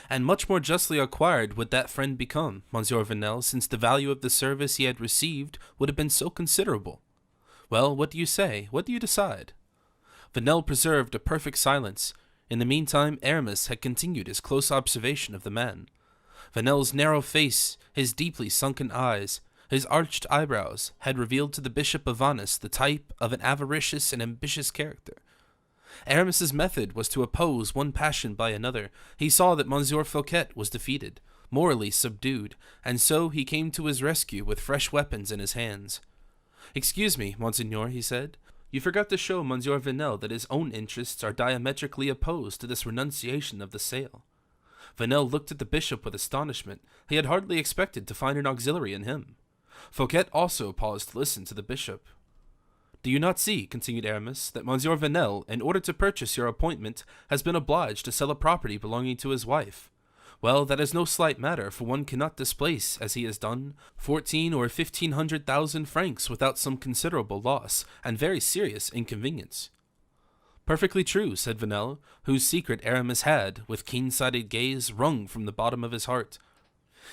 And much more justly acquired would that friend become, Monsieur Vanel, since the value of the service he had received would have been so considerable. Well, what do you say? What do you decide? Vanel preserved a perfect silence. In the meantime, Aramis had continued his close observation of the man. Vanel's narrow face, his deeply sunken eyes, his arched eyebrows, had revealed to the Bishop of Vannes the type of an avaricious and ambitious character. Aramis's method was to oppose one passion by another. He saw that Monsieur Fouquet was defeated, morally subdued, and so he came to his rescue with fresh weapons in his hands. Excuse me, Monseigneur, he said. You forgot to show Monsieur Vanel that his own interests are diametrically opposed to this renunciation of the sale. Vanel looked at the bishop with astonishment. He had hardly expected to find an auxiliary in him. Fouquet also paused to listen to the bishop. Do you not see, continued Aramis, that Monsieur Vanel, in order to purchase your appointment, has been obliged to sell a property belonging to his wife? Well, that is no slight matter, for one cannot displace, as he has done, 14 or 1,500,000 francs without some considerable loss, and very serious inconvenience. Perfectly true, said Vanel, whose secret Aramis had, with keen-sighted gaze, wrung from the bottom of his heart.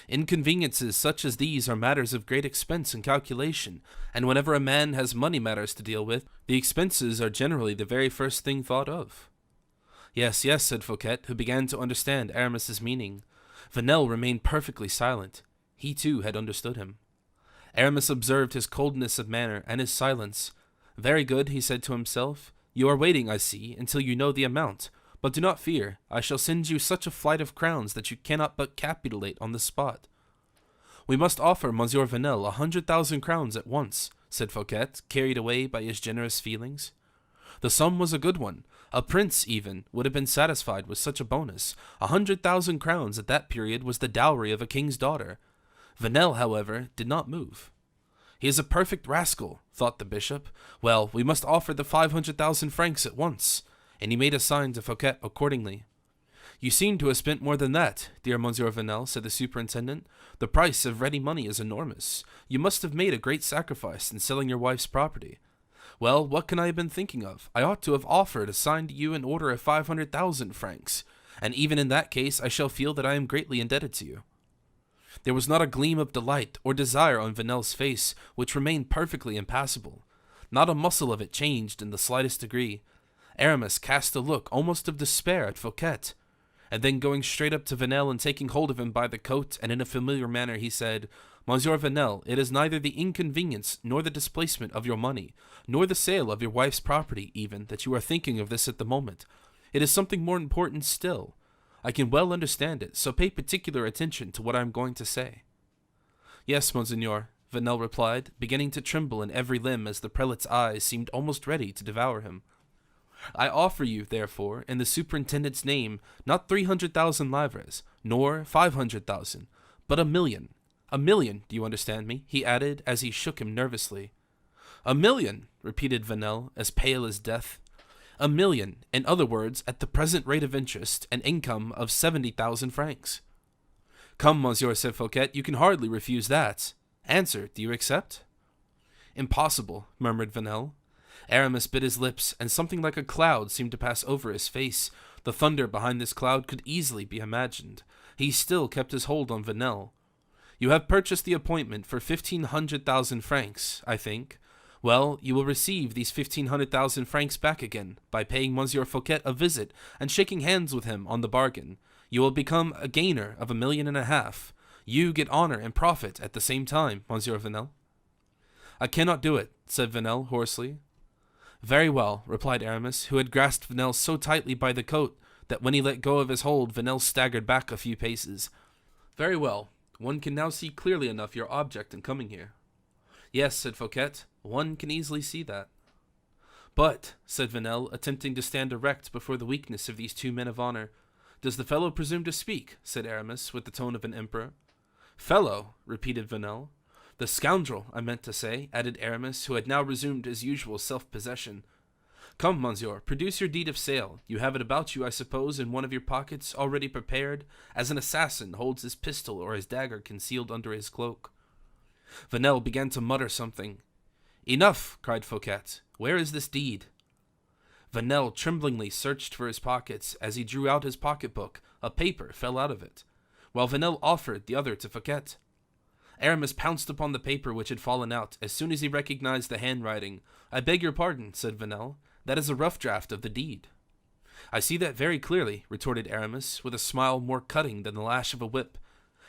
Inconveniences such as these are matters of great expense and calculation, and whenever a man has money matters to deal with, the expenses are generally the very first thing thought of. Yes, yes, said Fouquet, who began to understand Aramis's meaning. Vanel remained perfectly silent. He too had understood him. Aramis observed his coldness of manner and his silence. Very good, he said to himself. You are waiting, I see, until you know the amount. But do not fear, I shall send you such a flight of crowns that you cannot but capitulate on the spot. We must offer Monsieur Vanel 100,000 crowns at once, said Fouquet, carried away by his generous feelings. The sum was a good one. A prince, even, would have been satisfied with such a bonus. 100,000 crowns at that period was the dowry of a king's daughter. Vanel, however, did not move. He is a perfect rascal, thought the bishop. Well, we must offer the 500,000 francs at once. And he made a sign to Fouquet accordingly. You seem to have spent more than that, dear Monsieur Vanel, said the superintendent. The price of ready money is enormous. You must have made a great sacrifice in selling your wife's property. Well, what can I have been thinking of? I ought to have offered a sign to you an order of 500,000 francs, and even in that case I shall feel that I am greatly indebted to you. There was not a gleam of delight or desire on Vanel's face, which remained perfectly impassible. Not a muscle of it changed in the slightest degree. Aramis cast a look almost of despair at Fouquet, and then going straight up to Vanel and taking hold of him by the coat, and in a familiar manner he said, Monsieur Vanel, it is neither the inconvenience nor the displacement of your money, nor the sale of your wife's property even, that you are thinking of this at the moment. It is something more important still. I can well understand it, so pay particular attention to what I am going to say. Yes, Monseigneur, Vanel replied, beginning to tremble in every limb as the prelate's eyes seemed almost ready to devour him. I offer you, therefore, in the superintendent's name, not 300,000 livres, nor 500,000, but 1,000,000. 1,000,000, do you understand me? He added, as he shook him nervously. 1,000,000, repeated Vanel, as pale as death. 1,000,000, in other words, at the present rate of interest, an income of 70,000 francs. Come, monsieur, said Fouquet, you can hardly refuse that. Answer, do you accept? Impossible, murmured Vanel. Aramis bit his lips, and something like a cloud seemed to pass over his face. The thunder behind this cloud could easily be imagined. He still kept his hold on Vanel. You have purchased the appointment for 1,500,000 francs, I think. Well, you will receive these 1,500,000 francs back again by paying Monsieur Fouquet a visit and shaking hands with him on the bargain. You will become a gainer of 1,500,000. You get honor and profit at the same time, Monsieur Vanel. I cannot do it, said Vanel hoarsely. Very well, replied Aramis, who had grasped Vanel so tightly by the coat that when he let go of his hold, Vanel staggered back a few paces. Very well, one can now see clearly enough your object in coming here. Yes, said Fouquet, one can easily see that. But, said Vanel, attempting to stand erect before the weakness of these two men of honor, does the fellow presume to speak? Said Aramis, with the tone of an emperor. Fellow, repeated Vanel. The scoundrel, I meant to say, added Aramis, who had now resumed his usual self-possession. Come, monsieur, produce your deed of sale. You have it about you, I suppose, in one of your pockets, already prepared, as an assassin holds his pistol or his dagger concealed under his cloak. Vanel began to mutter something. Enough, cried Fouquet. Where is this deed? Vanel tremblingly searched for his pockets. As he drew out his pocketbook, a paper fell out of it, while Vanel offered the other to Fouquet. Aramis pounced upon the paper which had fallen out as soon as he recognized the handwriting. I beg your pardon, said Vanel. That is a rough draft of the deed. I see that very clearly, retorted Aramis, with a smile more cutting than the lash of a whip.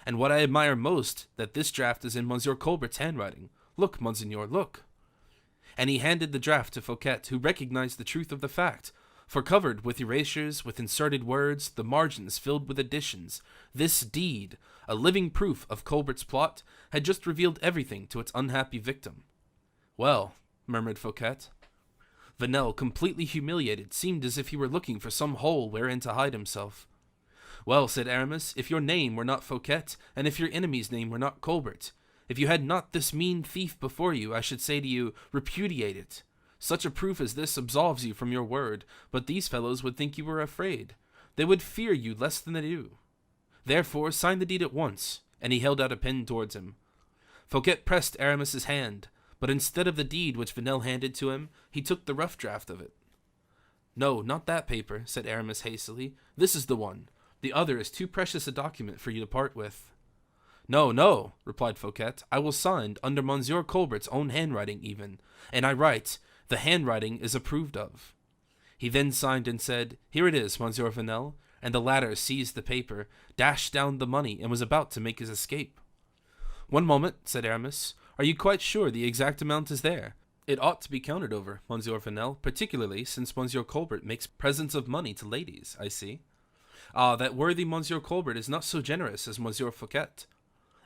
And what I admire most, that this draft is in Monsieur Colbert's handwriting. Look, Monseigneur, look. And he handed the draft to Fouquet, who recognized the truth of the fact, for covered with erasures, with inserted words, the margins filled with additions, this deed, a living proof of Colbert's plot, had just revealed everything to its unhappy victim. Well, murmured Fouquet. Vanel, completely humiliated, seemed as if he were looking for some hole wherein to hide himself. Well, said Aramis, if your name were not Fouquet, and if your enemy's name were not Colbert, if you had not this mean thief before you, I should say to you, repudiate it. Such a proof as this absolves you from your word, but these fellows would think you were afraid. They would fear you less than they do. Therefore, sign the deed at once, and he held out a pen towards him. Fouquet pressed Aramis's hand, but instead of the deed which Vanel handed to him, he took the rough draft of it. No, not that paper, said Aramis hastily. This is the one. The other is too precious a document for you to part with. No, no, replied Fouquet. I will sign under Monsieur Colbert's own handwriting even, and I write, the handwriting is approved of. He then signed and said, Here it is, Monsieur Vanel, and the latter seized the paper, dashed down the money, and was about to make his escape. One moment, said Aramis. Are you quite sure the exact amount is there? It ought to be counted over, Monsieur Vanel, particularly since Monsieur Colbert makes presents of money to ladies, I see. Ah, that worthy Monsieur Colbert is not so generous as Monsieur Fouquet.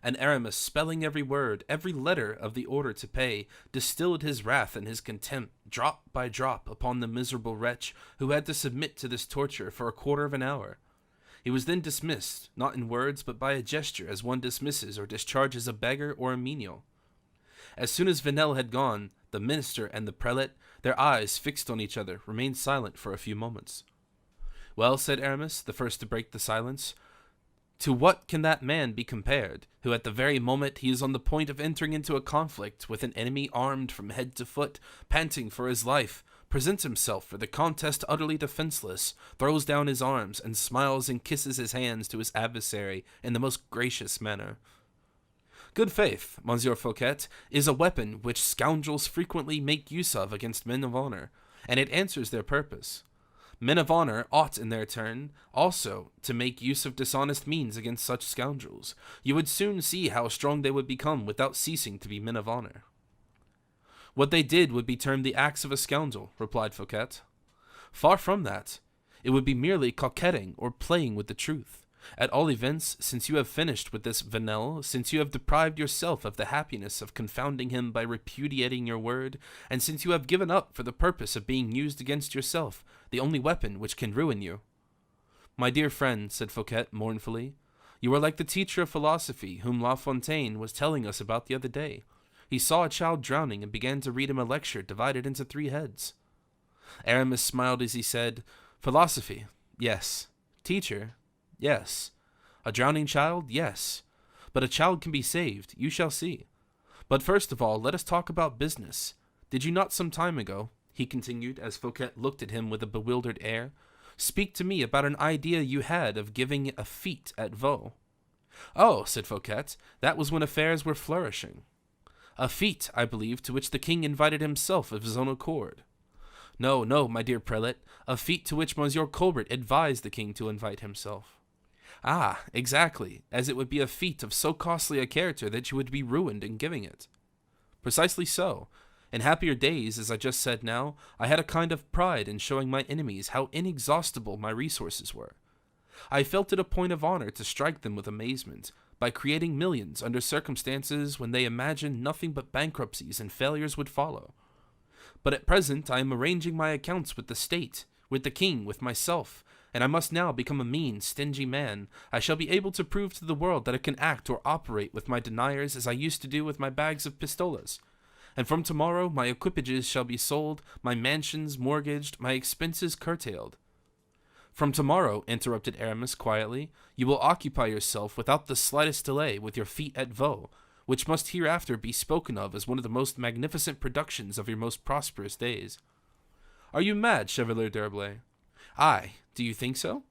And Aramis, spelling every word, every letter of the order to pay, distilled his wrath and his contempt, drop by drop, upon the miserable wretch who had to submit to this torture for a quarter of an hour. He was then dismissed, not in words, but by a gesture, as one dismisses or discharges a beggar or a menial. As soon as Vanel had gone, the minister and the prelate, their eyes fixed on each other, remained silent for a few moments. Well, said Aramis, the first to break the silence, to what can that man be compared, who at the very moment he is on the point of entering into a conflict with an enemy armed from head to foot, panting for his life, presents himself for the contest utterly defenseless, throws down his arms, and smiles and kisses his hands to his adversary in the most gracious manner? Good faith, Monsieur Fouquet, is a weapon which scoundrels frequently make use of against men of honor, and it answers their purpose. Men of honor ought, in their turn, also to make use of dishonest means against such scoundrels. You would soon see how strong they would become without ceasing to be men of honor. What they did would be termed the acts of a scoundrel, replied Fouquet. Far from that. It would be merely coquetting or playing with the truth. At all events, since you have finished with this Vanel, since you have deprived yourself of the happiness of confounding him by repudiating your word, and since you have given up for the purpose of being used against yourself, the only weapon which can ruin you. My dear friend, said Fouquet mournfully, you are like the teacher of philosophy whom La Fontaine was telling us about the other day. He saw a child drowning and began to read him a lecture divided into 3 heads. Aramis smiled as he said, Philosophy, yes. Teacher, yes. A drowning child, yes. But a child can be saved, you shall see. But first of all, let us talk about business. Did you not some time ago, he continued, as Fouquet looked at him with a bewildered air, speak to me about an idea you had of giving a fete at Vaux? Oh, said Fouquet, that was when affairs were flourishing. A fete, I believe, to which the king invited himself of his own accord. No, no, my dear prelate, a fete to which Monsieur Colbert advised the king to invite himself. Ah, exactly, as it would be a fete of so costly a character that you would be ruined in giving it. Precisely so. In happier days, as I just said now, I had a kind of pride in showing my enemies how inexhaustible my resources were. I felt it a point of honor to strike them with amazement, by creating millions under circumstances when they imagined nothing but bankruptcies and failures would follow. But at present I am arranging my accounts with the state, with the king, with myself, and I must now become a mean, stingy man. I shall be able to prove to the world that I can act or operate with my deniers as I used to do with my bags of pistolas. And from tomorrow my equipages shall be sold, my mansions mortgaged, my expenses curtailed. From tomorrow, interrupted Aramis quietly, you will occupy yourself without the slightest delay with your fete at Vaux, which must hereafter be spoken of as one of the most magnificent productions of your most prosperous days. Are you mad, Chevalier d'Herblay? Aye, do you think so?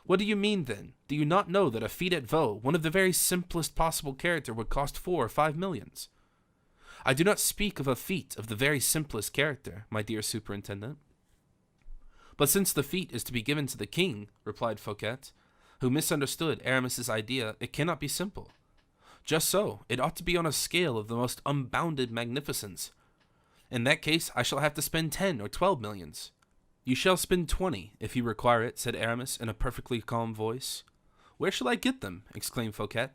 What do you mean, then? Do you not know that a fete at Vaux, one of the very simplest possible character, would cost 4 or 5 millions? I do not speak of a fete of the very simplest character, my dear superintendent. But since the fete is to be given to the king, replied Fouquet, who misunderstood Aramis's idea, it cannot be simple. Just so, it ought to be on a scale of the most unbounded magnificence. In that case, I shall have to spend 10 or 12 millions. You shall spend 20, if you require it, said Aramis in a perfectly calm voice. Where shall I get them? Exclaimed Fouquet.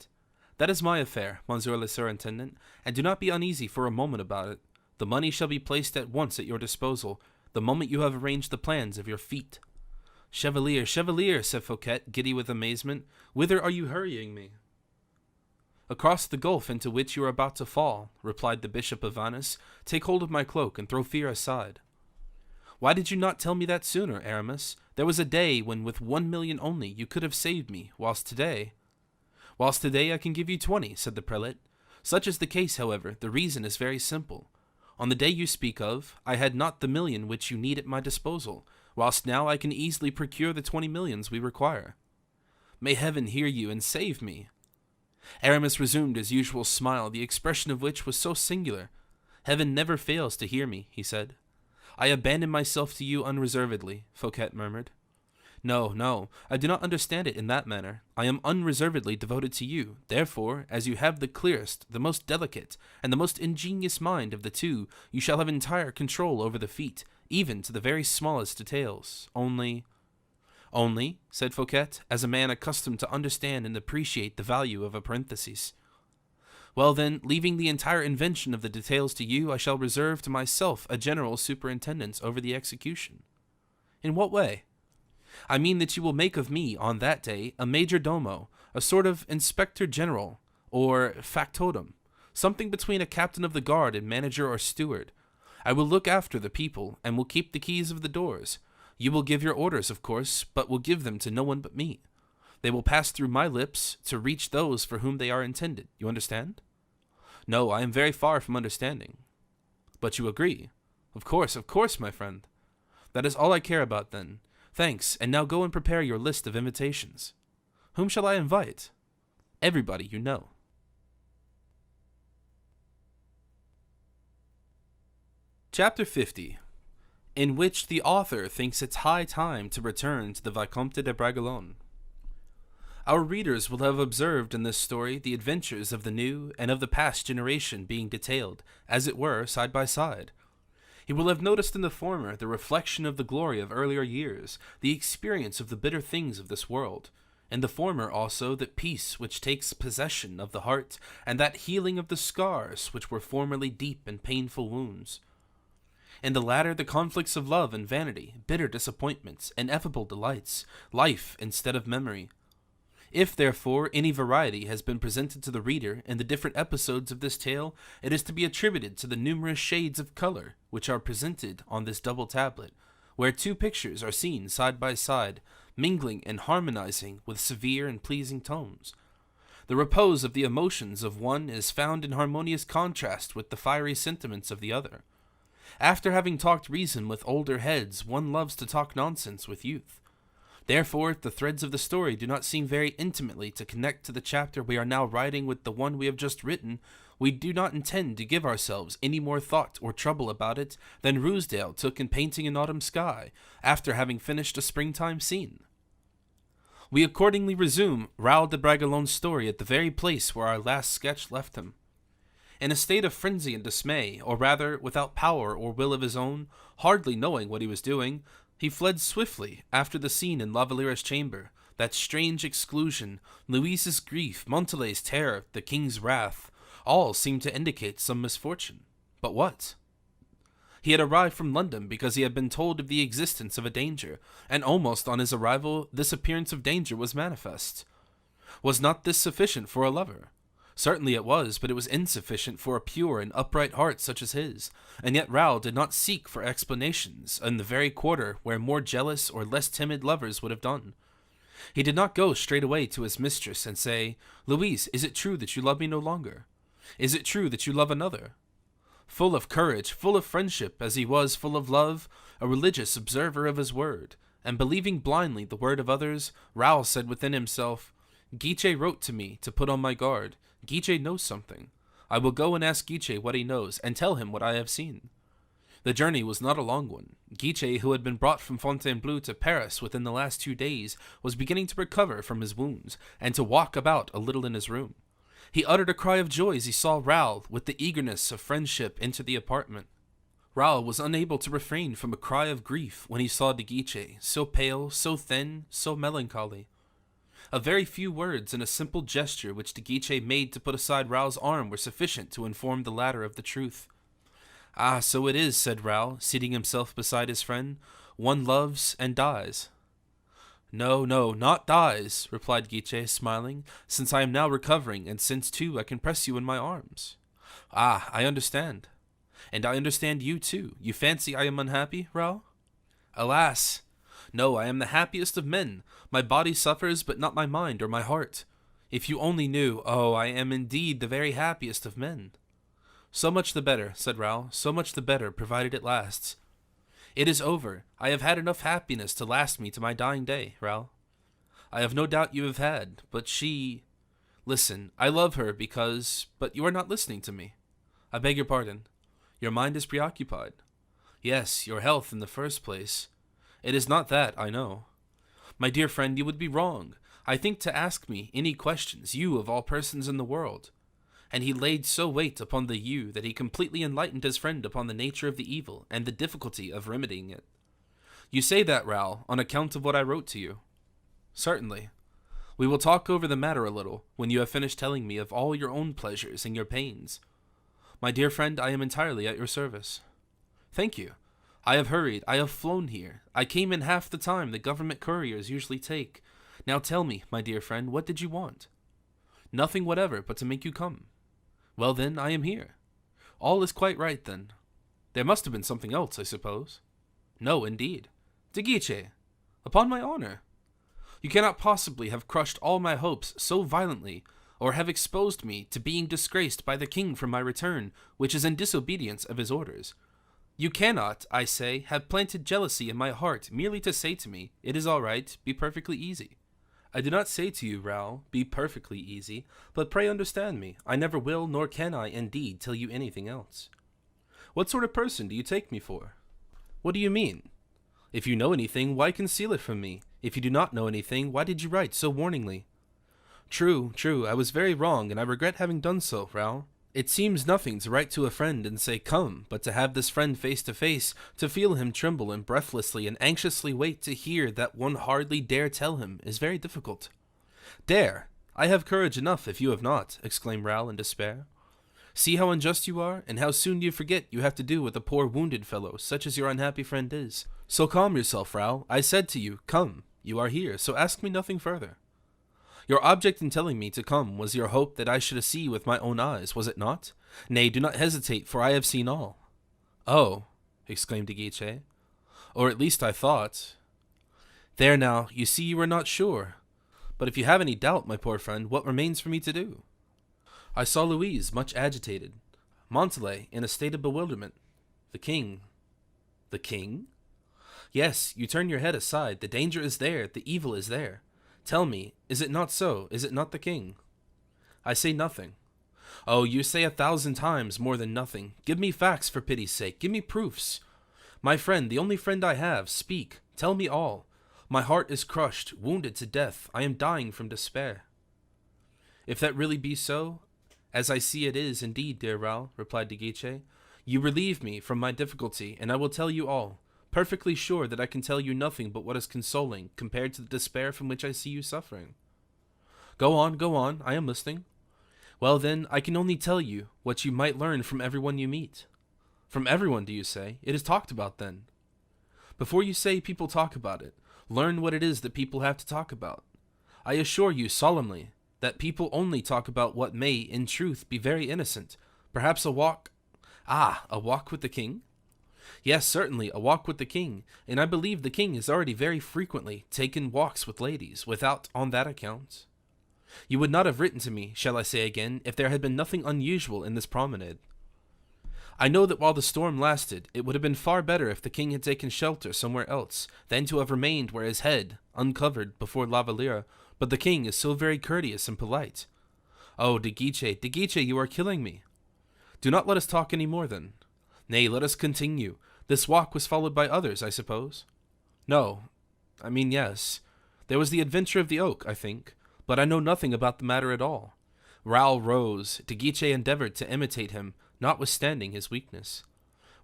That is my affair, Monsieur le Surintendant, and do not be uneasy for a moment about it. The money shall be placed at once at your disposal, the moment you have arranged the plans of your fete. Chevalier, Chevalier, said Fouquet, giddy with amazement, whither are you hurrying me? Across the gulf into which you are about to fall, replied the Bishop of Vannes. Take hold of my cloak and throw fear aside. Why did you not tell me that sooner, Aramis? There was a day when with 1 million only you could have saved me, whilst today I can give you 20, said the prelate. Such is the case, however, the reason is very simple. On the day you speak of, I had not the million which you need at my disposal, whilst now I can easily procure the 20 millions we require. May heaven hear you and save me." Aramis resumed his usual smile, the expression of which was so singular. "Heaven never fails to hear me," he said. "I abandon myself to you unreservedly," Fouquet murmured. "No, no, I do not understand it in that manner. I am unreservedly devoted to you. Therefore, as you have the clearest, the most delicate, and the most ingenious mind of the two, you shall have entire control over the feat, even to the very smallest details. Only, said Fouquet, as a man accustomed to understand and appreciate the value of a parenthesis. Well then, leaving the entire invention of the details to you, I shall reserve to myself a general superintendence over the execution." "In what way?" "I mean that you will make of me, on that day, a major domo, a sort of inspector general, or factotum, something between a captain of the guard and manager or steward. I will look after the people, and will keep the keys of the doors. You will give your orders, of course, but will give them to no one but me. They will pass through my lips to reach those for whom they are intended. You understand?" "No, I am very far from understanding." "But you agree?" Of course, my friend." "That is all I care about, then. Thanks, and now go and prepare your list of invitations." "Whom shall I invite?" "Everybody you know." Chapter 50, in which the author thinks it's high time to return to the Vicomte de Bragelonne. Our readers will have observed in this story the adventures of the new and of the past generation being detailed, as it were, side by side. He will have noticed in the former the reflection of the glory of earlier years, the experience of the bitter things of this world. In the former also that peace which takes possession of the heart, and that healing of the scars which were formerly deep and painful wounds. In the latter the conflicts of love and vanity, bitter disappointments, ineffable delights, life instead of memory. If, therefore, any variety has been presented to the reader in the different episodes of this tale, it is to be attributed to the numerous shades of color which are presented on this double tablet, where two pictures are seen side by side, mingling and harmonizing with severe and pleasing tones. The repose of the emotions of one is found in harmonious contrast with the fiery sentiments of the other. After having talked reason with older heads, one loves to talk nonsense with youth. Therefore, the threads of the story do not seem very intimately to connect to the chapter we are now writing with the one we have just written. We do not intend to give ourselves any more thought or trouble about it than Ruysdael took in painting an autumn sky, after having finished a springtime scene. We accordingly resume Raoul de Bragelonne's story at the very place where our last sketch left him. In a state of frenzy and dismay, or rather without power or will of his own, hardly knowing what he was doing, he fled swiftly after the scene in La Valliere's chamber, that strange exclusion, Louise's grief, Montalais's terror, the king's wrath, all seemed to indicate some misfortune. But what? He had arrived from London because he had been told of the existence of a danger, and almost on his arrival this appearance of danger was manifest. Was not this sufficient for a lover? Certainly it was, but it was insufficient for a pure and upright heart such as his, and yet Raoul did not seek for explanations in the very quarter where more jealous or less timid lovers would have done. He did not go straight away to his mistress and say, "Louise, is it true that you love me no longer? Is it true that you love another?" Full of courage, full of friendship, as he was full of love, a religious observer of his word, and believing blindly the word of others, Raoul said within himself, "Guiche wrote to me to put on my guard. Guiche knows something. I will go and ask Guiche what he knows, and tell him what I have seen." The journey was not a long one. Guiche, who had been brought from Fontainebleau to Paris within the last 2 days, was beginning to recover from his wounds, and to walk about a little in his room. He uttered a cry of joy as he saw Raoul, with the eagerness of friendship, enter the apartment. Raoul was unable to refrain from a cry of grief when he saw de Guiche, so pale, so thin, so melancholy. A very few words and a simple gesture which de Guiche made to put aside Raoul's arm were sufficient to inform the latter of the truth. "Ah, so it is," said Raoul, seating himself beside his friend. "One loves and dies." No, not dies," replied Guiche, smiling, "since I am now recovering, and since, too, I can press you in my arms." "Ah, I understand." "And I understand you, too. You fancy I am unhappy, Raoul?" "Alas! No, I am the happiest of men. My body suffers, but not my mind or my heart. If you only knew, oh, I am indeed the very happiest of men." So much the better, said Raoul, so much the better, provided it lasts. It is over. I have had enough happiness to last me to my dying day, Raoul. I have no doubt you have had, but she... Listen, I love her because... But you are not listening to me. I beg your pardon. Your mind is preoccupied. Yes, your health in the first place. It is not that, I know. My dear friend, you would be wrong. I think to ask me any questions, you of all persons in the world. And he laid so weight upon the you that he completely enlightened his friend upon the nature of the evil and the difficulty of remedying it. You say that, Raoul, on account of what I wrote to you. Certainly. We will talk over the matter a little, when you have finished telling me of all your own pleasures and your pains. My dear friend, I am entirely at your service. Thank you. I have hurried, I have flown here. I came in half the time the government couriers usually take. Now tell me, my dear friend, what did you want? Nothing whatever but to make you come. Well then, I am here. All is quite right then. There must have been something else, I suppose. No, indeed. De Guiche, upon my honor. You cannot possibly have crushed all my hopes so violently, or have exposed me to being disgraced by the king for my return, which is in disobedience of his orders. You cannot, I say, have planted jealousy in my heart merely to say to me, it is all right, be perfectly easy. I do not say to you, Raoul, be perfectly easy, but pray understand me. I never will, nor can I, indeed, tell you anything else. What sort of person do you take me for? What do you mean? If you know anything, why conceal it from me? If you do not know anything, why did you write so warningly? True, I was very wrong, and I regret having done so, Raoul. It seems nothing to write to a friend and say, come, but to have this friend face to face, to feel him tremble and breathlessly and anxiously wait to hear that one hardly dare tell him, is very difficult. Dare! I have courage enough if you have not, exclaimed Raoul in despair. See how unjust you are, and how soon you forget you have to do with a poor wounded fellow, such as your unhappy friend is. So calm yourself, Raoul. I said to you, come. You are here, so ask me nothing further. Your object in telling me to come was your hope that I should see with my own eyes, was it not? Nay, do not hesitate, for I have seen all. Oh, exclaimed de Guiche, or at least I thought. There now, you see you are not sure. But if you have any doubt, my poor friend, what remains for me to do? I saw Louise much agitated, Montalais in a state of bewilderment, the king. The king? Yes, you turn your head aside, the danger is there, the evil is there. Tell me, is it not so? Is it not the king? I say nothing. Oh, you say 1,000 times more than nothing. Give me facts for pity's sake. Give me proofs. My friend, the only friend I have, speak. Tell me all. My heart is crushed, wounded to death. I am dying from despair. If that really be so, as I see it is indeed, dear Raoul, replied de Guiche, you relieve me from my difficulty, and I will tell you all. Perfectly sure that I can tell you nothing but what is consoling, compared to the despair from which I see you suffering. Go on, I am listening. Well then, I can only tell you what you might learn from everyone you meet. From everyone, do you say? It is talked about then. Before you say people talk about it, learn what it is that people have to talk about. I assure you solemnly that people only talk about what may, in truth, be very innocent. Perhaps a walk... Ah, a walk with the king? Yes, certainly, a walk with the king, and I believe the king has already very frequently taken walks with ladies, without on that account. You would not have written to me, shall I say again, if there had been nothing unusual in this promenade. I know that while the storm lasted, it would have been far better if the king had taken shelter somewhere else, than to have remained where his head, uncovered, before La Valliere, but the king is so very courteous and polite. Oh, de Guiche, you are killing me. Do not let us talk any more then. Nay, let us continue. This walk was followed by others, I suppose? No. I mean, yes. There was the adventure of the oak, I think, but I know nothing about the matter at all. Raoul rose. De Guiche endeavored to imitate him, notwithstanding his weakness.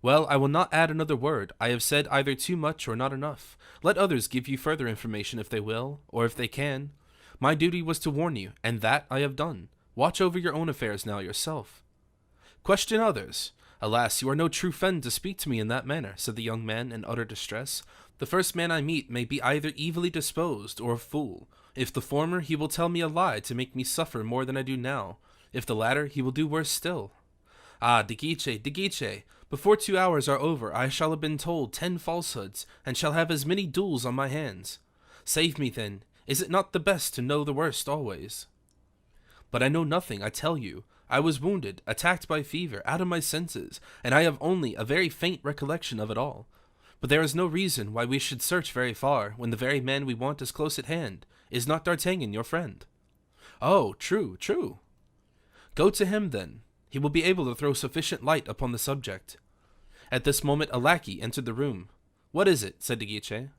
Well, I will not add another word. I have said either too much or not enough. Let others give you further information if they will, or if they can. My duty was to warn you, and that I have done. Watch over your own affairs now yourself. Question others. Alas, you are no true friend to speak to me in that manner, said the young man in utter distress. The first man I meet may be either evilly disposed or a fool. If the former, he will tell me a lie to make me suffer more than I do now. If the latter, he will do worse still. Ah, de Guiche, before 2 hours are over, I shall have been told 10 falsehoods, and shall have as many duels on my hands. Save me, then. Is it not the best to know the worst always? But I know nothing, I tell you. I was wounded, attacked by fever, out of my senses, and I have only a very faint recollection of it all. But there is no reason why we should search very far, when the very man we want is close at hand. Is not D'Artagnan your friend?" "Oh, true, true." "Go to him, then. He will be able to throw sufficient light upon the subject." At this moment a lackey entered the room. "What is it?" said De Guiche.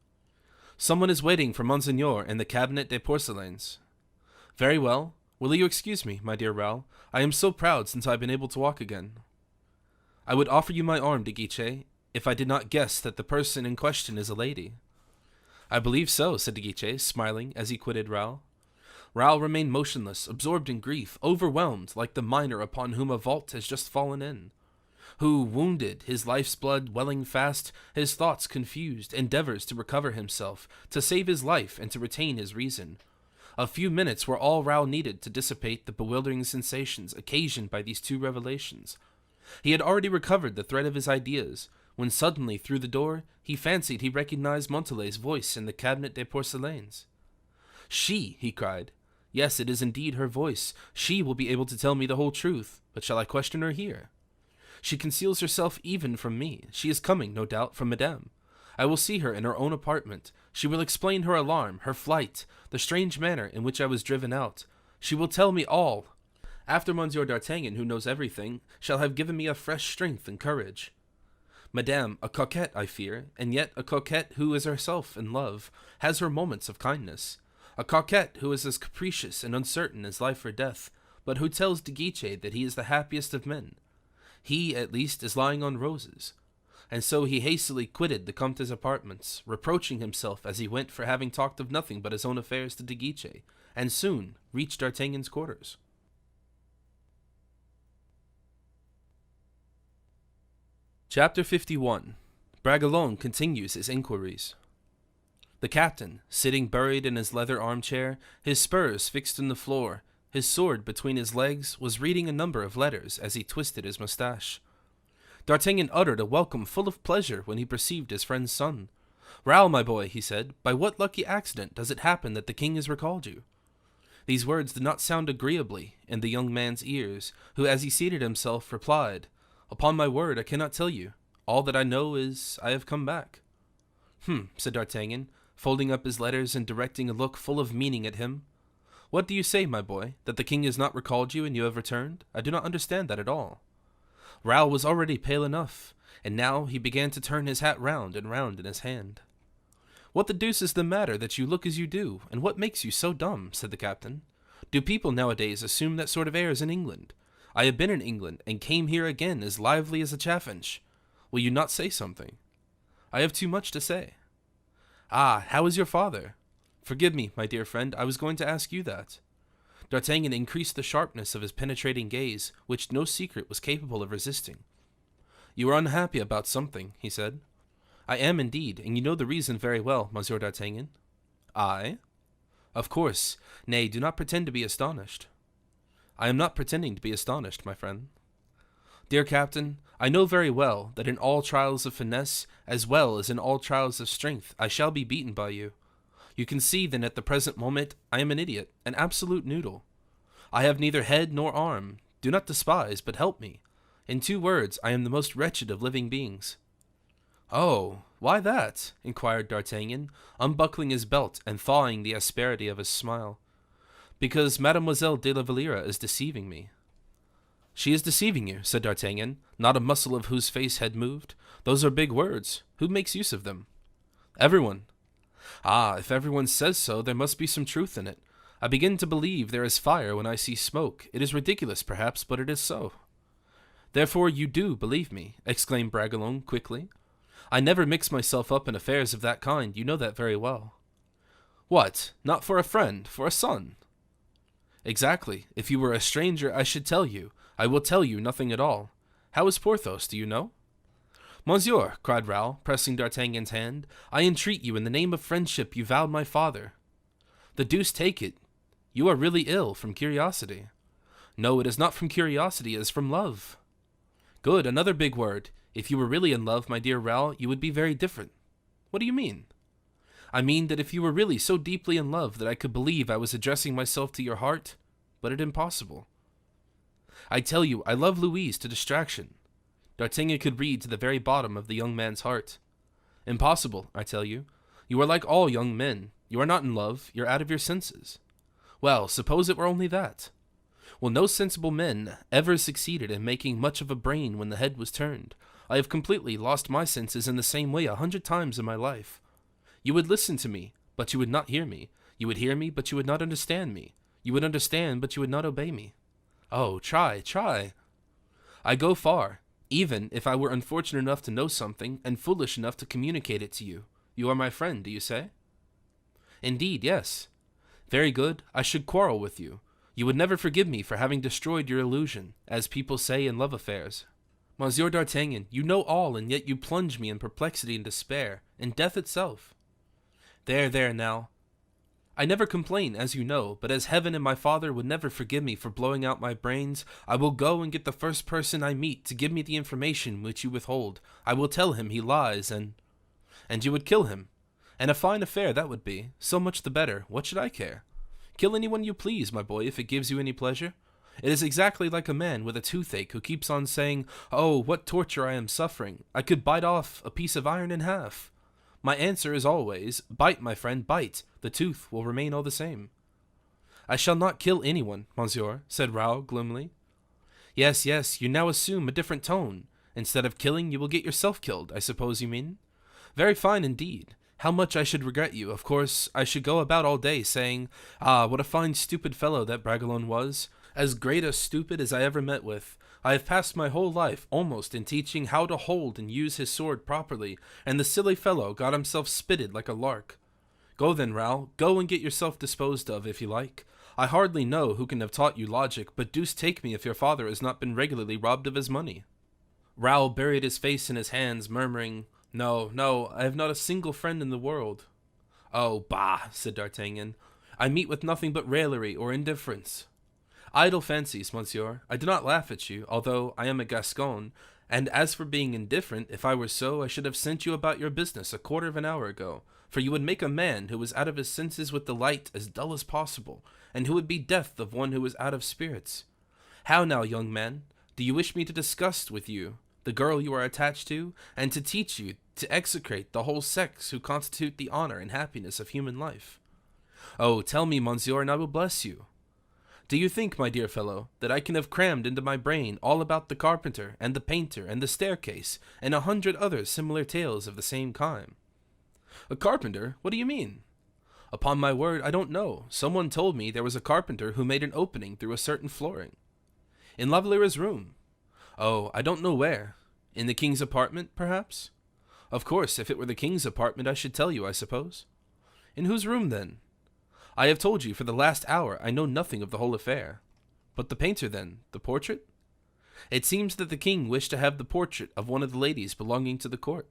"Someone is waiting for Monseigneur in the Cabinet des Porcelains." "Very well. Will you excuse me, my dear Raoul? I am so proud since I have been able to walk again." "I would offer you my arm, De Guiche, if I did not guess that the person in question is a lady." "I believe so," said De Guiche, smiling as he quitted Raoul. Raoul remained motionless, absorbed in grief, overwhelmed like the miner upon whom a vault has just fallen in, who, wounded, his life's blood welling fast, his thoughts confused, endeavors to recover himself, to save his life and to retain his reason. A few minutes were all Raoul needed to dissipate the bewildering sensations occasioned by these two revelations. He had already recovered the thread of his ideas, when suddenly through the door he fancied he recognized Montalais's voice in the Cabinet des Porcelains. "She!" he cried. "Yes, it is indeed her voice. She will be able to tell me the whole truth, but shall I question her here? She conceals herself even from me. She is coming, no doubt, from Madame. I will see her in her own apartment. She will explain her alarm, her flight, the strange manner in which I was driven out. She will tell me all. After Monsieur d'Artagnan, who knows everything, shall have given me a fresh strength and courage. Madame, a coquette, I fear, and yet a coquette who is herself in love, has her moments of kindness. A coquette who is as capricious and uncertain as life or death, but who tells De Guiche that he is the happiest of men. He, at least, is lying on roses." And so he hastily quitted the Comte's apartments, reproaching himself as he went for having talked of nothing but his own affairs to De Guiche, and soon reached D'Artagnan's quarters. Chapter 51. Bragelonne continues his inquiries. The captain, sitting buried in his leather armchair, his spurs fixed in the floor, his sword between his legs, was reading a number of letters as he twisted his moustache. D'Artagnan uttered a welcome full of pleasure when he perceived his friend's son. "Raoul, my boy," he said, "by what lucky accident does it happen that the king has recalled you?" These words did not sound agreeably in the young man's ears, who, as he seated himself, replied, "Upon my word, I cannot tell you. All that I know is I have come back." Said D'Artagnan, folding up his letters and directing a look full of meaning at him. "What do you say, my boy, that the king has not recalled you and you have returned? I do not understand that at all." Raoul was already pale enough, and now he began to turn his hat round and round in his hand. "What the deuce is the matter that you look as you do, and what makes you so dumb?" said the captain. "Do people nowadays assume that sort of airs in England? I have been in England, and came here again as lively as a chaffinch. Will you not say something?" "I have too much to say." "Ah, how is your father?" "Forgive me, my dear friend, I was going to ask you that." D'Artagnan increased the sharpness of his penetrating gaze, which no secret was capable of resisting. "You are unhappy about something," he said. "I am indeed, and you know the reason very well, Monsieur d'Artagnan." "I?" "Of course. Nay, do not pretend to be astonished." "I am not pretending to be astonished, my friend." "Dear captain, I know very well that in all trials of finesse, as well as in all trials of strength, I shall be beaten by you. You can see that at the present moment I am an idiot, an absolute noodle. I have neither head nor arm. Do not despise, but help me. In 2 words, I am the most wretched of living beings." "Oh, why that?" inquired D'Artagnan, unbuckling his belt and thawing the asperity of his smile. "Because Mademoiselle de la Valliere is deceiving me." "She is deceiving you," said D'Artagnan, not a muscle of whose face had moved. "Those are big words. Who makes use of them?" "Everyone." "Ah, if everyone says so, there must be some truth in it. I begin to believe there is fire when I see smoke. It is ridiculous, perhaps, but it is so." "Therefore you do believe me," exclaimed Bragelonne quickly. "I never mix myself up in affairs of that kind. You know that very well." "What? Not for a friend, for a son?" "Exactly. If you were a stranger, I should tell you. I will tell you nothing at all. How is Porthos, do you know?" "Monsieur," cried Raoul, pressing D'Artagnan's hand, "I entreat you in the name of friendship you vowed my father." "The deuce take it. You are really ill from curiosity." "No, it is not from curiosity, it is from love." "Good, another big word. If you were really in love, my dear Raoul, you would be very different." "What do you mean?" "I mean that if you were really so deeply in love that I could believe I was addressing myself to your heart, but it impossible." I tell you, I love Louise to distraction." D'Artagnan could read to the very bottom of the young man's heart. "Impossible, I tell you. You are like all young men. You are not in love, you're out of your senses." "Well, suppose it were only that." "Well, no sensible men ever succeeded in making much of a brain when the head was turned. I have completely lost my senses in the same way 100 times in my life. You would listen to me, but you would not hear me. You would hear me, but you would not understand me. You would understand, but you would not obey me. Oh, try, try. I go far, even if I were unfortunate enough to know something and foolish enough to communicate it to you. You are my friend, do you say?" "Indeed, yes." "Very good. I should quarrel with you. You would never forgive me for having destroyed your illusion, as people say in love affairs. Monsieur d'Artagnan, you know all, and yet you plunge me in perplexity and despair, in death itself." There, now. I never complain, as you know, but as heaven and my father would never forgive me for blowing out my brains, I will go and get the first person I meet to give me the information which you withhold. I will tell him he lies, and you would kill him. And a fine affair that would be. So much the better. What should I care? Kill anyone you please, my boy, if it gives you any pleasure. It is exactly like a man with a toothache who keeps on saying, 'Oh, what torture I am suffering. I could bite off a piece of iron in half.' My answer is always, 'Bite, my friend, bite. The tooth will remain all the same.'" "I shall not kill anyone, monsieur," said Raoul gloomily. Yes, you now assume a different tone. Instead of killing, you will get yourself killed, I suppose you mean? Very fine indeed. How much I should regret you. Of course, I should go about all day saying, 'Ah, what a fine stupid fellow that Bragelonne was. As great a stupid as I ever met with. I have passed my whole life almost in teaching how to hold and use his sword properly, and the silly fellow got himself spitted like a lark.' Go then, Raoul, go and get yourself disposed of, if you like. I hardly know who can have taught you logic, but deuce take me if your father has not been regularly robbed of his money." Raoul buried his face in his hands, murmuring, No, I have not a single friend in the world." "Oh, bah," said D'Artagnan. "I meet with nothing but raillery or indifference." "Idle fancies, monsieur. I do not laugh at you, although I am a Gascon, and as for being indifferent, if I were so, I should have sent you about your business a quarter of an hour ago, for you would make a man who was out of his senses with delight as dull as possible, and who would be deaf of one who was out of spirits. How now, young man, do you wish me to discuss with you the girl you are attached to, and to teach you to execrate the whole sex who constitute the honor and happiness of human life? Oh, tell me, monsieur, and I will bless you. Do you think, my dear fellow, that I can have crammed into my brain all about the carpenter, and the painter, and the staircase, and 100 other similar tales of the same kind?" "A carpenter? What do you mean?" "Upon my word, I don't know. Someone told me there was a carpenter who made an opening through a certain flooring." "In La Valliere's room?" "Oh, I don't know where. In the king's apartment, perhaps?" "Of course, if it were the king's apartment, I should tell you, I suppose." "In whose room, then?" "I have told you for the last hour I know nothing of the whole affair." "But the painter, then? The portrait?" "It seems that the king wished to have the portrait of one of the ladies belonging to the court."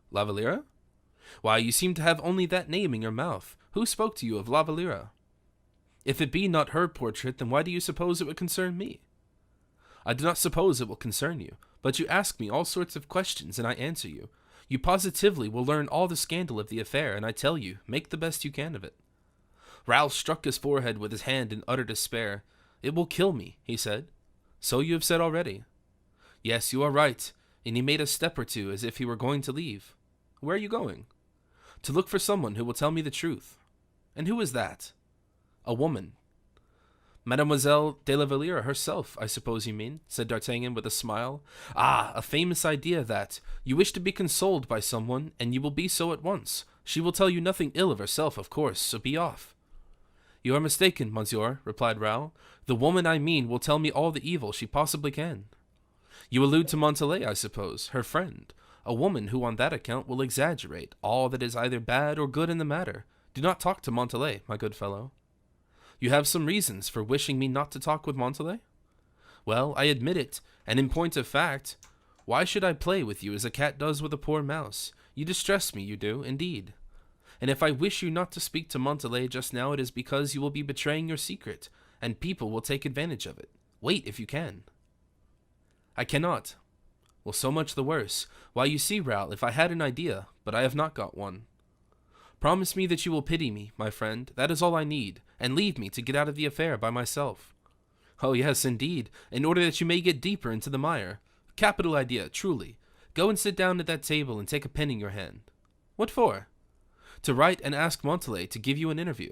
"La Valliere? Why, you seem to have only that name in your mouth. Who spoke to you of La Valliere?" "If it be not her portrait, then why do you suppose it would concern me?" "I do not suppose it will concern you, but you ask me all sorts of questions, and I answer you. You positively will learn all the scandal of the affair, and I tell you, make the best you can of it." Raoul struck his forehead with his hand in utter despair. "It will kill me," he said. "So you have said already." "Yes, you are right," and he made a step or two as if he were going to leave. "Where are you going?" "To look for someone who will tell me the truth." "And who is that?" "A woman." "Mademoiselle de la Valliere herself, I suppose you mean," said D'Artagnan with a smile. "Ah, a famous idea that. You wish to be consoled by someone, and you will be so at once. She will tell you nothing ill of herself, of course, so be off." "You are mistaken, monsieur," replied Raoul. "The woman I mean will tell me all the evil she possibly can." "You allude to Montalais, I suppose, her friend. A woman who on that account will exaggerate all that is either bad or good in the matter. Do not talk to Montalais, my good fellow." "You have some reasons for wishing me not to talk with Montalais?" "Well, I admit it, and in point of fact, why should I play with you as a cat does with a poor mouse? You distress me, you do, indeed. And if I wish you not to speak to Montalais just now, it is because you will be betraying your secret, and people will take advantage of it. Wait if you can." "I cannot." "Well, so much the worse. Why, you see, Raoul, if I had an idea, but I have not got one." "Promise me that you will pity me, my friend. That is all I need, and leave me to get out of the affair by myself." Oh yes, indeed, in order that you may get deeper into the mire. Capital idea, truly. Go and sit down at that table and take a pen in your hand. What for? To write and ask Montalais to give you an interview.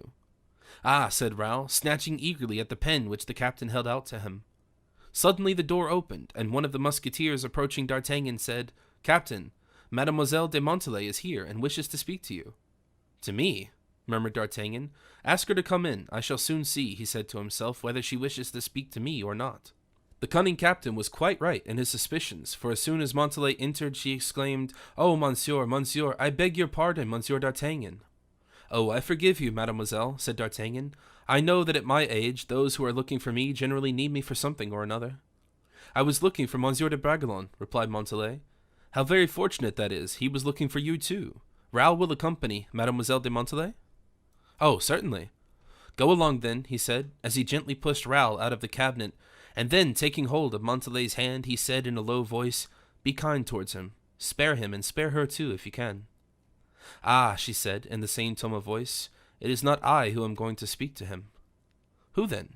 Ah, said Raoul, snatching eagerly at the pen which the captain held out to him. Suddenly the door opened, and one of the musketeers approaching D'Artagnan said, Captain, Mademoiselle de Montalais is here and wishes to speak to you. To me? Murmured D'Artagnan. Ask her to come in. I shall soon see, he said to himself, whether she wishes to speak to me or not. The cunning captain was quite right in his suspicions, for as soon as Montalais entered, she exclaimed, Oh, monsieur, I beg your pardon, Monsieur D'Artagnan. Oh, I forgive you, mademoiselle, said D'Artagnan. I know that at my age, those who are looking for me generally need me for something or another. I was looking for Monsieur de Bragelonne, replied Montalais. How very fortunate that is. He was looking for you too. Raoul will accompany Mademoiselle de Montalais? Oh, certainly. Go along then, he said, as he gently pushed Raoul out of the cabinet, and then, taking hold of Montalais's hand, he said in a low voice, Be kind towards him. Spare him, and spare her too, if you can. Ah, she said, in the same tone of voice, it is not I who am going to speak to him. Who then?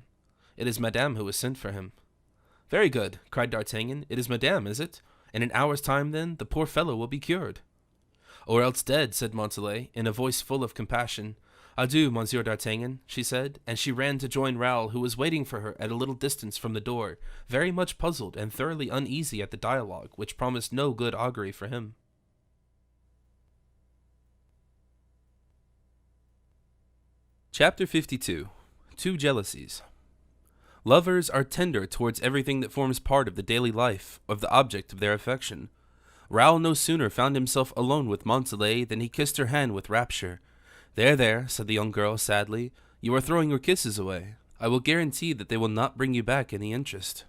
It is Madame who has sent for him. Very good, cried D'Artagnan. It is Madame, is it? In an hour's time, then, the poor fellow will be cured. Or else dead, said Montalais, in a voice full of compassion. Adieu, Monsieur D'Artagnan, she said, and she ran to join Raoul, who was waiting for her at a little distance from the door, very much puzzled and thoroughly uneasy at the dialogue, which promised no good augury for him. Chapter 52. Two Jealousies. Lovers are tender towards everything that forms part of the daily life of the object of their affection. Raoul no sooner found himself alone with Montalais than he kissed her hand with rapture. There, said the young girl sadly, you are throwing your kisses away. I will guarantee that they will not bring you back any interest.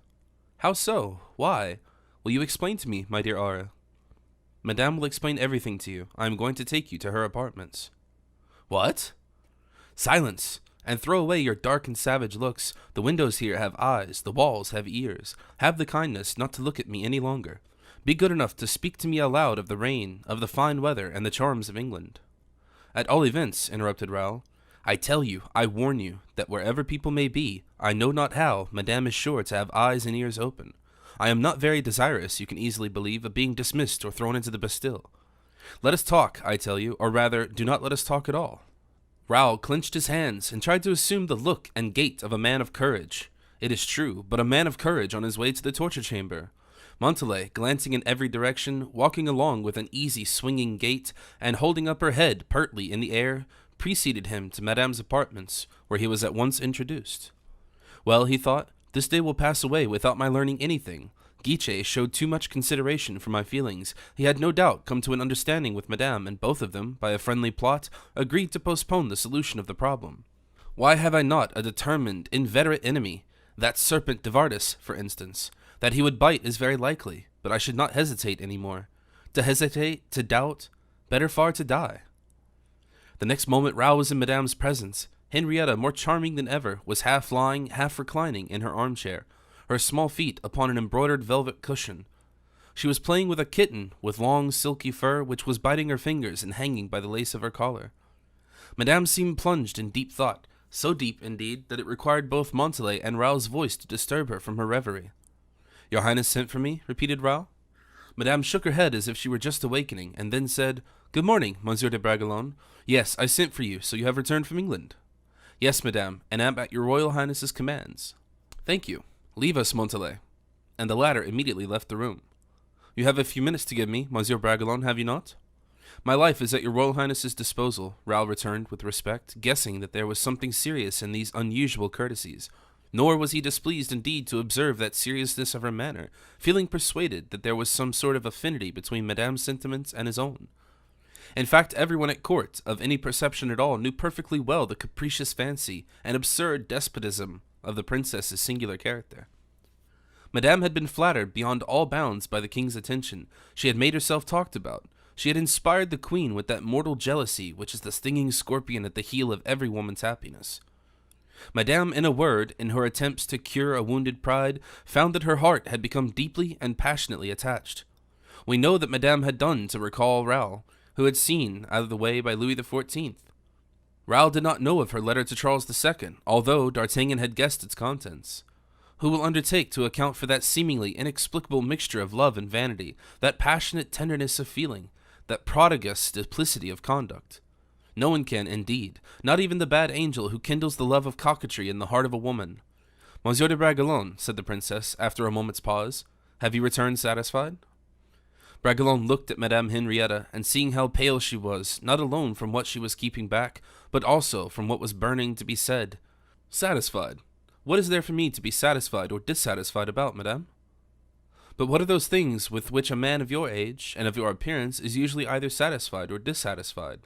How so? Why? Will you explain to me, my dear Aura? Madame will explain everything to you. I am going to take you to her apartments. What? Silence! And throw away your dark and savage looks. The windows here have eyes, the walls have ears. Have the kindness not to look at me any longer. Be good enough to speak to me aloud of the rain, of the fine weather, and the charms of England. At all events, interrupted Raoul, I tell you, I warn you, that wherever people may be, I know not how, Madame is sure to have eyes and ears open. I am not very desirous, you can easily believe, of being dismissed or thrown into the Bastille. Let us talk, I tell you, or rather, do not let us talk at all. Raoul clenched his hands and tried to assume the look and gait of a man of courage. It is true, but a man of courage on his way to the torture chamber. Montalais, glancing in every direction, walking along with an easy swinging gait, and holding up her head pertly in the air, preceded him to Madame's apartments, where he was at once introduced. Well, he thought, this day will pass away without my learning anything. Guiche showed too much consideration for my feelings. He had no doubt come to an understanding with Madame, and both of them, by a friendly plot, agreed to postpone the solution of the problem. Why have I not a determined, inveterate enemy? That serpent de Vardis, for instance. That he would bite is very likely, but I should not hesitate any more. To hesitate, to doubt, better far to die. The next moment Raoul was in Madame's presence. Henrietta, more charming than ever, was half lying, half reclining in her armchair, her small feet upon an embroidered velvet cushion. She was playing with a kitten with long silky fur which was biting her fingers and hanging by the lace of her collar. Madame seemed plunged in deep thought, so deep indeed that it required both Montalais and Raoul's voice to disturb her from her reverie. Your Highness sent for me? Repeated Raoul. Madame shook her head as if she were just awakening, and then said, Good morning, Monsieur de Bragelonne. Yes, I sent for you, so you have returned from England. Yes, Madame, and am at your Royal Highness's commands. Thank you. Leave us, Montalais. And the latter immediately left the room. You have a few minutes to give me, Monsieur Bragelonne, have you not? My life is at your Royal Highness's disposal, Raoul returned with respect, guessing that there was something serious in these unusual courtesies. Nor was he displeased indeed to observe that seriousness of her manner, feeling persuaded that there was some sort of affinity between Madame's sentiments and his own. In fact, everyone at court, of any perception at all, knew perfectly well the capricious fancy and absurd despotism of the princess's singular character. Madame had been flattered beyond all bounds by the king's attention. She had made herself talked about. She had inspired the queen with that mortal jealousy which is the stinging scorpion at the heel of every woman's happiness. Madame, in a word, in her attempts to cure a wounded pride, found that her heart had become deeply and passionately attached. We know that Madame had done to recall Raoul, who had seen out of the way by Louis XIV. Raoul did not know of her letter to Charles II, although D'Artagnan had guessed its contents. Who will undertake to account for that seemingly inexplicable mixture of love and vanity, that passionate tenderness of feeling, that prodigious duplicity of conduct? No one can, indeed, not even the bad angel who kindles the love of coquetry in the heart of a woman. Monsieur de Bragelonne, said the princess, after a moment's pause, have you returned satisfied? Bragelonne looked at Madame Henrietta, and seeing how pale she was, not alone from what she was keeping back, but also from what was burning to be said, satisfied? What is there for me to be satisfied or dissatisfied about, madame? But what are those things with which a man of your age and of your appearance is usually either satisfied or dissatisfied?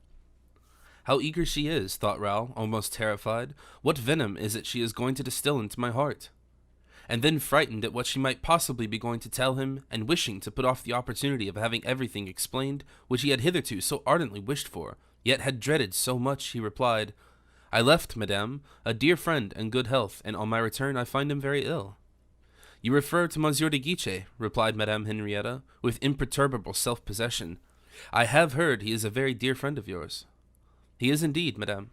How eager she is, thought Raoul, almost terrified. What venom is it she is going to distill into my heart? And then frightened at what she might possibly be going to tell him, and wishing to put off the opportunity of having everything explained, which he had hitherto so ardently wished for, yet had dreaded so much, he replied, I left, madame, a dear friend and good health, and on my return I find him very ill. You refer to Monsieur de Guiche, replied Madame Henrietta, with imperturbable self-possession. I have heard he is a very dear friend of yours. He is indeed, madame.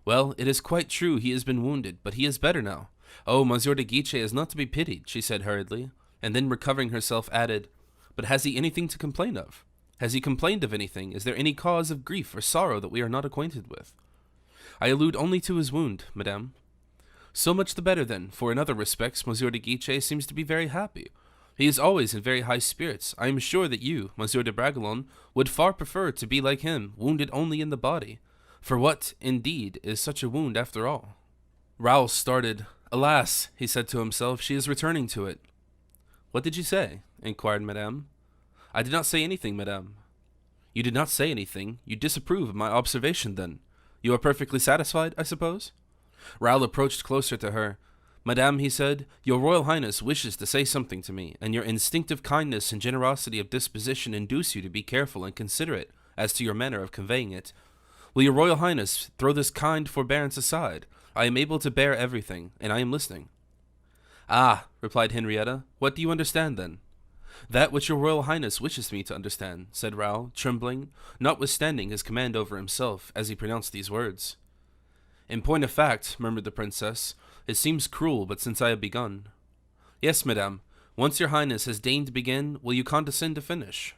Well, it is quite true he has been wounded, but he is better now. Oh, Monsieur de Guiche is not to be pitied, she said hurriedly, and then recovering herself added, But has he anything to complain of? Has he complained of anything? Is there any cause of grief or sorrow that we are not acquainted with? I allude only to his wound, madame. So much the better then, for in other respects Monsieur de Guiche seems to be very happy. He is always in very high spirits. I am sure that you, Monsieur de Bragelonne, would far prefer to be like him, wounded only in the body. For what, indeed, is such a wound after all? Raoul started. Alas, he said to himself, she is returning to it. What did you say? Inquired madame. I did not say anything, madame. You did not say anything? You disapprove of my observation, then? You are perfectly satisfied, I suppose? Raoul approached closer to her. Madame, he said, your Royal Highness wishes to say something to me, and your instinctive kindness and generosity of disposition induce you to be careful and considerate as to your manner of conveying it. Will your Royal Highness throw this kind forbearance aside? I am able to bear everything, and I am listening. Ah, replied Henrietta, what do you understand, then? That which your Royal Highness wishes me to understand, said Raoul, trembling, notwithstanding his command over himself, as he pronounced these words. In point of fact, murmured the princess, it seems cruel, but since I have begun. Yes, madame, once your Highness has deigned to begin, will you condescend to finish?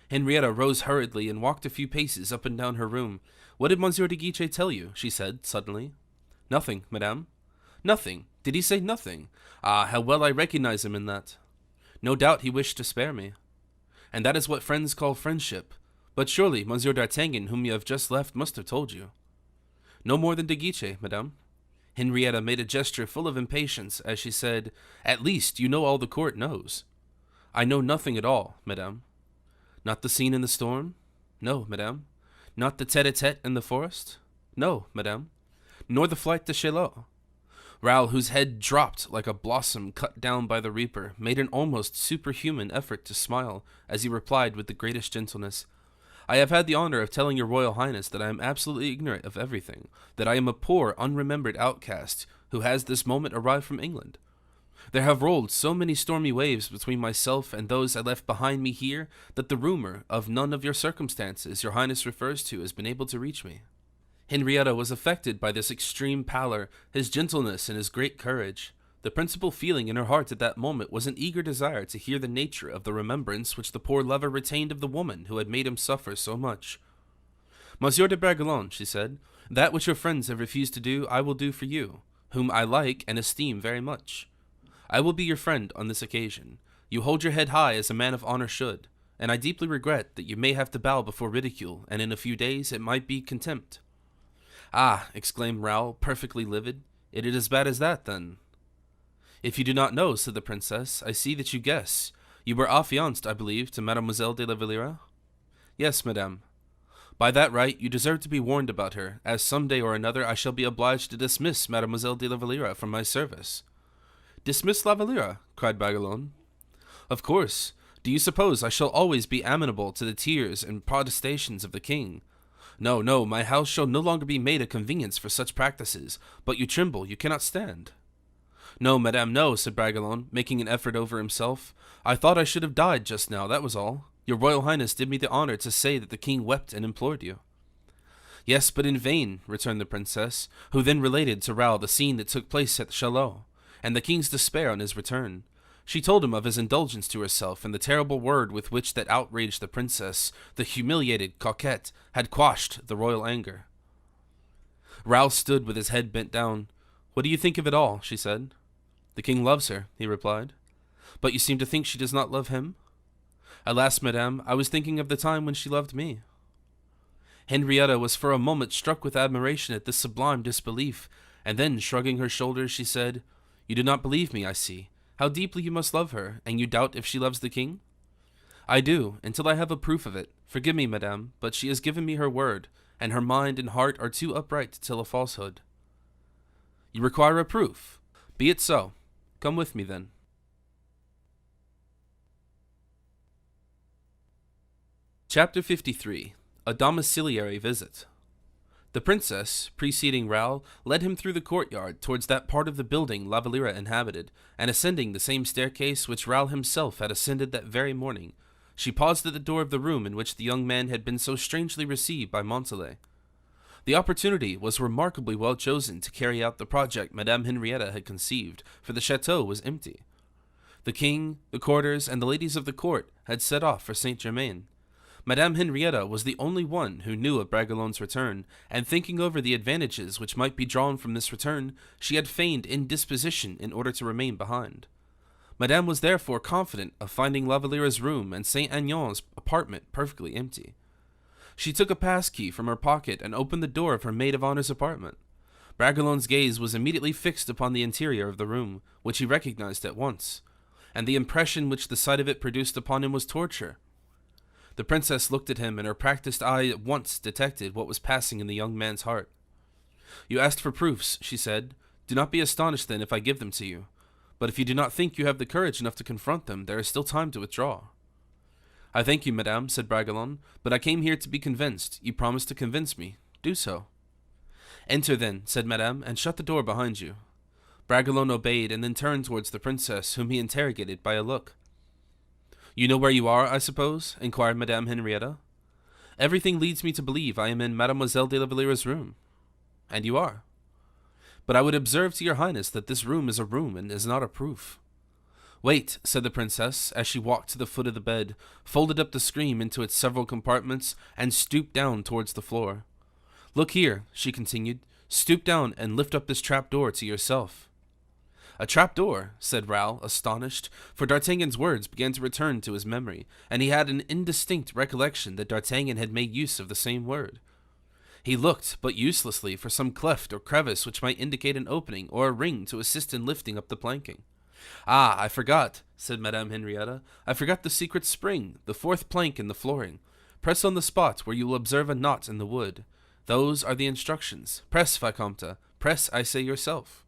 Henrietta rose hurriedly and walked a few paces up and down her room. What did Monsieur de Guiche tell you? She said, suddenly. Nothing, madame. Nothing. Did he say nothing? Ah, how well I recognize him in that. No doubt he wished to spare me. And that is what friends call friendship. But surely Monsieur d'Artagnan, whom you have just left, must have told you. No more than de Guiche, madame. Henrietta made a gesture full of impatience as she said, At least you know all the court knows. I know nothing at all, madame. Not the scene in the storm? No, madame. Not the tete-a-tete in the forest? No, madame. Nor the flight to Chaillot? Raoul, whose head dropped like a blossom cut down by the reaper, made an almost superhuman effort to smile as he replied with the greatest gentleness, I have had the honor of telling your Royal Highness that I am absolutely ignorant of everything, that I am a poor, unremembered outcast who has this moment arrived from England. There have rolled so many stormy waves between myself and those I left behind me here that the rumor of none of your circumstances your Highness refers to has been able to reach me. Henrietta was affected by this extreme pallor, his gentleness, and his great courage. The principal feeling in her heart at that moment was an eager desire to hear the nature of the remembrance which the poor lover retained of the woman who had made him suffer so much. Monsieur de Bragelonne, she said, that which your friends have refused to do, I will do for you, whom I like and esteem very much. I will be your friend on this occasion. You hold your head high as a man of honor should, and I deeply regret that you may have to bow before ridicule, and in a few days it might be contempt. Ah, exclaimed Raoul, perfectly livid, it is as bad as that, then. If you do not know, said the princess, I see that you guess. You were affianced, I believe, to Mademoiselle de la Valliere? Yes, madame. By that right, you deserve to be warned about her, as some day or another I shall be obliged to dismiss Mademoiselle de la Valliere from my service. Dismiss la Valliere? Cried Bragelonne. Of course. Do you suppose I shall always be amenable to the tears and protestations of the king? No, no, my house shall no longer be made a convenience for such practices, but you tremble, you cannot stand. No, madame, no, said Bragelonne, making an effort over himself. I thought I should have died just now, that was all. Your Royal Highness did me the honor to say that the king wept and implored you. Yes, but in vain, returned the princess, who then related to Raoul the scene that took place at Chaillot, and the king's despair on his return. She told him of his indulgence to herself and the terrible word with which that outraged the princess, the humiliated coquette, had quashed the royal anger. Raoul stood with his head bent down. "What do you think of it all?" she said. "The king loves her," he replied. "But you seem to think she does not love him?" "Alas, madame, I was thinking of the time when she loved me." Henrietta was for a moment struck with admiration at this sublime disbelief, and then, shrugging her shoulders, she said, "You do not believe me, I see. How deeply you must love her, and you doubt if she loves the king?" "I do, until I have a proof of it. Forgive me, madame, but she has given me her word, and her mind and heart are too upright to tell a falsehood." "You require a proof. Be it so. Come with me, then." Chapter 53. A Domiciliary Visit. The princess, preceding Raoul, led him through the courtyard towards that part of the building La Valliere inhabited, and ascending the same staircase which Raoul himself had ascended that very morning, she paused at the door of the room in which the young man had been so strangely received by Montalais. The opportunity was remarkably well chosen to carry out the project Madame Henrietta had conceived, for the chateau was empty. The king, the courtiers, and the ladies of the court had set off for Saint-Germain. Madame Henrietta was the only one who knew of Bragelonne's return, and thinking over the advantages which might be drawn from this return, she had feigned indisposition in order to remain behind. Madame was therefore confident of finding La Valliere's room and Saint Aignan's apartment perfectly empty. She took a pass-key from her pocket and opened the door of her maid of honor's apartment. Bragelonne's gaze was immediately fixed upon the interior of the room, which he recognized at once, and the impression which the sight of it produced upon him was torture. The princess looked at him, and her practiced eye at once detected what was passing in the young man's heart. "You asked for proofs," she said. "Do not be astonished, then, if I give them to you. But if you do not think you have the courage enough to confront them, there is still time to withdraw." "I thank you, madame," said Bragelonne, "but I came here to be convinced. You promised to convince me. Do so." "Enter, then," said madame, "and shut the door behind you." Bragelonne obeyed, and then turned towards the princess, whom he interrogated by a look. "You know where you are, I suppose?" inquired Madame Henrietta. "Everything leads me to believe I am in Mademoiselle de la Valliere's room." "And you are." "But I would observe to your highness that this room is a room and is not a proof." "Wait," said the princess, as she walked to the foot of the bed, folded up the screen into its several compartments, and stooped down towards the floor. "Look here," she continued. "Stoop down and lift up this trap-door to yourself." "A trap-door," said Raoul, astonished, for D'Artagnan's words began to return to his memory, and he had an indistinct recollection that D'Artagnan had made use of the same word. He looked, but uselessly, for some cleft or crevice which might indicate an opening or a ring to assist in lifting up the planking. "Ah, I forgot," said Madame Henrietta. "I forgot the secret spring, the fourth plank in the flooring. Press on the spot where you will observe a knot in the wood. Those are the instructions. Press, Vicomte. Press, I say, yourself."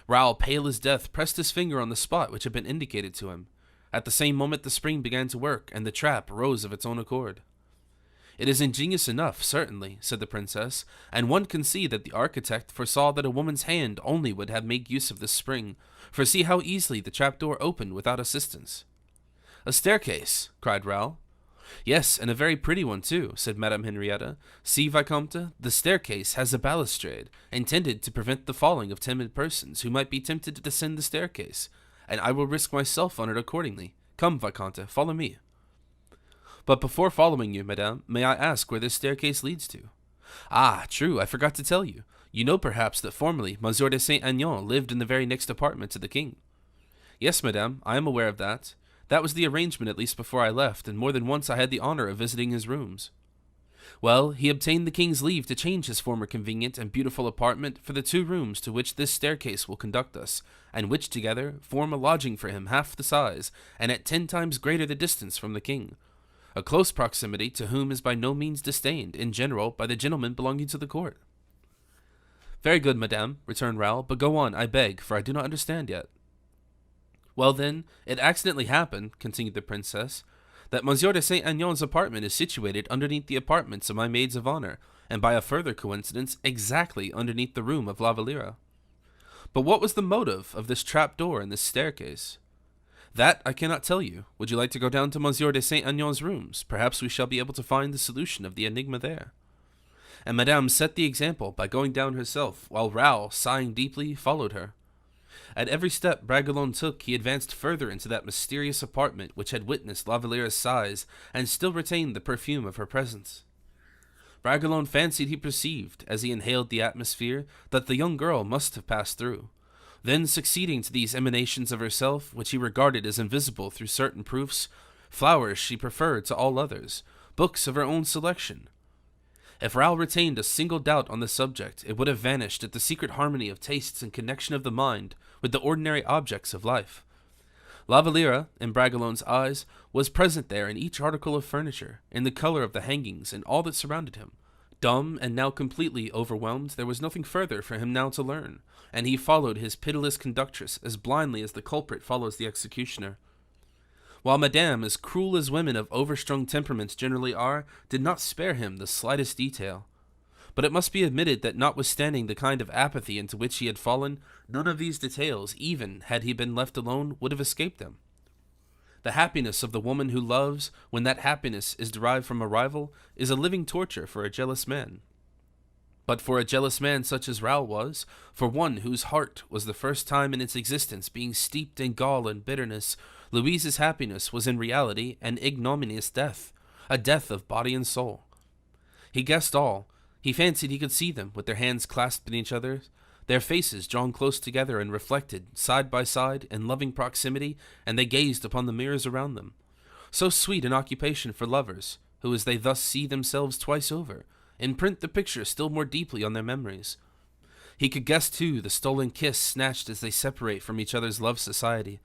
Raoul, pale as death, pressed his finger on the spot which had been indicated to him. At the same moment the spring began to work, and the trap rose of its own accord. "It is ingenious enough, certainly," said the princess, "and one can see that the architect foresaw that a woman's hand only would have made use of this spring, for see how easily the trap-door opened without assistance." "A staircase!" cried Raoul. "Yes, and a very pretty one, too," said Madame Henrietta. "See, Vicomte, the staircase has a balustrade, intended to prevent the falling of timid persons who might be tempted to descend the staircase, and I will risk myself on it accordingly. Come, Vicomte, follow me." "But before following you, madame, may I ask where this staircase leads to?" "Ah, true, I forgot to tell you. You know, perhaps, that formerly Monsieur de Saint-Aignan lived in the very next apartment to the king." "Yes, madame, I am aware of that. That was the arrangement, at least before I left, and more than once I had the honor of visiting his rooms." "Well, he obtained the king's leave to change his former convenient and beautiful apartment for the 2 rooms to which this staircase will conduct us, and which together form a lodging for him half the size, and at 10 times greater the distance from the king. A close proximity to whom is by no means disdained, in general, by the gentlemen belonging to the court." "Very good, madame," returned Raoul, "but go on, I beg, for I do not understand yet." "Well, then, it accidentally happened," continued the princess, "that Monsieur de Saint-Aignan's apartment is situated underneath the apartments of my maids of honor, and by a further coincidence, exactly underneath the room of La Valliere." "But what was the motive of this trap-door and this staircase?" "That I cannot tell you. Would you like to go down to Monsieur de Saint-Aignan's rooms? Perhaps we shall be able to find the solution of the enigma there." And Madame set the example by going down herself, while Raoul, sighing deeply, followed her. At every step Bragelonne took, he advanced further into that mysterious apartment which had witnessed La Valliere's sighs and still retained the perfume of her presence. Bragelonne fancied he perceived, as he inhaled the atmosphere, that the young girl must have passed through. Then, succeeding to these emanations of herself, which he regarded as invisible through certain proofs, flowers she preferred to all others, books of her own selection. If Raoul retained a single doubt on the subject, it would have vanished at the secret harmony of tastes and connection of the mind with the ordinary objects of life. La Valliere, in Bragelonne's eyes, was present there in each article of furniture, in the color of the hangings, and all that surrounded him. Dumb and now completely overwhelmed, there was nothing further for him now to learn, and he followed his pitiless conductress as blindly as the culprit follows the executioner. While Madame, as cruel as women of overstrung temperaments generally are, did not spare him the slightest detail. But it must be admitted that notwithstanding the kind of apathy into which he had fallen, none of these details, even had he been left alone, would have escaped them. The happiness of the woman who loves, when that happiness is derived from a rival, is a living torture for a jealous man. But for a jealous man such as Raoul was, for one whose heart was the first time in its existence being steeped in gall and bitterness, Louise's happiness was in reality an ignominious death, a death of body and soul. He guessed all. He fancied he could see them, with their hands clasped in each other's, their faces drawn close together and reflected, side by side, in loving proximity, and they gazed upon the mirrors around them. So sweet an occupation for lovers, who, as they thus see themselves twice over, imprint the picture still more deeply on their memories. He could guess, too, the stolen kiss snatched as they separate from each other's love society.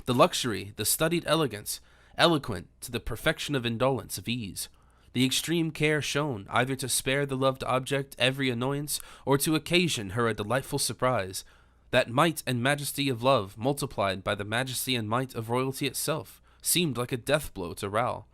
The luxury, the studied elegance, eloquent to the perfection of indolence, of ease. The extreme care shown, either to spare the loved object every annoyance, or to occasion her a delightful surprise. That might and majesty of love, multiplied by the majesty and might of royalty itself, seemed like a death blow to Raoul.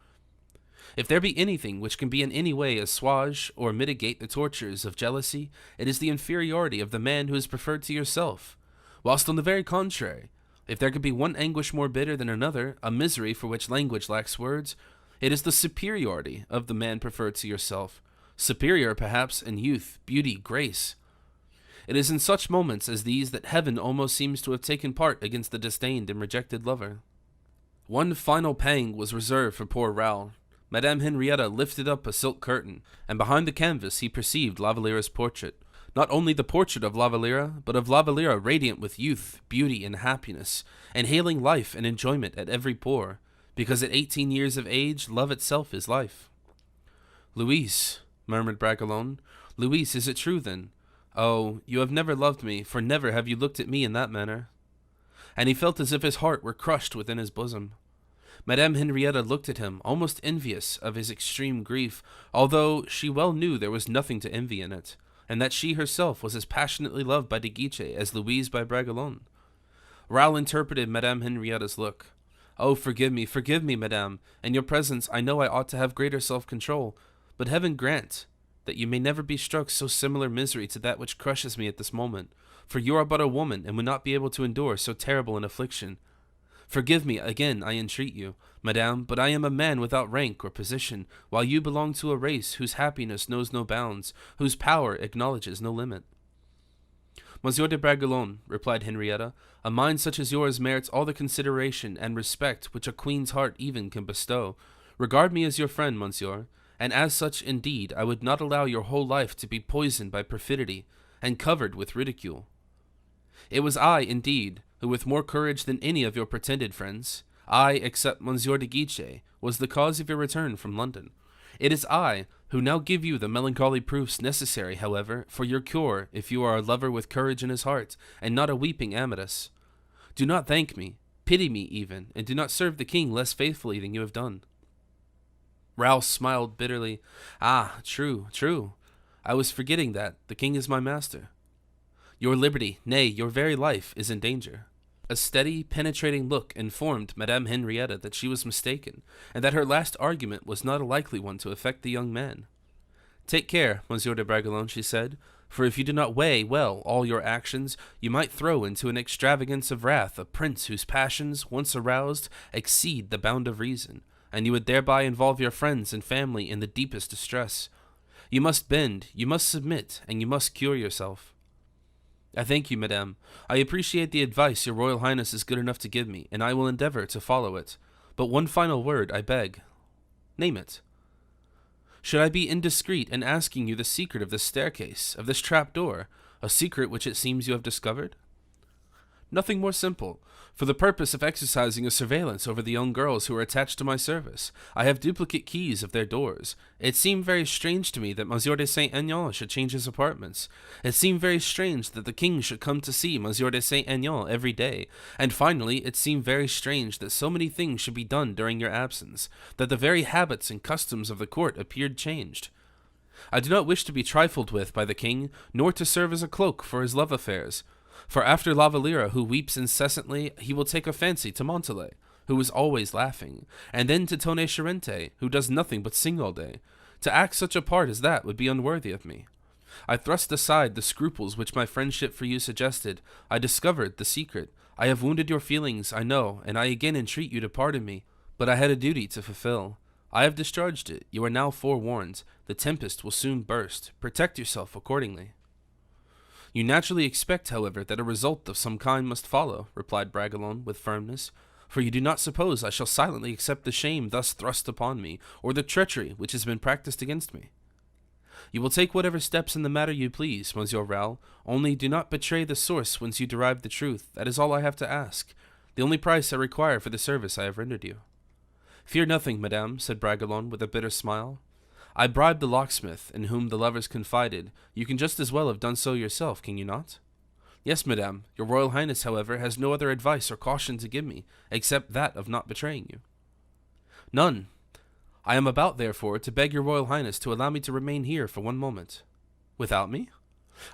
If there be anything which can be in any way assuage or mitigate the tortures of jealousy, it is the inferiority of the man who is preferred to yourself. Whilst on the very contrary, if there could be one anguish more bitter than another, a misery for which language lacks words, it is the superiority of the man preferred to yourself, superior perhaps in youth, beauty, grace. It is in such moments as these that heaven almost seems to have taken part against the disdained and rejected lover. One final pang was reserved for poor Raoul. Madame Henrietta lifted up a silk curtain, and behind the canvas he perceived La Valliere's portrait. Not only the portrait of La Valliere, but of La Valliere radiant with youth, beauty, and happiness, inhaling life and enjoyment at every pore, because at 18 years of age, love itself is life. "Louise," murmured Bragelonne. "Louise, is it true then? Oh, you have never loved me, for never have you looked at me in that manner." And he felt as if his heart were crushed within his bosom. Madame Henrietta looked at him, almost envious of his extreme grief, although she well knew there was nothing to envy in it, and that she herself was as passionately loved by de Guiche as Louise by Bragelonne. Raoul interpreted Madame Henrietta's look. "Oh, forgive me, madame. In your presence I know I ought to have greater self-control, but heaven grant that you may never be struck so similar misery to that which crushes me at this moment, for you are but a woman and would not be able to endure so terrible an affliction. Forgive me, again I entreat you, madame, but I am a man without rank or position, while you belong to a race whose happiness knows no bounds, whose power acknowledges no limit." "Monsieur de Bragelonne," replied Henrietta, "a mind such as yours merits all the consideration and respect which a queen's heart even can bestow. Regard me as your friend, monsieur, and as such, indeed, I would not allow your whole life to be poisoned by perfidy and covered with ridicule. It was I, indeed, who with more courage than any of your pretended friends, I, except Monsieur de Guiche, was the cause of your return from London. It is I who now give you the melancholy proofs necessary, however, for your cure, if you are a lover with courage in his heart, and not a weeping Amadis. Do not thank me, pity me even, and do not serve the king less faithfully than you have done." Raoul smiled bitterly. "Ah, true. I was forgetting that. The king is my master. Your liberty, nay, your very life, is in danger." A steady, penetrating look informed Madame Henrietta that she was mistaken, and that her last argument was not a likely one to affect the young man. "Take care, Monsieur de Bragelonne," she said, "for if you do not weigh well all your actions, you might throw into an extravagance of wrath a prince whose passions, once aroused, exceed the bound of reason, and you would thereby involve your friends and family in the deepest distress. You must bend, you must submit, and you must cure yourself." I thank you, madame. I appreciate the advice your Royal Highness is good enough to give me, and I will endeavor to follow it. But one final word, I beg. Name it. Should I be indiscreet in asking you the secret of this staircase, of this trap door, a secret which it seems you have discovered? Nothing more simple. For the purpose of exercising a surveillance over the young girls who are attached to my service, I have duplicate keys of their doors. It seemed very strange to me that Monsieur de Saint-Aignan should change his apartments. It seemed very strange that the king should come to see Monsieur de Saint-Aignan every day. And finally, it seemed very strange that so many things should be done during your absence, that the very habits and customs of the court appeared changed. I do not wish to be trifled with by the king, nor to serve as a cloak for his love affairs. For after La Valliere, who weeps incessantly, he will take a fancy to Montalais, who is always laughing, and then to Tone Charente, who does nothing but sing all day. To act such a part as that would be unworthy of me. I thrust aside the scruples which my friendship for you suggested. I discovered the secret. I have wounded your feelings, I know, and I again entreat you to pardon me. But I had a duty to fulfill. I have discharged it. You are now forewarned. The tempest will soon burst. Protect yourself accordingly. You naturally expect, however, that a result of some kind must follow, replied Bragelonne with firmness, for you do not suppose I shall silently accept the shame thus thrust upon me, or the treachery which has been practiced against me. You will take whatever steps in the matter you please, Monsieur Raoul, only do not betray the source whence you derive the truth. That is all I have to ask, the only price I require for the service I have rendered you. Fear nothing, madame, said Bragelonne with a bitter smile. I bribed the locksmith, in whom the lovers confided. You can just as well have done so yourself, can you not? Yes, madame. Your Royal Highness, however, has no other advice or caution to give me, except that of not betraying you. None. I am about, therefore, to beg your Royal Highness to allow me to remain here for one moment. Without me?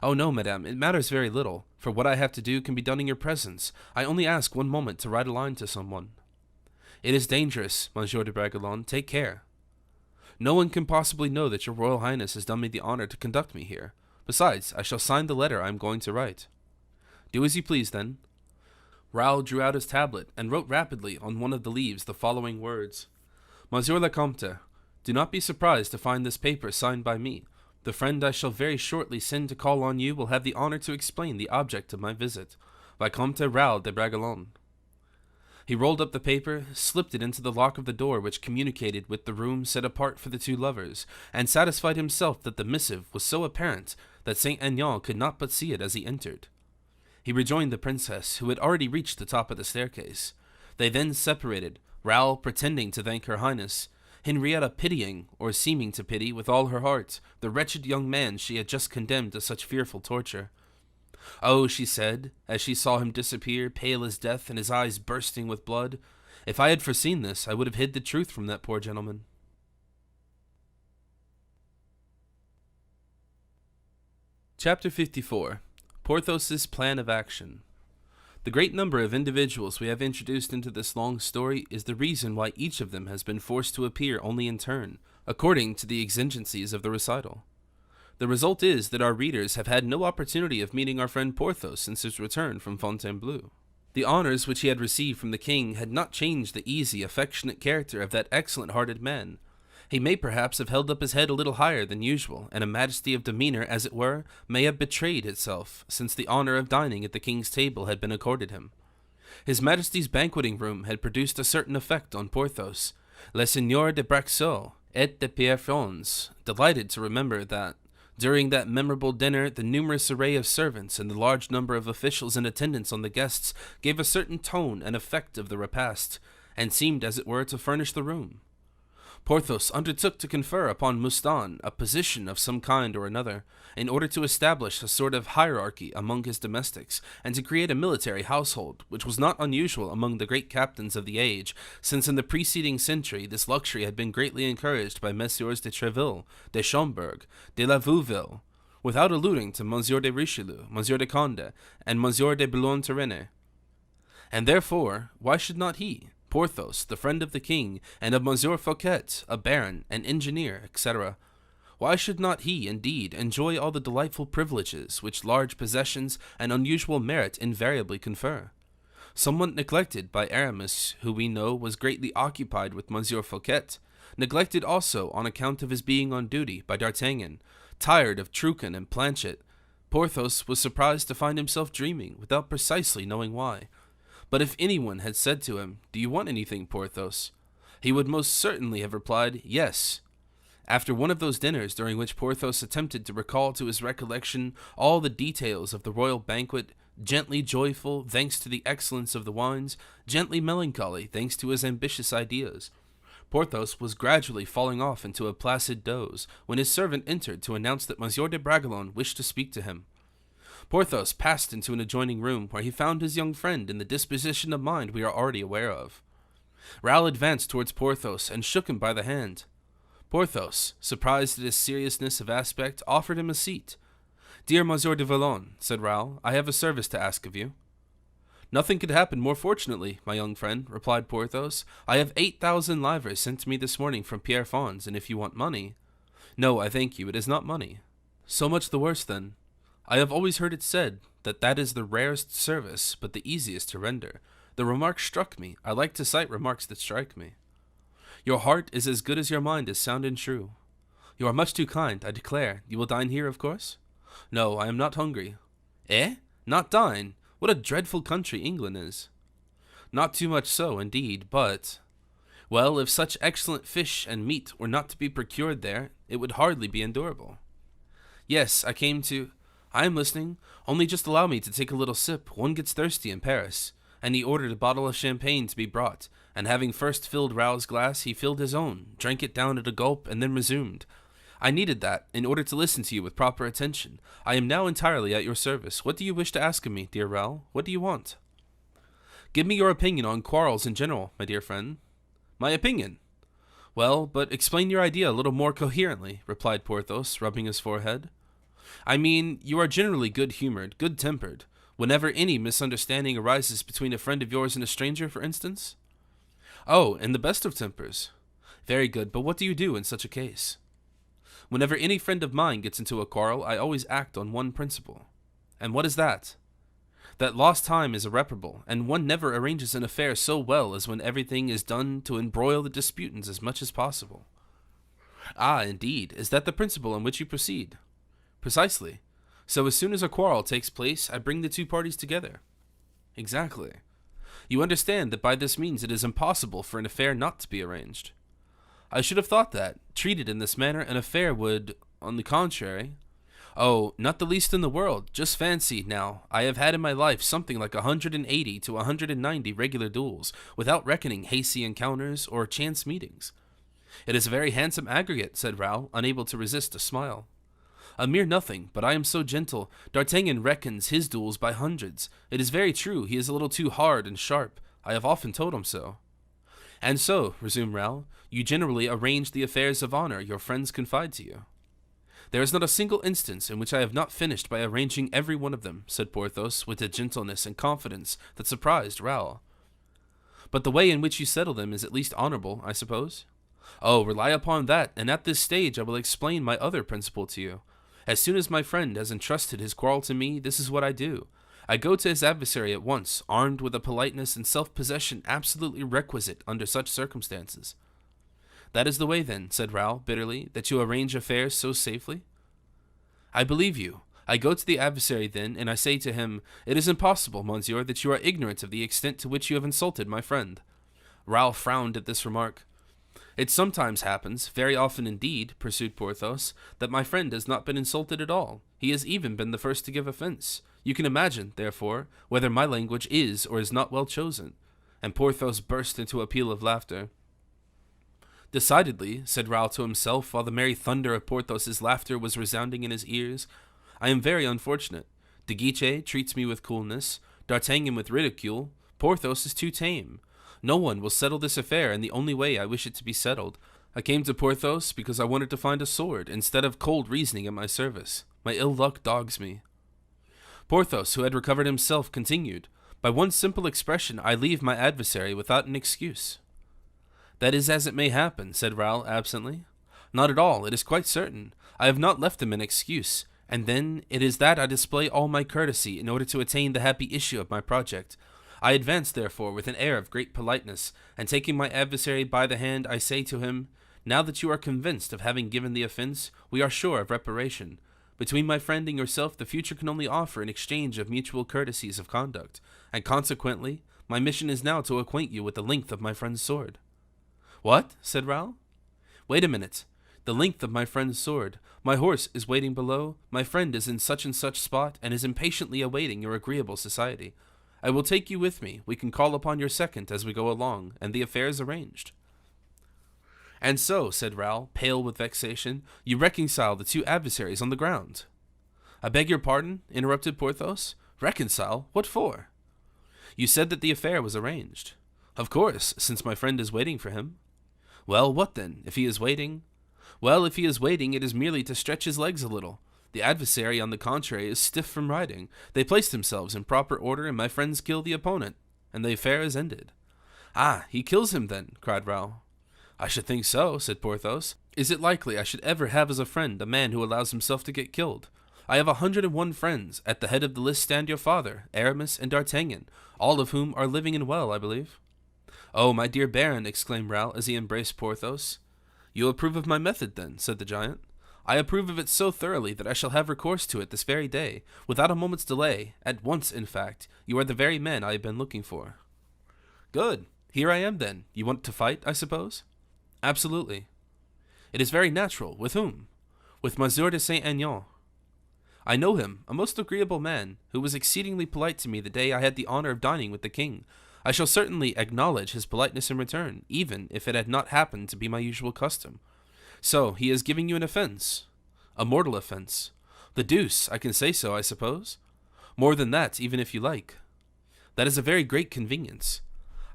Oh, no, madame, it matters very little, for what I have to do can be done in your presence. I only ask one moment to write a line to someone. It is dangerous, Monsieur de Bragelonne. Take care. No one can possibly know that your Royal Highness has done me the honor to conduct me here. Besides, I shall sign the letter I am going to write. Do as you please, then. Raoul drew out his tablet, and wrote rapidly on one of the leaves the following words. Monsieur le Comte, do not be surprised to find this paper signed by me. The friend I shall very shortly send to call on you will have the honor to explain the object of my visit. Vicomte Raoul de Bragelonne. He rolled up the paper, slipped it into the lock of the door which communicated with the room set apart for the two lovers, and satisfied himself that the missive was so apparent that Saint-Aignan could not but see it as he entered. He rejoined the princess, who had already reached the top of the staircase. They then separated, Raoul pretending to thank her highness, Henrietta pitying, or seeming to pity, with all her heart, the wretched young man she had just condemned to such fearful torture. Oh, she said, as she saw him disappear, pale as death, and his eyes bursting with blood, if I had foreseen this, I would have hid the truth from that poor gentleman. Chapter 54. Porthos's Plan of Action. The great number of individuals we have introduced into this long story is the reason why each of them has been forced to appear only in turn, according to the exigencies of the recital. The result is that our readers have had no opportunity of meeting our friend Porthos since his return from Fontainebleau. The honors which he had received from the king had not changed the easy, affectionate character of that excellent-hearted man. He may perhaps have held up his head a little higher than usual, and a majesty of demeanor, as it were, may have betrayed itself, since the honor of dining at the king's table had been accorded him. His majesty's banqueting room had produced a certain effect on Porthos. Le Seigneur de Braxeau et de Pierrefonds, delighted to remember that, during that memorable dinner, the numerous array of servants and the large number of officials in attendance on the guests gave a certain tone and effect of the repast, and seemed, as it were, to furnish the room. Porthos undertook to confer upon Moustan a position of some kind or another, in order to establish a sort of hierarchy among his domestics, and to create a military household, which was not unusual among the great captains of the age, since in the preceding century this luxury had been greatly encouraged by Messieurs de Treville, de Schomberg, de la Vouville, without alluding to Monsieur de Richelieu, Monsieur de Conde, and Monsieur de Boulogne-Turenne. And therefore, why should not he, Porthos, the friend of the king, and of Monsieur Fouquet, a baron, an engineer, etc., why should not he, indeed, enjoy all the delightful privileges which large possessions and unusual merit invariably confer? Somewhat neglected by Aramis, who we know was greatly occupied with Monsieur Fouquet, neglected also on account of his being on duty by D'Artagnan, tired of Truchen and Planchet, Porthos was surprised to find himself dreaming, without precisely knowing why. But if anyone had said to him, "Do you want anything, Porthos?" he would most certainly have replied, "Yes." After one of those dinners during which Porthos attempted to recall to his recollection all the details of the royal banquet, gently joyful, thanks to the excellence of the wines, gently melancholy, thanks to his ambitious ideas, Porthos was gradually falling off into a placid doze, when his servant entered to announce that Monsieur de Bragelonne wished to speak to him. Porthos passed into an adjoining room, where he found his young friend in the disposition of mind we are already aware of. Raoul advanced towards Porthos and shook him by the hand. Porthos, surprised at his seriousness of aspect, offered him a seat. "Dear Monsieur de Vallon," said Raoul, "I have a service to ask of you." "Nothing could happen more fortunately, my young friend," replied Porthos. "I have 8,000 livres sent to me this morning from Pierrefonds, and if you want money—" "No, I thank you, it is not money." "So much the worse, then. I have always heard it said that that is the rarest service, but the easiest to render. The remark struck me. I like to cite remarks that strike me." "Your heart is as good as your mind is sound and true." "You are much too kind, I declare. You will dine here, of course?" "No, I am not hungry." "Eh? Not dine? What a dreadful country England is." "Not too much so, indeed, but—" "Well, if such excellent fish and meat were not to be procured there, it would hardly be endurable." "Yes, I am listening. Only just allow me to take a little sip. One gets thirsty in Paris." And he ordered a bottle of champagne to be brought, and having first filled Raoul's glass, he filled his own, drank it down at a gulp, and then resumed. "I needed that, in order to listen to you with proper attention. I am now entirely at your service. What do you wish to ask of me, dear Raoul? What do you want?" "Give me your opinion on quarrels in general, my dear friend." "My opinion? Well, but explain your idea a little more coherently," replied Porthos, rubbing his forehead. "I mean, you are generally good-humored, good-tempered. Whenever any misunderstanding arises between a friend of yours and a stranger, for instance?" "Oh, in the best of tempers." "Very good, but what do you do in such a case?" "Whenever any friend of mine gets into a quarrel, I always act on one principle." "And what is that?" "That lost time is irreparable, and one never arranges an affair so well as when everything is done to embroil the disputants as much as possible." "Ah, indeed. Is that the principle on which you proceed?" "Precisely. So as soon as a quarrel takes place, I bring the two parties together." "Exactly. You understand that by this means it is impossible for an affair not to be arranged." "I should have thought that, treated in this manner, an affair would, on the contrary—" "Oh, not the least in the world. Just fancy, now, I have had in my life something like 180 to 190 regular duels, without reckoning hasty encounters or chance meetings." "It is a very handsome aggregate," said Raoul, unable to resist a smile. "A mere nothing, but I am so gentle. D'Artagnan reckons his duels by hundreds. It is very true, he is a little too hard and sharp. I have often told him so." "And so," resumed Raoul, "you generally arrange the affairs of honor your friends confide to you." "There is not a single instance in which I have not finished by arranging every one of them," said Porthos, with a gentleness and confidence that surprised Raoul. "But the way in which you settle them is at least honorable, I suppose?" "Oh, rely upon that, and at this stage I will explain my other principle to you. As soon as my friend has entrusted his quarrel to me, this is what I do. I go to his adversary at once, armed with a politeness and self-possession absolutely requisite under such circumstances." "That is the way, then," said Raoul, bitterly, "that you arrange affairs so safely?" "I believe you. I go to the adversary, then, and I say to him, 'It is impossible, monsieur, that you are ignorant of the extent to which you have insulted my friend.'" Raoul frowned at this remark. "It sometimes happens, very often indeed," pursued Porthos, "that my friend has not been insulted at all. He has even been the first to give offense. You can imagine, therefore, whether my language is or is not well chosen." And Porthos burst into a peal of laughter. "Decidedly," said Raoul to himself, while the merry thunder of Porthos's laughter was resounding in his ears, "I am very unfortunate. De Guiche treats me with coolness, D'Artagnan with ridicule, Porthos is too tame. No one will settle this affair in the only way I wish it to be settled. I came to Porthos because I wanted to find a sword, instead of cold reasoning at my service. My ill luck dogs me." Porthos, who had recovered himself, continued, "By one simple expression I leave my adversary without an excuse." "That is as it may happen," said Raoul absently. "Not at all, it is quite certain. I have not left him an excuse, and then it is that I display all my courtesy in order to attain the happy issue of my project. I advance, therefore, with an air of great politeness, and taking my adversary by the hand, I say to him, 'Now that you are convinced of having given the offense, we are sure of reparation. Between my friend and yourself, the future can only offer an exchange of mutual courtesies of conduct, and consequently, my mission is now to acquaint you with the length of my friend's sword." "What?" said Raoul. "Wait a minute. The length of my friend's sword. My horse is waiting below. My friend is in such and such spot, and is impatiently awaiting your agreeable society. I will take you with me. We can call upon your second as we go along, and the affair is arranged." "And so," said Raoul, pale with vexation, "you reconcile the two adversaries on the ground." "I beg your pardon," interrupted Porthos. "Reconcile? What for?" "You said that the affair was arranged." "Of course, since my friend is waiting for him." "Well, what then, if he is waiting?" "Well, if he is waiting, it is merely to stretch his legs a little. The adversary, on the contrary, is stiff from riding. They place themselves in proper order, and my friends kill the opponent, and the affair is ended." "Ah, he kills him then?" cried Raoul. "I should think so," said Porthos. "Is it likely I should ever have as a friend a man who allows himself to get killed? I have 101 friends. At the head of the list stand your father, Aramis, and D'Artagnan, all of whom are living and well, I believe." "Oh, my dear Baron," exclaimed Raoul as he embraced Porthos. "You approve of my method, then?" said the giant. "I approve of it so thoroughly that I shall have recourse to it this very day, without a moment's delay, at once, in fact. You are the very man I have been looking for." "Good. Here I am, then. You want to fight, I suppose?" "Absolutely." "It is very natural. With whom?" "With Monsieur de Saint-Aignan." "I know him, a most agreeable man, who was exceedingly polite to me the day I had the honor of dining with the king. I shall certainly acknowledge his politeness in return, even if it had not happened to be my usual custom. So, he is giving you an offense?" "A mortal offense." "The deuce, I can say so, I suppose?" "More than that, even if you like." "That is a very great convenience.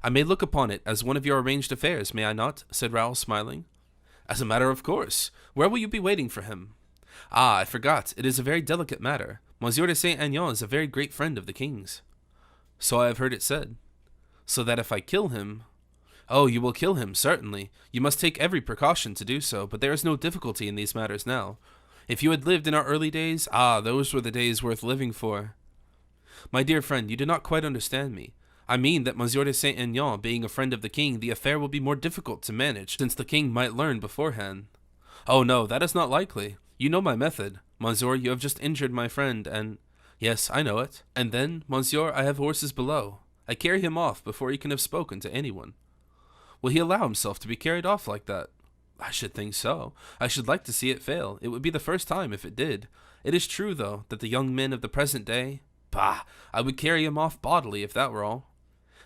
I may look upon it as one of your arranged affairs, may I not?" said Raoul, smiling. "As a matter of course. Where will you be waiting for him?" "Ah, I forgot. It is a very delicate matter. Monsieur de Saint-Aignan is a very great friend of the king's." "So I have heard it said." "So that if I kill him—" "Oh, you will kill him, certainly. You must take every precaution to do so, but there is no difficulty in these matters now. If you had lived in our early days, those were the days worth living for." "My dear friend, you do not quite understand me. I mean that Monsieur de Saint-Aignan being a friend of the king, the affair will be more difficult to manage, since the king might learn beforehand." "Oh no, that is not likely. You know my method. Monsieur, you have just injured my friend, and—" "Yes, I know it. And then, Monsieur, I have horses below. I carry him off before he can have spoken to anyone." "Will he allow himself to be carried off like that?" "I should think so. I should like to see it fail. It would be the first time if it did. It is true, though, that the young men of the present day— Bah! I would carry him off bodily if that were all."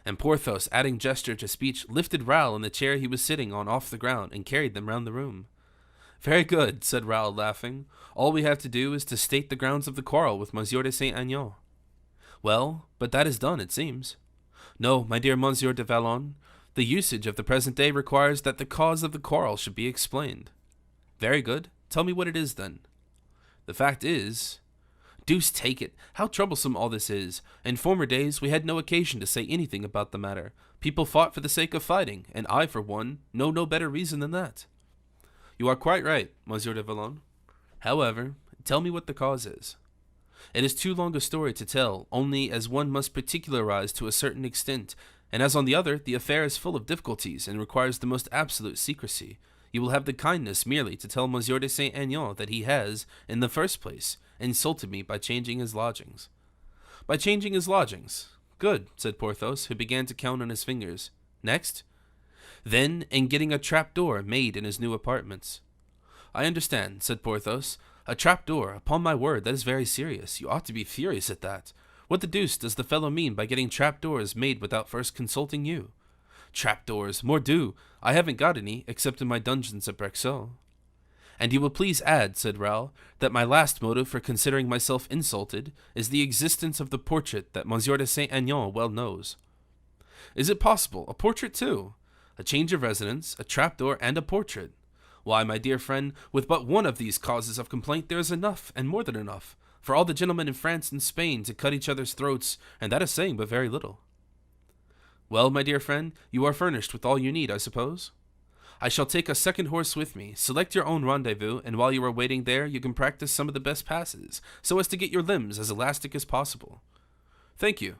And Porthos, adding gesture to speech, lifted Raoul in the chair he was sitting on off the ground and carried them round the room. "Very good," said Raoul, laughing. "All we have to do is to state the grounds of the quarrel with Monsieur de Saint-Aignan." "Well, but that is done, it seems." "No, my dear Monsieur de Vallon. The usage of the present day requires that the cause of the quarrel should be explained." "Very good. Tell me what it is, then." "The fact is—" "Deuce take it, how troublesome all this is. In former days we had no occasion to say anything about the matter. People fought for the sake of fighting, and I, for one, know no better reason than that." "You are quite right, Monsieur de Vallon. However, tell me what the cause is." "It is too long a story to tell, only as one must particularize to a certain extent, and as on the other, the affair is full of difficulties and requires the most absolute secrecy. You will have the kindness merely to tell Monsieur de Saint-Aignan that he has, in the first place, insulted me by changing his lodgings." "By changing his lodgings? Good," said Porthos, who began to count on his fingers. "Next?" "Then, in getting a trapdoor made in his new apartments." "I understand," said Porthos. "A trapdoor, upon my word, that is very serious. You ought to be furious at that. What the deuce does the fellow mean by getting trapdoors made without first consulting you?" "Trapdoors, mordieu! I haven't got any, except in my dungeons at Brexaux." "And you will please add," said Raoul, "that my last motive for considering myself insulted is the existence of the portrait that Monsieur de Saint-Aignan well knows." "Is it possible? A portrait, too? A change of residence, a trapdoor, and a portrait? Why, my dear friend, with but one of these causes of complaint there is enough, and more than enough, for all the gentlemen in France and Spain to cut each other's throats, and that is saying but very little." "Well, my dear friend, you are furnished with all you need, I suppose?" "I shall take a second horse with me. Select your own rendezvous, and while you are waiting there, you can practice some of the best passes, so as to get your limbs as elastic as possible." "Thank you.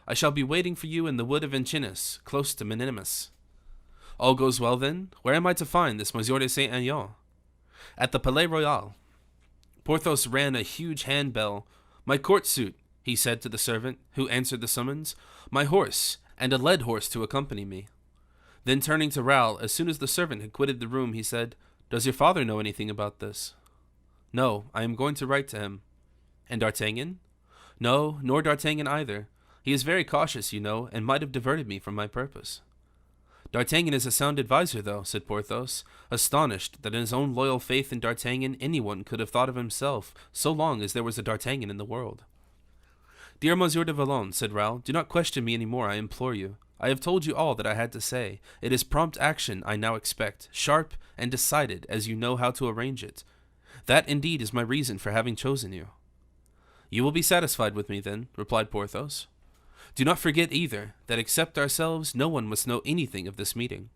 I shall be waiting for you in the wood of Enchinus, close to Minimus." "All goes well, then? Where am I to find this Monsieur de Saint-Aignan?" "At the Palais Royal." Porthos rang a huge handbell. "My court suit," he said to the servant, who answered the summons, "my horse, and a led horse to accompany me." Then turning to Raoul, as soon as the servant had quitted the room, he said, "Does your father know anything about this?" "No, I am going to write to him." "And D'Artagnan?" "No, nor D'Artagnan either. He is very cautious, you know, and might have diverted me from my purpose." "D'Artagnan is a sound adviser, though," said Porthos, astonished that in his own loyal faith in D'Artagnan anyone could have thought of himself, so long as there was a D'Artagnan in the world. "Dear Monsieur de Vallon," said Raoul, "do not question me any more, I implore you. I have told you all that I had to say. It is prompt action I now expect, sharp and decided, as you know how to arrange it. That indeed is my reason for having chosen you." "You will be satisfied with me, then," replied Porthos. "Do not forget, either, that except ourselves, no one must know anything of this meeting."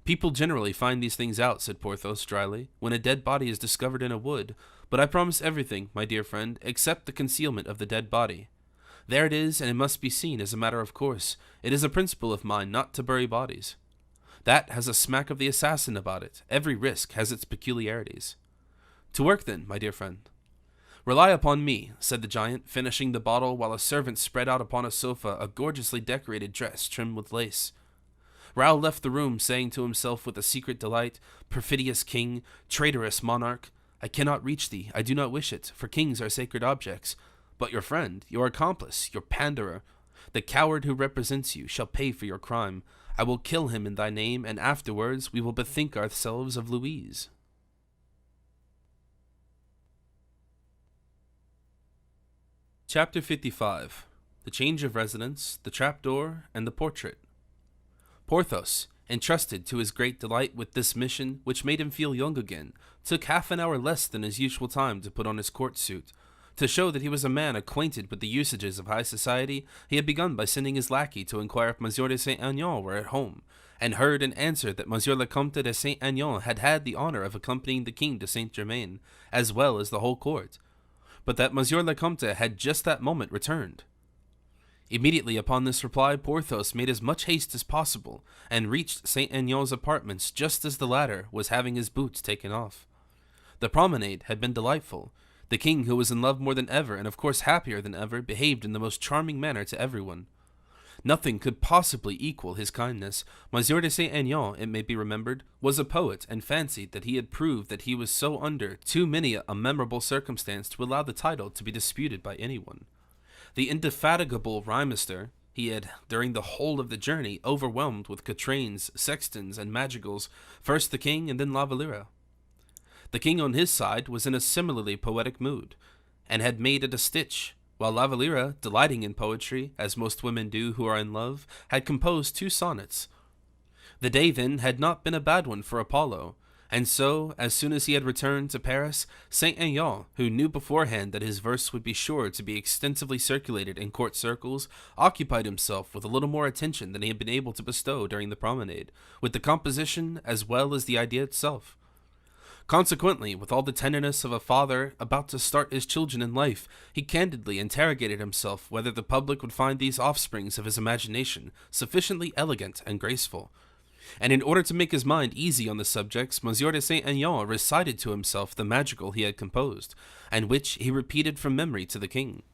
"People generally find these things out," said Porthos dryly, "when a dead body is discovered in a wood, but I promise everything, my dear friend, except the concealment of the dead body. There it is, and it must be seen as a matter of course. It is a principle of mine not to bury bodies. That has a smack of the assassin about it. Every risk has its peculiarities. To work, then, my dear friend." "Rely upon me," said the giant, finishing the bottle while a servant spread out upon a sofa a gorgeously decorated dress trimmed with lace. Raoul left the room, saying to himself with a secret delight, "Perfidious king, traitorous monarch, I cannot reach thee, I do not wish it, for kings are sacred objects. But your friend, your accomplice, your panderer, the coward who represents you, shall pay for your crime. I will kill him in thy name, and afterwards we will bethink ourselves of Louise." Chapter 55. The Change of Residence, the Trapdoor, and the Portrait. Porthos, entrusted to his great delight with this mission, which made him feel young again, took half an hour less than his usual time to put on his court suit. To show that he was a man acquainted with the usages of high society, he had begun by sending his lackey to inquire if Monsieur de Saint Aignan were at home, and heard and answered that Monsieur le Comte de Saint Aignan had had the honor of accompanying the king to Saint Germain, as well as the whole court, but that Monsieur le Comte had just that moment returned. Immediately upon this reply, Porthos made as much haste as possible, and reached Saint Aignan's apartments just as the latter was having his boots taken off. The promenade had been delightful. The king, who was in love more than ever, and of course happier than ever, behaved in the most charming manner to everyone. Nothing could possibly equal his kindness. Monsieur de Saint Aignan, it may be remembered, was a poet, and fancied that he had proved that he was so under too many a memorable circumstance to allow the title to be disputed by anyone. The indefatigable rhymester he had, during the whole of the journey, overwhelmed with quatrains, sextons, and madrigals, first the king and then La Valliere. The king on his side was in a similarly poetic mood, and had made it a stitch, while La Valliere, delighting in poetry, as most women do who are in love, had composed 2 sonnets. The day, then, had not been a bad one for Apollo, and so, as soon as he had returned to Paris, Saint Aignan, who knew beforehand that his verse would be sure to be extensively circulated in court circles, occupied himself with a little more attention than he had been able to bestow during the promenade, with the composition as well as the idea itself. Consequently, with all the tenderness of a father about to start his children in life, he candidly interrogated himself whether the public would find these offsprings of his imagination sufficiently elegant and graceful. And in order to make his mind easy on the subjects, Monsieur de Saint Aignan recited to himself the madrigal he had composed, and which he repeated from memory to the king,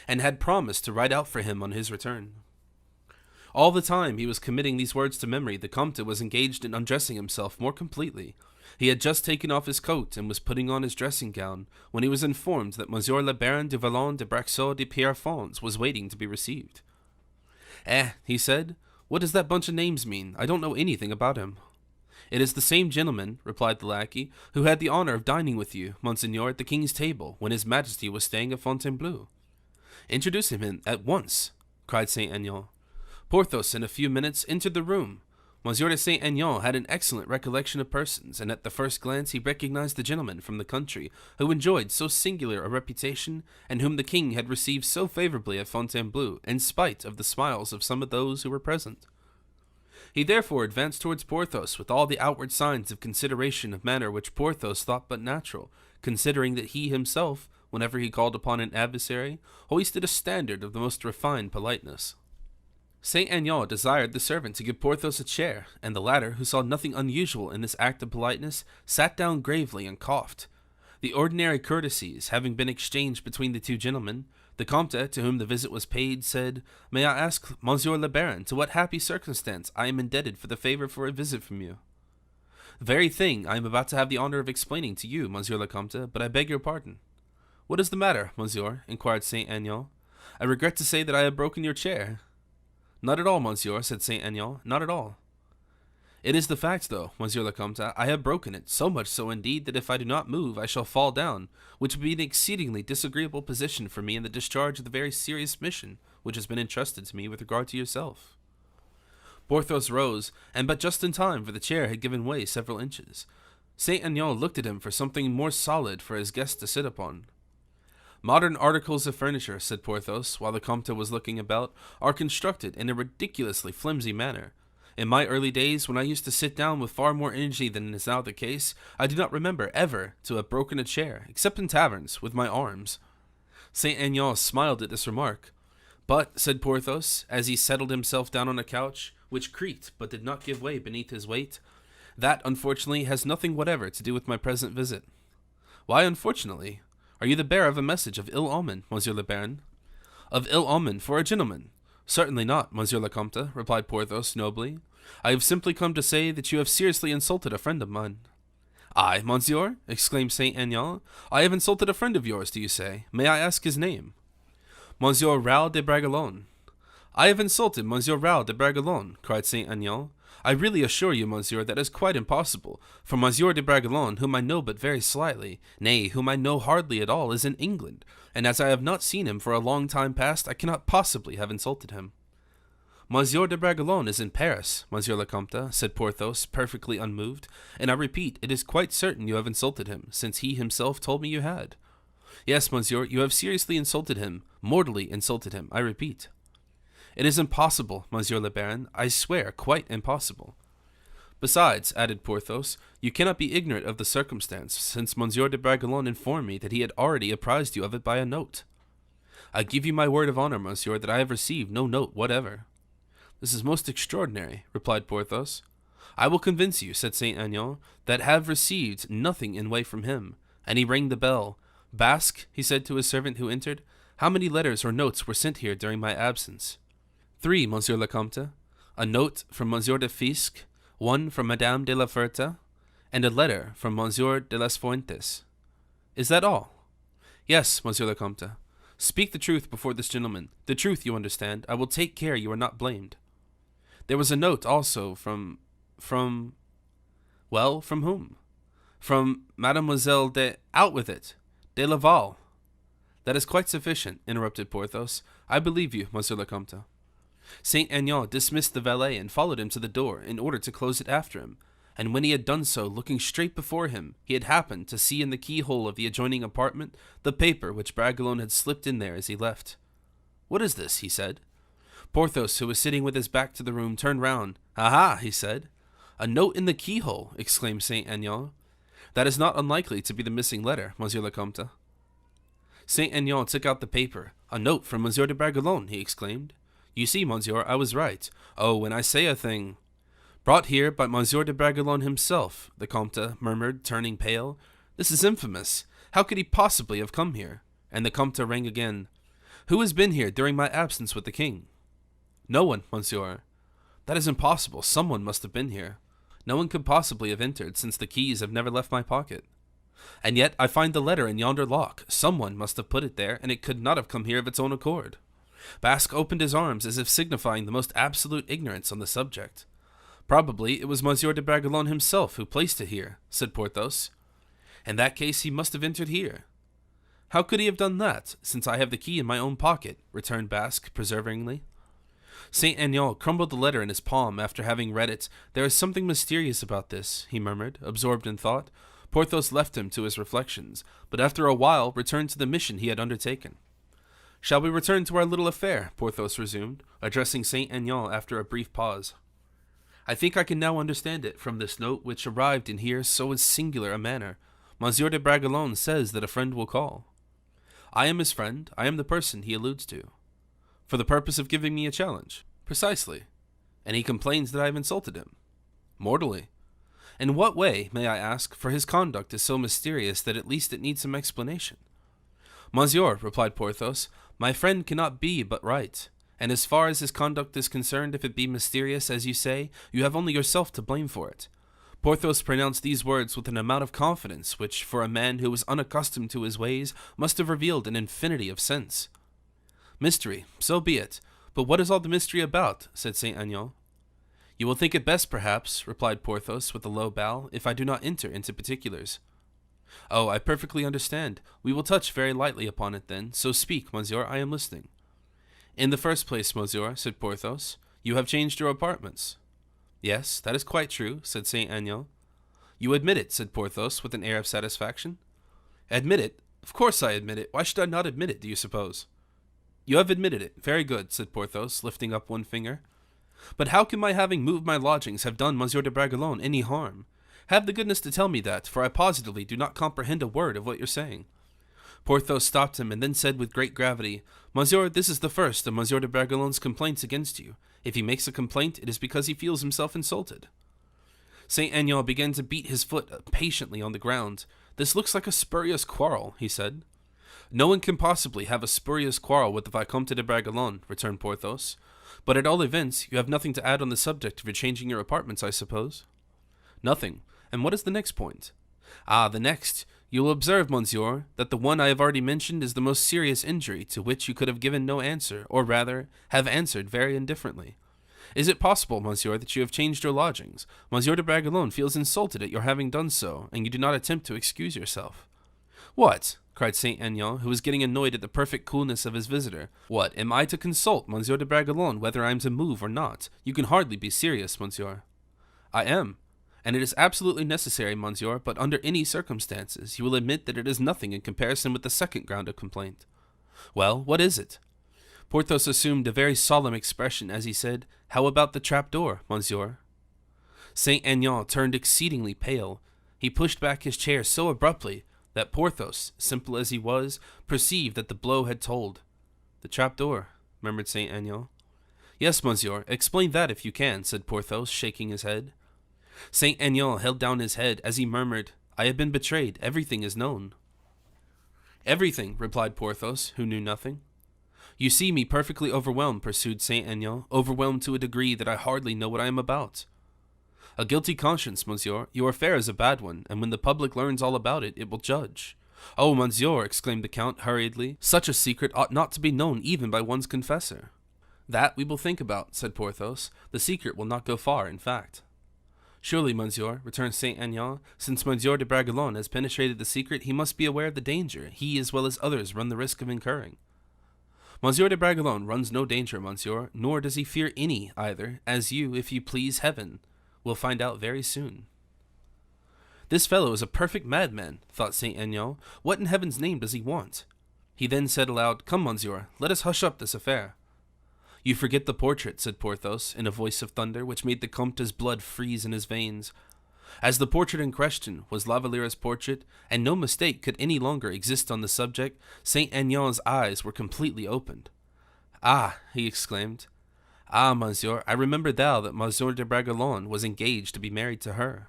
and had promised to write out for him on his return. All the time he was committing these words to memory, the Comte was engaged in undressing himself more completely. He had just taken off his coat and was putting on his dressing gown, when he was informed that Monsieur le Baron de Vallon de Braxault de Pierrefonds was waiting to be received. He said, "what does that bunch of names mean? I don't know anything about him." "It is the same gentleman," replied the lackey, "who had the honor of dining with you, Monseigneur, at the king's table, when his majesty was staying at Fontainebleau." "Introduce him in at once," cried Saint Aignan. Porthos, in a few minutes, entered the room. Monsieur de Saint Aignan had an excellent recollection of persons, and at the first glance he recognized the gentleman from the country who enjoyed so singular a reputation, and whom the king had received so favorably at Fontainebleau, in spite of the smiles of some of those who were present. He therefore advanced towards Porthos with all the outward signs of consideration of manner which Porthos thought but natural, considering that he himself, whenever he called upon an adversary, hoisted a standard of the most refined politeness. Saint Aignan desired the servant to give Porthos a chair, and the latter, who saw nothing unusual in this act of politeness, sat down gravely and coughed. The ordinary courtesies having been exchanged between the two gentlemen, the Comte, to whom the visit was paid, said, "May I ask, Monsieur le Baron, to what happy circumstance I am indebted for the favor for a visit from you?" "The very thing I am about to have the honor of explaining to you, Monsieur le Comte, but I beg your pardon." "What is the matter, Monsieur?" inquired Saint Aignan. "I regret to say that I have broken your chair." "Not at all, Monsieur," said Saint Aignan, "not at all." "It is the fact, though, Monsieur le Comte. I have broken it, so much so indeed that if I do not move I shall fall down, which would be an exceedingly disagreeable position for me in the discharge of the very serious mission which has been entrusted to me with regard to yourself." Porthos rose, and but just in time, for the chair had given way several inches. Saint Aignan looked at him for something more solid for his guest to sit upon. "Modern articles of furniture," said Porthos, while the Comte was looking about, "are constructed in a ridiculously flimsy manner. In my early days, when I used to sit down with far more energy than is now the case, I do not remember ever to have broken a chair, except in taverns, with my arms." Saint Aignan smiled at this remark. "But," said Porthos, as he settled himself down on a couch, which creaked but did not give way beneath his weight, "that, unfortunately, has nothing whatever to do with my present visit." "Why unfortunately? Are you the bearer of a message of ill omen, Monsieur le Baron?" "Of ill omen for a gentleman? Certainly not, Monsieur le Comte," replied Porthos nobly. "I have simply come to say that you have seriously insulted a friend of mine." "I, Monsieur?" exclaimed Saint Aignan. "I have insulted a friend of yours, do you say? May I ask his name?" "Monsieur Raoul de Bragelonne." "I have insulted Monsieur Raoul de Bragelonne," cried Saint Aignan. "I really assure you, Monsieur, that is quite impossible, for Monsieur de Bragelonne, whom I know but very slightly, nay, whom I know hardly at all, is in England, and as I have not seen him for a long time past, I cannot possibly have insulted him." "Monsieur de Bragelonne is in Paris, Monsieur le Comte," said Porthos, perfectly unmoved, "and I repeat, it is quite certain you have insulted him, since he himself told me you had." "Yes, Monsieur, you have seriously insulted him, mortally insulted him, I repeat." "It is impossible, Monsieur le Baron, I swear, quite impossible." "Besides," added Porthos, "you cannot be ignorant of the circumstance, since Monsieur de Bragelonne informed me that he had already apprised you of it by a note." "I give you my word of honor, Monsieur, that I have received no note whatever." "This is most extraordinary," replied Porthos. "I will convince you," said Saint Aignan, "that have received nothing in way from him." And he rang the bell. "Basque," he said to his servant who entered, "how many letters or notes were sent here during my absence?" "3, Monsieur le Comte. A note from Monsieur de Fisque, one from Madame de la Ferte, and a letter from Monsieur de las Fuentes." "Is that all?" "Yes, Monsieur le Comte. Speak the truth before this gentleman. The truth, you understand. I will take care you are not blamed." "There was a note also from... Well, from whom?" "From Mademoiselle de... Out with it! De Laval." "That is quite sufficient," interrupted Porthos. "I believe you, Monsieur le Comte." Saint Aignan dismissed the valet and followed him to the door in order to close it after him, and when he had done so, looking straight before him, he had happened to see in the keyhole of the adjoining apartment the paper which Bragelonne had slipped in there as he left. "What is this?" he said. Porthos, who was sitting with his back to the room, turned round. "Aha!" he said. "A note in the keyhole!" exclaimed Saint Aignan. "That is not unlikely to be the missing letter, Monsieur le Comte." Saint Aignan took out the paper. "A note from Monsieur de Bragelonne!" he exclaimed. "You see, Monsieur, I was right. Oh, when I say a thing—" "Brought here by Monsieur de Bragelonne himself," the Comte murmured, turning pale. "This is infamous. How could he possibly have come here?" And the Comte rang again. "Who has been here during my absence with the king?" "No one, Monsieur." "That is impossible. Someone must have been here. No one could possibly have entered, since the keys have never left my pocket. And yet I find the letter in yonder lock. Someone must have put it there, and it could not have come here of its own accord." Basque opened his arms as if signifying the most absolute ignorance on the subject. "Probably it was Monsieur de Bragelonne himself who placed it here," said Porthos. "In that case he must have entered here." "How could he have done that, since I have the key in my own pocket?" returned Basque perseveringly. Saint Aignan crumbled the letter in his palm after having read it. "There is something mysterious about this," he murmured, absorbed in thought. Porthos left him to his reflections, but after a while returned to the mission he had undertaken. "Shall we return to our little affair?" Porthos resumed, addressing Saint Aignan after a brief pause. "I think I can now understand it from this note which arrived in here so singular a manner. Monsieur de Bragelonne says that a friend will call. I am his friend. I am the person he alludes to." "For the purpose of giving me a challenge?" "Precisely." "And he complains that I have insulted him?" "Mortally." In what way, may I ask, for his conduct is so mysterious that at least it needs some explanation? Monsieur, replied Porthos, my friend cannot be but right, and as far as his conduct is concerned, if it be mysterious, as you say, you have only yourself to blame for it. Porthos pronounced these words with an amount of confidence which, for a man who was unaccustomed to his ways, must have revealed an infinity of sense. Mystery, so be it, but what is all the mystery about? Said Saint Aignan. You will think it best, perhaps, replied Porthos with a low bow, if I do not enter into particulars. Oh, I perfectly understand. We will touch very lightly upon it then, so speak, monsieur, I am listening. In the first place, monsieur, said Porthos, you have changed your apartments. Yes, that is quite true, said Saint Aignan. You admit it, said Porthos with an air of satisfaction. Admit it? Of course I admit it. Why should I not admit it, do you suppose? You have admitted it. Very good, said Porthos, lifting up one finger. But how can my having moved my lodgings have done Monsieur de Bragelonne any harm? Have the goodness to tell me that, for I positively do not comprehend a word of what you're saying. Porthos stopped him and then said with great gravity, Monsieur, this is the first of Monsieur de Bragelonne's complaints against you. If he makes a complaint, it is because he feels himself insulted. Saint Aignan began to beat his foot patiently on the ground. This looks like a spurious quarrel, he said. No one can possibly have a spurious quarrel with the Vicomte de Bragelonne, returned Porthos. But at all events, you have nothing to add on the subject of your changing your apartments, I suppose? Nothing. And what is the next point? Ah, the next. You will observe, monsieur, that the one I have already mentioned is the most serious injury to which you could have given no answer, or rather, have answered very indifferently. Is it possible, monsieur, that you have changed your lodgings? Monsieur de Bragelonne feels insulted at your having done so, and you do not attempt to excuse yourself. What? Cried Saint Aignan, who was getting annoyed at the perfect coolness of his visitor. What, am I to consult Monsieur de Bragelonne whether I am to move or not? You can hardly be serious, monsieur. I am. And it is absolutely necessary, monsieur, but under any circumstances, you will admit that it is nothing in comparison with the second ground of complaint. Well, what is it? Porthos assumed a very solemn expression as he said, How about the trapdoor, monsieur? Saint Aignan turned exceedingly pale. He pushed back his chair so abruptly that Porthos, simple as he was, perceived that the blow had told. The trapdoor, murmured Saint Aignan. Yes, monsieur, explain that if you can, said Porthos, shaking his head. Saint Aignan held down his head as he murmured, I have been betrayed. Everything is known. Everything, replied Porthos, who knew nothing. You see me perfectly overwhelmed, pursued Saint Aignan, overwhelmed to a degree that I hardly know what I am about. A guilty conscience, monsieur. Your affair is a bad one, and when the public learns all about it, it will judge. Oh, monsieur, exclaimed the count hurriedly, such a secret ought not to be known even by one's confessor. That we will think about, said Porthos. The secret will not go far, in fact. Surely, monsieur, returned Saint Aignan, since Monsieur de Bragelonne has penetrated the secret, he must be aware of the danger he as well as others run the risk of incurring. Monsieur de Bragelonne runs no danger, monsieur, nor does he fear any either, as you, if you please heaven, will find out very soon. This fellow is a perfect madman, thought Saint Aignan. What in heaven's name does he want? He then said aloud, Come, monsieur, let us hush up this affair. You forget the portrait, said Porthos, in a voice of thunder, which made the Comte's blood freeze in his veins. As the portrait in question was La Valliere's portrait, and no mistake could any longer exist on the subject, Saint Aignan's eyes were completely opened. Ah, he exclaimed. Ah, monsieur, I remember now that Monsieur de Bragelonne was engaged to be married to her.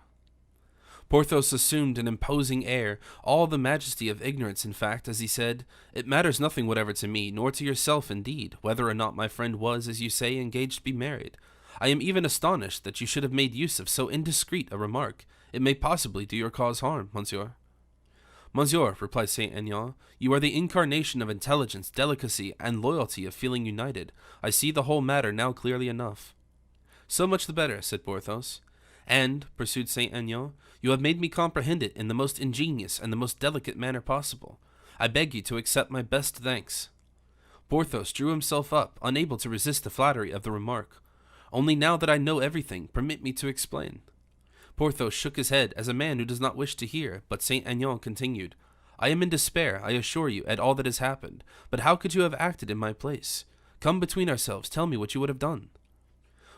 Porthos assumed an imposing air, all the majesty of ignorance, in fact, as he said, It matters nothing whatever to me, nor to yourself, indeed, whether or not my friend was, as you say, engaged to be married. I am even astonished that you should have made use of so indiscreet a remark. It may possibly do your cause harm, monsieur. Monsieur, replied Saint Aignan, you are the incarnation of intelligence, delicacy, and loyalty of feeling united. I see the whole matter now clearly enough. So much the better, said Porthos. And, pursued Saint Aignan, you have made me comprehend it in the most ingenious and the most delicate manner possible. I beg you to accept my best thanks. Porthos drew himself up, unable to resist the flattery of the remark. Only now that I know everything, permit me to explain. Porthos shook his head as a man who does not wish to hear, but Saint Aignan continued, I am in despair, I assure you, at all that has happened, but how could you have acted in my place? Come between ourselves, tell me what you would have done.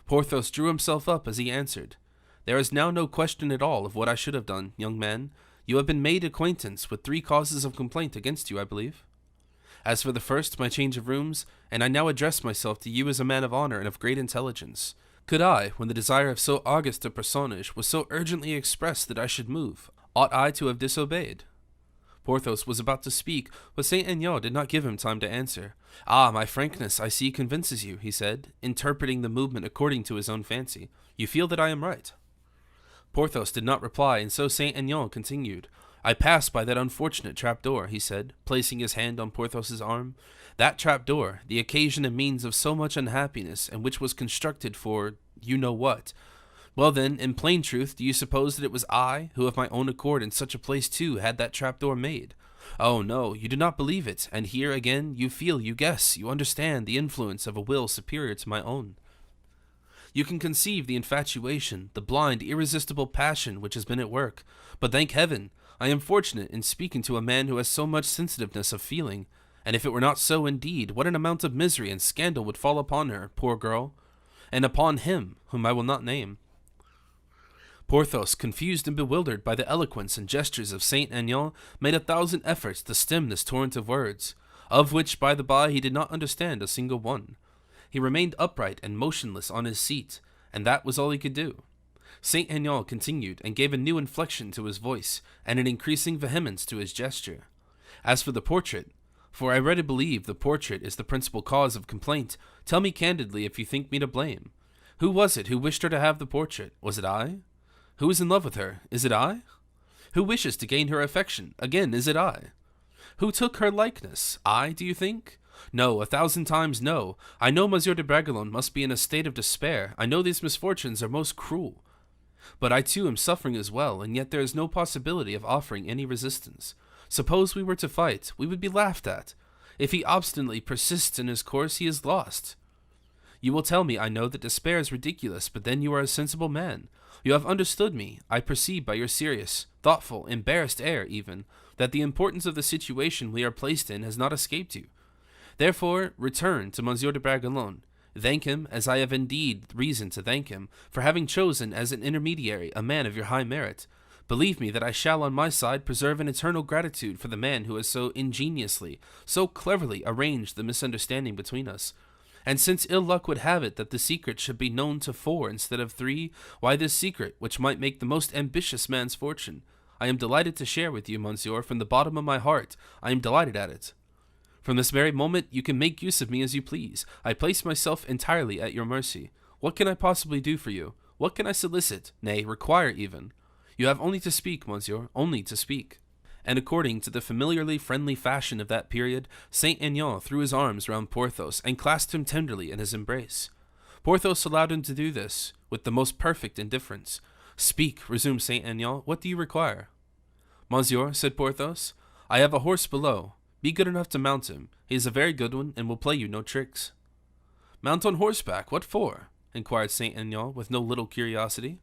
Porthos drew himself up as he answered, There is now no question at all of what I should have done, young man. You have been made acquaintance with 3 causes of complaint against you, I believe. As for the first, my change of rooms, and I now address myself to you as a man of honor and of great intelligence. Could I, when the desire of so august a personage was so urgently expressed that I should move, ought I to have disobeyed? Porthos was about to speak, but Saint Aignan did not give him time to answer. "Ah, my frankness, I see, convinces you," he said, interpreting the movement according to his own fancy. "You feel that I am right." Porthos did not reply, and so Saint Aignan continued. "I passed by that unfortunate trapdoor," he said, placing his hand on Porthos's arm. "That trapdoor, the occasion and means of so much unhappiness, and which was constructed for you know what. Well then, in plain truth, do you suppose that it was I, who of my own accord in such a place too had that trapdoor made? Oh no, you do not believe it, and here again you feel, you guess, you understand the influence of a will superior to my own. You can conceive the infatuation, the blind, irresistible passion which has been at work. But thank heaven, I am fortunate in speaking to a man who has so much sensitiveness of feeling. And if it were not so indeed, what an amount of misery and scandal would fall upon her, poor girl, and upon him, whom I will not name." Porthos, confused and bewildered by the eloquence and gestures of Saint Aignan, made 1,000 efforts to stem this torrent of words, of which, by the by, he did not understand a single one. He remained upright and motionless on his seat, and that was all he could do. Saint Aignan continued, and gave a new inflection to his voice, and an increasing vehemence to his gesture. "As for the portrait, for I really believe the portrait is the principal cause of complaint, tell me candidly if you think me to blame. Who was it who wished her to have the portrait? Was it I? Who is in love with her? Is it I? Who wishes to gain her affection? Again, is it I? Who took her likeness? I, do you think? No, 1,000 times no. I know Monsieur de Bragelonne must be in a state of despair. I know these misfortunes are most cruel. But I too am suffering as well, and yet there is no possibility of offering any resistance. Suppose we were to fight, we would be laughed at. If he obstinately persists in his course, he is lost. You will tell me, I know, that despair is ridiculous, but then you are a sensible man. You have understood me, I perceive by your serious, thoughtful, embarrassed air even, that the importance of the situation we are placed in has not escaped you. Therefore, return to Monsieur de Bragelonne. Thank him, as I have indeed reason to thank him, for having chosen as an intermediary a man of your high merit. Believe me that I shall on my side preserve an eternal gratitude for the man who has so ingeniously, so cleverly arranged the misunderstanding between us. And since ill luck would have it that the secret should be known to 4 instead of 3, why this secret, which might make the most ambitious man's fortune, I am delighted to share with you, monsieur, from the bottom of my heart. I am delighted at it. From this very moment you can make use of me as you please. I place myself entirely at your mercy. What can I possibly do for you? What can I solicit, nay, require even? You have only to speak, monsieur, only to speak." And according to the familiarly friendly fashion of that period, Saint Aignan threw his arms round Porthos and clasped him tenderly in his embrace. Porthos allowed him to do this, with the most perfect indifference. "Speak," resumed Saint Aignan, "what do you require?" "Monsieur," said Porthos, "I have a horse below. Be good enough to mount him. He is a very good one, and will play you no tricks." "Mount on horseback? What for?" inquired Saint Aignan, with no little curiosity.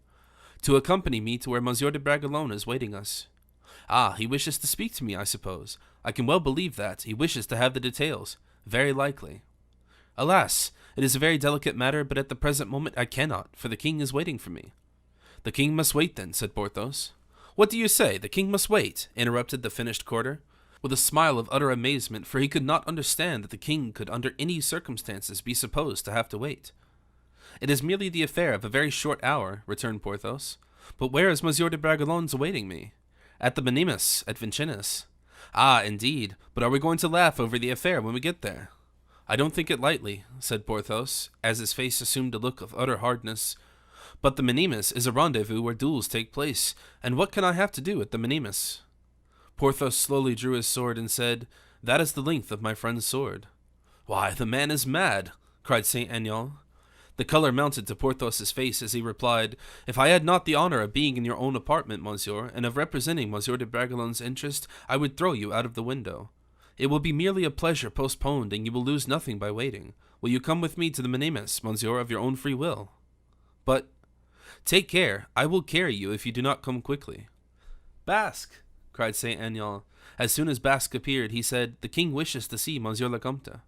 "To accompany me to where Monsieur de Bragelonne is waiting us." "Ah, he wishes to speak to me, I suppose. I can well believe that. He wishes to have the details. Very likely." "Alas, it is a very delicate matter, but at the present moment I cannot, for the king is waiting for me." "The king must wait then," said Porthos. "What do you say? The king must wait?" interrupted the finished courter, with a smile of utter amazement, for he could not understand that the king could under any circumstances be supposed to have to wait. "It is merely the affair of a very short hour," returned Porthos. "But where is Monsieur de Bragelonne awaiting me?" "At the Minimes, at Vincennes." "Ah, indeed, but are we going to laugh over the affair when we get there?" "I don't think it lightly," said Porthos, as his face assumed a look of utter hardness. "But the Minimes is a rendezvous where duels take place, and what can I have to do at the Minimes?" Porthos slowly drew his sword and said, "That is the length of my friend's sword." "Why, the man is mad!" cried Saint Aignan. The color mounted to Porthos's face as he replied, "If I had not the honor of being in your own apartment, monsieur, and of representing Monsieur de Bragelonne's interest, I would throw you out of the window. It will be merely a pleasure postponed, and you will lose nothing by waiting. Will you come with me to the Minimes, monsieur, of your own free will?" "But—" "Take care, I will carry you if you do not come quickly." "Basque!" cried Saint Aignan. As soon as Basque appeared, he said, "The king wishes to see Monsieur le Comte."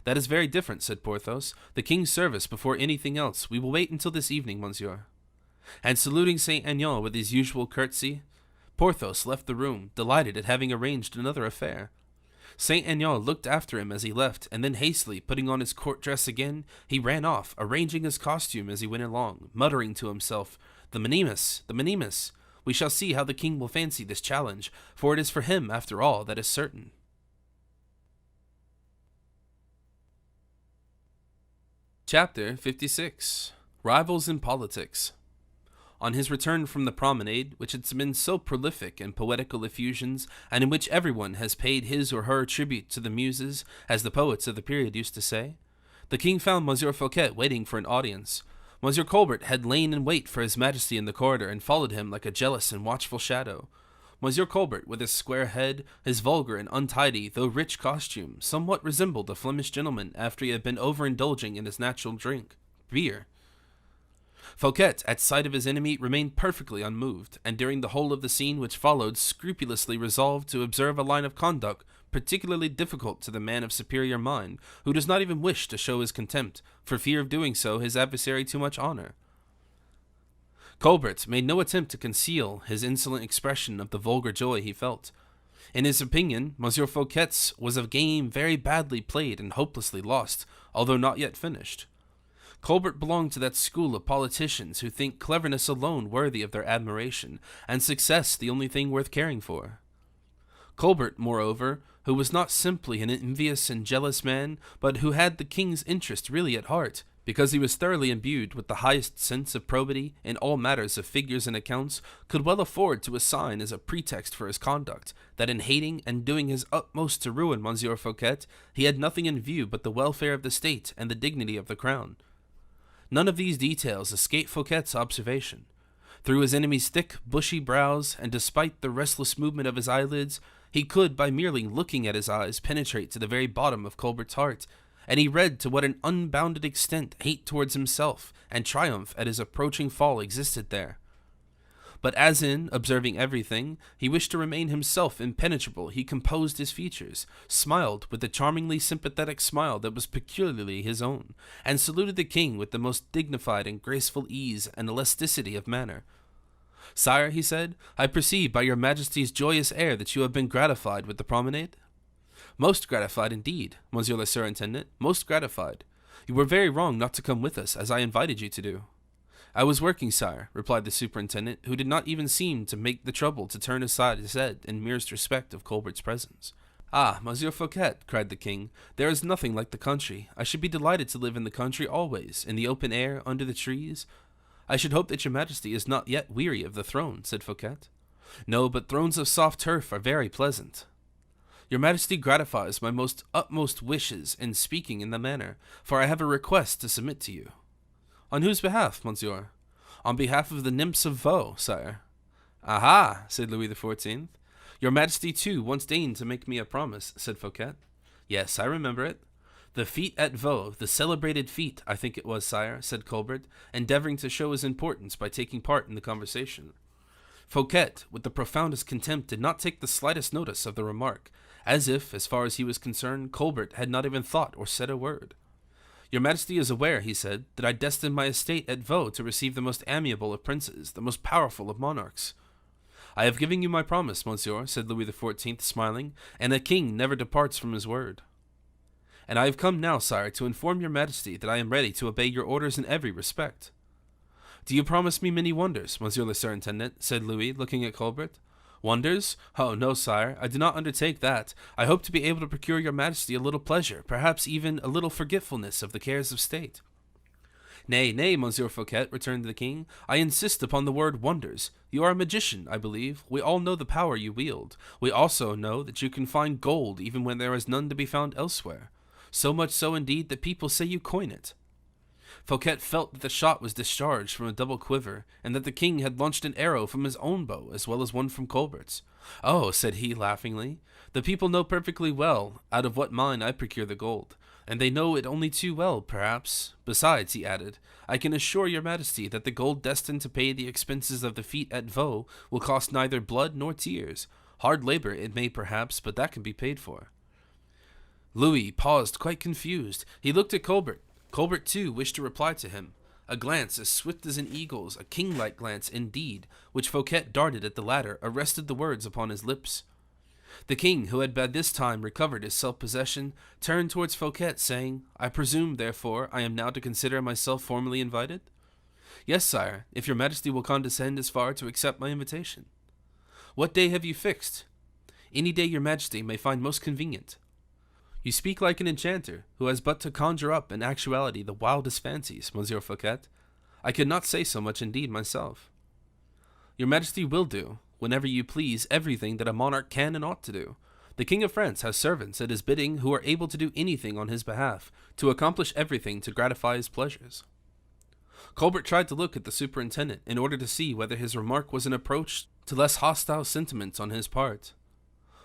"That is very different," said Porthos. "The king's service before anything else. We will wait until this evening, monsieur." And saluting Saint Aignan with his usual courtesy, Porthos left the room, delighted at having arranged another affair. Saint Aignan looked after him as he left, and then hastily putting on his court dress again, he ran off, arranging his costume as he went along, muttering to himself, "The Minimus! The Minimus! We shall see how the king will fancy this challenge, for it is for him, after all, that is certain." Chapter 56. Rivals in Politics. On his return from the promenade, which had been so prolific in poetical effusions, and in which everyone has paid his or her tribute to the muses, as the poets of the period used to say, the king found Monsieur Fouquet waiting for an audience. Monsieur Colbert had lain in wait for his majesty in the corridor, and followed him like a jealous and watchful shadow. Monsieur Colbert, with his square head, his vulgar and untidy, though rich costume, somewhat resembled a Flemish gentleman after he had been overindulging in his natural drink, beer. Fouquet, at sight of his enemy, remained perfectly unmoved, and during the whole of the scene which followed scrupulously resolved to observe a line of conduct particularly difficult to the man of superior mind, who does not even wish to show his contempt, for fear of doing so his adversary too much honor. Colbert made no attempt to conceal his insolent expression of the vulgar joy he felt. In his opinion, Monsieur Fouquet's was a game very badly played and hopelessly lost, although not yet finished. Colbert belonged to that school of politicians who think cleverness alone worthy of their admiration, and success the only thing worth caring for. Colbert, moreover, who was not simply an envious and jealous man, but who had the king's interest really at heart, because he was thoroughly imbued with the highest sense of probity in all matters of figures and accounts, could well afford to assign as a pretext for his conduct that in hating and doing his utmost to ruin Monsieur Fouquet, he had nothing in view but the welfare of the state and the dignity of the crown. None of these details escaped Fouquet's observation. Through his enemy's thick, bushy brows, and despite the restless movement of his eyelids, he could, by merely looking at his eyes, penetrate to the very bottom of Colbert's heart, and he read to what an unbounded extent hate towards himself and triumph at his approaching fall existed there. But as in observing everything, he wished to remain himself impenetrable, he composed his features, smiled with the charmingly sympathetic smile that was peculiarly his own, and saluted the king with the most dignified and graceful ease and elasticity of manner. "Sire," he said, "I perceive by your majesty's joyous air that you have been gratified with the promenade." "Most gratified indeed, monsieur le surintendant, most gratified. You were very wrong not to come with us, as I invited you to do." "I was working, sire," replied the superintendent, who did not even seem to make the trouble to turn aside his head in merest respect of Colbert's presence. "Ah, Monsieur Fouquet," cried the king, "there is nothing like the country. I should be delighted to live in the country always, in the open air, under the trees." "I should hope that your majesty is not yet weary of the throne," said Fouquet. "No, but thrones of soft turf are very pleasant." "Your majesty gratifies my most utmost wishes in speaking in the manner, for I have a request to submit to you." "On whose behalf, monsieur?" "On behalf of the nymphs of Vaux, sire." "Aha!" said Louis XIV. "Your majesty, too, once deigned to make me a promise," said Fouquet. "Yes, I remember it." "The fete at Vaux, the celebrated fete, I think it was, sire," said Colbert, endeavoring to show his importance by taking part in the conversation. Fouquet, with the profoundest contempt, did not take the slightest notice of the remark, as if, as far as he was concerned, Colbert had not even thought or said a word. "Your majesty is aware," he said, "that I destined my estate at Vaux to receive the most amiable of princes, the most powerful of monarchs." "I have given you my promise, monsieur," said Louis XIV, smiling, "and a king never departs from his word." "And I have come now, sire, to inform your majesty that I am ready to obey your orders in every respect." "Do you promise me many wonders, monsieur le surintendant?" said Louis, looking at Colbert. "Wonders? Oh, no, sire, I do not undertake that. I hope to be able to procure your majesty a little pleasure, perhaps even a little forgetfulness of the cares of state." "Nay, nay, Monsieur Fouquet," returned the king, "I insist upon the word wonders. You are a magician, I believe. We all know the power you wield. We also know that you can find gold even when there is none to be found elsewhere. So much so, indeed, that people say you coin it." Fouquet felt that the shot was discharged from a double quiver, and that the king had launched an arrow from his own bow as well as one from Colbert's. "Oh," said he laughingly, "the people know perfectly well out of what mine I procure the gold, and they know it only too well, perhaps. Besides," he added, "I can assure your majesty that the gold destined to pay the expenses of the fete at Vaux will cost neither blood nor tears. Hard labor it may perhaps, but that can be paid for." Louis paused quite confused. He looked at Colbert. Colbert, too, wished to reply to him. A glance as swift as an eagle's, a king-like glance, indeed, which Fouquet darted at the latter, arrested the words upon his lips. The king, who had by this time recovered his self-possession, turned towards Fouquet, saying, "I presume, therefore, I am now to consider myself formally invited?" "Yes, sire, if your majesty will condescend as far to accept my invitation." "What day have you fixed?" "Any day your majesty may find most convenient." "You speak like an enchanter, who has but to conjure up in actuality the wildest fancies, Monsieur Fouquet. I could not say so much indeed myself." "Your majesty will do, whenever you please, everything that a monarch can and ought to do. The King of France has servants at his bidding who are able to do anything on his behalf, to accomplish everything to gratify his pleasures." Colbert tried to look at the superintendent in order to see whether his remark was an approach to less hostile sentiments on his part.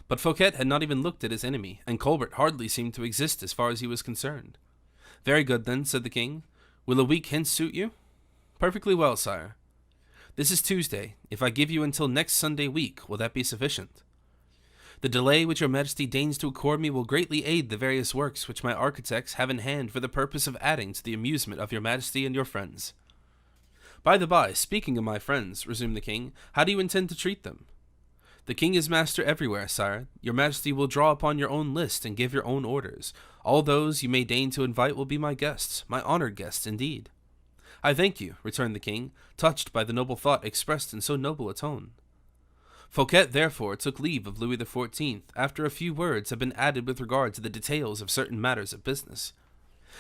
But Fouquet had not even looked at his enemy, and Colbert hardly seemed to exist as far as he was concerned. "Very good, then," said the king. "Will a week hence suit you?" "Perfectly well, sire." "This is Tuesday. If I give you until next Sunday week, will that be sufficient?" "The delay which your majesty deigns to accord me will greatly aid the various works which my architects have in hand for the purpose of adding to the amusement of your majesty and your friends." "By the by, speaking of my friends," resumed the king, "how do you intend to treat them?" "The king is master everywhere, sire. Your majesty will draw upon your own list and give your own orders. All those you may deign to invite will be my guests, my honored guests indeed." "I thank you," returned the king, touched by the noble thought expressed in so noble a tone. Fouquet therefore took leave of Louis XIV after a few words had been added with regard to the details of certain matters of business.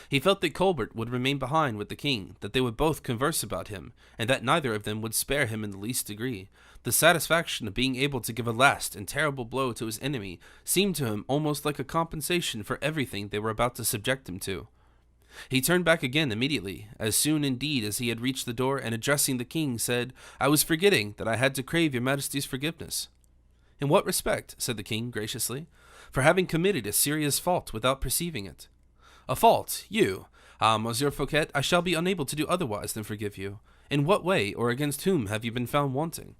He felt that Colbert would remain behind with the king, that they would both converse about him, and that neither of them would spare him in the least degree. The satisfaction of being able to give a last and terrible blow to his enemy seemed to him almost like a compensation for everything they were about to subject him to. He turned back again immediately, as soon indeed as he had reached the door, and addressing the king, said, "I was forgetting that I had to crave your majesty's forgiveness." "In what respect?" said the king graciously. "For having committed a serious fault without perceiving it." "A fault? You? Ah, Monsieur Fouquet, I shall be unable to do otherwise than forgive you. In what way, or against whom, have you been found wanting?"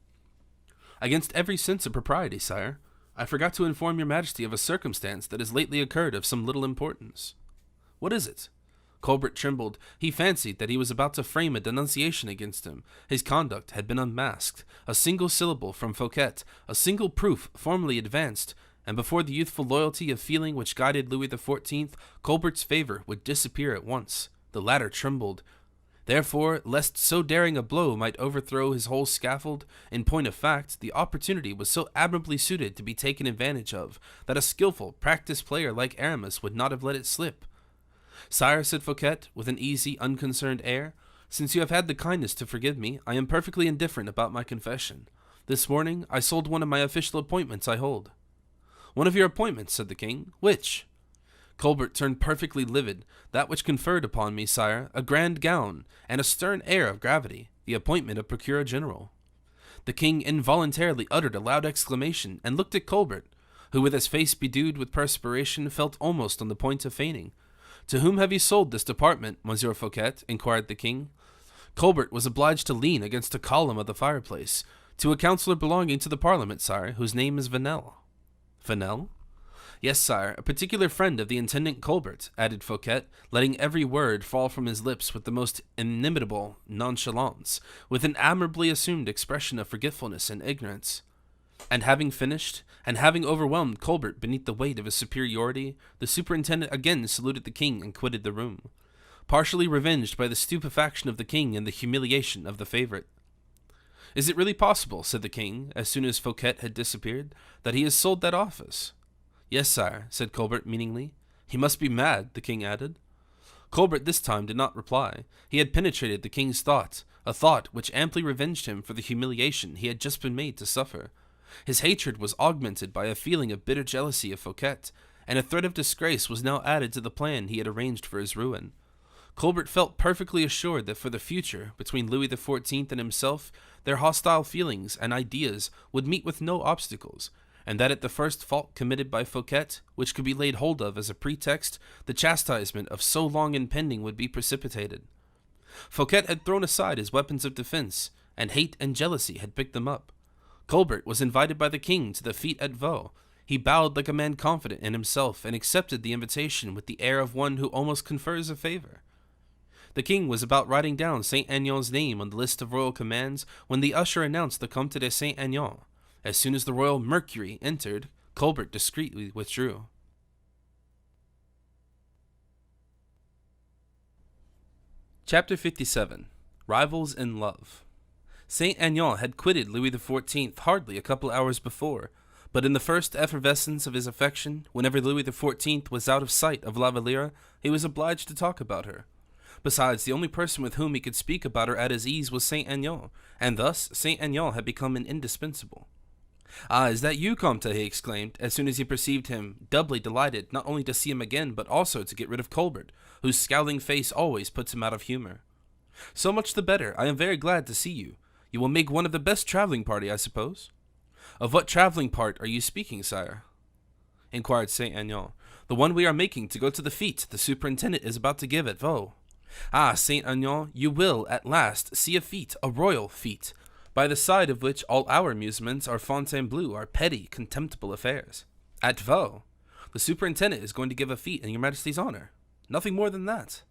"Against every sense of propriety, sire. I forgot to inform your majesty of a circumstance that has lately occurred of some little importance." "What is it?" Colbert trembled. He fancied that he was about to frame a denunciation against him. His conduct had been unmasked. A single syllable from Fouquet, a single proof formally advanced, and before the youthful loyalty of feeling which guided Louis XIV, Colbert's favor would disappear at once. The latter trembled. Therefore, lest so daring a blow might overthrow his whole scaffold, in point of fact, the opportunity was so admirably suited to be taken advantage of, that a skillful, practiced player like Aramis would not have let it slip. "Sire," said Fouquet, with an easy, unconcerned air, "since you have had the kindness to forgive me, I am perfectly indifferent about my confession. This morning I sold one of my official appointments I hold." "One of your appointments," said the king. "Which?" Colbert turned perfectly livid. "That which conferred upon me, sire, a grand gown, and a stern air of gravity, the appointment of Procureur General." The king involuntarily uttered a loud exclamation, and looked at Colbert, who with his face bedewed with perspiration felt almost on the point of fainting. "To whom have you sold this department, Monsieur Fouquet?" inquired the king. Colbert was obliged to lean against a column of the fireplace. "To a councillor belonging to the Parliament, sire, whose name is Vanel." "Vanel?" "Yes, sire, a particular friend of the intendant Colbert," added Fouquet, letting every word fall from his lips with the most inimitable nonchalance, with an admirably assumed expression of forgetfulness and ignorance. And having finished, and having overwhelmed Colbert beneath the weight of his superiority, the superintendent again saluted the king and quitted the room, partially revenged by the stupefaction of the king and the humiliation of the favorite. "Is it really possible," said the king, as soon as Fouquet had disappeared, "that he has sold that office?" "Yes, sire," said Colbert meaningly. "He must be mad," the king added. Colbert this time did not reply. He had penetrated the king's thought, a thought which amply revenged him for the humiliation he had just been made to suffer. His hatred was augmented by a feeling of bitter jealousy of Fouquet, and a threat of disgrace was now added to the plan he had arranged for his ruin. Colbert felt perfectly assured that for the future, between Louis XIV and himself, their hostile feelings and ideas would meet with no obstacles, and that at the first fault committed by Fouquet, which could be laid hold of as a pretext, the chastisement of so long impending would be precipitated. Fouquet had thrown aside his weapons of defense, and hate and jealousy had picked them up. Colbert was invited by the king to the fete at Vaux. He bowed like a man confident in himself, and accepted the invitation with the air of one who almost confers a favor. The king was about writing down Saint Aignan's name on the list of royal commands when the usher announced the Comte de Saint Aignan. As soon as the royal Mercury entered, Colbert discreetly withdrew. Chapter 57. Rivals in Love. Saint Aignan had quitted Louis XIV hardly a couple hours before, but in the first effervescence of his affection, whenever Louis XIV was out of sight of La Valliere, he was obliged to talk about her. Besides, the only person with whom he could speak about her at his ease was Saint Aignan, and thus Saint Aignan had become an indispensable. "Ah, is that you, Comte?" he exclaimed, as soon as he perceived him, doubly delighted not only to see him again, but also to get rid of Colbert, whose scowling face always puts him out of humor. "So much the better. I am very glad to see you. You will make one of the best traveling party, I suppose?" "Of what traveling part are you speaking, sire?" inquired Saint Aignan. "The one we are making to go to the fete the superintendent is about to give at Vaux." "Ah, Saint Aignan, you will, at last, see a fete, a royal fete, by the side of which all our amusements are Fontainebleau, are petty, contemptible affairs. At Vaux, the superintendent is going to give a fete in your Majesty's honor. Nothing more than that."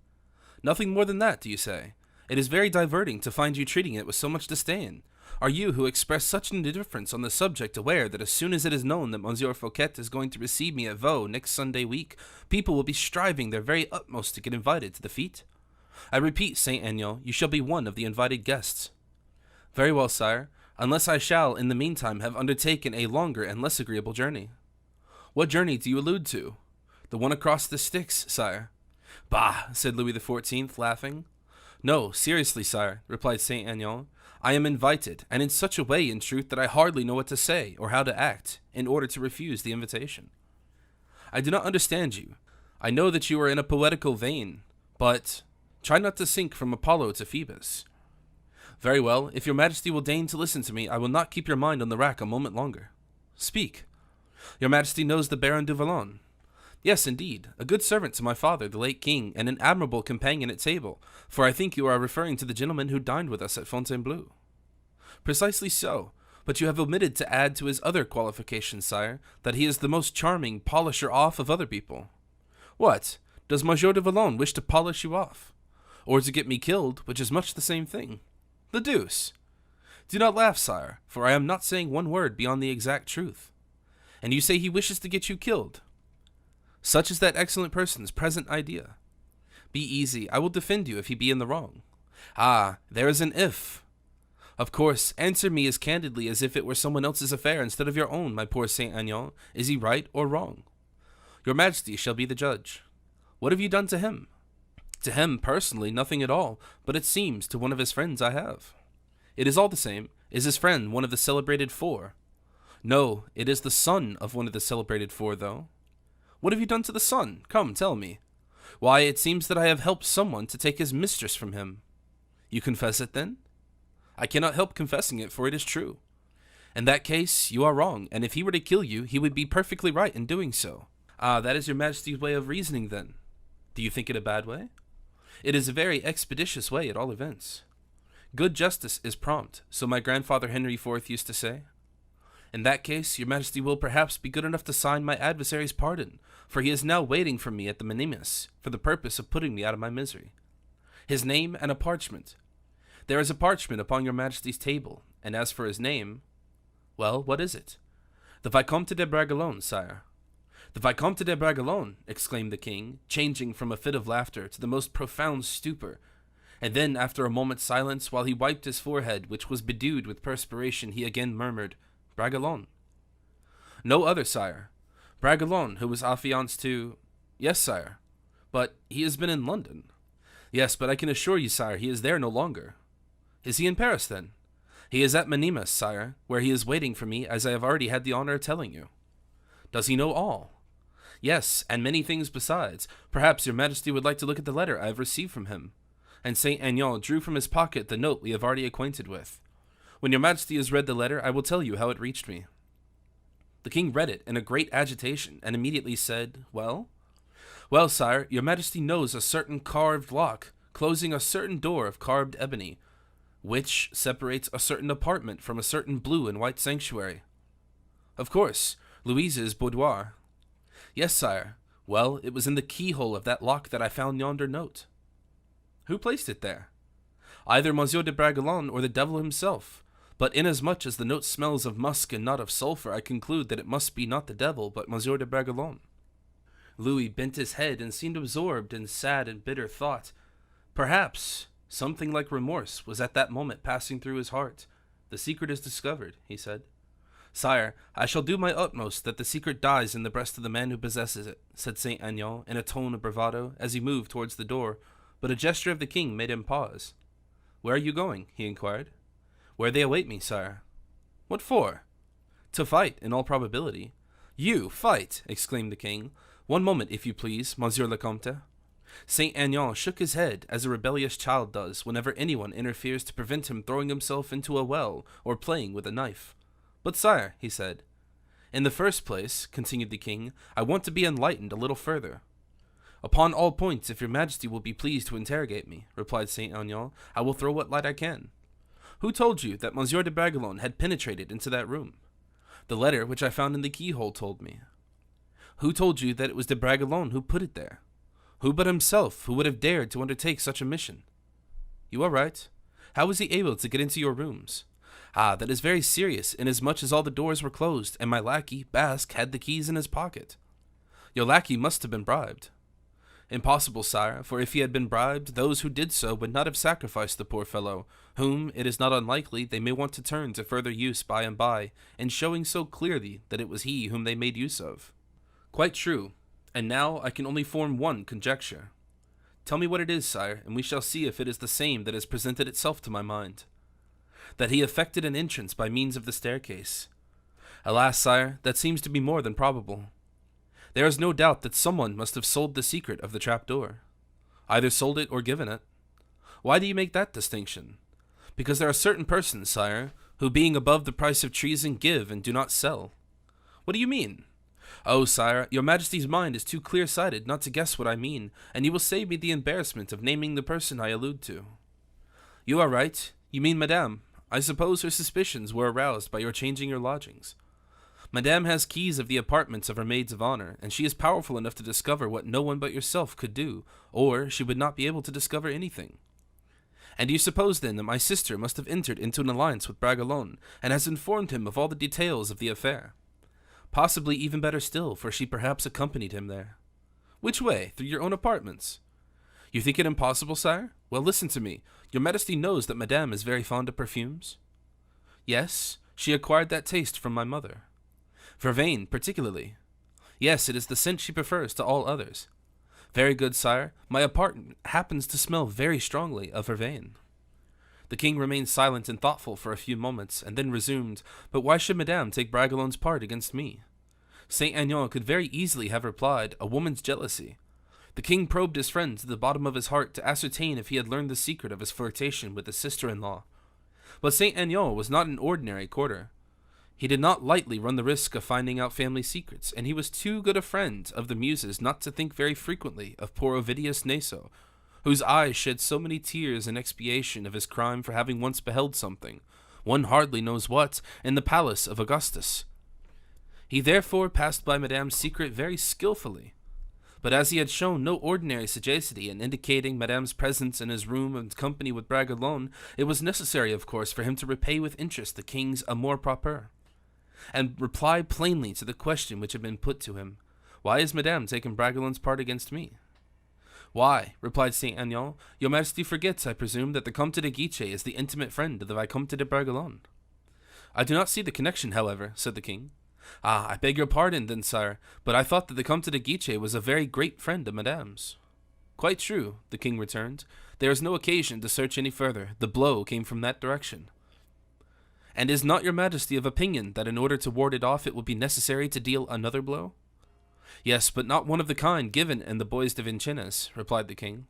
"Nothing more than that, do you say? It is very diverting to find you treating it with so much disdain. Are you, who express such an indifference on the subject, aware that as soon as it is known that Monsieur Fouquet is going to receive me at Vaux next Sunday week, people will be striving their very utmost to get invited to the fete? I repeat, Saint Aignan, you shall be one of the invited guests." "Very well, sire, unless I shall in the meantime have undertaken a longer and less agreeable journey." "What journey do you allude to?" "The one across the Styx, sire." "Bah!" said Louis XIV, laughing. "No, seriously, sire," replied Saint Aignan. "I am invited, and in such a way, in truth, that I hardly know what to say, or how to act, in order to refuse the invitation." "I do not understand you. I know that you are in a poetical vein, but try not to sink from Apollo to Phoebus." "Very well, if your Majesty will deign to listen to me, I will not keep your mind on the rack a moment longer." "Speak." "Your Majesty knows the Baron du Vallon?" "Yes, indeed, a good servant to my father, the late king, and an admirable companion at table, for I think you are referring to the gentleman who dined with us at Fontainebleau." "Precisely so, but you have omitted to add to his other qualifications, sire, that he is the most charming polisher off of other people." "What? Does Monsieur du Vallon wish to polish you off? Or to get me killed, which is much the same thing?" "The deuce!" "Do not laugh, sire, for I am not saying one word beyond the exact truth." "And you say he wishes to get you killed?" "Such is that excellent person's present idea." "Be easy, I will defend you if he be in the wrong." "Ah, there is an if." "Of course, answer me as candidly as if it were someone else's affair instead of your own, my poor Saint Aignan. Is he right or wrong?" "Your Majesty shall be the judge." "What have you done to him?" "To him, personally, nothing at all, but it seems to one of his friends I have." "It is all the same. Is his friend one of the celebrated four?" "No, it is the son of one of the celebrated four, though." "What have you done to the son? Come, tell me." "Why, it seems that I have helped someone to take his mistress from him." "You confess it, then?" "I cannot help confessing it, for it is true." "In that case, you are wrong, and if he were to kill you, he would be perfectly right in doing so." "Ah, that is your Majesty's way of reasoning, then." "Do you think it a bad way?" "It is a very expeditious way, at all events." "Good justice is prompt, so my grandfather Henry IV used to say." "In that case, your Majesty will perhaps be good enough to sign my adversary's pardon, for he is now waiting for me at the Minimus, for the purpose of putting me out of my misery." "His name and a parchment." "There is a parchment upon your Majesty's table, and as for his name—" "Well, what is it?" "The Vicomte de Bragelonne, sire." "The Vicomte de Bragelonne!" exclaimed the king, changing from a fit of laughter to the most profound stupor, and then, after a moment's silence, while he wiped his forehead, which was bedewed with perspiration, he again murmured, "Bragelonne." "No other, sire. Bragelonne, who was affianced to—" "Yes, sire." "But he has been in London." "Yes, but I can assure you, sire, he is there no longer." "Is he in Paris, then?" "He is at Minimus, sire, where he is waiting for me, as I have already had the honor of telling you." "Does he know all?" "Yes, and many things besides. Perhaps your Majesty would like to look at the letter I have received from him." And Saint Aignan drew from his pocket the note we have already acquainted with. "When your Majesty has read the letter, I will tell you how it reached me." The king read it in a great agitation, and immediately said, "Well?" "Well, sire, your Majesty knows a certain carved lock, closing a certain door of carved ebony, which separates a certain apartment from a certain blue and white sanctuary." "Of course, Louise's boudoir." "Yes, sire. Well, it was in the keyhole of that lock that I found yonder note." "Who placed it there?" "Either Monsieur de Bragelonne or the devil himself. But inasmuch as the note smells of musk and not of sulphur, I conclude that it must be not the devil, but Monsieur de Bragelonne." Louis bent his head and seemed absorbed in sad and bitter thought. Perhaps something like remorse was at that moment passing through his heart. "The secret is discovered," he said. "Sire, I shall do my utmost that the secret dies in the breast of the man who possesses it," said Saint Aignan in a tone of bravado as he moved towards the door, but a gesture of the king made him pause. "Where are you going?" he inquired. "Where they await me, sire." "What for?" "To fight, in all probability." "You fight!" exclaimed the king. "One moment, if you please, Monsieur le Comte." Saint Aignan shook his head as a rebellious child does whenever anyone interferes to prevent him throwing himself into a well or playing with a knife. "But sire," he said. "In the first place," continued the king, "I want to be enlightened a little further." "Upon all points, if your majesty will be pleased to interrogate me," replied Saint Aignan, "I will throw what light I can." "Who told you that Monsieur de Bragelonne had penetrated into that room?" "The letter which I found in the keyhole told me." "Who told you that it was de Bragelonne who put it there?" "Who but himself, who would have dared to undertake such a mission?" "You are right. How was he able to get into your rooms?" "Ah, that is very serious, inasmuch as all the doors were closed, and my lackey, Basque, had the keys in his pocket." "Your lackey must have been bribed." "Impossible, sire, for if he had been bribed, those who did so would not have sacrificed the poor fellow, whom, it is not unlikely, they may want to turn to further use by and by, in showing so clearly that it was he whom they made use of." "Quite true, and now I can only form one conjecture." "Tell me what it is, sire, and we shall see if it is the same that has presented itself to my mind." "That he effected an entrance by means of the staircase." "Alas, sire, that seems to be more than probable." "There is no doubt that someone must have sold the secret of the trapdoor." "Either sold it or given it." "Why do you make that distinction?" "Because there are certain persons, sire, who being above the price of treason give and do not sell." "What do you mean?" "Oh, sire, your majesty's mind is too clear-sighted not to guess what I mean, and you will save me the embarrassment of naming the person I allude to." "You are right. You mean Madame. I suppose her suspicions were aroused by your changing your lodgings." "Madame has keys of the apartments of her maids of honor, and she is powerful enough to discover what no one but yourself could do, or she would not be able to discover anything." "And you suppose, then, that my sister must have entered into an alliance with Bragelonne, and has informed him of all the details of the affair?" "Possibly even better still, for she perhaps accompanied him there." "Which way? Through your own apartments?" "You think it impossible, sire? Well, listen to me. Your majesty knows that Madame is very fond of perfumes?" "Yes, she acquired that taste from my mother." "Vervain, particularly?" "Yes, it is the scent she prefers to all others." "Very good, sire. My apartment happens to smell very strongly of vervain." The king remained silent and thoughtful for a few moments, and then resumed, "But why should Madame take Bragelonne's part against me?" Saint Aignan could very easily have replied, "A woman's jealousy." The king probed his friend to the bottom of his heart to ascertain if he had learned the secret of his flirtation with his sister-in-law. But Saint Aignan was not an ordinary courtier. He did not lightly run the risk of finding out family secrets, and he was too good a friend of the Muses not to think very frequently of poor Ovidius Naso, whose eyes shed so many tears in expiation of his crime for having once beheld something, one hardly knows what, in the palace of Augustus. He therefore passed by Madame's secret very skillfully. But as he had shown no ordinary sagacity in indicating Madame's presence in his room in company with Bragelonne, it was necessary, of course, for him to repay with interest the king's amour propre, and reply plainly to the question which had been put to him, "Why has Madame taken Bragelonne's part against me?" "Why," replied Saint Aignan, "your majesty forgets, I presume, that the Comte de Guiche is the intimate friend of the Vicomte de Bragelonne." "I do not see the connection, however," said the king. "Ah, I beg your pardon, then, sire, but I thought that the Comte de Guiche was a very great friend of Madame's." "Quite true," the king returned. "There is no occasion to search any further. The blow came from that direction." "And is not your majesty of opinion that in order to ward it off it will be necessary to deal another blow?" "Yes, but not one of the kind given in the Bois de Vincennes," replied the king.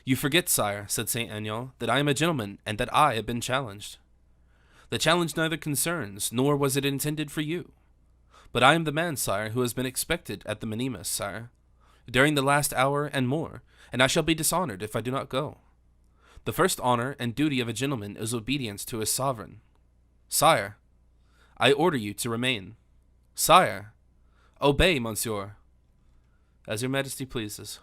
"You forget, sire," said Saint Aignan, "that I am a gentleman, and that I have been challenged." "The challenge neither concerns, nor was it intended for you." "But I am the man, sire, who has been expected at the Minimus, sire, during the last hour and more, and I shall be dishonored if I do not go. The first honor and duty of a gentleman is obedience to his sovereign." "Sire." "I order you to remain." "Sire." "Obey, monsieur." "As your majesty pleases.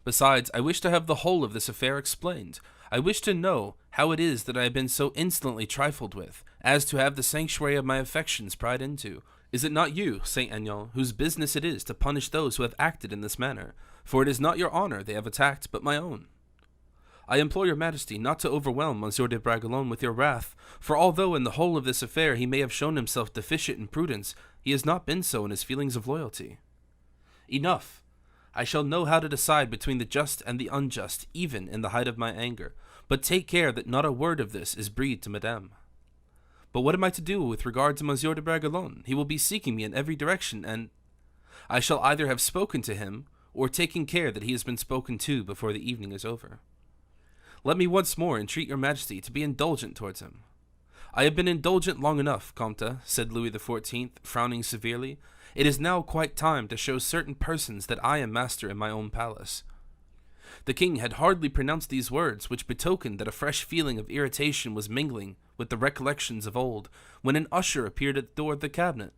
Besides, I wish to have the whole of this affair explained. I wish to know how it is that I have been so insolently trifled with, as to have the sanctuary of my affections pried into. Is it not you, Saint Aignan, whose business it is to punish those who have acted in this manner? For it is not your honor they have attacked, but my own. I implore your majesty not to overwhelm Monsieur de Bragelonne with your wrath, for although in the whole of this affair he may have shown himself deficient in prudence, he has not been so in his feelings of loyalty. Enough! I shall know how to decide between the just and the unjust, even in the height of my anger, but take care that not a word of this is breathed to Madame. But what am I to do with regard to Monsieur de Bragelonne? He will be seeking me in every direction, and I shall either have spoken to him, or taken care that he has been spoken to before the evening is over. Let me once more entreat your majesty to be indulgent towards him. I have been indulgent long enough, Comte, said Louis XIV, frowning severely. It is now quite time to show certain persons that I am master in my own palace. The king had hardly pronounced these words, which betokened that a fresh feeling of irritation was mingling with the recollections of old, when an usher appeared at the door of the cabinet.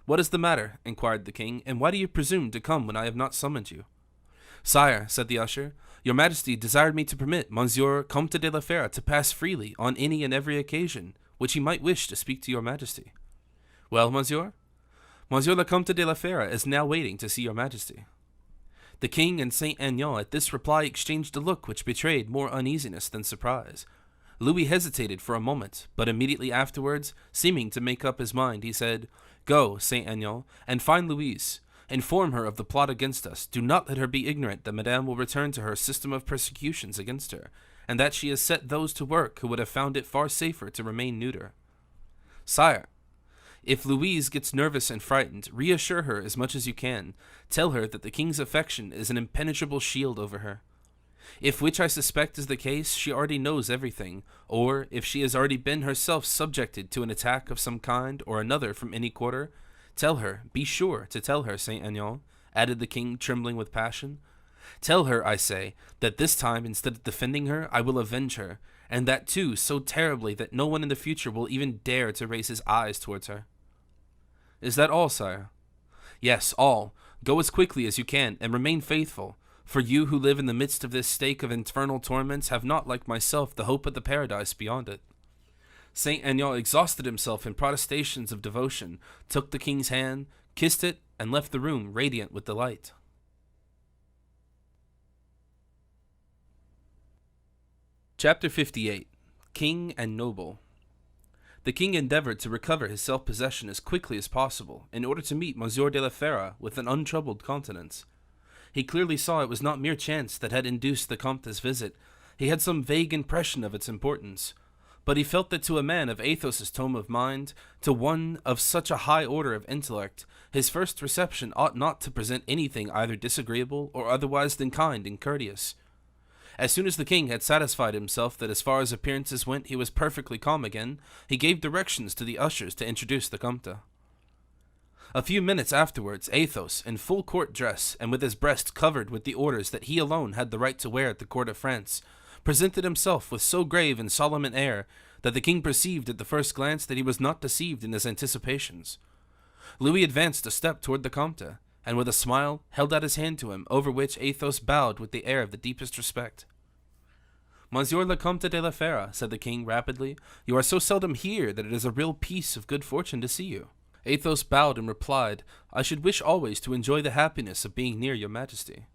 "What is the matter?" inquired the king, "and why do you presume to come when I have not summoned you?" "Sire," said the usher, "your majesty desired me to permit Monsieur Comte de la Fere to pass freely on any and every occasion which he might wish to speak to your majesty." "Well, monsieur?" "Monsieur le Comte de la Fere is now waiting to see your majesty." The king and Saint Aignan at this reply exchanged a look which betrayed more uneasiness than surprise. Louis hesitated for a moment, but immediately afterwards, seeming to make up his mind, he said, "Go, Saint Aignan, and find Louise. Inform her of the plot against us. Do not let her be ignorant that Madame will return to her system of persecutions against her, and that she has set those to work who would have found it far safer to remain neuter. Sire, if Louise gets nervous and frightened, reassure her as much as you can. Tell her that the king's affection is an impenetrable shield over her. If, which I suspect is the case, she already knows everything, or if she has already been herself subjected to an attack of some kind or another from any quarter, tell her, be sure to tell her, Saint Aignan," added the king, trembling with passion. "Tell her, I say, that this time, instead of defending her, I will avenge her, and that too so terribly that no one in the future will even dare to raise his eyes towards her." "Is that all, sire?" "Yes, all. Go as quickly as you can, and remain faithful, for you who live in the midst of this stake of infernal torments have not, like myself, the hope of the paradise beyond it." Saint Aignan exhausted himself in protestations of devotion, took the king's hand, kissed it, and left the room radiant with delight. Chapter 58. King and Noble. The king endeavored to recover his self-possession as quickly as possible, in order to meet Monsieur de la Fere with an untroubled countenance. He clearly saw it was not mere chance that had induced the Comte's visit. He had some vague impression of its importance. But he felt that to a man of Athos's tone of mind, to one of such a high order of intellect, his first reception ought not to present anything either disagreeable or otherwise than kind and courteous. As soon as the king had satisfied himself that as far as appearances went he was perfectly calm again, he gave directions to the ushers to introduce the Comte. A few minutes afterwards, Athos, in full court dress and with his breast covered with the orders that he alone had the right to wear at the court of France, presented himself with so grave and solemn an air that the king perceived at the first glance that he was not deceived in his anticipations. Louis advanced a step toward the Comte, and with a smile held out his hand to him, over which Athos bowed with the air of the deepest respect. "Monsieur le Comte de la Fere," said the king rapidly, "you are so seldom here that it is a real piece of good fortune to see you." Athos bowed and replied, "I should wish always to enjoy the happiness of being near your majesty."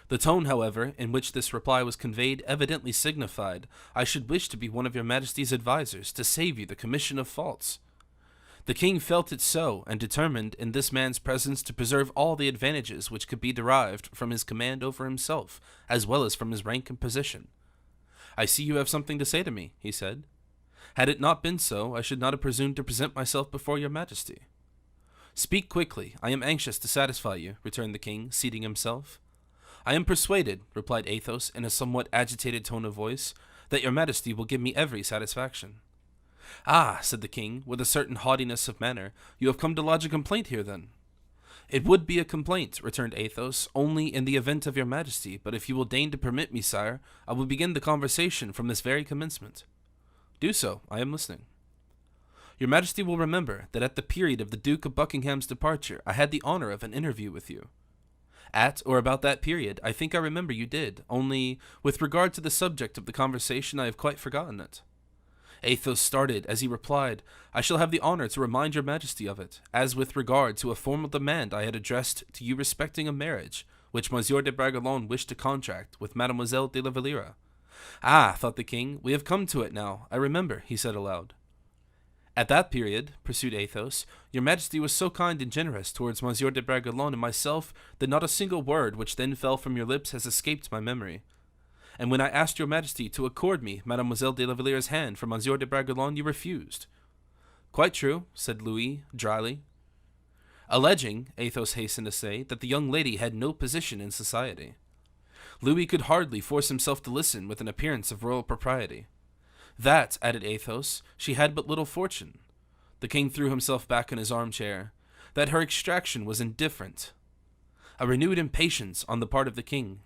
The tone, however, in which this reply was conveyed evidently signified, "I should wish to be one of your majesty's advisers, to save you the commission of faults." The king felt it so, and determined in this man's presence to preserve all the advantages which could be derived from his command over himself, as well as from his rank and position. "I see you have something to say to me," he said. "Had it not been so, I should not have presumed to present myself before your majesty." "Speak quickly, I am anxious to satisfy you," returned the king, seating himself. "I am persuaded," replied Athos in a somewhat agitated tone of voice, "that your majesty will give me every satisfaction." "Ah," said the king, with a certain haughtiness of manner, "you have come to lodge a complaint here, then?" "It would be a complaint," returned Athos, "only in the event of your majesty, but if you will deign to permit me, sire, I will begin the conversation from this very commencement." "Do so, I am listening." "Your majesty will remember that at the period of the Duke of Buckingham's departure I had the honor of an interview with you." At or about that period, I think I remember you did, only, with regard to the subject of the conversation, I have quite forgotten it. Athos started as he replied, I shall have the honor to remind your majesty of it, as with regard to a formal demand I had addressed to you respecting a marriage, which Monsieur de Bragelonne wished to contract with Mademoiselle de la Valliere. Ah, thought the king, we have come to it now, I remember, he said aloud. At that period, pursued Athos, your majesty was so kind and generous towards Monsieur de Bragelonne and myself that not a single word which then fell from your lips has escaped my memory. And when I asked your majesty to accord me Mademoiselle de la Valliere's hand for Monsieur de Bragelonne, you refused. Quite true, said Louis, dryly. Alleging, Athos hastened to say, that the young lady had no position in society. Louis could hardly force himself to listen with an appearance of royal propriety. That, added Athos, she had but little fortune. The king threw himself back in his armchair. That her extraction was indifferent. A renewed impatience on the part of the king.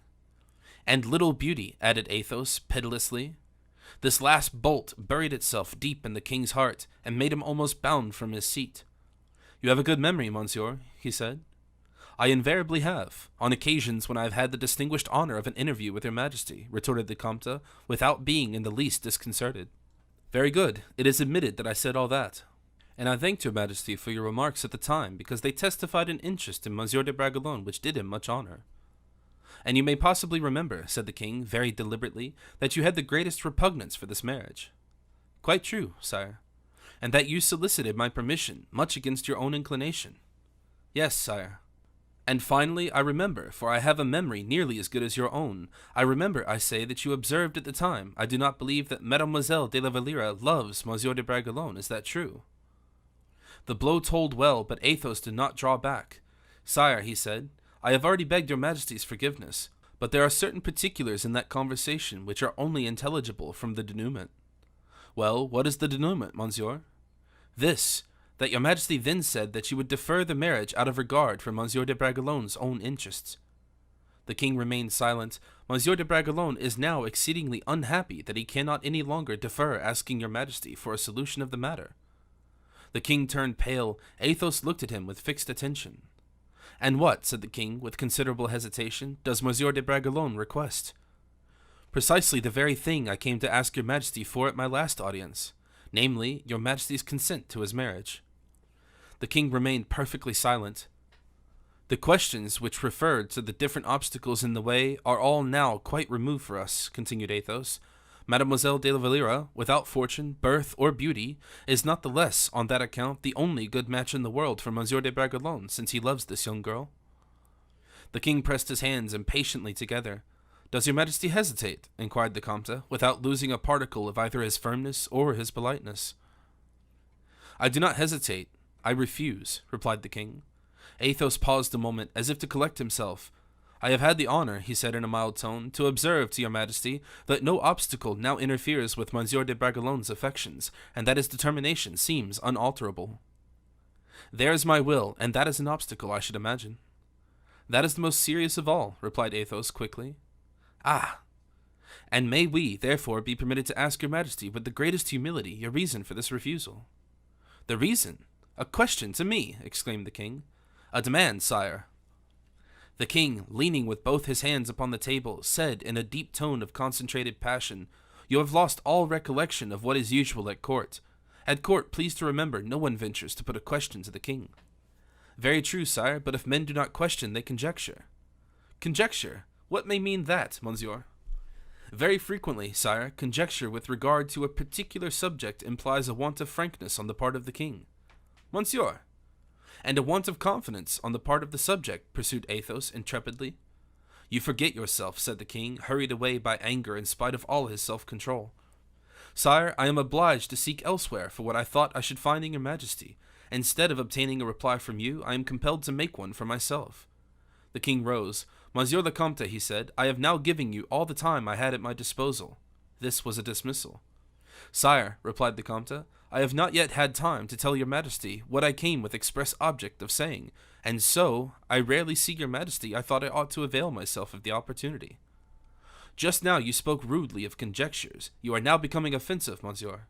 And little beauty, added Athos, pitilessly. This last bolt buried itself deep in the king's heart, and made him almost bound from his seat. You have a good memory, monsieur, he said. I invariably have, on occasions when I have had the distinguished honor of an interview with your majesty, retorted the Comte, without being in the least disconcerted. Very good, it is admitted that I said all that. And I thanked your majesty for your remarks at the time, because they testified an interest in Monsieur de Bragelonne which did him much honor. And you may possibly remember, said the king, very deliberately, that you had the greatest repugnance for this marriage. Quite true, sire. And that you solicited my permission, much against your own inclination. Yes, sire. And finally, I remember, for I have a memory nearly as good as your own, I remember, I say, that you observed at the time, I do not believe that Mademoiselle de la Valliere loves Monsieur de Bragelonne. Is that true? The blow told well, but Athos did not draw back. Sire, he said, I have already begged your majesty's forgiveness, but there are certain particulars in that conversation which are only intelligible from the denouement. Well, what is the denouement, monsieur? This, that your majesty then said that you would defer the marriage out of regard for Monsieur de Bragelonne's own interests. The king remained silent. Monsieur de Bragelonne is now exceedingly unhappy that he cannot any longer defer asking your majesty for a solution of the matter. The king turned pale. Athos looked at him with fixed attention. And what, said the king, with considerable hesitation, does Monsieur de Bragelonne request? Precisely the very thing I came to ask your majesty for at my last audience, namely, your majesty's consent to his marriage. The king remained perfectly silent. The questions which referred to the different obstacles in the way are all now quite removed for us, continued Athos. Mademoiselle de la Valliere, without fortune, birth, or beauty, is not the less, on that account, the only good match in the world for Monsieur de Bragelonne, since he loves this young girl. The king pressed his hands impatiently together. Does your majesty hesitate? Inquired the Comte, without losing a particle of either his firmness or his politeness. I do not hesitate. I refuse, replied the king. Athos paused a moment, as if to collect himself. I have had the honor, he said in a mild tone, to observe to your majesty that no obstacle now interferes with Monsieur de Bragelonne's affections, and that his determination seems unalterable. There is my will, and that is an obstacle, I should imagine. That is the most serious of all, replied Athos quickly. Ah! And may we, therefore, be permitted to ask your majesty with the greatest humility your reason for this refusal? The reason? A question to me, exclaimed the king. A demand, sire. The king, leaning with both his hands upon the table, said in a deep tone of concentrated passion, You have lost all recollection of what is usual at court. At court, please to remember, no one ventures to put a question to the king. Very true, sire, but if men do not question, they conjecture. Conjecture? What may mean that, monsieur? Very frequently, sire, conjecture with regard to a particular subject implies a want of frankness on the part of the king. Monsieur! And a want of confidence on the part of the subject, pursued Athos intrepidly. You forget yourself, said the king, hurried away by anger in spite of all his self-control. Sire, I am obliged to seek elsewhere for what I thought I should find in your majesty. Instead of obtaining a reply from you, I am compelled to make one for myself. The king rose. Monsieur le Comte, he said, I have now given you all the time I had at my disposal. This was a dismissal. Sire, replied the Comte, I have not yet had time to tell your majesty what I came with express object of saying, and so, I rarely see your majesty, I thought I ought to avail myself of the opportunity. Just now you spoke rudely of conjectures. You are now becoming offensive, monsieur.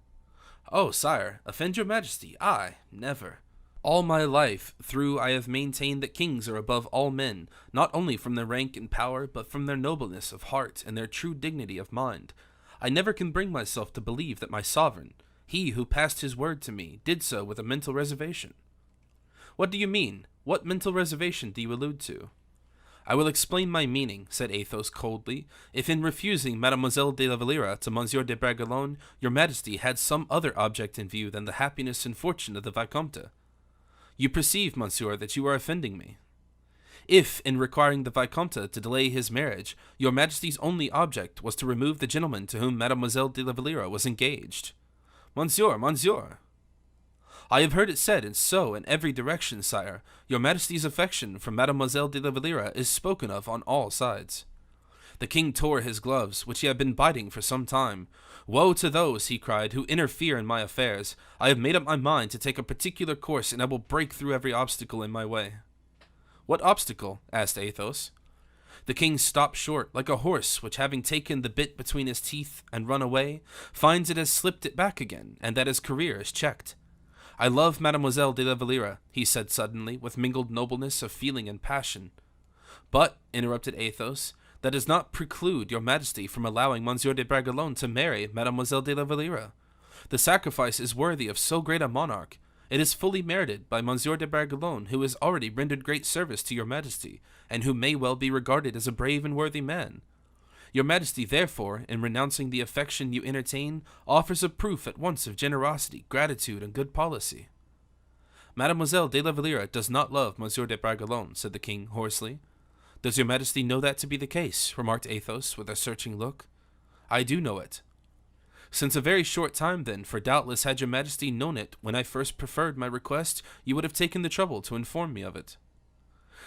Oh, sire, offend your majesty? I, never. All my life through I have maintained that kings are above all men, not only from their rank and power, but from their nobleness of heart and their true dignity of mind. I never can bring myself to believe that my sovereign, he who passed his word to me, did so with a mental reservation. What do you mean? What mental reservation do you allude to? I will explain my meaning, said Athos coldly, if in refusing Mademoiselle de la Valliere to Monsieur de Bragelonne, your Majesty had some other object in view than the happiness and fortune of the Vicomte. You perceive, monsieur, that you are offending me. If, in requiring the Vicomte to delay his marriage, your Majesty's only object was to remove the gentleman to whom Mademoiselle de la Valliere was engaged. Monsieur! I have heard it said, and so in every direction, sire, your Majesty's affection for Mademoiselle de la Valliere is spoken of on all sides. The king tore his gloves, which he had been biting for some time. Woe to those, he cried, who interfere in my affairs. I have made up my mind to take a particular course, and I will break through every obstacle in my way. What obstacle? Asked Athos. The king stopped short, like a horse which, having taken the bit between his teeth and run away, finds it has slipped it back again, and that his career is checked. I love Mademoiselle de la Valliere, he said suddenly, with mingled nobleness of feeling and passion. But, interrupted Athos, that does not preclude your Majesty from allowing Monsieur de Bragelonne to marry Mademoiselle de la Valliere. The sacrifice is worthy of so great a monarch. It is fully merited by Monsieur de Bragelonne, who has already rendered great service to your Majesty, and who may well be regarded as a brave and worthy man. Your Majesty, therefore, in renouncing the affection you entertain, offers a proof at once of generosity, gratitude, and good policy. Mademoiselle de la Valliere does not love Monsieur de Bragelonne, said the king hoarsely. Does your Majesty know that to be the case? Remarked Athos with a searching look. I do know it. Since a very short time, then, for doubtless had your Majesty known it when I first preferred my request, you would have taken the trouble to inform me of it.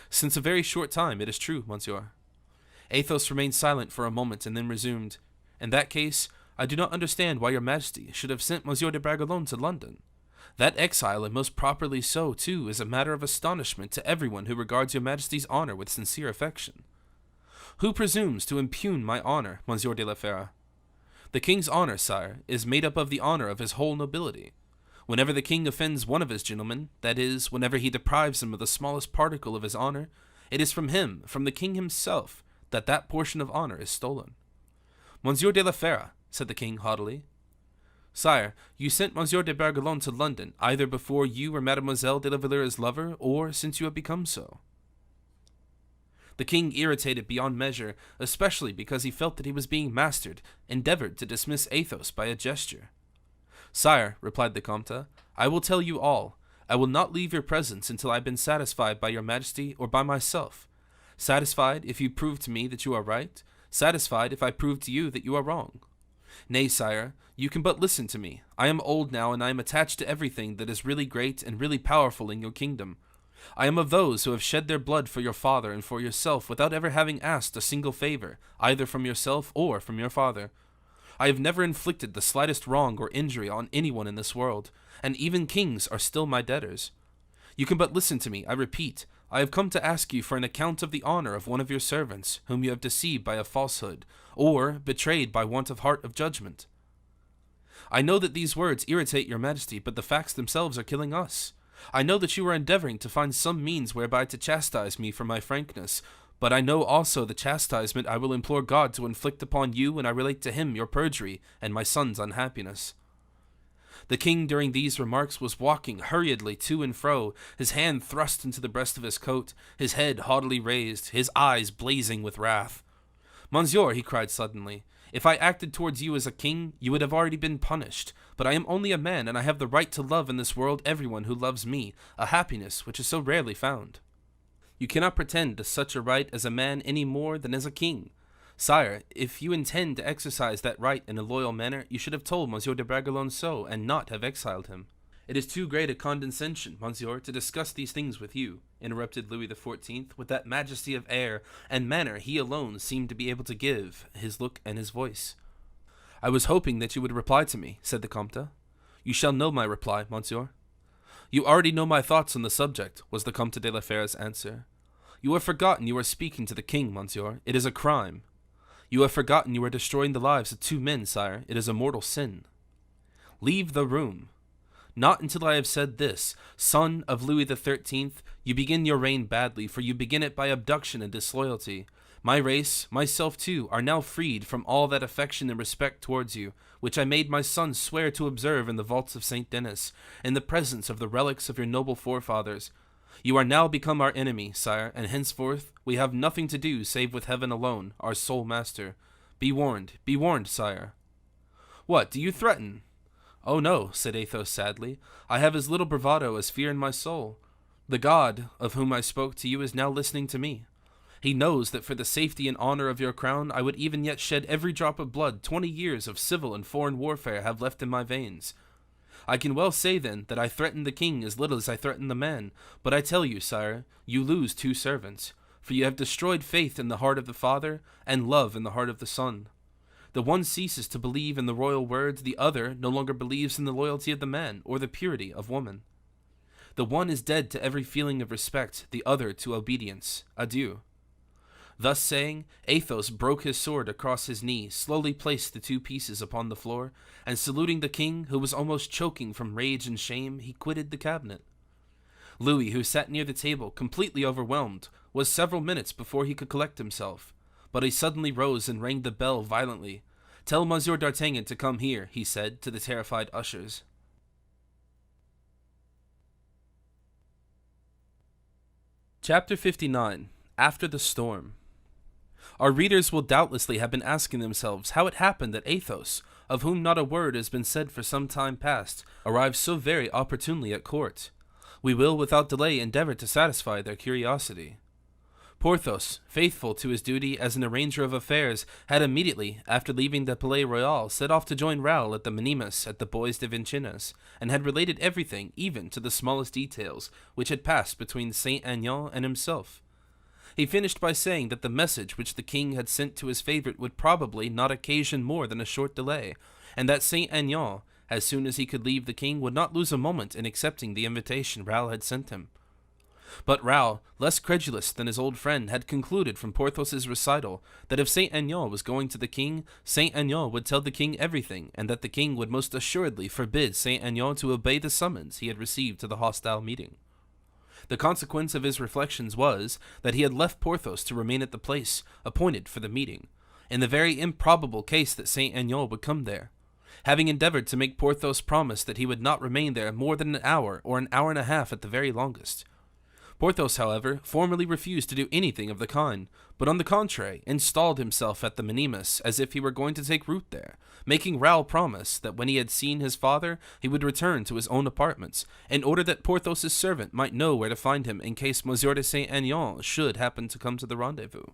Since a very short time, it is true, monsieur. Athos remained silent for a moment and then resumed, In that case, I do not understand why your Majesty should have sent Monsieur de Bragelonne to London. That exile, and most properly so, too, is a matter of astonishment to everyone who regards your Majesty's honor with sincere affection. Who presumes to impugn my honor, Monsieur de la Fère? The king's honor, sire, is made up of the honor of his whole nobility. Whenever the king offends one of his gentlemen, that is, whenever he deprives him of the smallest particle of his honor, it is from him, from the king himself, that portion of honor is stolen. Monsieur de la Fère, said the king haughtily. Sire, you sent Monsieur de Bragelonne to London, either before you were Mademoiselle de la Valliere's lover, or since you have become so. The king, irritated beyond measure, especially because he felt that he was being mastered, endeavored to dismiss Athos by a gesture. Sire, replied the Comte, I will tell you all. I will not leave your presence until I have been satisfied by your Majesty or by myself. Satisfied if you prove to me that you are right, satisfied if I prove to you that you are wrong. Nay, sire, you can but listen to me. I am old now, and I am attached to everything that is really great and really powerful in your kingdom. I am of those who have shed their blood for your father and for yourself without ever having asked a single favor, either from yourself or from your father. I have never inflicted the slightest wrong or injury on anyone in this world, and even kings are still my debtors. You can but listen to me, I repeat. I have come to ask you for an account of the honor of one of your servants, whom you have deceived by a falsehood, or betrayed by want of heart of judgment. I know that these words irritate your Majesty, but the facts themselves are killing us. I know that you are endeavoring to find some means whereby to chastise me for my frankness, but I know also the chastisement I will implore God to inflict upon you when I relate to him your perjury and my son's unhappiness. The king during these remarks was walking hurriedly to and fro, his hand thrust into the breast of his coat, his head haughtily raised, his eyes blazing with wrath. Monsieur, he cried suddenly, if I acted towards you as a king, you would have already been punished, but I am only a man, and I have the right to love in this world everyone who loves me, a happiness which is so rarely found. You cannot pretend to such a right as a man any more than as a king. Sire, if you intend to exercise that right in a loyal manner, you should have told Monsieur de Bragelonne so, and not have exiled him. It is too great a condescension, monsieur, to discuss these things with you, interrupted Louis XIV, with that majesty of air and manner he alone seemed to be able to give, his look and his voice. I was hoping that you would reply to me, said the Comte. You shall know my reply, monsieur. You already know my thoughts on the subject, was the Comte de la Fére's answer. You have forgotten you are speaking to the king, monsieur. It is a crime. You have forgotten you are destroying the lives of two men, sire. It is a mortal sin. Leave the room. Not until I have said this, son of Louis XIII, you begin your reign badly, for you begin it by abduction and disloyalty. My race, myself too, are now freed from all that affection and respect towards you, which I made my son swear to observe in the vaults of St. Denis, in the presence of the relics of your noble forefathers. You are now become our enemy, sire, and henceforth we have nothing to do save with heaven alone, our sole master. Be warned, sire. What, do you threaten? Oh no, said Athos sadly. I have as little bravado as fear in my soul. The God of whom I spoke to you is now listening to me. He knows that for the safety and honor of your crown, I would even yet shed every drop of blood 20 years of civil and foreign warfare have left in my veins. I can well say, then, that I threaten the king as little as I threaten the man, but I tell you, sire, you lose 2 servants, for you have destroyed faith in the heart of the father, and love in the heart of the son. The one ceases to believe in the royal words, the other no longer believes in the loyalty of the man, or the purity of woman. The one is dead to every feeling of respect, the other to obedience. Adieu. Thus saying, Athos broke his sword across his knee, slowly placed the 2 pieces upon the floor, and saluting the king, who was almost choking from rage and shame, he quitted the cabinet. Louis, who sat near the table, completely overwhelmed, was several minutes before he could collect himself, but he suddenly rose and rang the bell violently. "Tell Monsieur d'Artagnan to come here," he said to the terrified ushers. Chapter 59. After the Storm. Our readers will doubtlessly have been asking themselves how it happened that Athos, of whom not a word has been said for some time past, arrived so very opportunely at court. We will without delay endeavor to satisfy their curiosity. Porthos, faithful to his duty as an arranger of affairs, had immediately, after leaving the Palais Royal, set off to join Raoul at the Minimes at the Bois de Vincennes, and had related everything, even to the smallest details, which had passed between Saint Aignan and himself. He finished by saying that the message which the king had sent to his favorite would probably not occasion more than a short delay, and that Saint Aignan, as soon as he could leave the king, would not lose a moment in accepting the invitation Raoul had sent him. But Raoul, less credulous than his old friend, had concluded from Porthos's recital that if Saint Aignan was going to the king, Saint Aignan would tell the king everything, and that the king would most assuredly forbid Saint Aignan to obey the summons he had received to the hostile meeting. The consequence of his reflections was that he had left Porthos to remain at the place appointed for the meeting, in the very improbable case that Saint Aignan would come there, having endeavored to make Porthos promise that he would not remain there more than an hour or an hour and a half at the very longest. Porthos, however, formally refused to do anything of the kind, but on the contrary, installed himself at the Minimes as if he were going to take root there, making Raoul promise that when he had seen his father, he would return to his own apartments, in order that Porthos's servant might know where to find him in case Monsieur de Saint Aignan should happen to come to the rendezvous.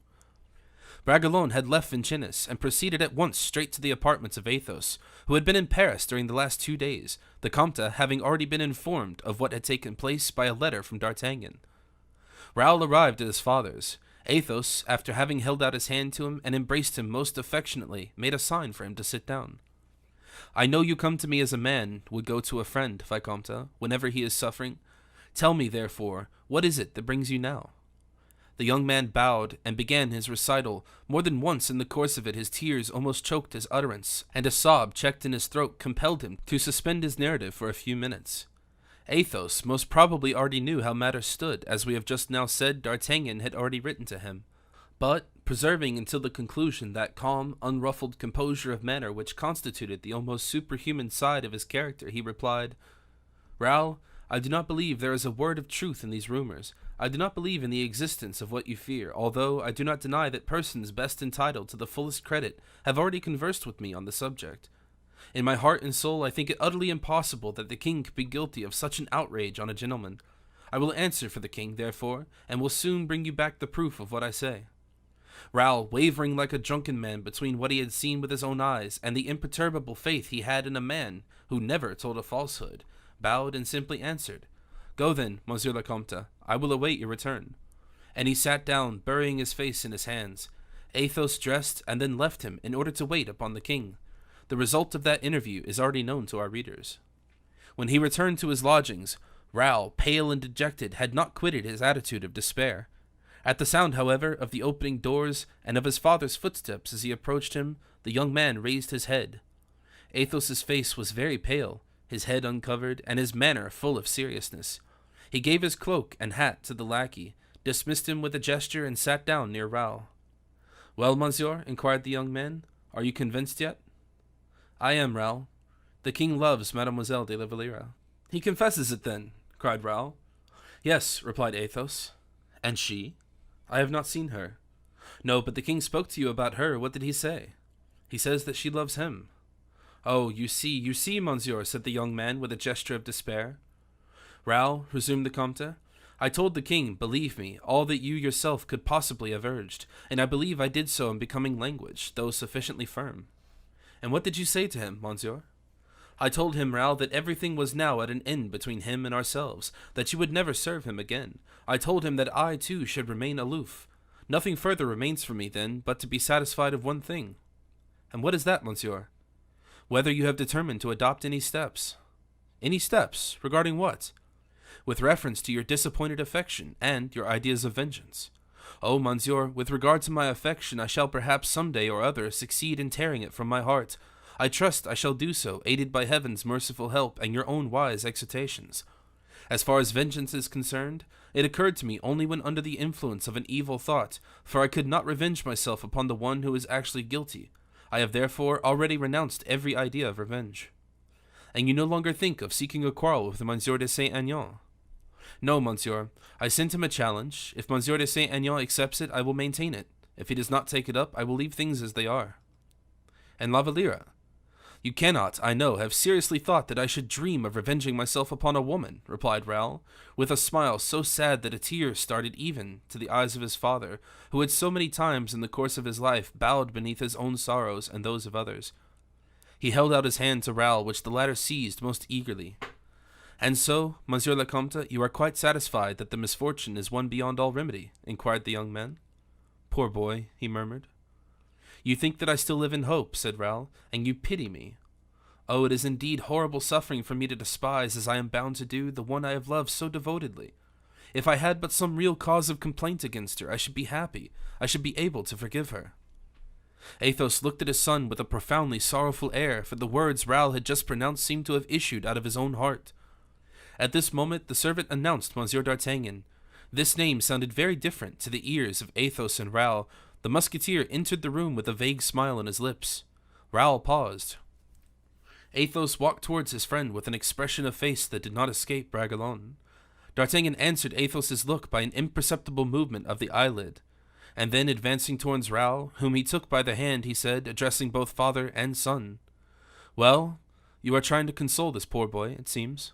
Bragelonne had left Vincennes and proceeded at once straight to the apartments of Athos, who had been in Paris during the last 2 days, the Comte having already been informed of what had taken place by a letter from D'Artagnan. Raoul arrived at his father's. Athos, after having held out his hand to him and embraced him most affectionately, made a sign for him to sit down. "I know you come to me as a man would go to a friend, Vicomte, whenever he is suffering. Tell me, therefore, what is it that brings you now?" The young man bowed and began his recital. More than once in the course of it his tears almost choked his utterance, and a sob checked in his throat compelled him to suspend his narrative for a few minutes. Athos most probably already knew how matters stood, as we have just now said D'Artagnan had already written to him. But, preserving until the conclusion that calm, unruffled composure of manner which constituted the almost superhuman side of his character, he replied, "Raoul, I do not believe there is a word of truth in these rumors. I do not believe in the existence of what you fear, although I do not deny that persons best entitled to the fullest credit have already conversed with me on the subject. In my heart and soul, I think it utterly impossible that the king could be guilty of such an outrage on a gentleman. I will answer for the king, therefore, and will soon bring you back the proof of what I say." Raoul, wavering like a drunken man between what he had seen with his own eyes and the imperturbable faith he had in a man who never told a falsehood, bowed and simply answered, "Go then, Monsieur le Comte, I will await your return." And he sat down, burying his face in his hands. Athos dressed and then left him in order to wait upon the king. The result of that interview is already known to our readers. When he returned to his lodgings, Raoul, pale and dejected, had not quitted his attitude of despair. At the sound, however, of the opening doors and of his father's footsteps as he approached him, the young man raised his head. Athos's face was very pale, his head uncovered, and his manner full of seriousness. He gave his cloak and hat to the lackey, dismissed him with a gesture, and sat down near Raoul. "Well, monsieur," inquired the young man, "are you convinced yet?" "I am, Raoul. The king loves Mademoiselle de la Valliere." "He confesses it, then?" cried Raoul. "Yes," replied Athos. "And she?" "I have not seen her." "No, but the king spoke to you about her. What did he say?" "He says that she loves him." "Oh, you see, monsieur," said the young man with a gesture of despair. "Raoul," resumed the Comte, "I told the king, believe me, all that you yourself could possibly have urged, and I believe I did so in becoming language, though sufficiently firm." "And what did you say to him, monsieur?" "I told him, Raoul, that everything was now at an end between him and ourselves, that you would never serve him again. I told him that I, too, should remain aloof. Nothing further remains for me, then, but to be satisfied of one thing." "And what is that, monsieur?" "Whether you have determined to adopt any steps." "Any steps? Regarding what?" "With reference to your disappointed affection, and your ideas of vengeance." "Oh, monsieur, with regard to my affection, I shall perhaps some day or other succeed in tearing it from my heart. I trust I shall do so, aided by heaven's merciful help and your own wise exhortations. As far as vengeance is concerned, it occurred to me only when under the influence of an evil thought, for I could not revenge myself upon the one who is actually guilty. I have therefore already renounced every idea of revenge." "And you no longer think of seeking a quarrel with Monsieur de Saint-Aignan?" "No, monsieur. I sent him a challenge. If Monsieur de Saint-Aignan accepts it, I will maintain it. If he does not take it up, I will leave things as they are." "And La Valliere?" "You cannot, I know, have seriously thought that I should dream of revenging myself upon a woman," replied Raoul, with a smile so sad that a tear started even to the eyes of his father, who had so many times in the course of his life bowed beneath his own sorrows and those of others. He held out his hand to Raoul, which the latter seized most eagerly. "And so, Monsieur le Comte, you are quite satisfied that the misfortune is one beyond all remedy?" inquired the young man. "Poor boy," he murmured. "You think that I still live in hope," said Raoul, "and you pity me. Oh, it is indeed horrible suffering for me to despise, as I am bound to do, the one I have loved so devotedly. If I had but some real cause of complaint against her, I should be happy. I should be able to forgive her." Athos looked at his son with a profoundly sorrowful air, for the words Raoul had just pronounced seemed to have issued out of his own heart. At this moment the servant announced Monsieur d'Artagnan. This name sounded very different to the ears of Athos and Raoul. The musketeer entered the room with a vague smile on his lips. Raoul paused. Athos walked towards his friend with an expression of face that did not escape Bragelonne. D'Artagnan answered Athos's look by an imperceptible movement of the eyelid, and then advancing towards Raoul, whom he took by the hand, he said, addressing both father and son, "Well, you are trying to console this poor boy, it seems.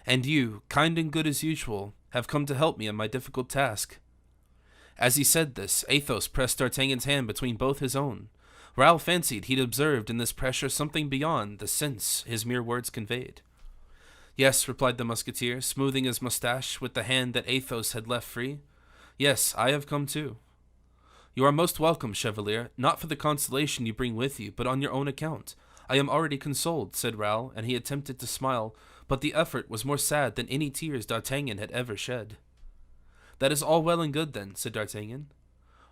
And you, kind and good as usual, have come to help me in my difficult task." As he said this, Athos pressed D'Artagnan's hand between both his own. Raoul fancied he'd observed in this pressure something beyond the sense his mere words conveyed. "Yes," replied the musketeer, smoothing his mustache with the hand that Athos had left free. "Yes, I have come too." "You are most welcome, Chevalier, not for the consolation you bring with you, but on your own account. I am already consoled," said Raoul, and he attempted to smile, but the effort was more sad than any tears D'Artagnan had ever shed. "That is all well and good, then," said D'Artagnan.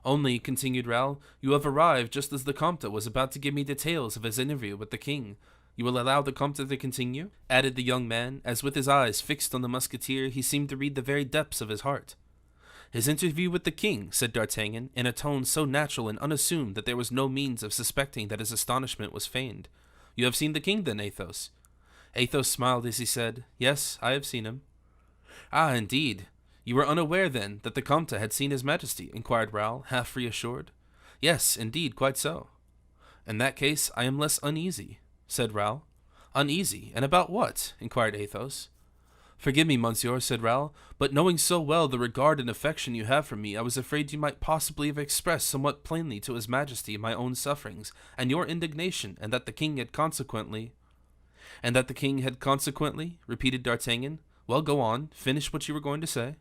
"Only," continued Raoul, "you have arrived just as the Comte was about to give me details of his interview with the king. You will allow the Comte to continue?" added the young man, as with his eyes fixed on the musketeer he seemed to read the very depths of his heart. "His interview with the king," said D'Artagnan, in a tone so natural and unassumed that there was no means of suspecting that his astonishment was feigned. "You have seen the king, then, Athos?" Athos smiled as he said, "Yes, I have seen him." "Ah, indeed. You were unaware, then, that the Comte had seen his Majesty?" inquired Raoul, half reassured. "Yes, indeed, quite so." "In that case, I am less uneasy," said Raoul. "Uneasy? And about what?" inquired Athos. "Forgive me, monsieur," said Raoul, "but knowing so well the regard and affection you have for me, I was afraid you might possibly have expressed somewhat plainly to his Majesty my own sufferings, and your indignation, and that the king had consequently—" "And that the king had consequently?" repeated D'Artagnan. "Well, go on, finish what you were going to say."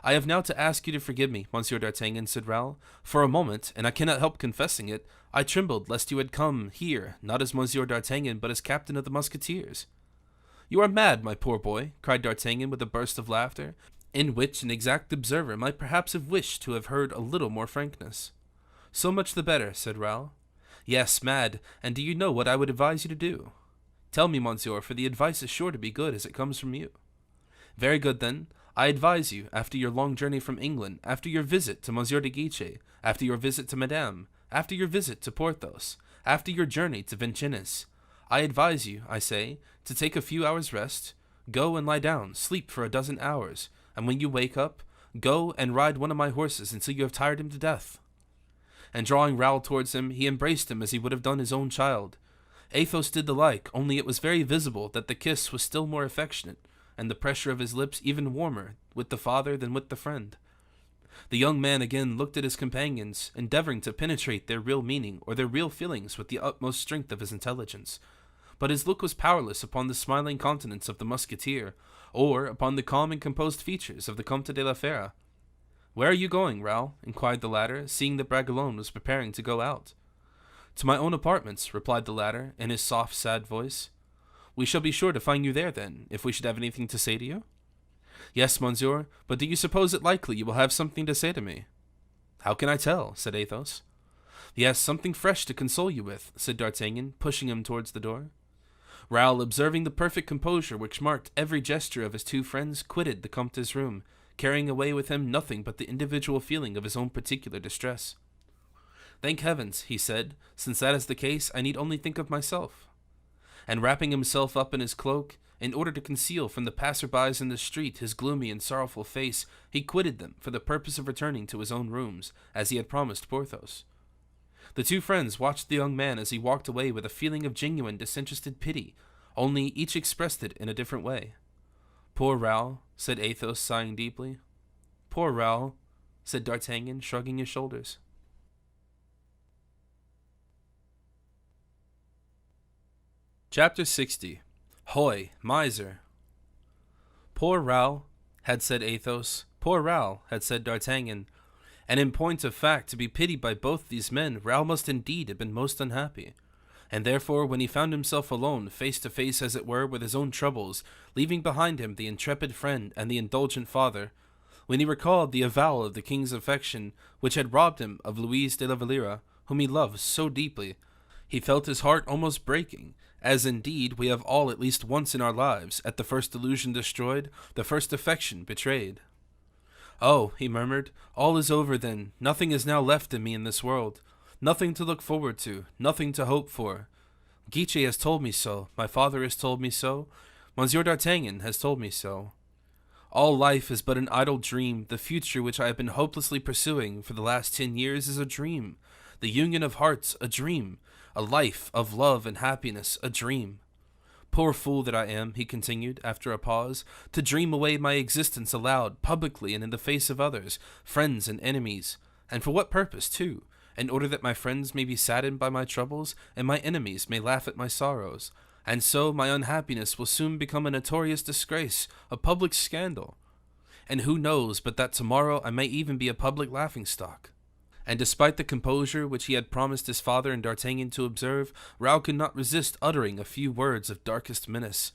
"I have now to ask you to forgive me, Monsieur d'Artagnan," said Raoul. "For a moment, and I cannot help confessing it, I trembled lest you had come here, not as Monsieur d'Artagnan, but as captain of the Musketeers." "You are mad, my poor boy," cried D'Artagnan with a burst of laughter, in which an exact observer might perhaps have wished to have heard a little more frankness. "So much the better," said Raoul. "Yes, mad, and do you know what I would advise you to do?" Tell me, monsieur, for the advice is sure to be good as it comes from you. Very good, then. I advise you, after your long journey from England, after your visit to Monsieur de Guiche, after your visit to Madame, after your visit to Porthos, after your journey to Vincennes, I advise you, I say, to take a few hours' rest, go and lie down, sleep for a dozen hours, and when you wake up, go and ride one of my horses until you have tired him to death. And drawing Raoul towards him, he embraced him as he would have done his own child. Athos did the like, only it was very visible that the kiss was still more affectionate, and the pressure of his lips even warmer with the father than with the friend. The young man again looked at his companions, endeavoring to penetrate their real meaning or their real feelings with the utmost strength of his intelligence. But his look was powerless upon the smiling countenance of the musketeer, or upon the calm and composed features of the Comte de la Fère. "Where are you going, Raoul?" inquired the latter, seeing that Bragelonne was preparing to go out. "To my own apartments," replied the latter, in his soft, sad voice. "We shall be sure to find you there, then, if we should have anything to say to you?" "Yes, monsieur, but do you suppose it likely you will have something to say to me?" "How can I tell?" said Athos. "Yes, something fresh to console you with," said D'Artagnan, pushing him towards the door. Raoul, observing the perfect composure which marked every gesture of his two friends, quitted the Comte's room, carrying away with him nothing but the individual feeling of his own particular distress. "Thank heavens," he said, "since that is the case, I need only think of myself." And wrapping himself up in his cloak, in order to conceal from the passer-bys in the street his gloomy and sorrowful face, he quitted them for the purpose of returning to his own rooms, as he had promised Porthos. The two friends watched the young man as he walked away with a feeling of genuine disinterested pity, only each expressed it in a different way. "Poor Raoul," said Athos, sighing deeply. "Poor Raoul," said D'Artagnan, shrugging his shoulders. Chapter 60. Hoy, miser. "Poor Raoul," had said Athos. "Poor Raoul," had said D'Artagnan. And in point of fact, to be pitied by both these men, Raoul must indeed have been most unhappy. And therefore, when he found himself alone, face to face as it were with his own troubles, leaving behind him the intrepid friend and the indulgent father, when he recalled the avowal of the king's affection, which had robbed him of Louise de la Valliere, whom he loved so deeply, he felt his heart almost breaking, as indeed we have all at least once in our lives, at the first illusion destroyed, the first affection betrayed. "Oh," he murmured, "all is over then, nothing is now left in me in this world, nothing to look forward to, nothing to hope for. Guiche has told me so, my father has told me so, Monsieur d'Artagnan has told me so. All life is but an idle dream, the future which I have been hopelessly pursuing for the last 10 years is a dream, the union of hearts a dream, a life of love and happiness a dream. Poor fool that I am," he continued, after a pause, "to dream away my existence aloud, publicly and in the face of others, friends and enemies. And for what purpose, too? In order that my friends may be saddened by my troubles, and my enemies may laugh at my sorrows. And so my unhappiness will soon become a notorious disgrace, a public scandal. And who knows but that tomorrow I may even be a public laughingstock." And despite the composure which he had promised his father and D'Artagnan to observe, Raoul could not resist uttering a few words of darkest menace.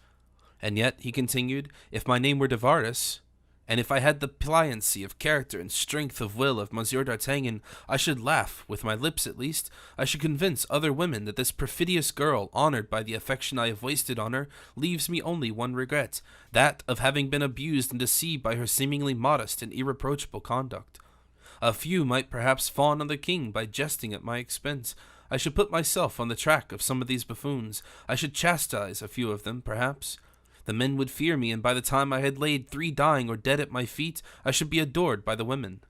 "And yet," he continued, "if my name were de Varus, and if I had the pliancy of character and strength of will of Monsieur d'Artagnan, I should laugh, with my lips at least, I should convince other women that this perfidious girl, honored by the affection I have wasted on her, leaves me only one regret, that of having been abused and deceived by her seemingly modest and irreproachable conduct. A few might perhaps fawn on the king by jesting at my expense. I should put myself on the track of some of these buffoons. I should chastise a few of them, perhaps. The men would fear me, and by the time I had laid 3 dying or dead at my feet, I should be adored by the women.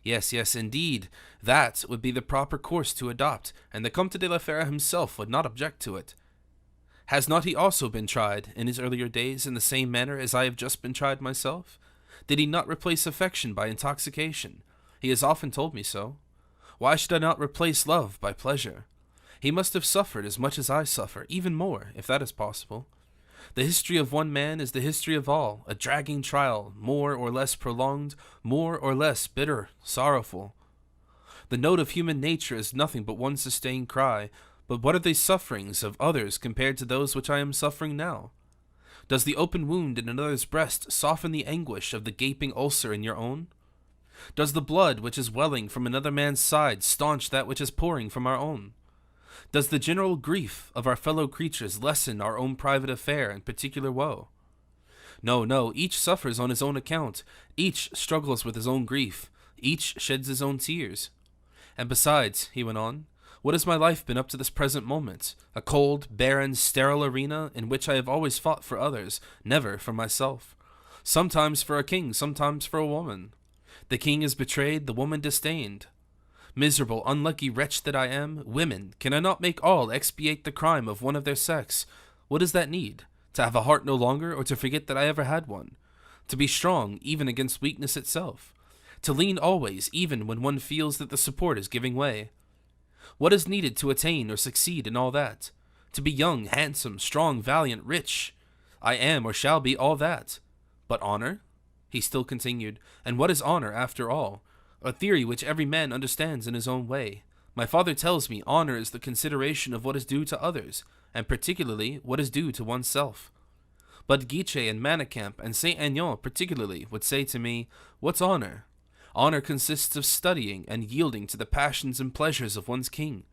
Yes, indeed, that would be the proper course to adopt, and the Comte de la Fère himself would not object to it. Has not he also been tried, in his earlier days, in the same manner as I have just been tried myself? Did he not replace affection by intoxication? He has often told me so. Why should I not replace love by pleasure? He must have suffered as much as I suffer, even more, if that is possible. The history of one man is the history of all, a dragging trial, more or less prolonged, more or less bitter, sorrowful. The note of human nature is nothing but one sustained cry, but what are the sufferings of others compared to those which I am suffering now? Does the open wound in another's breast soften the anguish of the gaping ulcer in your own? Does the blood which is welling from another man's side staunch that which is pouring from our own? Does the general grief of our fellow creatures lessen our own private affair and particular woe? No, no, each suffers on his own account, each struggles with his own grief, each sheds his own tears. And besides, he went on, what has my life been up to this present moment? A cold, barren, sterile arena in which I have always fought for others, never for myself. Sometimes for a king, sometimes for a woman. The king is betrayed, the woman disdained. Miserable, unlucky wretch that I am, women, can I not make all expiate the crime of one of their sex? What is that need? To have a heart no longer, or to forget that I ever had one? To be strong, even against weakness itself? To lean always, even when one feels that the support is giving way? What is needed to attain or succeed in all that? To be young, handsome, strong, valiant, rich? I am or shall be all that. But honor? He still continued, and what is honor after all? A theory which every man understands in his own way. My father tells me honor is the consideration of what is due to others, and particularly what is due to oneself. But Guiche and Manicamp and Saint Aignan particularly would say to me, what's honor? Honor consists of studying and yielding to the passions and pleasures of one's king.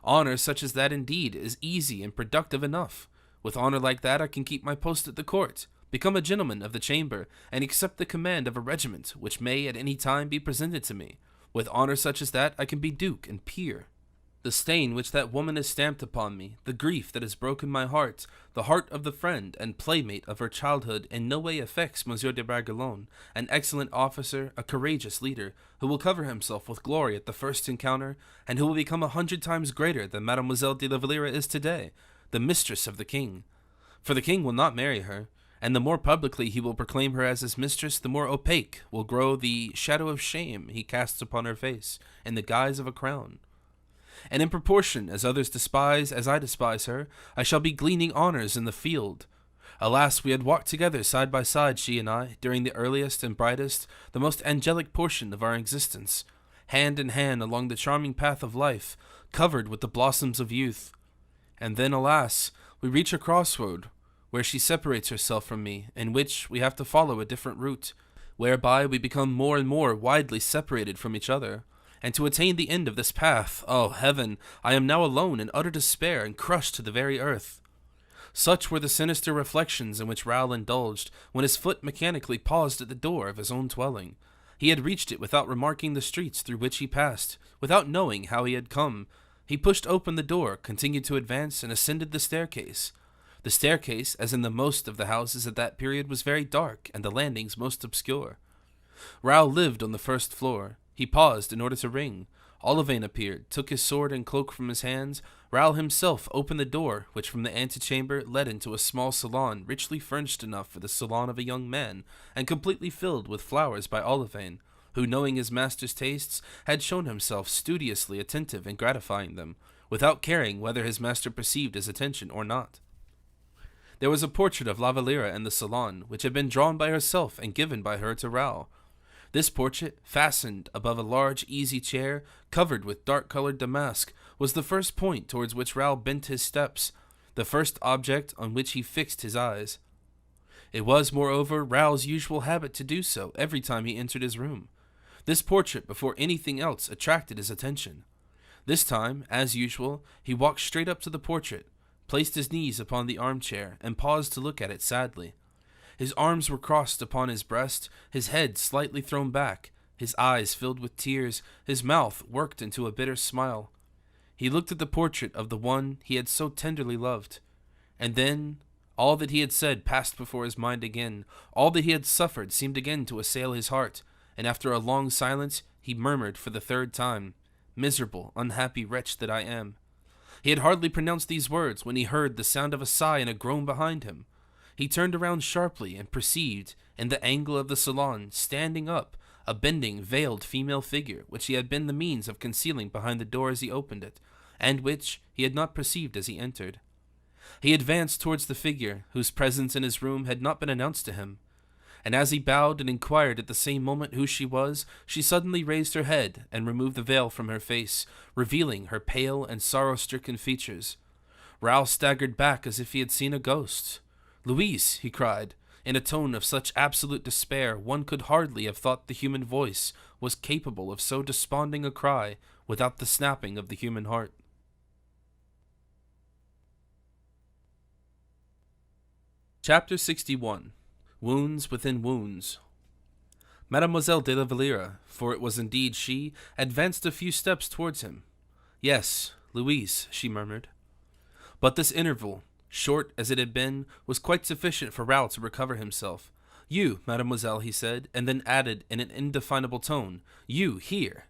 Honor such as that indeed is easy and productive enough. With honor like that I can keep my post at the court, become a gentleman of the chamber, and accept the command of a regiment which may at any time be presented to me. With honor such as that I can be duke and peer. The stain which that woman has stamped upon me, the grief that has broken my heart, the heart of the friend and playmate of her childhood in no way affects Monsieur de Bragelonne, an excellent officer, a courageous leader, who will cover himself with glory at the first encounter, and who will become 100 times greater than Mademoiselle de la Valliere is today, the mistress of the king. For the king will not marry her, and the more publicly he will proclaim her as his mistress, the more opaque will grow the shadow of shame he casts upon her face in the guise of a crown. And in proportion as others despise as I despise her, I shall be gleaning honors in the field. Alas, we had walked together side by side, she and I, during the earliest and brightest, the most angelic portion of our existence, hand in hand along the charming path of life, covered with the blossoms of youth. And then, alas, we reach a crossroad, where she separates herself from me, in which we have to follow a different route, whereby we become more and more widely separated from each other. And to attain the end of this path, oh heaven, I am now alone in utter despair and crushed to the very earth. Such were the sinister reflections in which Raoul indulged, when his foot mechanically paused at the door of his own dwelling. He had reached it without remarking the streets through which he passed, without knowing how he had come. He pushed open the door, continued to advance, and ascended the staircase. The staircase, as in the most of the houses at that period, was very dark, and the landings most obscure. Raoul lived on the first floor. He paused in order to ring. Olivain appeared, took his sword and cloak from his hands. Raoul himself opened the door, which from the antechamber led into a small salon, richly furnished enough for the salon of a young man, and completely filled with flowers by Olivain, who, knowing his master's tastes, had shown himself studiously attentive in gratifying them, without caring whether his master perceived his attention or not. There was a portrait of La Valliere in the salon, which had been drawn by herself and given by her to Raoul. This portrait, fastened above a large easy chair, covered with dark-colored damask, was the first point towards which Raoul bent his steps, the first object on which he fixed his eyes. It was, moreover, Raoul's usual habit to do so every time he entered his room. This portrait, before anything else, attracted his attention. This time, as usual, he walked straight up to the portrait, placed his knees upon the armchair, and paused to look at it sadly. His arms were crossed upon his breast, his head slightly thrown back, his eyes filled with tears, his mouth worked into a bitter smile. He looked at the portrait of the one he had so tenderly loved, and then all that he had said passed before his mind again. All that he had suffered seemed again to assail his heart, and after a long silence he murmured for the third time, "Miserable, unhappy wretch that I am." He had hardly pronounced these words when he heard the sound of a sigh and a groan behind him. He turned around sharply and perceived, in the angle of the salon, standing up, a bending, veiled female figure, which he had been the means of concealing behind the door as he opened it, and which he had not perceived as he entered. He advanced towards the figure, whose presence in his room had not been announced to him, and as he bowed and inquired at the same moment who she was, she suddenly raised her head and removed the veil from her face, revealing her pale and sorrow-stricken features. Raoul staggered back as if he had seen a ghost. "Louise," he cried, in a tone of such absolute despair one could hardly have thought the human voice was capable of so desponding a cry without the snapping of the human heart. Chapter 61. Wounds within wounds. Mademoiselle de la Valliere, for it was indeed she, advanced a few steps towards him. "Yes, Louise," she murmured. But this interval, short as it had been, was quite sufficient for Raoul to recover himself. "You, mademoiselle," he said, and then added in an indefinable tone, "You here."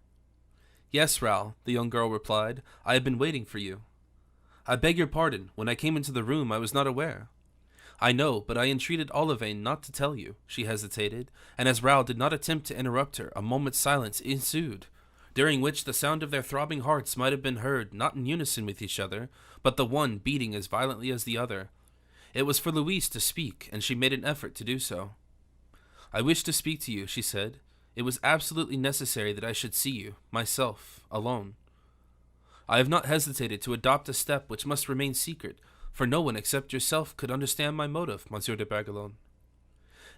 "Yes, Raoul," the young girl replied. "I have been waiting for you." "I beg your pardon. When I came into the room, I was not aware." "I know, but I entreated Olivain not to tell you." She hesitated, and as Raoul did not attempt to interrupt her, a moment's silence ensued, during which the sound of their throbbing hearts might have been heard, not in unison with each other, but the one beating as violently as the other. It was for Louise to speak, and she made an effort to do so. "I wish to speak to you," she said. "It was absolutely necessary that I should see you, myself, alone. I have not hesitated to adopt a step which must remain secret, for no one except yourself could understand my motive, Monsieur de Bragelonne."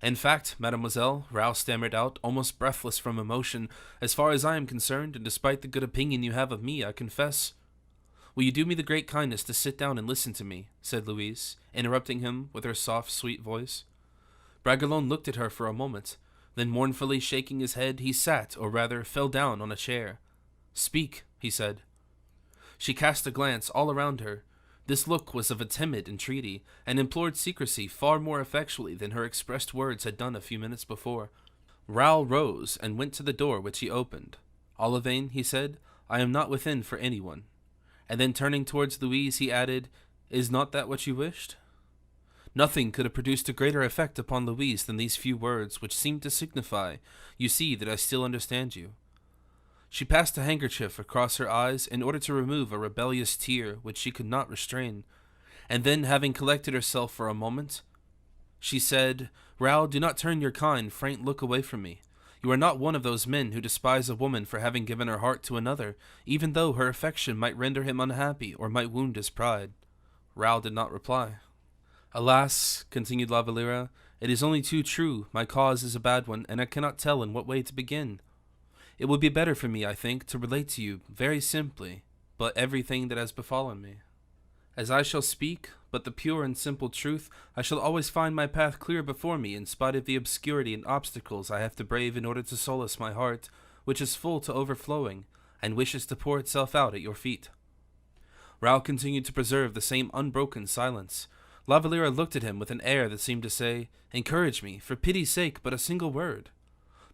"In fact, mademoiselle," Raoul stammered out, almost breathless from emotion, "as far as I am concerned, and despite the good opinion you have of me, I confess—" "Will you do me the great kindness to sit down and listen to me?" said Louise, interrupting him with her soft, sweet voice. Bragelonne looked at her for a moment. Then, mournfully shaking his head, he sat, or rather fell down on a chair. "Speak," he said. She cast a glance all around her. This look was of a timid entreaty, and implored secrecy far more effectually than her expressed words had done a few minutes before. Raoul rose and went to the door, which he opened. "Olivain," he said, "I am not within for anyone." And then turning towards Louise, he added, "Is not that what you wished?" Nothing could have produced a greater effect upon Louise than these few words, which seemed to signify, "You see that I still understand you." She passed a handkerchief across her eyes in order to remove a rebellious tear which she could not restrain, and then, having collected herself for a moment, she said, "Raoul, do not turn your kind, frank look away from me. You are not one of those men who despise a woman for having given her heart to another, even though her affection might render him unhappy or might wound his pride." Raoul did not reply. "Alas," continued La Valliere, "it is only too true. My cause is a bad one, and I cannot tell in what way to begin. It would be better for me, I think, to relate to you, very simply, but everything that has befallen me. As I shall speak but the pure and simple truth, I shall always find my path clear before me in spite of the obscurity and obstacles I have to brave in order to solace my heart, which is full to overflowing, and wishes to pour itself out at your feet." Raoul continued to preserve the same unbroken silence. La Valliere looked at him with an air that seemed to say, "Encourage me, for pity's sake, but a single word."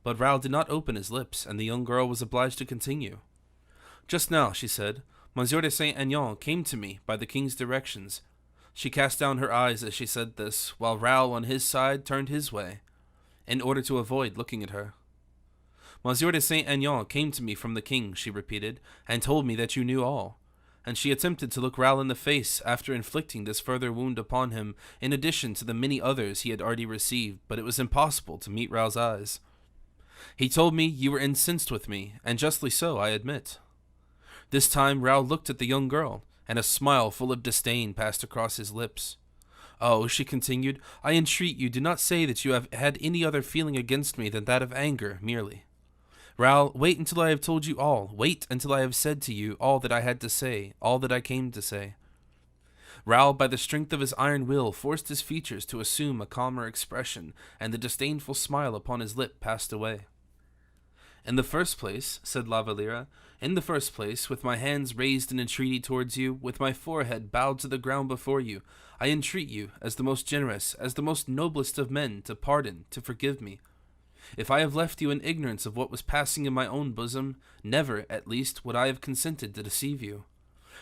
But Raoul did not open his lips, and the young girl was obliged to continue. "Just now," she said, "Monsieur de Saint-Aignan came to me by the king's directions." She cast down her eyes as she said this, while Raoul on his side turned his way, in order to avoid looking at her. "Monsieur de Saint-Aignan came to me from the king," she repeated, "and told me that you knew all." And she attempted to look Raoul in the face after inflicting this further wound upon him, in addition to the many others he had already received, but it was impossible to meet Raoul's eyes. "He told me you were incensed with me, and justly so, I admit." This time Raoul looked at the young girl, and a smile full of disdain passed across his lips. "Oh," she continued, "I entreat you, do not say that you have had any other feeling against me than that of anger, merely. Raoul, wait until I have told you all. Wait until I have said to you all that I had to say, all that I came to say." Raoul, by the strength of his iron will, forced his features to assume a calmer expression, and the disdainful smile upon his lip passed away. "In the first place," said La Valliere, "in the first place, with my hands raised in entreaty towards you, with my forehead bowed to the ground before you, I entreat you, as the most generous, as the most noblest of men, to pardon, to forgive me. If I have left you in ignorance of what was passing in my own bosom, never, at least, would I have consented to deceive you.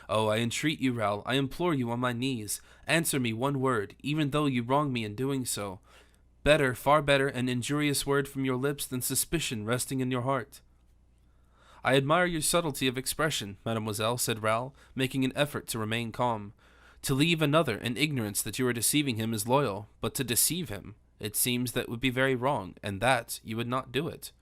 Oh, I entreat you, Raoul, I implore you on my knees, answer me one word, even though you wrong me in doing so. Better, far better, an injurious word from your lips than suspicion resting in your heart." "I admire your subtlety of expression, mademoiselle," said Raoul, making an effort to remain calm. "To leave another in ignorance that you are deceiving him is loyal, but to deceive him, it seems that would be very wrong, and that you would not do it.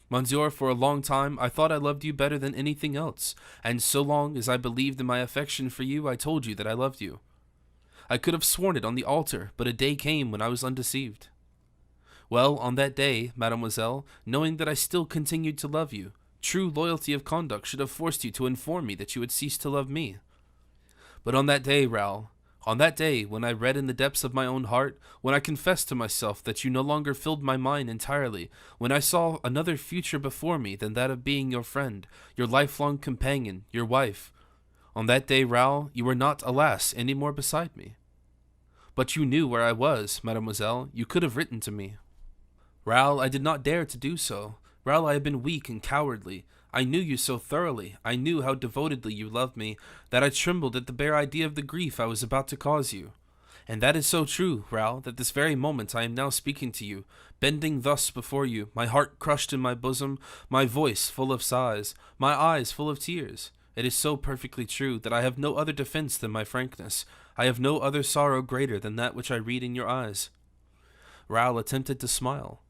Monsieur, for a long time I thought I loved you better than anything else, and so long as I believed in my affection for you, I told you that I loved you. I could have sworn it on the altar, but a day came when I was undeceived. Well, on that day, mademoiselle, knowing that I still continued to love you, true loyalty of conduct should have forced you to inform me that you had ceased to love me. But on that day, Raoul, On that day, when I read in the depths of my own heart, when I confessed to myself that you no longer filled my mind entirely, when I saw another future before me than that of being your friend, your lifelong companion, your wife, on that day, Raoul, you were not, alas, any more beside me. But you knew where I was, mademoiselle. You could have written to me. Raoul, I did not dare to do so. Raoul, I have been weak and cowardly. I knew you so thoroughly, I knew how devotedly you loved me, that I trembled at the bare idea of the grief I was about to cause you. And that is so true, Raoul, that this very moment I am now speaking to you, bending thus before you, my heart crushed in my bosom, my voice full of sighs, my eyes full of tears. It is so perfectly true that I have no other defense than my frankness. I have no other sorrow greater than that which I read in your eyes. Raoul attempted to smile.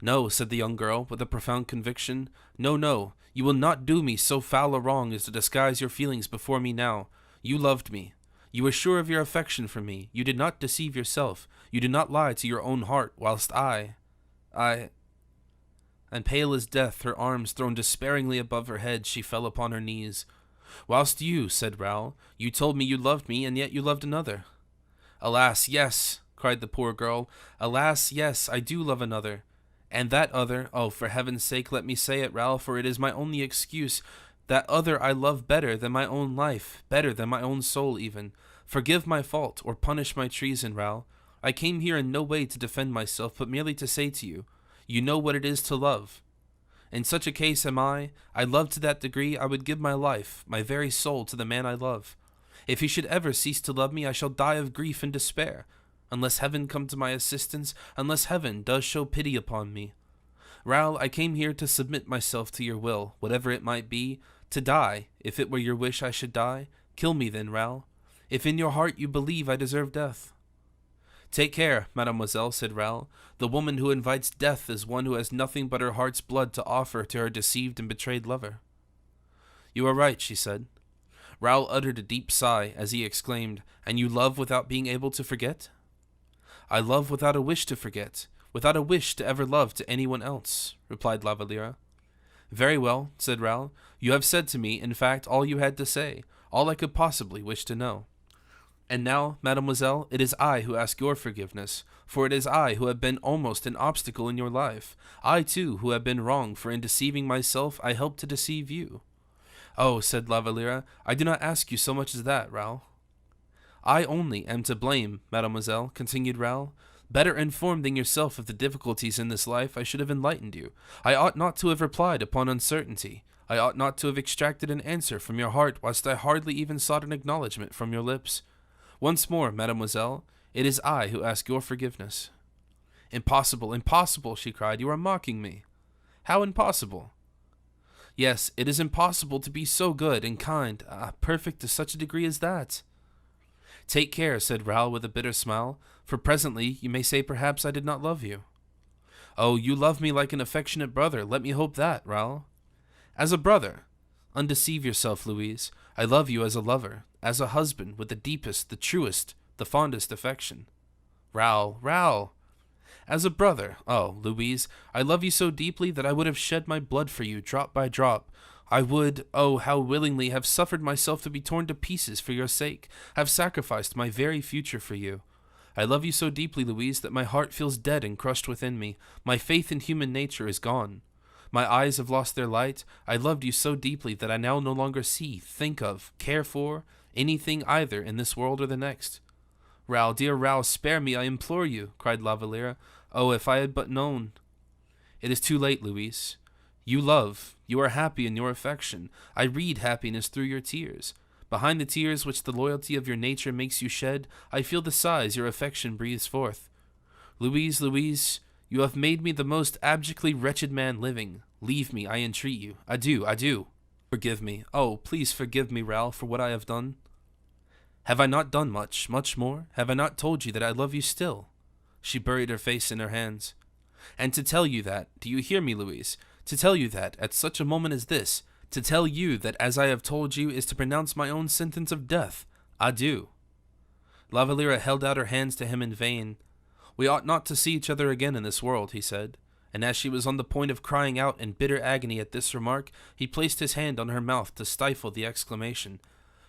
No, said the young girl, with a profound conviction. No, no, you will not do me so foul a wrong as to disguise your feelings before me now. You loved me. You were sure of your affection for me. You did not deceive yourself. You did not lie to your own heart, whilst I... And pale as death, her arms thrown despairingly above her head, she fell upon her knees. Whilst you, said Raoul, you told me you loved me, and yet you loved another. Alas, yes, cried the poor girl. Alas, yes, I do love another. And that other, oh, for heaven's sake, let me say it, Raoul, for it is my only excuse, that other I love better than my own life, better than my own soul even. Forgive my fault, or punish my treason, Raoul. I came here in no way to defend myself, but merely to say to you, you know what it is to love. In such a case am I love to that degree I would give my life, my very soul, to the man I love. If he should ever cease to love me, I shall die of grief and despair. Unless heaven come to my assistance, unless heaven does show pity upon me. Raoul, I came here to submit myself to your will, whatever it might be, to die, if it were your wish I should die. Kill me then, Raoul, if in your heart you believe I deserve death. Take care, mademoiselle, said Raoul. The woman who invites death is one who has nothing but her heart's blood to offer to her deceived and betrayed lover. You are right, she said. Raoul uttered a deep sigh as he exclaimed, And you love without being able to forget? I love without a wish to forget, without a wish to ever love to anyone else, replied La Valliere. Very well, said Raoul. You have said to me, in fact, all you had to say, all I could possibly wish to know. And now, mademoiselle, it is I who ask your forgiveness, for it is I who have been almost an obstacle in your life. I, too, who have been wrong, for in deceiving myself, I helped to deceive you. Oh, said La Valliere, I do not ask you so much as that, Raoul. I only am to blame, mademoiselle, continued Raoul. Better informed than yourself of the difficulties in this life, I should have enlightened you. I ought not to have replied upon uncertainty. I ought not to have extracted an answer from your heart, whilst I hardly even sought an acknowledgment from your lips. Once more, mademoiselle, it is I who ask your forgiveness. Impossible, impossible, she cried. You are mocking me. How impossible? Yes, it is impossible to be so good and kind, perfect to such a degree as that. Take care, said Raoul with a bitter smile, for presently you may say perhaps I did not love you. Oh, you love me like an affectionate brother, let me hope that, Raoul. As a brother? Undeceive yourself, Louise. I love you as a lover, as a husband, with the deepest, the truest, the fondest affection. Raoul, Raoul! As a brother, oh, Louise, I love you so deeply that I would have shed my blood for you, drop by drop. I would, oh, how willingly, have suffered myself to be torn to pieces for your sake, have sacrificed my very future for you. I love you so deeply, Louise, that my heart feels dead and crushed within me. My faith in human nature is gone. My eyes have lost their light. I loved you so deeply that I now no longer see, think of, care for, anything either in this world or the next. Raoul, dear Raoul, spare me, I implore you, cried La Valliere. Oh, if I had but known. It is too late, Louise. You love, you are happy in your affection. I read happiness through your tears. Behind the tears which the loyalty of your nature makes you shed, I feel the sighs your affection breathes forth. Louise, Louise, you have made me the most abjectly wretched man living. Leave me, I entreat you. Adieu, adieu. Forgive me. Oh, please forgive me, Raoul, for what I have done. Have I not done much, much more? Have I not told you that I love you still? She buried her face in her hands. And to tell you that, do you hear me, Louise? To tell you that, at such a moment as this, to tell you that as I have told you is to pronounce my own sentence of death. Adieu. La Valliere held out her hands to him in vain. We ought not to see each other again in this world, he said, and as she was on the point of crying out in bitter agony at this remark, he placed his hand on her mouth to stifle the exclamation.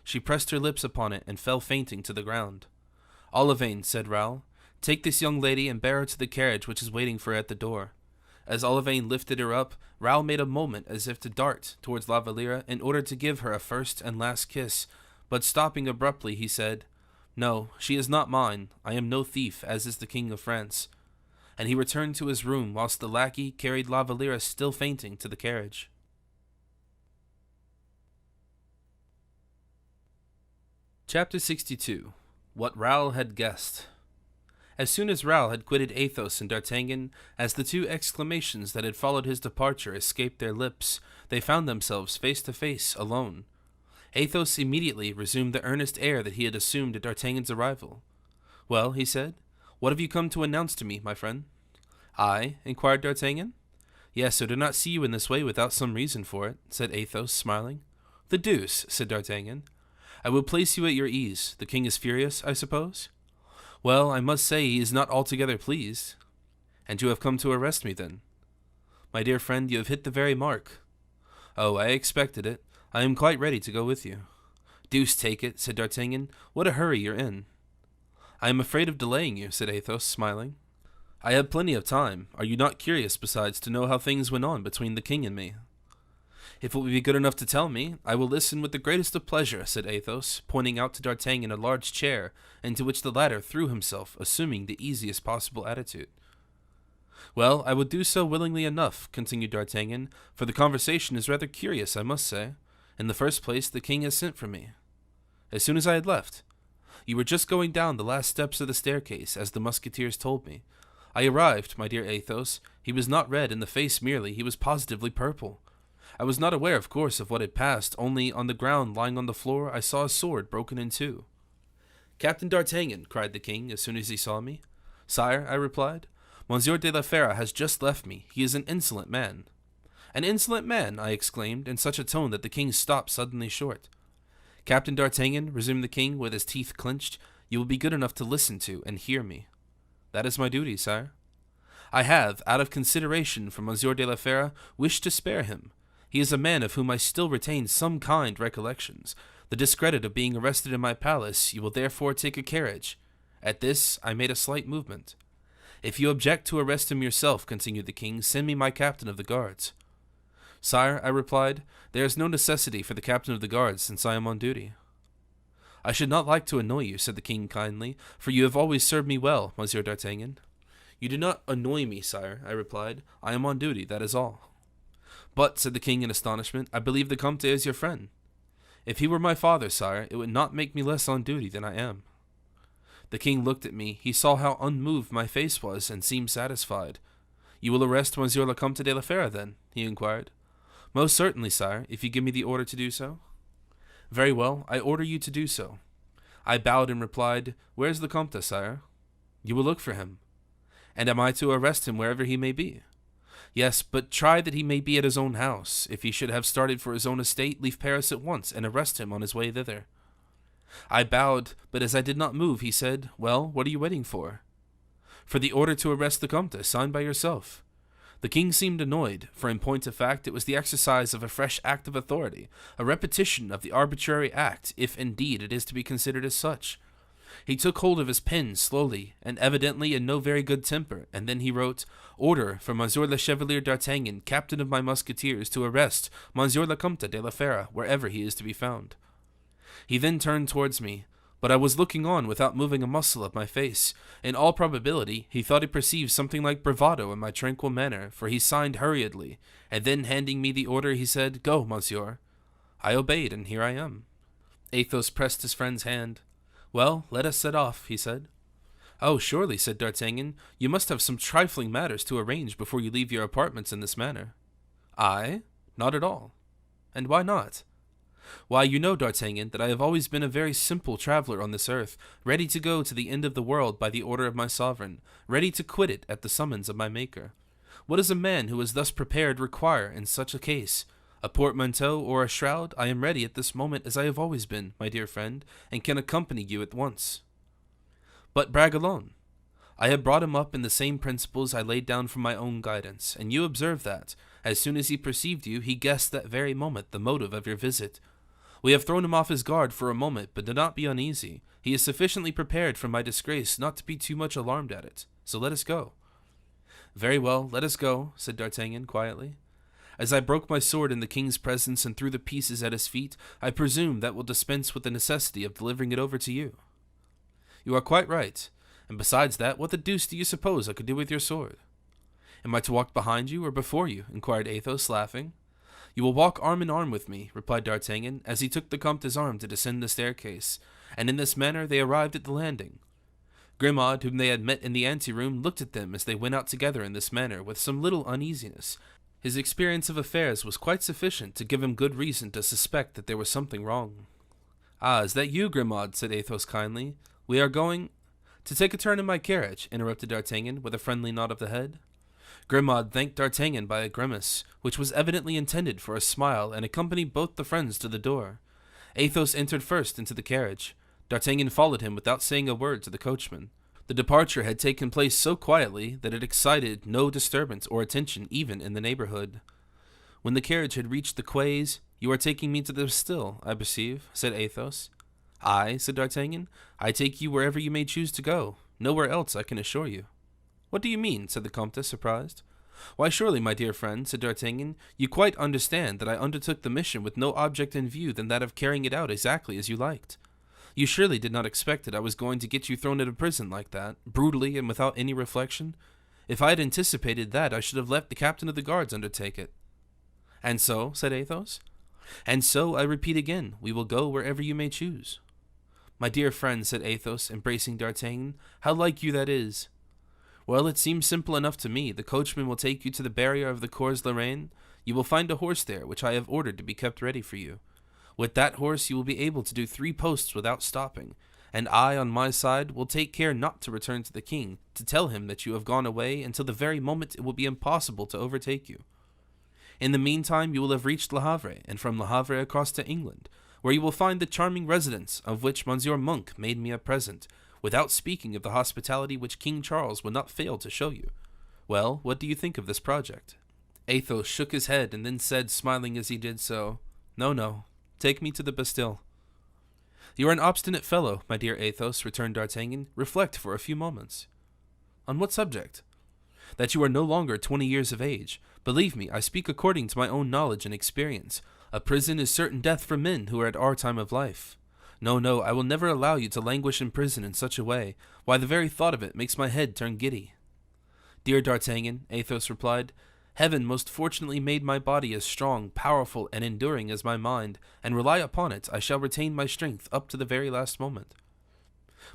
She pressed her lips upon it and fell fainting to the ground. "Olivain," said Raoul, "take this young lady and bear her to the carriage which is waiting for her at the door." As Olivain lifted her up, Raoul made a movement as if to dart towards La Valliere in order to give her a first and last kiss, but stopping abruptly, he said, "No, she is not mine. I am no thief, as is the King of France." And he returned to his room whilst the lackey carried La Valliere still fainting to the carriage. Chapter 62. What Raoul had guessed. As soon as Raoul had quitted Athos and D'Artagnan, as the two exclamations that had followed his departure escaped their lips, they found themselves face to face, alone. Athos immediately resumed the earnest air that he had assumed at D'Artagnan's arrival. "Well," he said, "what have you come to announce to me, my friend?" "I?" inquired D'Artagnan. "Yes, I do not see you in this way without some reason for it," said Athos, smiling. "The deuce," said D'Artagnan. "I will place you at your ease. The king is furious, I suppose?" "Well, I must say he is not altogether pleased." "And you have come to arrest me, then?" "My dear friend, you have hit the very mark." "Oh, I expected it. I am quite ready to go with you." "Deuce take it," said D'Artagnan. "What a hurry you're in." "I am afraid of delaying you," said Athos, smiling. "I have plenty of time. Are you not curious, besides, to know how things went on between the king and me?" "If it would be good enough to tell me, I will listen with the greatest of pleasure," said Athos, pointing out to D'Artagnan a large chair, into which the latter threw himself, assuming the easiest possible attitude. "Well, I would do so willingly enough," continued D'Artagnan, "for the conversation is rather curious, I must say. In the first place, the king has sent for me." "As soon as I had left?" "You were just going down the last steps of the staircase, as the musketeers told me. I arrived, my dear Athos. He was not red in the face merely, he was positively purple. I was not aware, of course, of what had passed, only on the ground lying on the floor I saw a sword broken in two." "Captain D'Artagnan," cried the king as soon as he saw me. "Sire," I replied, "Monsieur de la Fère has just left me. He is an insolent man." "An insolent man!" I exclaimed, in such a tone that the king stopped suddenly short. "Captain D'Artagnan," resumed the king with his teeth clenched, "you will be good enough to listen to and hear me." "That is my duty, sire." "I have, out of consideration for Monsieur de la Fère, wished to spare him. He is a man of whom I still retain some kind recollections. The discredit of being arrested in my palace, you will therefore take a carriage." At this, I made a slight movement. "If you object to arrest him yourself," continued the king, "send me my captain of the guards." "Sire," I replied, "there is no necessity for the captain of the guards, since I am on duty." "I should not like to annoy you," said the king kindly, "for you have always served me well, Monsieur d'Artagnan." "You do not annoy me, sire," I replied. "I am on duty, that is all." "But," said the king in astonishment, "I believe the Comte is your friend." "If he were my father, sire, it would not make me less on duty than I am." The king looked at me. He saw how unmoved my face was, and seemed satisfied. "You will arrest Monsieur le Comte de la Fère, then?" he inquired. "Most certainly, sire, if you give me the order to do so." "Very well, I order you to do so." I bowed and replied, "Where is the Comte, sire?" "You will look for him." "And am I to arrest him wherever he may be?" "Yes, but try that he may be at his own house. If he should have started for his own estate, leave Paris at once and arrest him on his way thither." I bowed, but as I did not move, he said, "Well, what are you waiting for?" "For the order to arrest the Comte, signed by yourself." The king seemed annoyed, for in point of fact it was the exercise of a fresh act of authority, a repetition of the arbitrary act, if indeed it is to be considered as such. He took hold of his pen slowly, and evidently in no very good temper, and then he wrote, "Order for Monsieur le Chevalier d'Artagnan, captain of my musketeers, to arrest Monsieur le Comte de la Fère, wherever he is to be found." He then turned towards me, but I was looking on without moving a muscle of my face. In all probability, he thought he perceived something like bravado in my tranquil manner, for he signed hurriedly, and then handing me the order, he said, "Go, monsieur." I obeyed, and here I am. Athos pressed his friend's hand. "Well, let us set off," he said. "Oh, surely," said D'Artagnan, "you must have some trifling matters to arrange before you leave your apartments in this manner." "I? Not at all." "And why not?" "Why, you know, D'Artagnan, that I have always been a very simple traveler on this earth, ready to go to the end of the world by the order of my sovereign, ready to quit it at the summons of my Maker. What does a man who is thus prepared require in such a case? A portmanteau or a shroud? I am ready at this moment as I have always been, my dear friend, and can accompany you at once." "But Bragelonne?" "I have brought him up in the same principles I laid down for my own guidance, and you observe that, as soon as he perceived you, he guessed that very moment the motive of your visit. We have thrown him off his guard for a moment, but do not be uneasy. He is sufficiently prepared for my disgrace not to be too much alarmed at it. So let us go." "Very well, let us go," said D'Artagnan quietly. "As I broke my sword in the king's presence and threw the pieces at his feet, I presume that will dispense with the necessity of delivering it over to you." "You are quite right. And besides that, what the deuce do you suppose I could do with your sword?" "Am I to walk behind you or before you?" inquired Athos, laughing. "You will walk arm in arm with me," replied D'Artagnan, as he took the Comte's arm to descend the staircase, and in this manner they arrived at the landing. Grimaud, whom they had met in the anteroom, looked at them as they went out together in this manner with some little uneasiness. His experience of affairs was quite sufficient to give him good reason to suspect that there was something wrong. "Ah, is that you, Grimaud?" said Athos kindly. "We are going—" "To take a turn in my carriage," interrupted D'Artagnan, with a friendly nod of the head. Grimaud thanked D'Artagnan by a grimace, which was evidently intended for a smile, and accompanied both the friends to the door. Athos entered first into the carriage. D'Artagnan followed him without saying a word to the coachman. The departure had taken place so quietly that it excited no disturbance or attention even in the neighborhood. When the carriage had reached the quays, "You are taking me to the Bastille, I perceive," said Athos. "I," said D'Artagnan, "I take you wherever you may choose to go. Nowhere else, I can assure you." "What do you mean?" said the Comte, surprised. "Why, surely, my dear friend," said D'Artagnan, "you quite understand that I undertook the mission with no object in view than that of carrying it out exactly as you liked. You surely did not expect that I was going to get you thrown into prison like that, brutally and without any reflection. If I had anticipated that, I should have let the captain of the guards undertake it." "And so," said Athos. "And so, I repeat again, we will go wherever you may choose." "My dear friend," said Athos, embracing D'Artagnan, "how like you that is." "Well, it seems simple enough to me. The coachman will take you to the barrier of the Cours la Reine. You will find a horse there, which I have ordered to be kept ready for you. With that horse you will be able to do 3 posts without stopping, and I, on my side, will take care not to return to the king, to tell him that you have gone away until the very moment it will be impossible to overtake you. In the meantime you will have reached Le Havre, and from Le Havre across to England, where you will find the charming residence of which Monsieur Monk made me a present, without speaking of the hospitality which King Charles would not fail to show you. Well, what do you think of this project?" Athos shook his head and then said, smiling as he did so, "No, no. Take me to the Bastille." "You are an obstinate fellow, my dear Athos," returned D'Artagnan. "Reflect for a few moments." "On what subject?" "That you are no longer 20 years of age. Believe me, I speak according to my own knowledge and experience. A prison is certain death for men who are at our time of life. No, no, I will never allow you to languish in prison in such a way. Why, the very thought of it makes my head turn giddy." "Dear D'Artagnan," Athos replied, "Heaven most fortunately made my body as strong, powerful, and enduring as my mind, and rely upon it, I shall retain my strength up to the very last moment."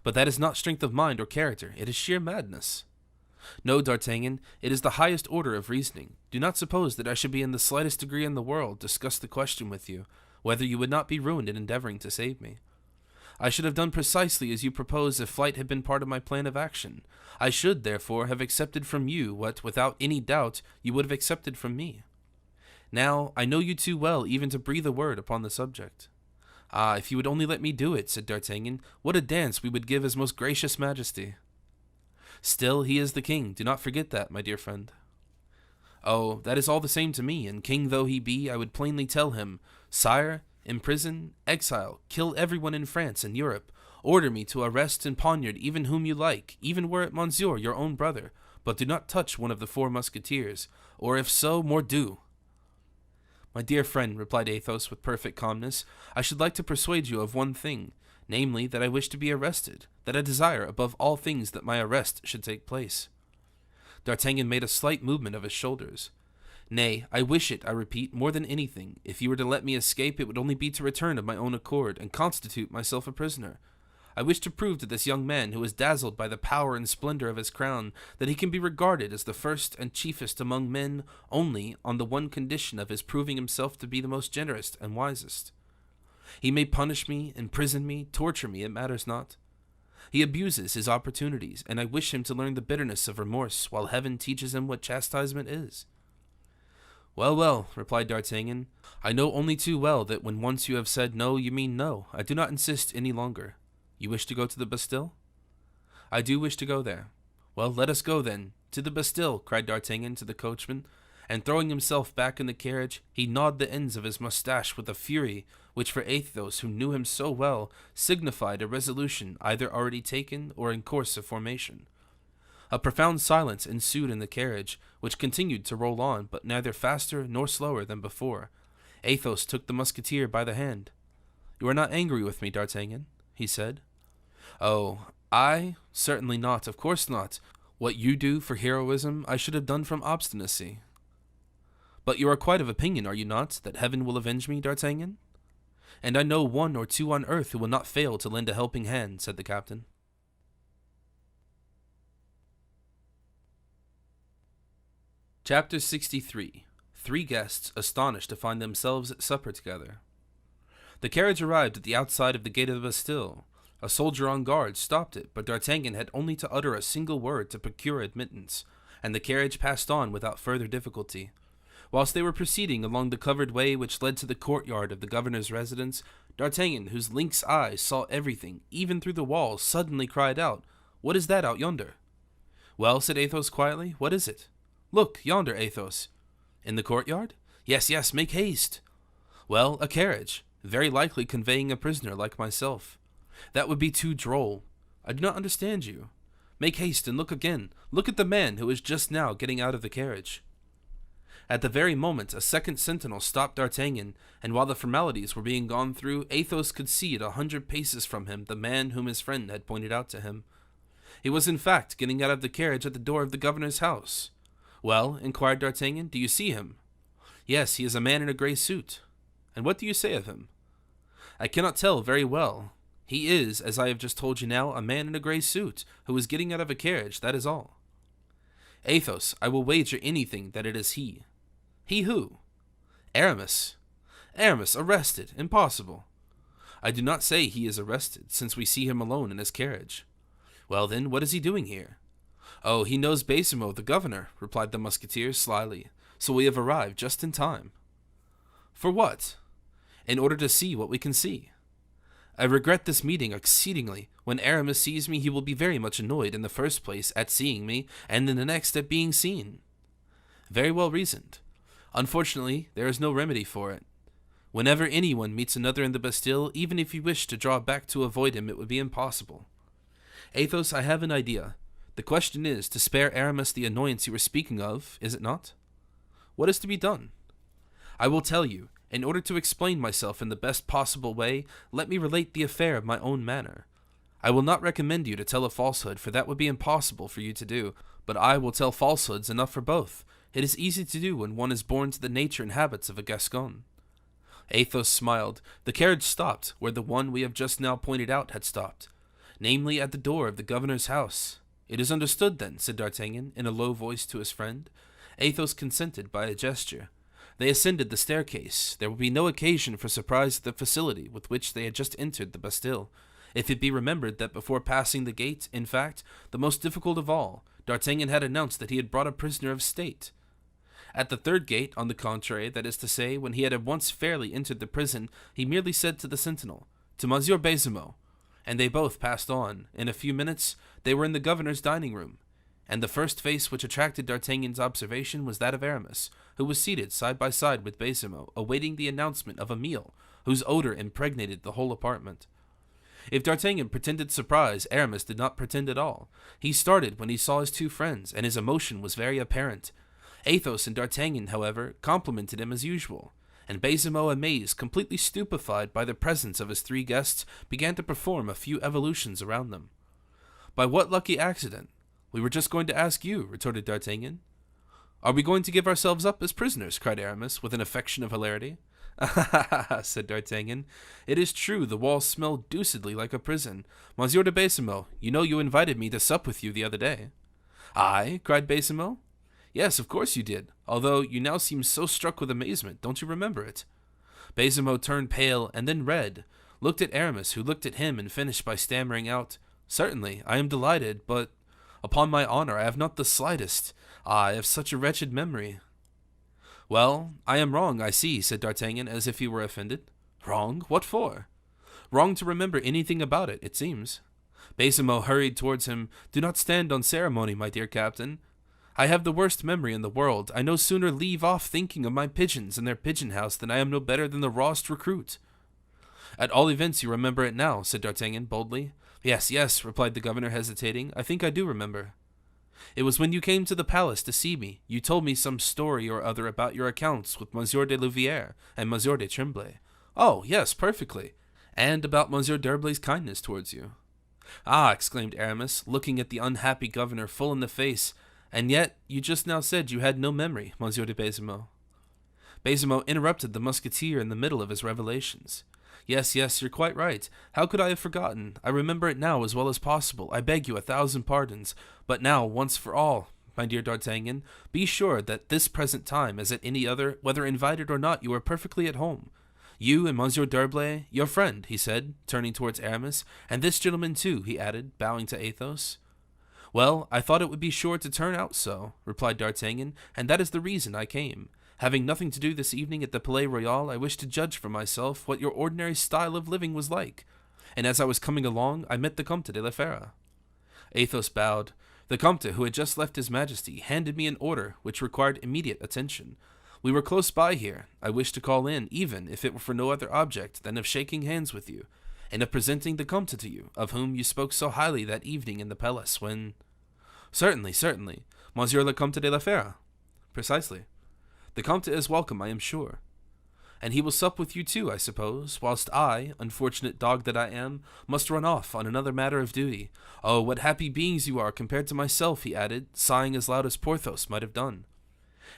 "But that is not strength of mind or character, it is sheer madness." "No, D'Artagnan, it is the highest order of reasoning. Do not suppose that I should be in the slightest degree in the world discuss the question with you, whether you would not be ruined in endeavoring to save me. I should have done precisely as you propose if flight had been part of my plan of action. I should, therefore, have accepted from you what, without any doubt, you would have accepted from me. Now, I know you too well even to breathe a word upon the subject." "Ah, if you would only let me do it," said D'Artagnan, "what a dance we would give his most gracious majesty." "Still, he is the king. Do not forget that, my dear friend." "Oh, that is all the same to me, and king though he be, I would plainly tell him, 'Sire, imprison, exile, kill everyone in France and Europe. Order me to arrest and poniard even whom you like, even were it Monsieur, your own brother, but do not touch one of the 4 musketeers, or if so, mordieu.'" "My dear friend," replied Athos with perfect calmness, "I should like to persuade you of one thing, namely, that I wish to be arrested, that I desire above all things that my arrest should take place." D'Artagnan made a slight movement of his shoulders. "Nay, I wish it, I repeat, more than anything. If you were to let me escape, it would only be to return of my own accord, and constitute myself a prisoner. I wish to prove to this young man, who is dazzled by the power and splendor of his crown, that he can be regarded as the first and chiefest among men only on the one condition of his proving himself to be the most generous and wisest. He may punish me, imprison me, torture me, it matters not. He abuses his opportunities, and I wish him to learn the bitterness of remorse, while heaven teaches him what chastisement is." "Well, well," replied D'Artagnan, "I know only too well that when once you have said no, you mean no. I do not insist any longer. You wish to go to the Bastille?" "I do wish to go there." "Well, let us go, then. To the Bastille," cried D'Artagnan to the coachman, and throwing himself back in the carriage, he gnawed the ends of his mustache with a fury which for Athos, who knew him so well, signified a resolution either already taken or in course of formation. A profound silence ensued in the carriage, which continued to roll on, but neither faster nor slower than before. Athos took the musketeer by the hand. "You are not angry with me, D'Artagnan?" he said. "Oh, I? Certainly not, of course not. What you do for heroism, I should have done from obstinacy." "But you are quite of opinion, are you not, that heaven will avenge me, D'Artagnan?" "And I know one or two on earth who will not fail to lend a helping hand," said the captain. Chapter 63. 3 guests astonished to find themselves at supper together. The carriage arrived at the outside of the gate of the Bastille. A soldier on guard stopped it, but D'Artagnan had only to utter a single word to procure admittance, and the carriage passed on without further difficulty. Whilst they were proceeding along the covered way which led to the courtyard of the governor's residence, D'Artagnan, whose lynx eyes saw everything, even through the walls, suddenly cried out, "What is that out yonder?" "Well," said Athos quietly, "what is it?" "Look, yonder, Athos." "In the courtyard?" "Yes, yes, make haste." "Well, a carriage, very likely conveying a prisoner like myself." "That would be too droll. I do not understand you. Make haste and look again. Look at the man who is just now getting out of the carriage." At the very moment, a second sentinel stopped D'Artagnan, and while the formalities were being gone through, Athos could see at 100 paces from him the man whom his friend had pointed out to him. He was in fact getting out of the carriage at the door of the governor's house. "Well," inquired D'Artagnan, "do you see him?" "Yes, he is a man in a grey suit." "And what do you say of him?" "I cannot tell very well. He is, as I have just told you now, a man in a grey suit, who is getting out of a carriage, that is all." "Athos, I will wager anything that it is he." "He who?" "Aramis." "Aramis arrested? Impossible." "I do not say he is arrested, since we see him alone in his carriage." "Well then, what is he doing here?" "Oh, he knows Baisemeaux, the governor," replied the musketeer slyly, "so we have arrived just in time." "For what?" "In order to see what we can see." "I regret this meeting exceedingly. When Aramis sees me, he will be very much annoyed, in the first place, at seeing me, and in the next at being seen." "Very well reasoned. Unfortunately, there is no remedy for it. Whenever anyone meets another in the Bastille, even if he wished to draw back to avoid him, it would be impossible. Athos, I have an idea. The question is to spare Aramis the annoyance you were speaking of, is it not?" "What is to be done?" "I will tell you. In order to explain myself in the best possible way, let me relate the affair of my own manner. I will not recommend you to tell a falsehood, for that would be impossible for you to do, but I will tell falsehoods enough for both. It is easy to do when one is born to the nature and habits of a Gascon." Athos smiled. The carriage stopped where the one we have just now pointed out had stopped, namely at the door of the governor's house. "It is understood, then," said D'Artagnan, in a low voice to his friend. Athos consented by a gesture. They ascended the staircase. There would be no occasion for surprise at the facility with which they had just entered the Bastille, if it be remembered that before passing the gate, in fact, the most difficult of all, D'Artagnan had announced that he had brought a prisoner of state. At the third gate, on the contrary, that is to say, when he had once fairly entered the prison, he merely said to the sentinel, "To Monsieur Baisemeaux," and they both passed on. In a few minutes, they were in the governor's dining room, and the first face which attracted D'Artagnan's observation was that of Aramis, who was seated side by side with Baisemeaux, awaiting the announcement of a meal, whose odor impregnated the whole apartment. If D'Artagnan pretended surprise, Aramis did not pretend at all. He started when he saw his two friends, and his emotion was very apparent. Athos and D'Artagnan, however, complimented him as usual, and Baisemeaux, amazed, completely stupefied by the presence of his 3 guests, began to perform a few evolutions around them. "By what lucky accident?" "We were just going to ask you," retorted D'Artagnan. "Are we going to give ourselves up as prisoners?" cried Aramis, with an affection of hilarity. "Ah, said D'Artagnan, "it is true the walls smell deucedly like a prison. Monsieur de Baisemeaux, you know you invited me to sup with you the other day." "I?" cried Baisemeaux. "Yes, of course you did, although you now seem so struck with amazement, don't you remember it?" Baisemeaux turned pale and then red, looked at Aramis, who looked at him, and finished by stammering out, "Certainly, I am delighted, but, upon my honor, I have not the slightest. I have such a wretched memory." "Well, I am wrong, I see," said D'Artagnan, as if he were offended. "Wrong? What for?" "Wrong to remember anything about it, it seems." Baisemeaux hurried towards him. "Do not stand on ceremony, my dear captain." I have the worst memory in the world. I no sooner leave off thinking of my pigeons and their pigeon house than I am no better than the rawest recruit. At all events you remember it now, said D'Artagnan boldly. Yes, yes, replied the governor, hesitating. I think I do remember. It was when you came to the palace to see me. You told me some story or other about your accounts with Monsieur de Louvière and Monsieur de Tremblay. Oh, yes, perfectly. And about Monsieur d'Herblay's kindness towards you. Ah, exclaimed Aramis, looking at the unhappy governor full in the face, and yet you just now said you had no memory, Monsieur de Baisemeaux. Baisemeaux interrupted the musketeer in the middle of his revelations. Yes, yes, you're quite right. How could I have forgotten? I remember it now as well as possible. I beg you 1,000 pardons. But now, once for all, my dear D'Artagnan, be sure that this present time, as at any other, whether invited or not, you are perfectly at home. You and Monsieur d'Herblay, your friend, he said, turning towards Aramis, and this gentleman too, he added, bowing to Athos. Well, I thought it would be sure to turn out so, replied D'Artagnan, and that is the reason I came. Having nothing to do this evening at the Palais Royal, I wished to judge for myself what your ordinary style of living was like, and as I was coming along, I met the Comte de la Fère. Athos bowed. The Comte, who had just left his Majesty, handed me an order which required immediate attention. We were close by here. I wished to call in, even if it were for no other object than of shaking hands with you, and of presenting the Comte to you, of whom you spoke so highly that evening in the palace when— Certainly, certainly. Monsieur le Comte de la Fère. Precisely. The Comte is welcome, I am sure. And he will sup with you too, I suppose, whilst I, unfortunate dog that I am, must run off on another matter of duty. Oh, what happy beings you are compared to myself, he added, sighing as loud as Porthos might have done.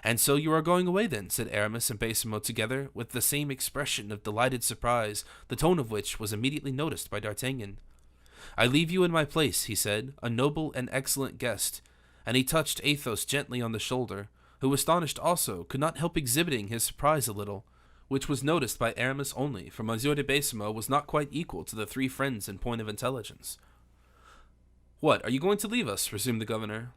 And so you are going away then, said Aramis and Baisemeaux together, with the same expression of delighted surprise, the tone of which was immediately noticed by D'Artagnan. I leave you in my place, he said, a noble and excellent guest, and he touched Athos gently on the shoulder, who, astonished also, could not help exhibiting his surprise a little, which was noticed by Aramis only, for Monsieur de Baisemeaux was not quite equal to the three friends in point of intelligence. What, are you going to leave us? Resumed the governor.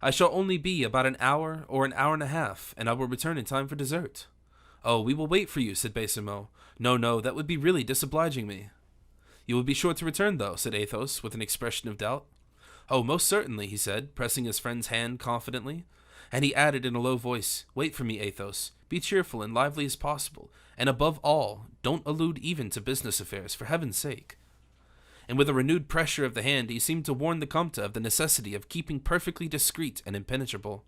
I shall only be about an hour or an hour and a half, and I will return in time for dessert. Oh, we will wait for you, said Baisemeaux. No, no, that would be really disobliging me. You will be sure to return, though, said Athos, with an expression of doubt. Oh, most certainly, he said, pressing his friend's hand confidently. And he added in a low voice, Wait for me, Athos. Be cheerful and lively as possible, and above all, don't allude even to business affairs, for heaven's sake. And with a renewed pressure of the hand, he seemed to warn the Comte of the necessity of keeping perfectly discreet and impenetrable.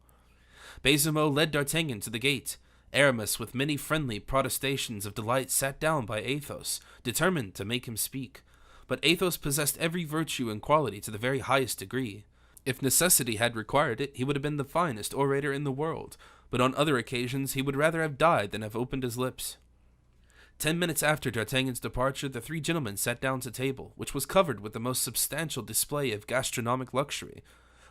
Baisemeaux led D'Artagnan to the gate. Aramis, with many friendly protestations of delight, sat down by Athos, determined to make him speak. But Athos possessed every virtue and quality to the very highest degree. If necessity had required it, he would have been the finest orator in the world, but on other occasions he would rather have died than have opened his lips. 10 minutes after D'Artagnan's departure, the three gentlemen sat down to table, which was covered with the most substantial display of gastronomic luxury.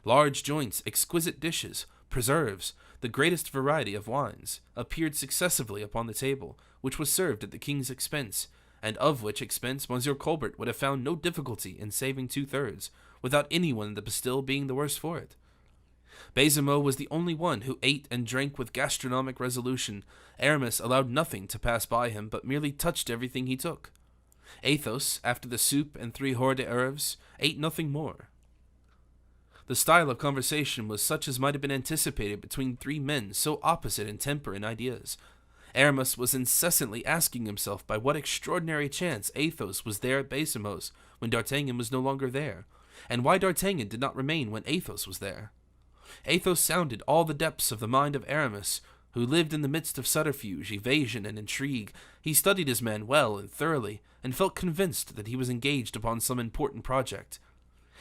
Large joints, exquisite dishes, preserves, the greatest variety of wines, appeared successively upon the table, which was served at the king's expense, and of which expense Monsieur Colbert would have found no difficulty in saving 2/3, without anyone in the Bastille being the worse for it. Baisemeaux was the only one who ate and drank with gastronomic resolution. Aramis allowed nothing to pass by him, but merely touched everything he took. Athos, after the soup and 3 hors d'oeuvres, ate nothing more. The style of conversation was such as might have been anticipated between three men so opposite in temper and ideas. Aramis was incessantly asking himself by what extraordinary chance Athos was there at Baisemeaux's when D'Artagnan was no longer there, and why D'Artagnan did not remain when Athos was there. Athos sounded all the depths of the mind of Aramis, who lived in the midst of subterfuge, evasion, and intrigue. He studied his man well and thoroughly, and felt convinced that he was engaged upon some important project.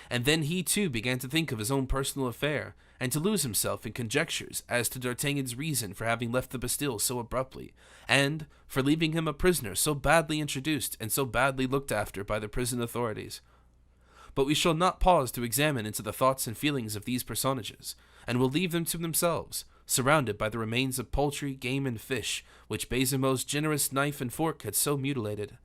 And then he too began to think of his own personal affair, and to lose himself in conjectures as to D'Artagnan's reason for having left the Bastille so abruptly, and for leaving him a prisoner so badly introduced and so badly looked after by the prison authorities. But we shall not pause to examine into the thoughts and feelings of these personages, and will leave them to themselves, surrounded by the remains of poultry, game, and fish, which Baisemeaux's generous knife and fork had so mutilated.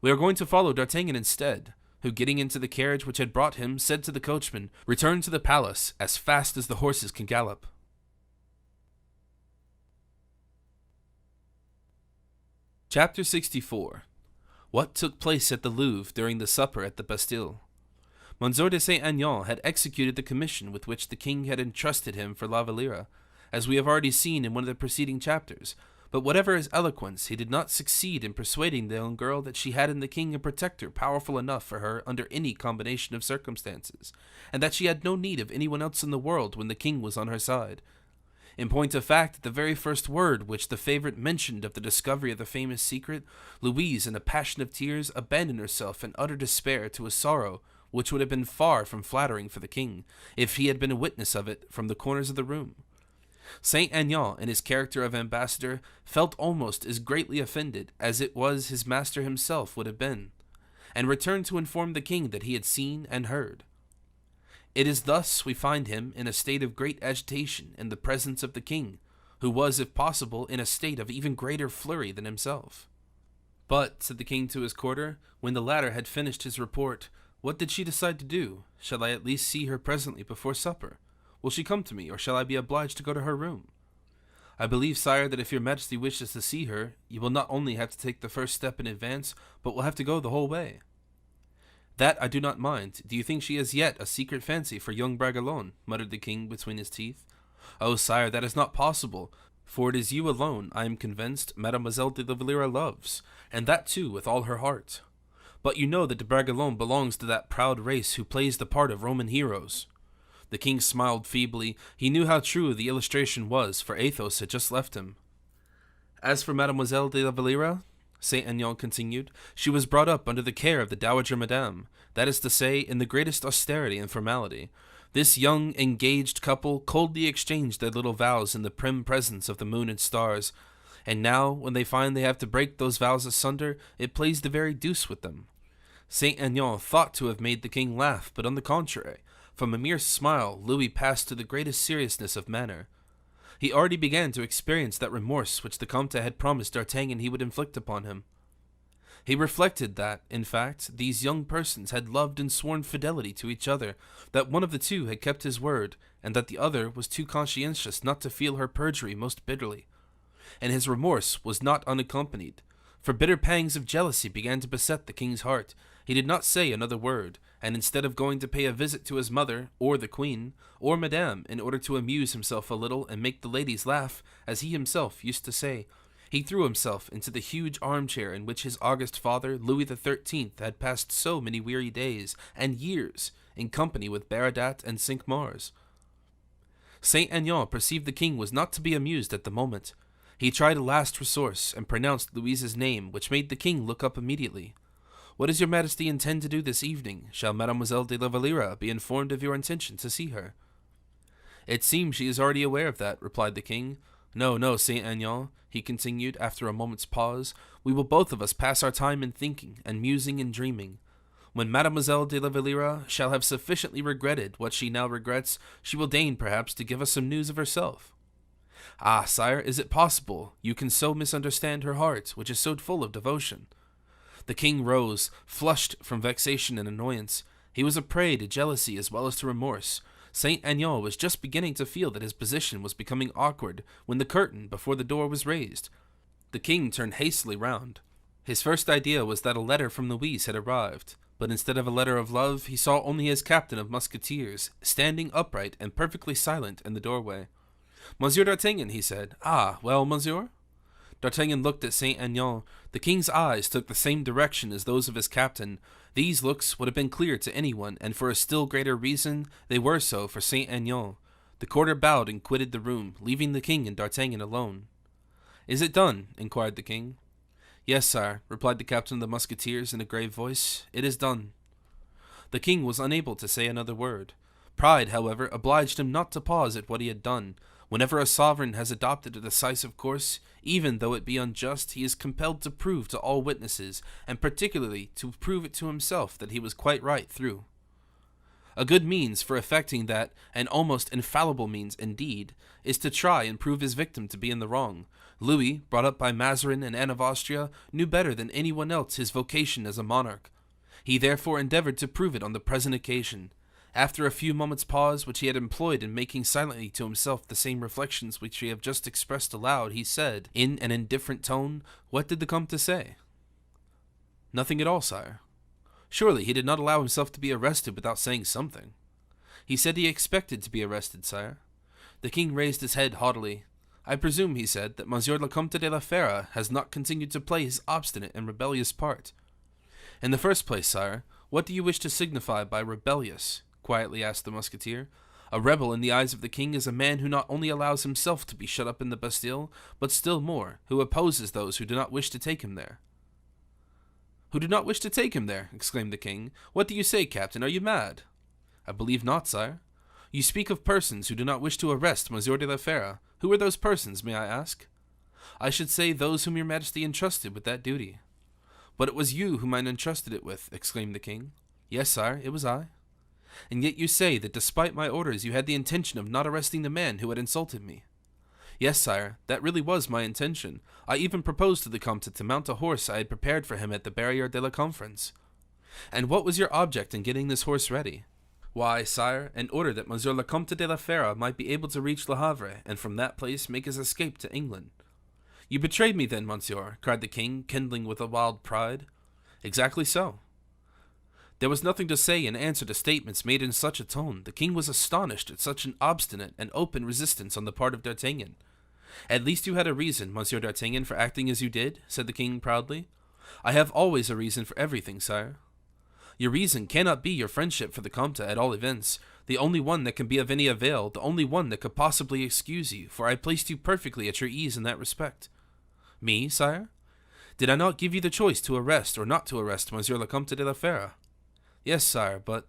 We are going to follow D'Artagnan instead, who, getting into the carriage which had brought him, said to the coachman, "Return to the palace as fast as the horses can gallop." Chapter 64. What took place at the Louvre during the supper at the Bastille. Monsieur de Saint Aignan had executed the commission with which the king had entrusted him for La Valliere, as we have already seen in one of the preceding chapters, but whatever his eloquence, he did not succeed in persuading the young girl that she had in the king a protector powerful enough for her under any combination of circumstances, and that she had no need of anyone else in the world when the king was on her side. In point of fact, the very first word which the favorite mentioned of the discovery of the famous secret, Louise, in a passion of tears, abandoned herself in utter despair to a sorrow which would have been far from flattering for the king, if he had been a witness of it from the corners of the room. Saint Aignan, in his character of ambassador, felt almost as greatly offended as it was his master himself would have been, and returned to inform the king that he had seen and heard. It is thus we find him in a state of great agitation in the presence of the king, who was, if possible, in a state of even greater flurry than himself. "But," said the king to his courtier, when the latter had finished his report, "what did she decide to do? Shall I at least see her presently before supper? Will she come to me, or shall I be obliged to go to her room?" "I believe, sire, that if your majesty wishes to see her, you will not only have to take the first step in advance, but will have to go the whole way." "That I do not mind. Do you think she has yet a secret fancy for young Bragelonne?" muttered the king between his teeth. "Oh, sire, that is not possible, for it is you alone, I am convinced, Mademoiselle de la Valliere loves, and that too with all her heart. But you know that de Bragelonne belongs to that proud race who plays the part of Roman heroes." The king smiled feebly. He knew how true the illustration was, for Athos had just left him. "As for Mademoiselle de la Valliere," Saint Aignan continued, "she was brought up under the care of the Dowager Madame, that is to say, in the greatest austerity and formality. This young, engaged couple coldly exchanged their little vows in the prim presence of the moon and stars, and now, when they find they have to break those vows asunder, it plays the very deuce with them." Saint Aignan thought to have made the king laugh, but on the contrary, from a mere smile, Louis passed to the greatest seriousness of manner. He already began to experience that remorse which the Comte had promised D'Artagnan he would inflict upon him. He reflected that, in fact, these young persons had loved and sworn fidelity to each other, that one of the two had kept his word, and that the other was too conscientious not to feel her perjury most bitterly. And his remorse was not unaccompanied, for bitter pangs of jealousy began to beset the king's heart. He did not say another word, and instead of going to pay a visit to his mother, or the queen, or madame, in order to amuse himself a little and make the ladies laugh, as he himself used to say, he threw himself into the huge armchair in which his august father, Louis XIII, had passed so many weary days and years in company with Baradat and Cinq-Mars. Saint Aignan perceived the king was not to be amused at the moment. He tried a last resource, and pronounced Louise's name, which made the king look up immediately. "What does your majesty intend to do this evening? Shall Mademoiselle de la Valliere be informed of your intention to see her?" "It seems she is already aware of that," replied the king. "No, no, Saint Aignan," he continued after a moment's pause, "we will both of us pass our time in thinking, and musing, and dreaming. When Mademoiselle de la Valliere shall have sufficiently regretted what she now regrets, she will deign, perhaps, to give us some news of herself." "Ah, sire, is it possible you can so misunderstand her heart, which is so full of devotion?" The king rose, flushed from vexation and annoyance. He was a prey to jealousy as well as to remorse. Saint Aignan was just beginning to feel that his position was becoming awkward when the curtain before the door was raised. The king turned hastily round. His first idea was that a letter from Louise had arrived, but instead of a letter of love, he saw only his captain of musketeers, standing upright and perfectly silent in the doorway. "Monsieur d'Artagnan," he said. "Ah, well, monsieur?" D'Artagnan looked at Saint Aignan. The king's eyes took the same direction as those of his captain. These looks would have been clear to anyone, and for a still greater reason, they were so for Saint Aignan. The courtier bowed and quitted the room, leaving the king and D'Artagnan alone. "Is it done?" inquired the king. "Yes, sire," replied the captain of the musketeers in a grave voice. "It is done." The king was unable to say another word. Pride, however, obliged him not to pause at what he had done. Whenever a sovereign has adopted a decisive course, even though it be unjust, he is compelled to prove to all witnesses, and particularly to prove it to himself, that he was quite right through. A good means for effecting that, an almost infallible means indeed, is to try and prove his victim to be in the wrong. Louis, brought up by Mazarin and Anne of Austria, knew better than anyone else his vocation as a monarch. He therefore endeavored to prove it on the present occasion. After a few moments' pause, which he had employed in making silently to himself the same reflections which he had just expressed aloud, he said, in an indifferent tone, "What did the Comte say?" "Nothing at all, sire." Surely he did not allow himself to be arrested without saying something. He said he expected to be arrested, sire. The king raised his head haughtily. I presume, he said, that Monsieur le Comte de la Fère has not continued to play his obstinate and rebellious part. In the first place, sire, what do you wish to signify by rebellious? Quietly asked the musketeer. A rebel in the eyes of the king is a man who not only allows himself to be shut up in the Bastille, but still more, who opposes those who do not wish to take him there. Who do not wish to take him there? Exclaimed the king. What do you say, captain? Are you mad? I believe not, sire. You speak of persons who do not wish to arrest Monsieur de la Fère. Who are those persons, may I ask? I should say those whom your majesty entrusted with that duty. But it was you whom I entrusted it with, exclaimed the king. Yes, sire, it was I. And yet you say that despite my orders you had the intention of not arresting the man who had insulted me. Yes, sire, that really was my intention. I even proposed to the Comte to mount a horse I had prepared for him at the Barrière de la Conférence. And what was your object in getting this horse ready? Why, sire, in order that Monsieur le Comte de la Fère might be able to reach Le Havre, and from that place make his escape to England. You betrayed me then, monsieur, cried the king, kindling with a wild pride. Exactly so. There was nothing to say in answer to statements made in such a tone. The king was astonished at such an obstinate and open resistance on the part of D'Artagnan. At least you had a reason, Monsieur d'Artagnan, for acting as you did, said the king proudly. I have always a reason for everything, sire. Your reason cannot be your friendship for the Comte, at all events, the only one that can be of any avail, the only one that could possibly excuse you, for I placed you perfectly at your ease in that respect. Me, sire? Did I not give you the choice to arrest or not to arrest Monsieur le Comte de la Fère? Yes, sire, but...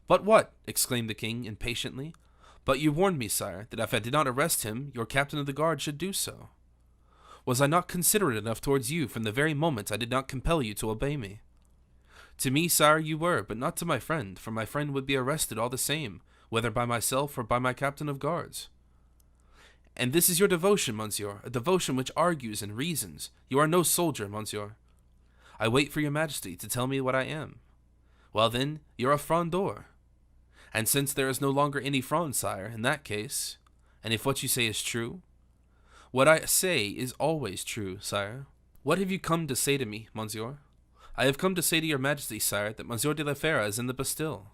But what? Exclaimed the king impatiently. But you warned me, sire, that if I did not arrest him, your captain of the guard should do so. Was I not considerate enough towards you from the very moment I did not compel you to obey me? To me, sire, you were, but not to my friend, for my friend would be arrested all the same, whether by myself or by my captain of guards. And this is your devotion, monsieur, a devotion which argues and reasons. You are no soldier, monsieur. I wait for your majesty to tell me what I am. Well then, you're a frondeur. And since there is no longer any Fronde, sire, in that case, and if what you say is true, what I say is always true, sire. What have you come to say to me, monsieur? I have come to say to your majesty, sire, that Monsieur de la Fère is in the Bastille.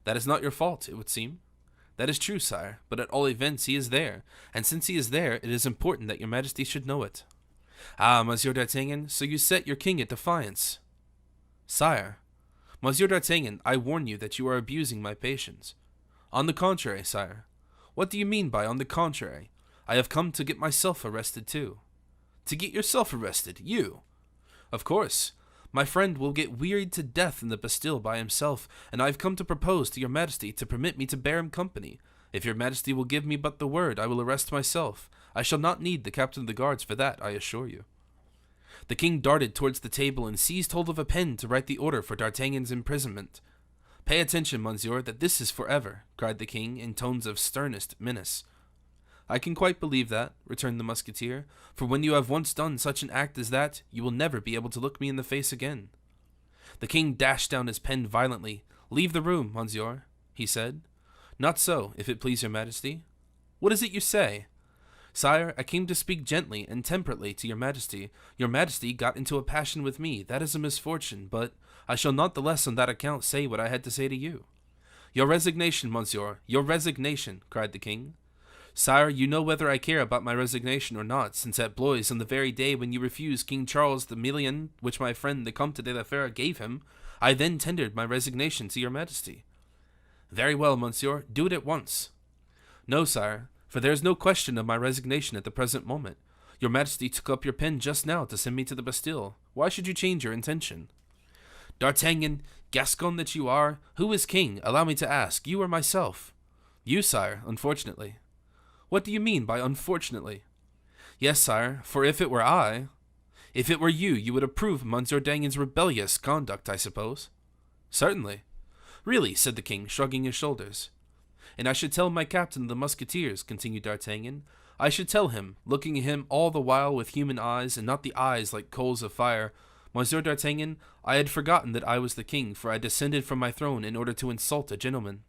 That is not your fault, it would seem. That is true, sire, but at all events he is there, and since he is there, it is important that your majesty should know it. Ah, Monsieur d'Artagnan, so you set your king at defiance. Sire, Monsieur d'Artagnan, I warn you that you are abusing my patience. On the contrary, sire. What do you mean by on the contrary? I have come to get myself arrested too. To get yourself arrested? You? Of course. My friend will get wearied to death in the Bastille by himself, and I have come to propose to your majesty to permit me to bear him company. If your majesty will give me but the word, I will arrest myself. I shall not need the captain of the guards for that, I assure you. The king darted towards the table and seized hold of a pen to write the order for D'Artagnan's imprisonment. Pay attention, monsieur, that this is forever, cried the king in tones of sternest menace. I can quite believe that, returned the musketeer, for when you have once done such an act as that, you will never be able to look me in the face again. The king dashed down his pen violently. Leave the room, monsieur, he said. Not so, if it please your majesty. What is it you say? Sire, I came to speak gently and temperately to your majesty. Your majesty got into a passion with me. That is a misfortune, but I shall not the less on that account say what I had to say to you. Your resignation, monsieur, your resignation, cried the king. Sire, you know whether I care about my resignation or not, since at Blois, on the very day when you refused King Charles the million which my friend the Comte de la Fère gave him, I then tendered my resignation to your majesty. Very well, monsieur, do it at once. No, sire, for there is no question of my resignation at the present moment. Your majesty took up your pen just now to send me to the Bastille. Why should you change your intention? D'Artagnan, Gascon that you are, who is king, allow me to ask, you or myself? You, sire, unfortunately. What do you mean by unfortunately? Yes, sire, for if it were I, if it were you, you would approve Monsieur d'Artagnan's rebellious conduct, I suppose. Certainly. Really, said the king, shrugging his shoulders. And I should tell my captain of the musketeers, continued D'Artagnan. I should tell him, looking at him all the while with human eyes, and not the eyes like coals of fire, Monsieur d'Artagnan, I had forgotten that I was the king, for I descended from my throne in order to insult a gentleman.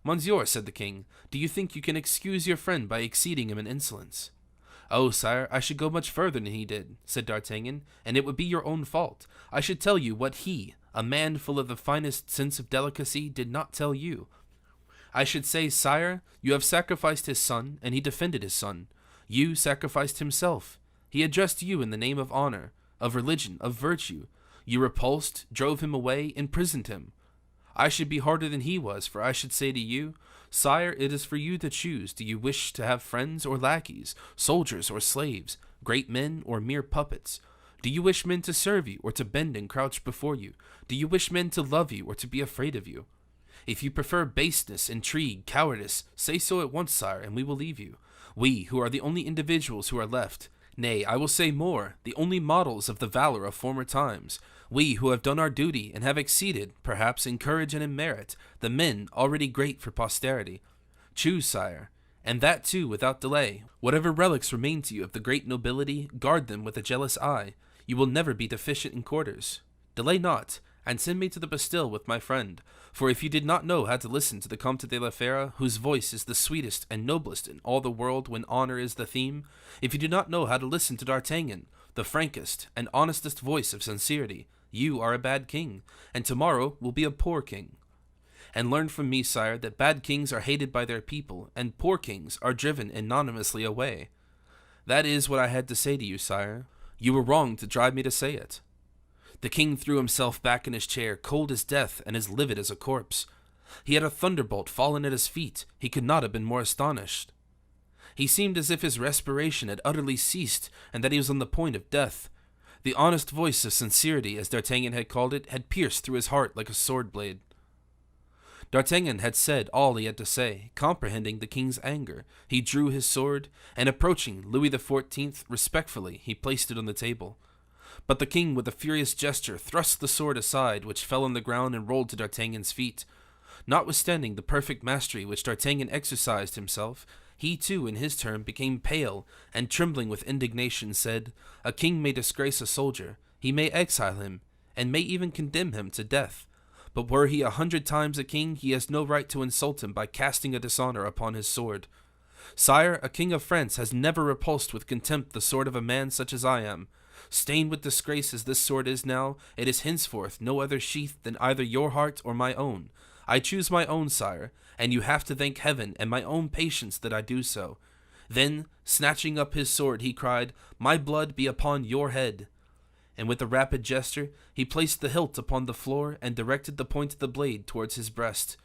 Monsieur, said the king, do you think you can excuse your friend by exceeding him in insolence? Oh, sire, I should go much further than he did, said D'Artagnan, and it would be your own fault. I should tell you what he, a man full of the finest sense of delicacy, did not tell you. I should say, sire, you have sacrificed his son, and he defended his son. You sacrificed himself. He addressed you in the name of honor, of religion, of virtue. You repulsed, drove him away, imprisoned him. I should be harder than he was, for I should say to you, sire, it is for you to choose. Do you wish to have friends or lackeys, soldiers or slaves, great men or mere puppets? Do you wish men to serve you or to bend and crouch before you? Do you wish men to love you or to be afraid of you? If you prefer baseness, intrigue, cowardice, say so at once, sire, and we will leave you. We, who are the only individuals who are left, nay, I will say more, the only models of the valor of former times, we who have done our duty and have exceeded, perhaps in courage and in merit, the men already great for posterity. Choose, sire, and that too without delay. Whatever relics remain to you of the great nobility, guard them with a jealous eye. You will never be deficient in quarters. Delay not, and send me to the Bastille with my friend, for if you did not know how to listen to the Comte de la Fere, whose voice is the sweetest and noblest in all the world when honor is the theme, if you do not know how to listen to D'Artagnan, the frankest and honestest voice of sincerity, you are a bad king, and tomorrow will be a poor king. And learn from me, sire, that bad kings are hated by their people, and poor kings are driven anonymously away. That is what I had to say to you, sire. You were wrong to drive me to say it. The king threw himself back in his chair, cold as death and as livid as a corpse. He had a thunderbolt fallen at his feet. He could not have been more astonished. He seemed as if his respiration had utterly ceased, and that he was on the point of death. The honest voice of sincerity, as D'Artagnan had called it, had pierced through his heart like a sword blade. D'Artagnan had said all he had to say, comprehending the king's anger. He drew his sword, and approaching Louis XIV respectfully, he placed it on the table. But the king, with a furious gesture, thrust the sword aside, which fell on the ground and rolled to D'Artagnan's feet. Notwithstanding the perfect mastery which D'Artagnan exercised himself, he too, in his turn, became pale, and trembling with indignation, said, "A king may disgrace a soldier, he may exile him, and may even condemn him to death. But were he 100 times a king, he has no right to insult him by casting a dishonor upon his sword. Sire, a king of France has never repulsed with contempt the sword of a man such as I am. Stained with disgrace as this sword is now, it is henceforth no other sheath than either your heart or my own. I choose my own, sire, and you have to thank heaven and my own patience that I do so." Then, snatching up his sword, he cried, "My blood be upon your head." And with a rapid gesture, he placed the hilt upon the floor and directed the point of the blade towards his breast.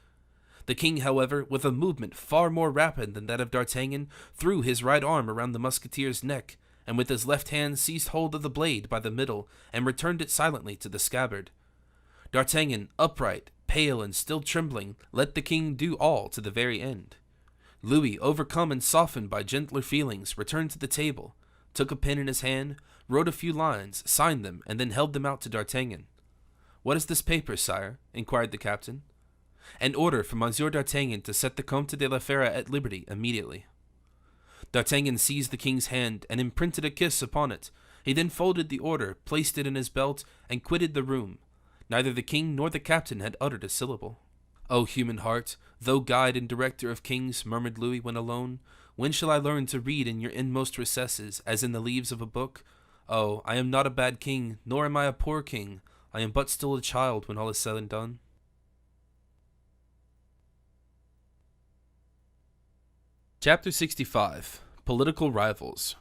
The king, however, with a movement far more rapid than that of D'Artagnan, threw his right arm around the musketeer's neck, and with his left hand seized hold of the blade by the middle, and returned it silently to the scabbard. D'Artagnan, upright, pale, and still trembling, let the king do all to the very end. Louis, overcome and softened by gentler feelings, returned to the table, took a pen in his hand, wrote a few lines, signed them, and then held them out to D'Artagnan. "What is this paper, sire?" inquired the captain. "An order for Monsieur d'Artagnan to set the Comte de la Fere at liberty immediately." D'Artagnan seized the king's hand and imprinted a kiss upon it. He then folded the order, placed it in his belt, and quitted the room. Neither the king nor the captain had uttered a syllable. "O human heart, thou guide and director of kings," murmured Louis when alone, "when shall I learn to read in your inmost recesses, as in the leaves of a book? Oh, I am not a bad king, nor am I a poor king. I am but still a child when all is said and done." Chapter 65. Political Rivals.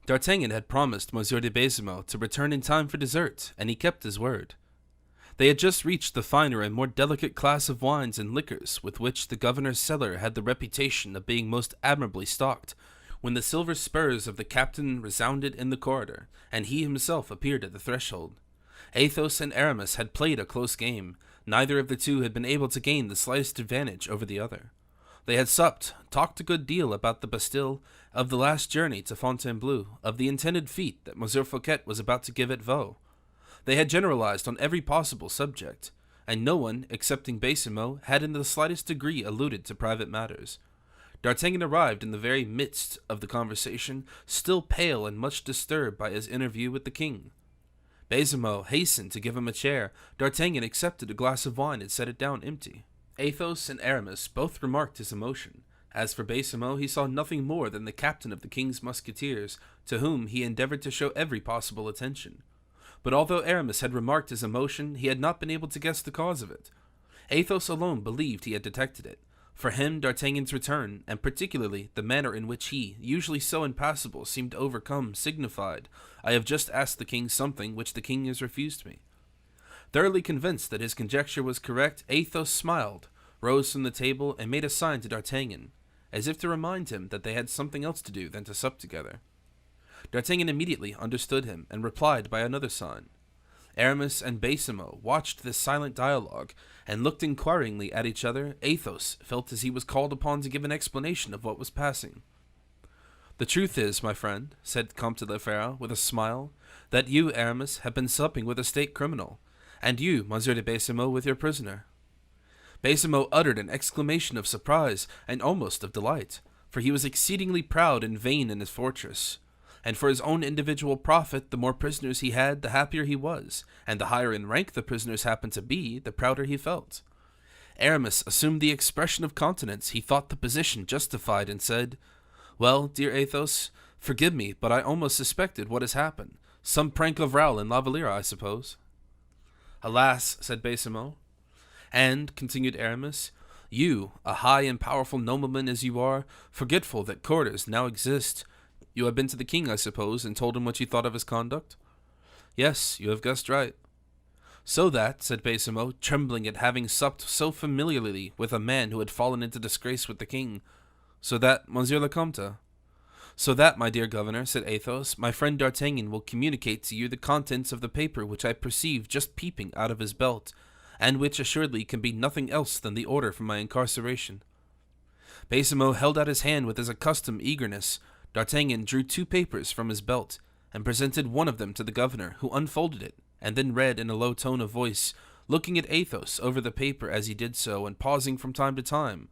D'Artagnan had promised Monsieur de Baisemeaux to return in time for dessert, and he kept his word. They had just reached the finer and more delicate class of wines and liquors with which the governor's cellar had the reputation of being most admirably stocked, when the silver spurs of the captain resounded in the corridor, and he himself appeared at the threshold. Athos and Aramis had played a close game. Neither of the two had been able to gain the slightest advantage over the other. They had supped, talked a good deal about the Bastille, of the last journey to Fontainebleau, of the intended fete that Monsieur Fouquet was about to give at Vaux. They had generalized on every possible subject, and no one, excepting Baisemeaux, had in the slightest degree alluded to private matters. D'Artagnan arrived in the very midst of the conversation, still pale and much disturbed by his interview with the king. Baisemeaux hastened to give him a chair. D'Artagnan accepted a glass of wine and set it down empty. Athos and Aramis both remarked his emotion. As for Baisemeaux, he saw nothing more than the captain of the king's musketeers, to whom he endeavored to show every possible attention. But although Aramis had remarked his emotion, he had not been able to guess the cause of it. Athos alone believed he had detected it. For him, D'Artagnan's return, and particularly the manner in which he, usually so impassible, seemed overcome, signified, "I have just asked the king something which the king has refused me." Thoroughly convinced that his conjecture was correct, Athos smiled, rose from the table, and made a sign to D'Artagnan, as if to remind him that they had something else to do than to sup together. D'Artagnan immediately understood him, and replied by another sign. Aramis and Baisemeaux watched this silent dialogue, and looked inquiringly at each other. Athos felt as he was called upon to give an explanation of what was passing. "The truth is, my friend," said Comte de la Fère with a smile, "that you, Aramis, have been supping with a state criminal, and you, Monsieur de Baisemeaux, with your prisoner." Baisemeaux uttered an exclamation of surprise and almost of delight, for he was exceedingly proud and vain in his fortress. And for his own individual profit, the more prisoners he had, the happier he was, and the higher in rank the prisoners happened to be, the prouder he felt. Aramis assumed the expression of countenance he thought the position justified, and said, "Well, dear Athos, forgive me, but I almost suspected what has happened. Some prank of Raoul and La Valliere, I suppose." "Alas," said Baisemeaux. "And," continued Aramis, "you, a high and powerful nobleman as you are, forgetful that courtiers now exist. You have been to the king, I suppose, and told him what you thought of his conduct?" "Yes, you have guessed right." "So that," said Baisemeaux, trembling at having supped so familiarly with a man who had fallen into disgrace with the king, "so that, Monsieur le Comte—" "So that, my dear governor," said Athos, "my friend D'Artagnan will communicate to you the contents of the paper which I perceived just peeping out of his belt, and which assuredly can be nothing else than the order for my incarceration." Baisemeaux held out his hand with his accustomed eagerness. D'Artagnan drew 2 papers from his belt, and presented one of them to the governor, who unfolded it, and then read in a low tone of voice, looking at Athos over the paper as he did so, and pausing from time to time,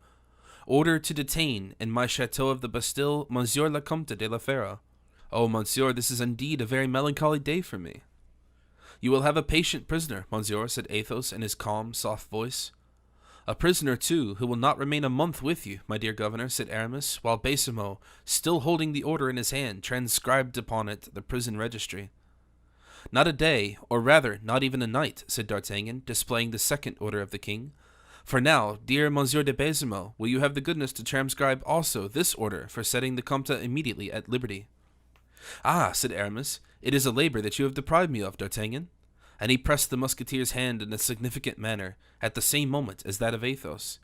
"Order to detain, in my chateau of the Bastille, Monsieur le Comte de la Fère. Oh, monsieur, this is indeed a very melancholy day for me." "You will have a patient prisoner, monsieur," said Athos in his calm, soft voice. "A prisoner, too, who will not remain a month with you, my dear governor," said Aramis, while Baisemeaux, still holding the order in his hand, transcribed upon it the prison registry. "Not a day, or rather, not even a night," said D'Artagnan, displaying the second order of the king. "For now, dear Monsieur de Baisemeaux, will you have the goodness to transcribe also this order for setting the Comte immediately at liberty?" "Ah," said Aramis, "it is a labor that you have deprived me of, D'Artagnan." And he pressed the musketeer's hand in a significant manner, at the same moment as that of Athos.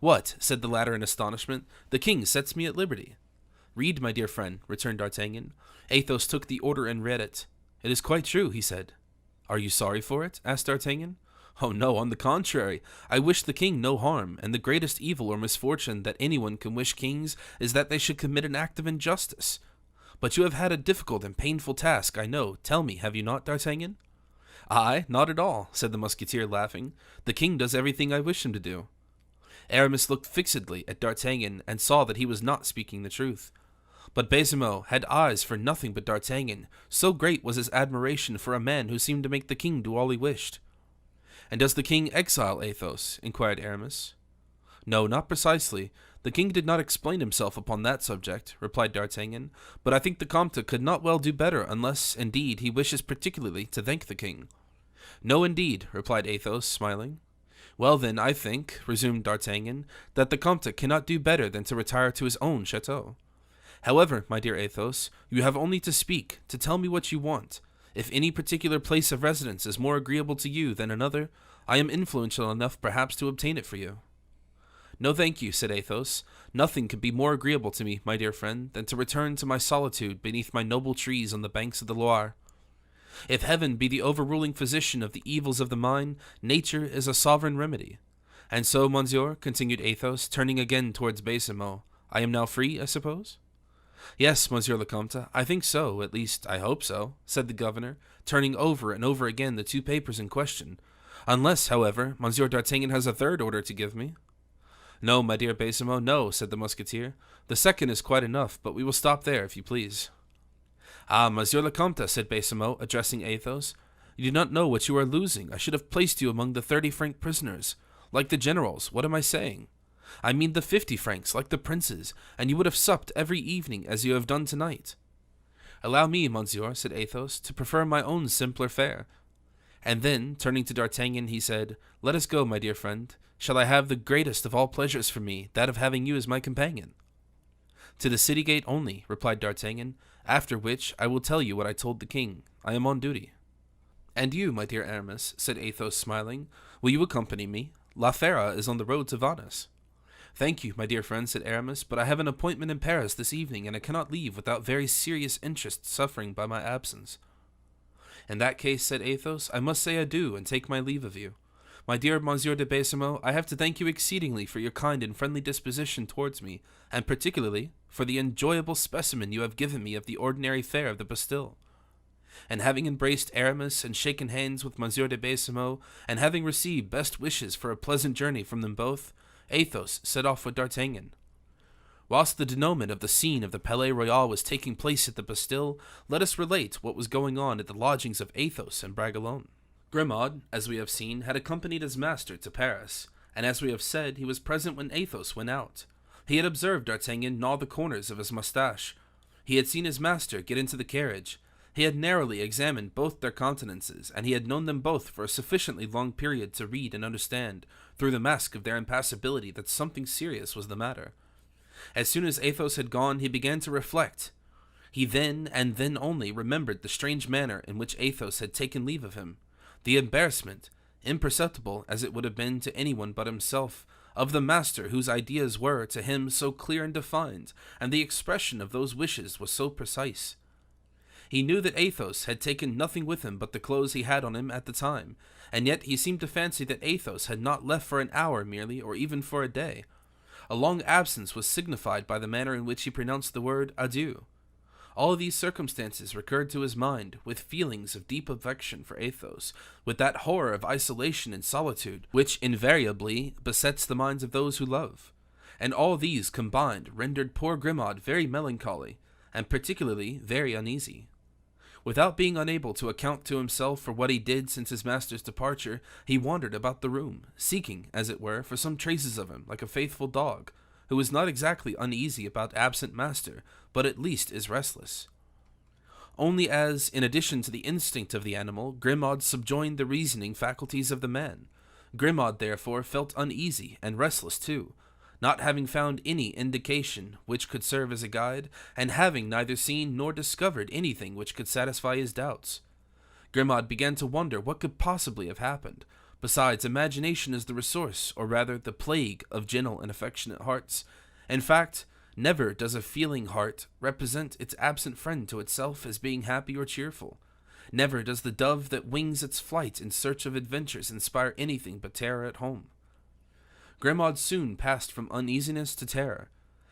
"What?" said the latter in astonishment. "The king sets me at liberty." "Read, my dear friend," returned D'Artagnan. Athos took the order and read it. "It is quite true," he said. "Are you sorry for it?" asked D'Artagnan. "Oh no, on the contrary. I wish the king no harm, and the greatest evil or misfortune that anyone can wish kings is that they should commit an act of injustice. But you have had a difficult and painful task, I know. Tell me, have you not, D'Artagnan?" "I? Not at all," said the musketeer, laughing. "The king does everything I wish him to do." Aramis looked fixedly at D'Artagnan and saw that he was not speaking the truth. But Baisemeaux had eyes for nothing but D'Artagnan, so great was his admiration for a man who seemed to make the king do all he wished. "And does the king exile Athos?" inquired Aramis. "No, not precisely. The king did not explain himself upon that subject," replied D'Artagnan, "but I think the Comte could not well do better unless, indeed, he wishes particularly to thank the king." "No, indeed," replied Athos, smiling. "Well, then, I think," resumed D'Artagnan, "that the Comte cannot do better than to retire to his own chateau. However, my dear Athos, you have only to speak, to tell me what you want. If any particular place of residence is more agreeable to you than another, I am influential enough perhaps to obtain it for you." "No, thank you," said Athos. "Nothing could be more agreeable to me, my dear friend, than to return to my solitude beneath my noble trees on the banks of the Loire. If heaven be the overruling physician of the evils of the mind, nature is a sovereign remedy. And so, monsieur," continued Athos, turning again towards Baisemeaux, "I am now free, I suppose?" "Yes, Monsieur le Comte, I think so, at least I hope so," said the governor, turning over and over again the 2 papers in question. "Unless, however, Monsieur d'Artagnan has a third order to give me." "No, my dear Baisemeaux, no," said the musketeer. "The second is quite enough, but we will stop there, if you please." "Ah, Monsieur le Comte," said Baisemeaux, addressing Athos, "you do not know what you are losing. I should have placed you among the 30-franc prisoners. Like the generals, what am I saying? I mean the 50 francs, like the princes, and you would have supped every evening as you have done tonight." Allow me, monsieur, said Athos, to prefer my own simpler fare. And then, turning to D'Artagnan, he said, Let us go, my dear friend. Shall I have the greatest of all pleasures for me, that of having you as my companion? To the city gate only, replied D'Artagnan, after which I will tell you what I told the king. I am on duty. And you, my dear Aramis, said Athos, smiling, will you accompany me? La Fera is on the road to Vannes. Thank you, my dear friend, said Aramis, but I have an appointment in Paris this evening, and I cannot leave without very serious interest suffering by my absence. In that case, said Athos, I must say adieu and take my leave of you. My dear Monsieur de Baisemeaux, I have to thank you exceedingly for your kind and friendly disposition towards me, and particularly for the enjoyable specimen you have given me of the ordinary fare of the Bastille. And having embraced Aramis and shaken hands with Monsieur de Baisemeaux, and having received best wishes for a pleasant journey from them both, Athos set off with D'Artagnan. Whilst the denouement of the scene of the Palais Royal was taking place at the Bastille, let us relate what was going on at the lodgings of Athos and Bragelonne. Grimaud, as we have seen, had accompanied his master to Paris, and as we have said, he was present when Athos went out. He had observed D'Artagnan gnaw the corners of his moustache. He had seen his master get into the carriage. He had narrowly examined both their countenances, and he had known them both for a sufficiently long period to read and understand, through the mask of their impassibility, that something serious was the matter. As soon as Athos had gone, he began to reflect. He then, and then only, remembered the strange manner in which Athos had taken leave of him, the embarrassment, imperceptible as it would have been to anyone but himself, of the master whose ideas were, to him, so clear and defined, and the expression of those wishes was so precise. He knew that Athos had taken nothing with him but the clothes he had on him at the time, and yet he seemed to fancy that Athos had not left for an hour merely, or even for a day. A long absence was signified by the manner in which he pronounced the word adieu. All these circumstances recurred to his mind, with feelings of deep affection for Athos, with that horror of isolation and solitude which invariably besets the minds of those who love. And all these combined rendered poor Grimaud very melancholy, and particularly very uneasy. Without being unable to account to himself for what he did since his master's departure, he wandered about the room, seeking, as it were, for some traces of him, like a faithful dog, who is not exactly uneasy about absent master, but at least is restless. Only as, in addition to the instinct of the animal, Grimaud subjoined the reasoning faculties of the man. Grimaud, therefore, felt uneasy and restless too, not having found any indication which could serve as a guide, and having neither seen nor discovered anything which could satisfy his doubts. Grimaud began to wonder what could possibly have happened. Besides, imagination is the resource, or rather the plague, of gentle and affectionate hearts. In fact, never does a feeling heart represent its absent friend to itself as being happy or cheerful. Never does the dove that wings its flight in search of adventures inspire anything but terror at home. Grimaud soon passed from uneasiness to terror.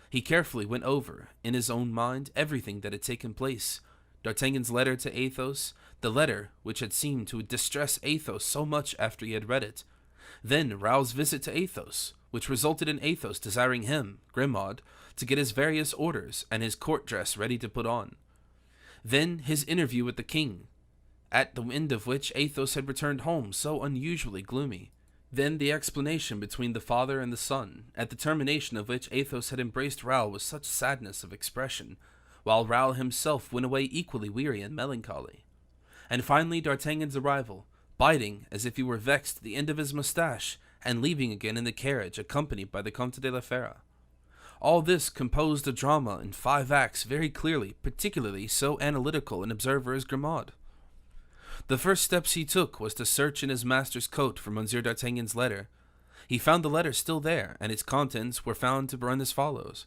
He carefully went over, in his own mind, everything that had taken place. D'Artagnan's letter to Athos, the letter which had seemed to distress Athos so much after he had read it. Then Raoul's visit to Athos, which resulted in Athos desiring him, Grimaud, to get his various orders and his court dress ready to put on. Then his interview with the king, at the end of which Athos had returned home so unusually gloomy. Then the explanation between the father and the son, at the termination of which Athos had embraced Raoul with such sadness of expression, while Raoul himself went away equally weary and melancholy. And finally D'Artagnan's arrival, biting, as if he were vexed, the end of his moustache, and leaving again in the carriage, accompanied by the Comte de la Fera. All this composed a drama in 5 acts very clearly, particularly so analytical an observer as Grimaud. The first steps he took was to search in his master's coat for Monsieur d'Artagnan's letter. He found the letter still there, and its contents were found to run as follows.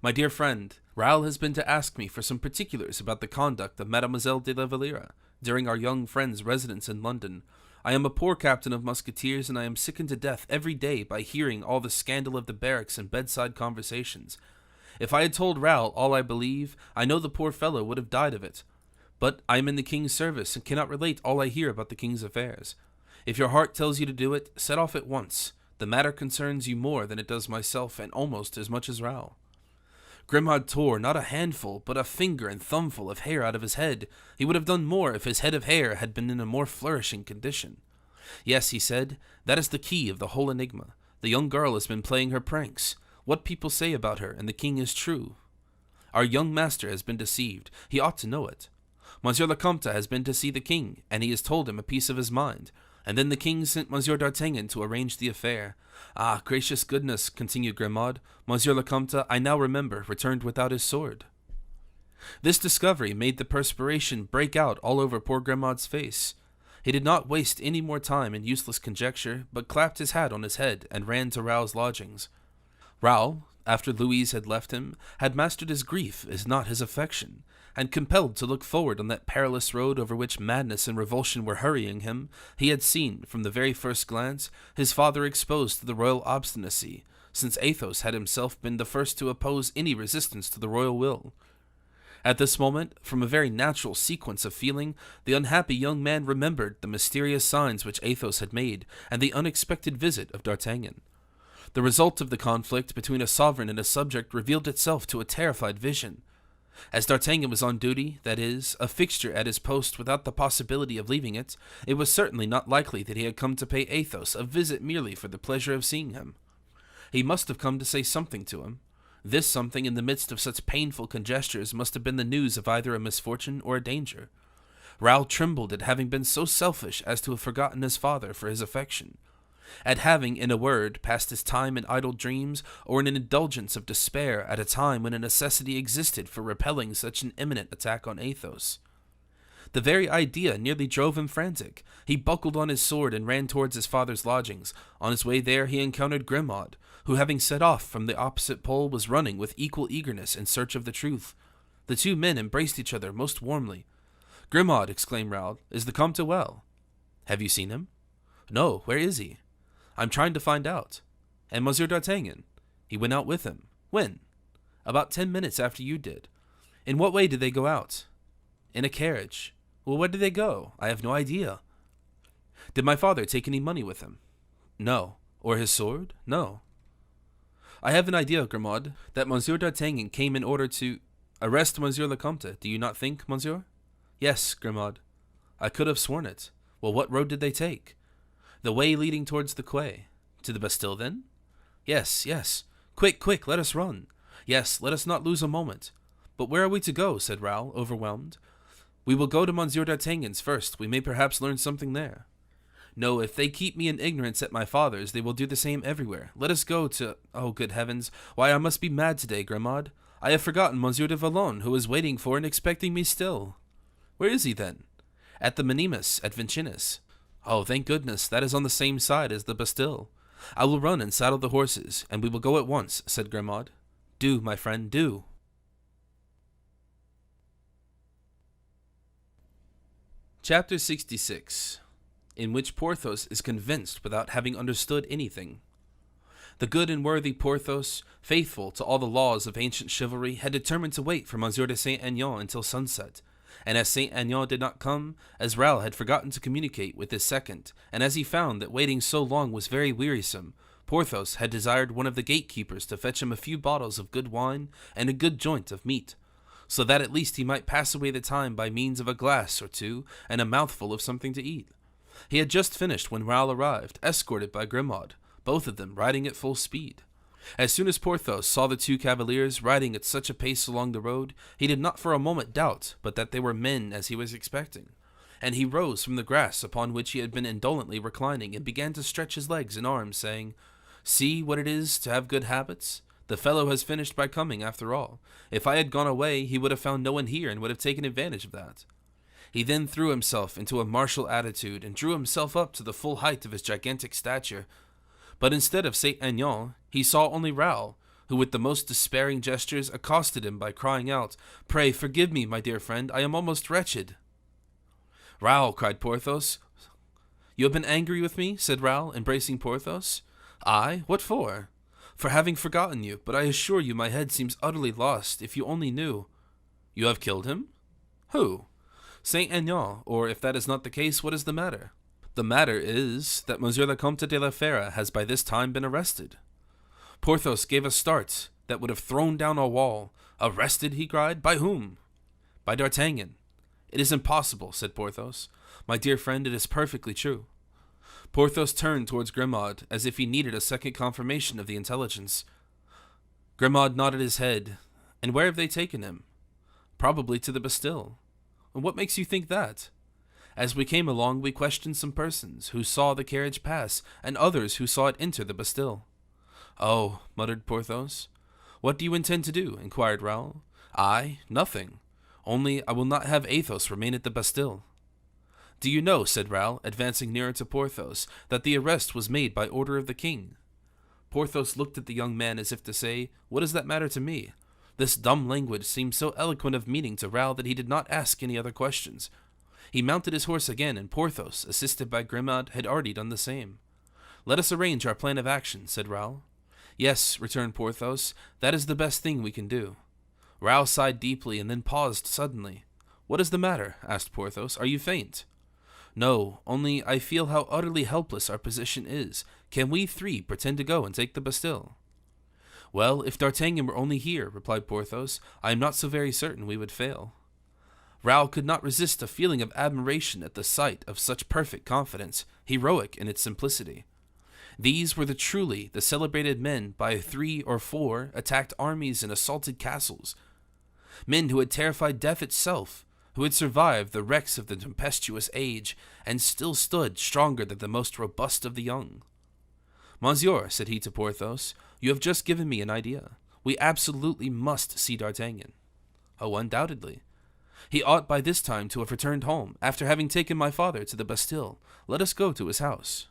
My dear friend, Raoul has been to ask me for some particulars about the conduct of Mademoiselle de la Valliere during our young friend's residence in London. I am a poor captain of musketeers, and I am sickened to death every day by hearing all the scandal of the barracks and bedside conversations. If I had told Raoul all I believe, I know the poor fellow would have died of it. But I am in the king's service, and cannot relate all I hear about the king's affairs. If your heart tells you to do it, set off at once. The matter concerns you more than it does myself, and almost as much as Raoul. Grimaud tore not a handful, but a finger and thumbful of hair out of his head. He would have done more if his head of hair had been in a more flourishing condition. Yes, he said, that is the key of the whole enigma. The young girl has been playing her pranks. What people say about her and the king is true. Our young master has been deceived. He ought to know it. Monsieur le Comte has been to see the king, and he has told him a piece of his mind. And then the king sent Monsieur d'Artagnan to arrange the affair. Ah, gracious goodness, continued Grimaud, Monsieur le Comte, I now remember, returned without his sword. This discovery made the perspiration break out all over poor Grimaud's face. He did not waste any more time in useless conjecture, but clapped his hat on his head and ran to Raoul's lodgings. Raoul, after Louise had left him, had mastered his grief as not his affection, and compelled to look forward on that perilous road over which madness and revulsion were hurrying him, he had seen, from the very first glance, his father exposed to the royal obstinacy, since Athos had himself been the first to oppose any resistance to the royal will. At this moment, from a very natural sequence of feeling, the unhappy young man remembered the mysterious signs which Athos had made, and the unexpected visit of D'Artagnan. The result of the conflict between a sovereign and a subject revealed itself to a terrified vision. As D'Artagnan was on duty, that is, a fixture at his post without the possibility of leaving it, it was certainly not likely that he had come to pay Athos a visit merely for the pleasure of seeing him. He must have come to say something to him. This something in the midst of such painful conjectures must have been the news of either a misfortune or a danger. Raoul trembled at having been so selfish as to have forgotten his father for his affection, at having, in a word, passed his time in idle dreams or in an indulgence of despair at a time when a necessity existed for repelling such an imminent attack on Athos. The very idea nearly drove him frantic. He buckled on his sword and ran towards his father's lodgings. On his way there he encountered Grimaud, who, having set off from the opposite pole, was running with equal eagerness in search of the truth. The two men embraced each other most warmly. "Grimaud," exclaimed Raoul, "is the Comte well?" "Have you seen him?" "No, where is he?" "I'm trying to find out." "And Monsieur d'Artagnan?" "He went out with him." "When?" "About 10 minutes after you did." "In what way did they go out?" "In a carriage." "Well, where did they go?" "I have no idea." "Did my father take any money with him?" "No." "Or his sword?" "No." "I have an idea, Grimaud, that Monsieur d'Artagnan came in order to arrest Monsieur le Comte. Do you not think, Monsieur?" "Yes, Grimaud." "I could have sworn it. Well, what road did they take?" "The way leading towards the quay." "To the Bastille, then?" "Yes, yes." "Quick, quick, let us run." "Yes, let us not lose a moment." "But where are we to go?" said Raoul, overwhelmed. "We will go to Monsieur d'Artagnan's first. We may perhaps learn something there." "No, if they keep me in ignorance at my father's, they will do the same everywhere. Let us go to— Oh, good heavens! Why, I must be mad today, Grimaud. I have forgotten Monsieur de Vallon, who is waiting for and expecting me still." "Where is he, then?" "At the Minimes, at Vincennes." "Oh, thank goodness, that is on the same side as the Bastille. I will run and saddle the horses, and we will go at once," said Grimaud. "Do, my friend, do." Chapter 66, in which Porthos is convinced without having understood anything. The good and worthy Porthos, faithful to all the laws of ancient chivalry, had determined to wait for Monsieur de Saint Aignan until sunset, and as Saint Aignan did not come, as Raoul had forgotten to communicate with his second, and as he found that waiting so long was very wearisome, Porthos had desired one of the gatekeepers to fetch him a few bottles of good wine and a good joint of meat, so that at least he might pass away the time by means of a glass or two and a mouthful of something to eat. He had just finished when Raoul arrived, escorted by Grimaud, both of them riding at full speed. As soon as Porthos saw the two cavaliers riding at such a pace along the road, he did not for a moment doubt but that they were men as he was expecting, and he rose from the grass upon which he had been indolently reclining and began to stretch his legs and arms, saying, "See what it is to have good habits. The fellow has finished by coming, after all. If I had gone away, he would have found no one here and would have taken advantage of that." He then threw himself into a martial attitude and drew himself up to the full height of his gigantic stature. But instead of Saint Aignan, he saw only Raoul, who with the most despairing gestures accosted him by crying out, "Pray forgive me, my dear friend, I am almost wretched." "Raoul," cried Porthos. "You have been angry with me?" said Raoul, embracing Porthos. "I? What for?" "For having forgotten you, but I assure you my head seems utterly lost. If you only knew." "You have killed him?" "Who?" "Saint Aignan, or if that is not the case, what is the matter?" "The matter is that Monsieur le Comte de la Fère has by this time been arrested." Porthos gave a start that would have thrown down a wall. "Arrested?" he cried. "By whom?" "By D'Artagnan." "It is impossible," said Porthos. "My dear friend, it is perfectly true." Porthos turned towards Grimaud, as if he needed a second confirmation of the intelligence. Grimaud nodded his head. And where have they taken him? Probably to the Bastille. And what makes you think that? As we came along, we questioned some persons who saw the carriage pass, and others who saw it enter the Bastille. Oh, muttered Porthos. What do you intend to do? Inquired Raoul. I? Nothing. Only I will not have Athos remain at the Bastille. Do you know, said Raoul, advancing nearer to Porthos, that the arrest was made by order of the king? Porthos looked at the young man as if to say, what does that matter to me? This dumb language seemed so eloquent of meaning to Raoul that he did not ask any other questions. He mounted his horse again, and Porthos, assisted by Grimaud, had already done the same. Let us arrange our plan of action, said Raoul. Yes, returned Porthos, that is the best thing we can do. Raoul sighed deeply and then paused suddenly. What is the matter? Asked Porthos. Are you faint? No, only I feel how utterly helpless our position is. Can we three pretend to go and take the Bastille? Well, if D'Artagnan were only here, replied Porthos, I am not so very certain we would fail. Raoul could not resist a feeling of admiration at the sight of such perfect confidence, heroic in its simplicity. These were the celebrated men by 3 or 4 attacked armies and assaulted castles. Men who had terrified death itself, who had survived the wrecks of the tempestuous age, and still stood stronger than the most robust of the young. Monsieur, said he to Porthos, you have just given me an idea. We absolutely must see D'Artagnan. Oh, undoubtedly. He ought by this time to have returned home, after having taken my father to the Bastille. Let us go to his house.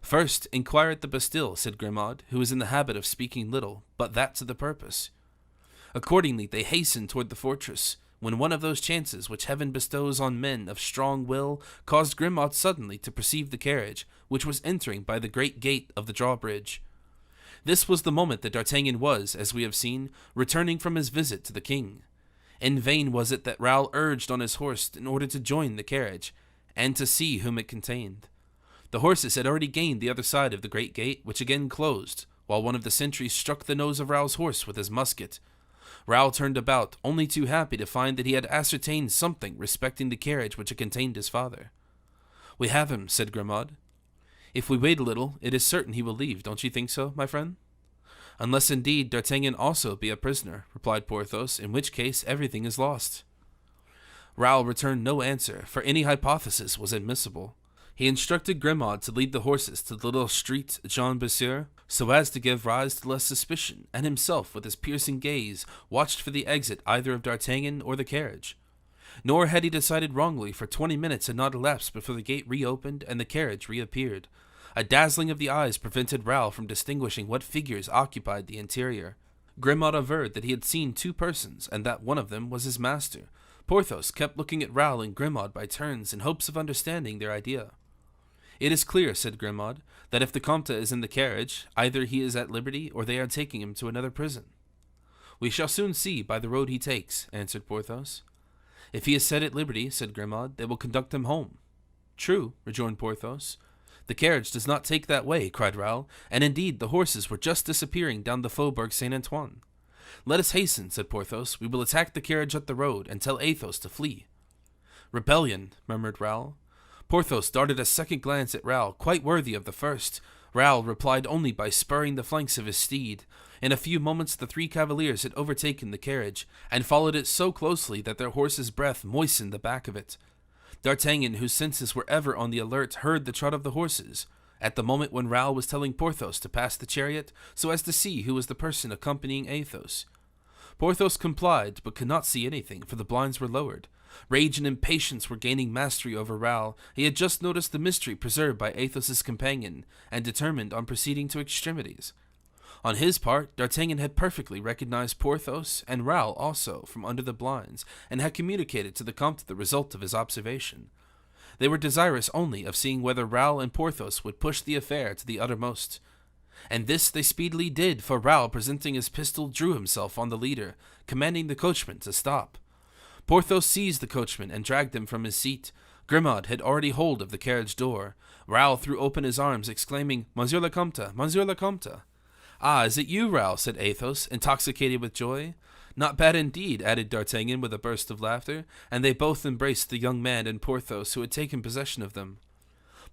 First, inquire at the Bastille, said Grimaud, who was in the habit of speaking little, but that to the purpose. Accordingly, they hastened toward the fortress, when one of those chances which heaven bestows on men of strong will caused Grimaud suddenly to perceive the carriage, which was entering by the great gate of the drawbridge. This was the moment that D'Artagnan was, as we have seen, returning from his visit to the king. In vain was it that Raoul urged on his horse in order to join the carriage, and to see whom it contained. The horses had already gained the other side of the great gate, which again closed, while one of the sentries struck the nose of Raoul's horse with his musket. Raoul turned about, only too happy to find that he had ascertained something respecting the carriage which had contained his father. We have him, said Grimaud. If we wait a little, it is certain he will leave, don't you think so, my friend? Unless indeed D'Artagnan also be a prisoner, replied Porthos, in which case everything is lost. Raoul returned no answer, for any hypothesis was admissible. He instructed Grimaud to lead the horses to the little street Jean Besseur, so as to give rise to less suspicion, and himself, with his piercing gaze, watched for the exit either of D'Artagnan or the carriage. Nor had he decided wrongly, for 20 minutes had not elapsed before the gate reopened and the carriage reappeared. A dazzling of the eyes prevented Raoul from distinguishing what figures occupied the interior. Grimaud averred that he had seen 2 persons, and that one of them was his master. Porthos kept looking at Raoul and Grimaud by turns in hopes of understanding their idea. It is clear, said Grimaud, that if the Comte is in the carriage, either he is at liberty or they are taking him to another prison. We shall soon see by the road he takes, answered Porthos. If he is set at liberty, said Grimaud, they will conduct him home. True, rejoined Porthos. The carriage does not take that way, cried Raoul, and indeed the horses were just disappearing down the Faubourg Saint-Antoine. Let us hasten, said Porthos. We will attack the carriage at the road and tell Athos to flee. Rebellion, murmured Raoul. Porthos darted a second glance at Raoul, quite worthy of the first. Raoul replied only by spurring the flanks of his steed. In a few moments the 3 cavaliers had overtaken the carriage, and followed it so closely that their horses' breath moistened the back of it. D'Artagnan, whose senses were ever on the alert, heard the trot of the horses. At the moment when Raoul was telling Porthos to pass the chariot, so as to see who was the person accompanying Athos. Porthos complied, but could not see anything, for the blinds were lowered. Rage and impatience were gaining mastery over Raoul. He had just noticed the mystery preserved by Athos's companion, and determined on proceeding to extremities. On his part, D'Artagnan had perfectly recognized Porthos, and Raoul also, from under the blinds, and had communicated to the Comte the result of his observation. They were desirous only of seeing whether Raoul and Porthos would push the affair to the uttermost. And this they speedily did, for Raoul, presenting his pistol, drew himself on the leader, commanding the coachman to stop. Porthos seized the coachman and dragged him from his seat. Grimaud had already hold of the carriage door. Raoul threw open his arms, exclaiming, Monsieur le Comte, Monsieur le Comte. Ah, is it you, Raoul? Said Athos, intoxicated with joy. Not bad indeed, added D'Artagnan with a burst of laughter, and they both embraced the young man and Porthos, who had taken possession of them.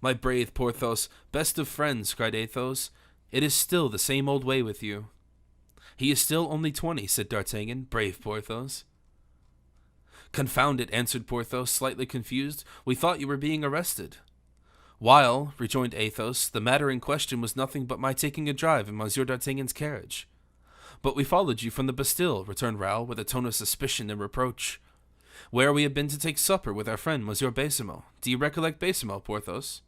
My brave Porthos, best of friends, cried Athos, it is still the same old way with you. He is still only 20, said D'Artagnan. Brave Porthos. Confound it, answered Porthos, slightly confused. We thought you were being arrested. While, rejoined Athos, the matter in question was nothing but my taking a drive in Monsieur d'Artagnan's carriage. But we followed you from the Bastille, returned Raoul, with a tone of suspicion and reproach. Where we had been to take supper with our friend Monsieur Baisemeaux. Do you recollect Baisemeaux, Porthos?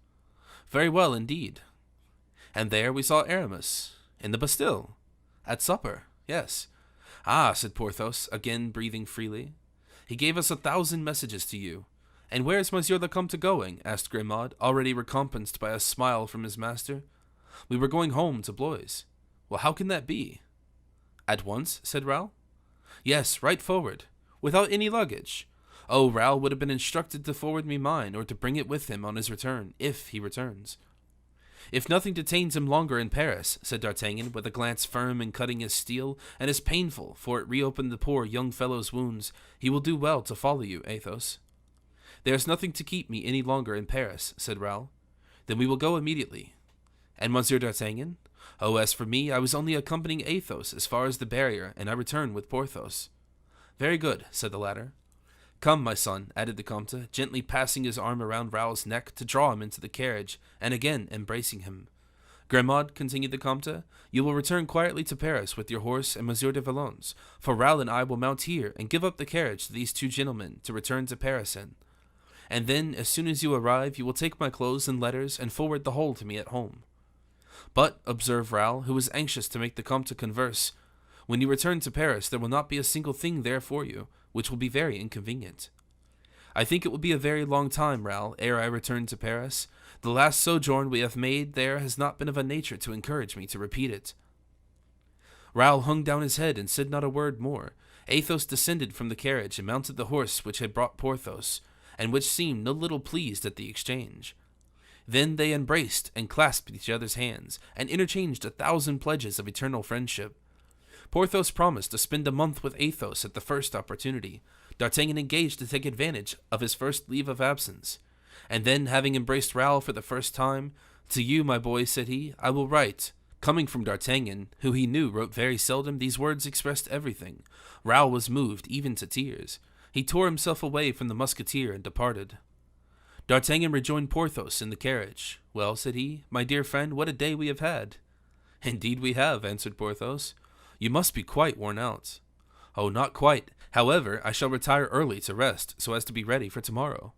Very well, indeed. And there we saw Aramis. In the Bastille. At supper, yes. Ah, said Porthos, again breathing freely. He gave us 1,000 messages to you. And where is Monsieur le Comte going? Asked Grimaud, already recompensed by a smile from his master. We were going home to Blois. Well, how can that be? At once, said Raoul. Yes, right forward, without any luggage. Oh, Raoul would have been instructed to forward me mine, or to bring it with him on his return, if he returns. If nothing detains him longer in Paris, said D'Artagnan, with a glance firm and cutting as steel, and as painful, for it reopened the poor young fellow's wounds, he will do well to follow you, Athos. There is nothing to keep me any longer in Paris, said Raoul. Then we will go immediately. And Monsieur d'Artagnan? Oh, as for me, I was only accompanying Athos as far as the barrier, and I return with Porthos. Very good, said the latter. Come, my son, added the Comte, gently passing his arm around Raoul's neck to draw him into the carriage, and again embracing him. Grimaud, continued the Comte, you will return quietly to Paris with your horse and Monsieur de Valognes, for Raoul and I will mount here and give up the carriage to these two gentlemen to return to Paris in. And then, as soon as you arrive, you will take my clothes and letters and forward the whole to me at home. But, observed Raoul, who was anxious to make the Comte converse, when you return to Paris there will not be a single thing there for you, which will be very inconvenient. I think it will be a very long time, Raoul, ere I return to Paris. The last sojourn we have made there has not been of a nature to encourage me to repeat it. Raoul hung down his head and said not a word more. Athos descended from the carriage and mounted the horse which had brought Porthos, and which seemed no little pleased at the exchange. Then they embraced and clasped each other's hands, and interchanged 1,000 pledges of eternal friendship. Porthos promised to spend a month with Athos at the first opportunity. D'Artagnan engaged to take advantage of his first leave of absence. And then, having embraced Raoul for the first time, "To you, my boy," said he, "I will write." Coming from D'Artagnan, who he knew wrote very seldom, these words expressed everything. Raoul was moved even to tears. He tore himself away from the musketeer and departed. D'Artagnan rejoined Porthos in the carriage. "Well," said he, "my dear friend, what a day we have had." "Indeed we have," answered Porthos. "You must be quite worn out." "Oh, not quite. However, I shall retire early to rest, so as to be ready for tomorrow."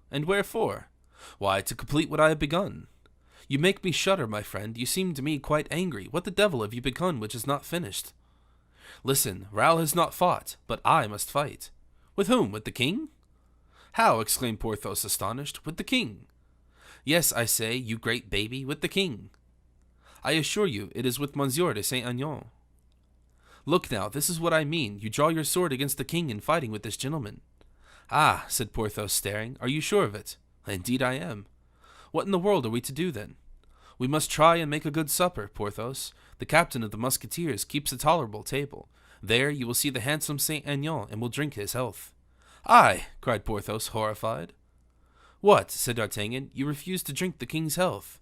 "And wherefore?" "Why, to complete what I have begun." "You make me shudder, my friend. You seem to me quite angry. What the devil have you begun which is not finished?" "Listen, Raoul has not fought, but I must fight." "With whom? With the king?" "How?" exclaimed Porthos, astonished. "With the king?" "Yes, I say, you great baby, with the king." "I assure you, it is with Monsieur de Saint-Aignan." "Look now, this is what I mean. You draw your sword against the king in fighting with this gentleman." "Ah," said Porthos, staring, "are you sure of it?" "Indeed I am." "What in the world are we to do, then?" "We must try and make a good supper, Porthos. The captain of the musketeers keeps a tolerable table. There you will see the handsome Saint-Aignan, and will drink his health." "I!" cried Porthos, horrified. "What?" said D'Artagnan. "You refuse to drink the king's health."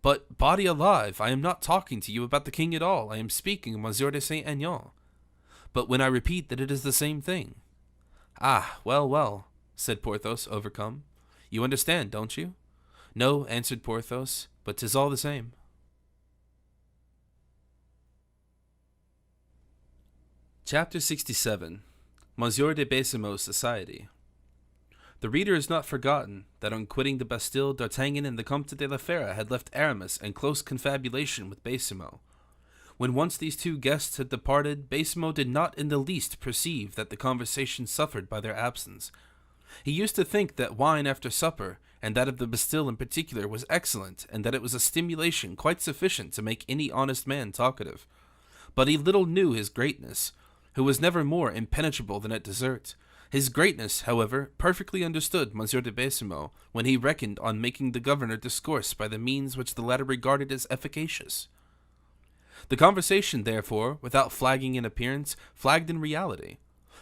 "But, body alive, I am not talking to you about the king at all. I am speaking of Monsieur de Saint-Aignan." "But when I repeat that it is the same thing." "Ah, well, well," said Porthos, overcome. "You understand, don't you?" "No," answered Porthos, "but 'tis all the same." Chapter 67. Monsieur de Baisemeaux's Society. The reader has not forgotten that on quitting the Bastille, D'Artagnan and the Comte de la Fère had left Aramis in close confabulation with Baisemeaux. When once these two guests had departed, Baisemeaux did not in the least perceive that the conversation suffered by their absence. He used to think that wine after supper, and that of the Bastille in particular, was excellent, and that it was a stimulation quite sufficient to make any honest man talkative. But he little knew his greatness, who was never more impenetrable than at dessert. His greatness, however, perfectly understood Monsieur de Baisemeaux when he reckoned on making the governor discourse by the means which the latter regarded as efficacious. The conversation, therefore, without flagging in appearance, flagged in reality.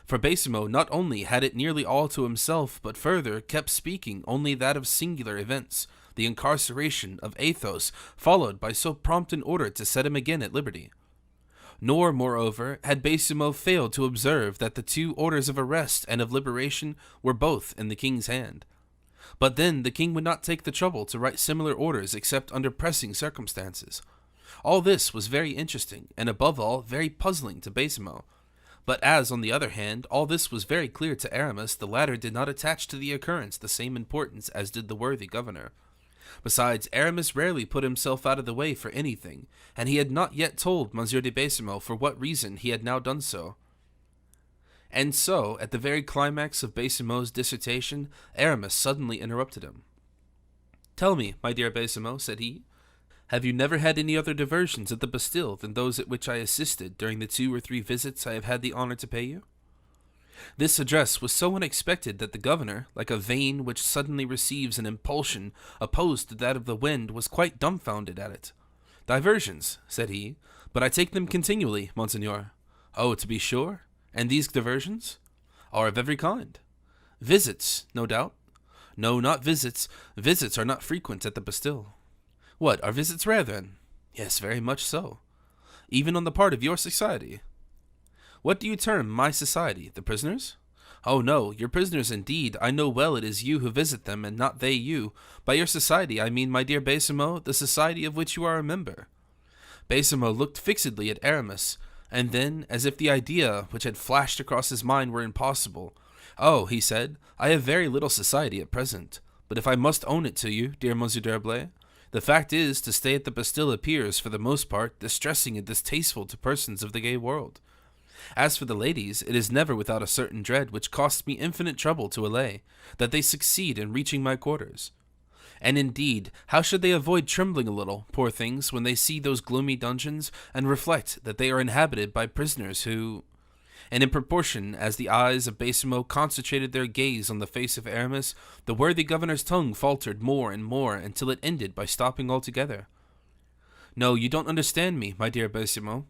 For Baisemeaux not only had it nearly all to himself, but further kept speaking only that of singular events, the incarceration of Athos, followed by so prompt an order to set him again at liberty. Nor, moreover, had Baisimo failed to observe that the 2 orders of arrest and of liberation were both in the king's hand. But then the king would not take the trouble to write similar orders except under pressing circumstances. All this was very interesting, and above all, very puzzling to Baisimo. But as, on the other hand, all this was very clear to Aramis, the latter did not attach to the occurrence the same importance as did the worthy governor. Besides, Aramis rarely put himself out of the way for anything, and he had not yet told Monsieur de Baisimo for what reason he had now done so. And so, at the very climax of Baisimo's dissertation, Aramis suddenly interrupted him. "Tell me, my dear Baisimo," said he, "have you never had any other diversions at the Bastille than those at which I assisted during the 2 or 3 visits I have had the honor to pay you?" This address was so unexpected that the governor, like a vein which suddenly receives an impulsion opposed to that of the wind, was quite dumbfounded at it. "Diversions," said he, "but I take them continually, monseigneur." "Oh, to be sure. And these diversions?" "Are of every kind." "Visits, no doubt?" "No, not visits. Visits are not frequent at the Bastille." "What, are visits rare, then?" "Yes, very much so." "Even on the part of your society?" "What do you term my society? The prisoners?" "Oh, no, your prisoners indeed. I know well it is you who visit them, and not they you. By your society, I mean, my dear Baisimo, the society of which you are a member." Baisimo looked fixedly at Aramis, and then, as if the idea which had flashed across his mind were impossible, "Oh," he said, "I have very little society at present. But if I must own it to you, dear Monsieur d'Herblay, the fact is, to stay at the Bastille appears, for the most part, distressing and distasteful to persons of the gay world. As for the ladies, it is never without a certain dread, which costs me infinite trouble to allay, that they succeed in reaching my quarters. And indeed, how should they avoid trembling a little, poor things, when they see those gloomy dungeons, and reflect that they are inhabited by prisoners who—" And in proportion as the eyes of Baisimo concentrated their gaze on the face of Aramis, the worthy governor's tongue faltered more and more until it ended by stopping altogether. "No, you don't understand me, my dear Baisimo.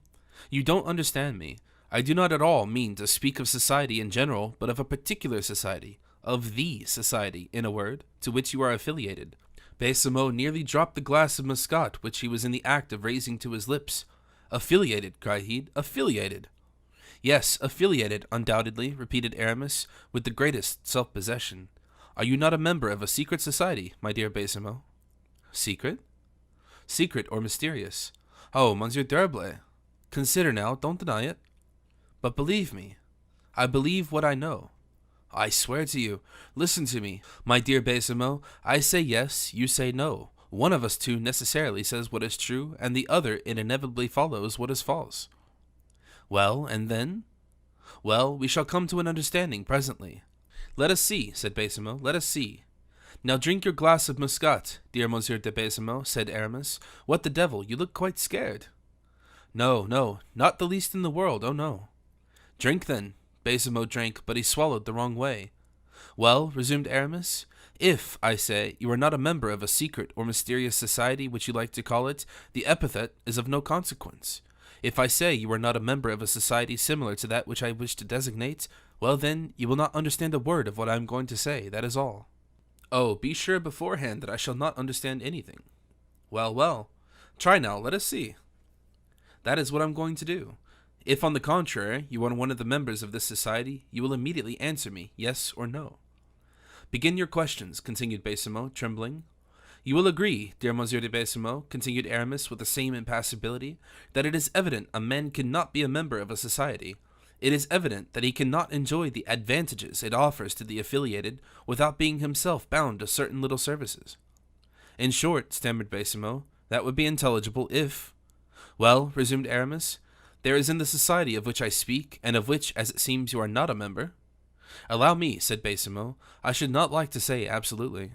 You don't understand me. I do not at all mean to speak of society in general, but of a particular society, of the society, in a word, to which you are affiliated." Baisimo nearly dropped the glass of Muscat which he was in the act of raising to his lips. "Affiliated," cried he, "affiliated." "Yes, affiliated, undoubtedly," repeated Aramis, with the greatest self-possession. "Are you not a member of a secret society, my dear Baisimo?" "Secret?" "Secret or mysterious." "Oh, Monsieur d'Herblay, consider now, don't deny it." "But believe me." "I believe what I know." "I swear to you." "Listen to me, my dear Baisimo. I say yes, you say no. One of us 2 necessarily says what is true, and the other it inevitably follows what is false." "Well, and then?" "Well, we shall come to an understanding presently." "Let us see," said Baisimo, "let us see." "Now drink your glass of Muscat, dear Monsieur de Baisimo," said Aramis. "What the devil, you look quite scared." "No, no, not the least in the world, oh no." "Drink then." Baisimo drank, but he swallowed the wrong way. "Well," resumed Aramis, "if, I say, you are not a member of a secret or mysterious society, which you like to call it, the epithet is of no consequence. If I say you are not a member of a society similar to that which I wish to designate, well then, you will not understand a word of what I am going to say, that is all." "Oh, be sure beforehand that I shall not understand anything." "Well, well, try now, let us see." "That is what I am going to do. If, on the contrary, you are one of the members of this society, you will immediately answer me, yes or no." "Begin your questions," continued Baisimo, trembling. "You will agree, dear Monsieur de Baisimo," continued Aramis with the same impassibility, "that it is evident a man cannot be a member of a society. It is evident that he cannot enjoy the advantages it offers to the affiliated without being himself bound to certain little services." "In short," stammered Baisimo, "that would be intelligible if—" "Well," resumed Aramis, "there is in the society of which I speak, and of which, as it seems, you are not a member—" "Allow me," said Baisimo, "I should not like to say absolutely."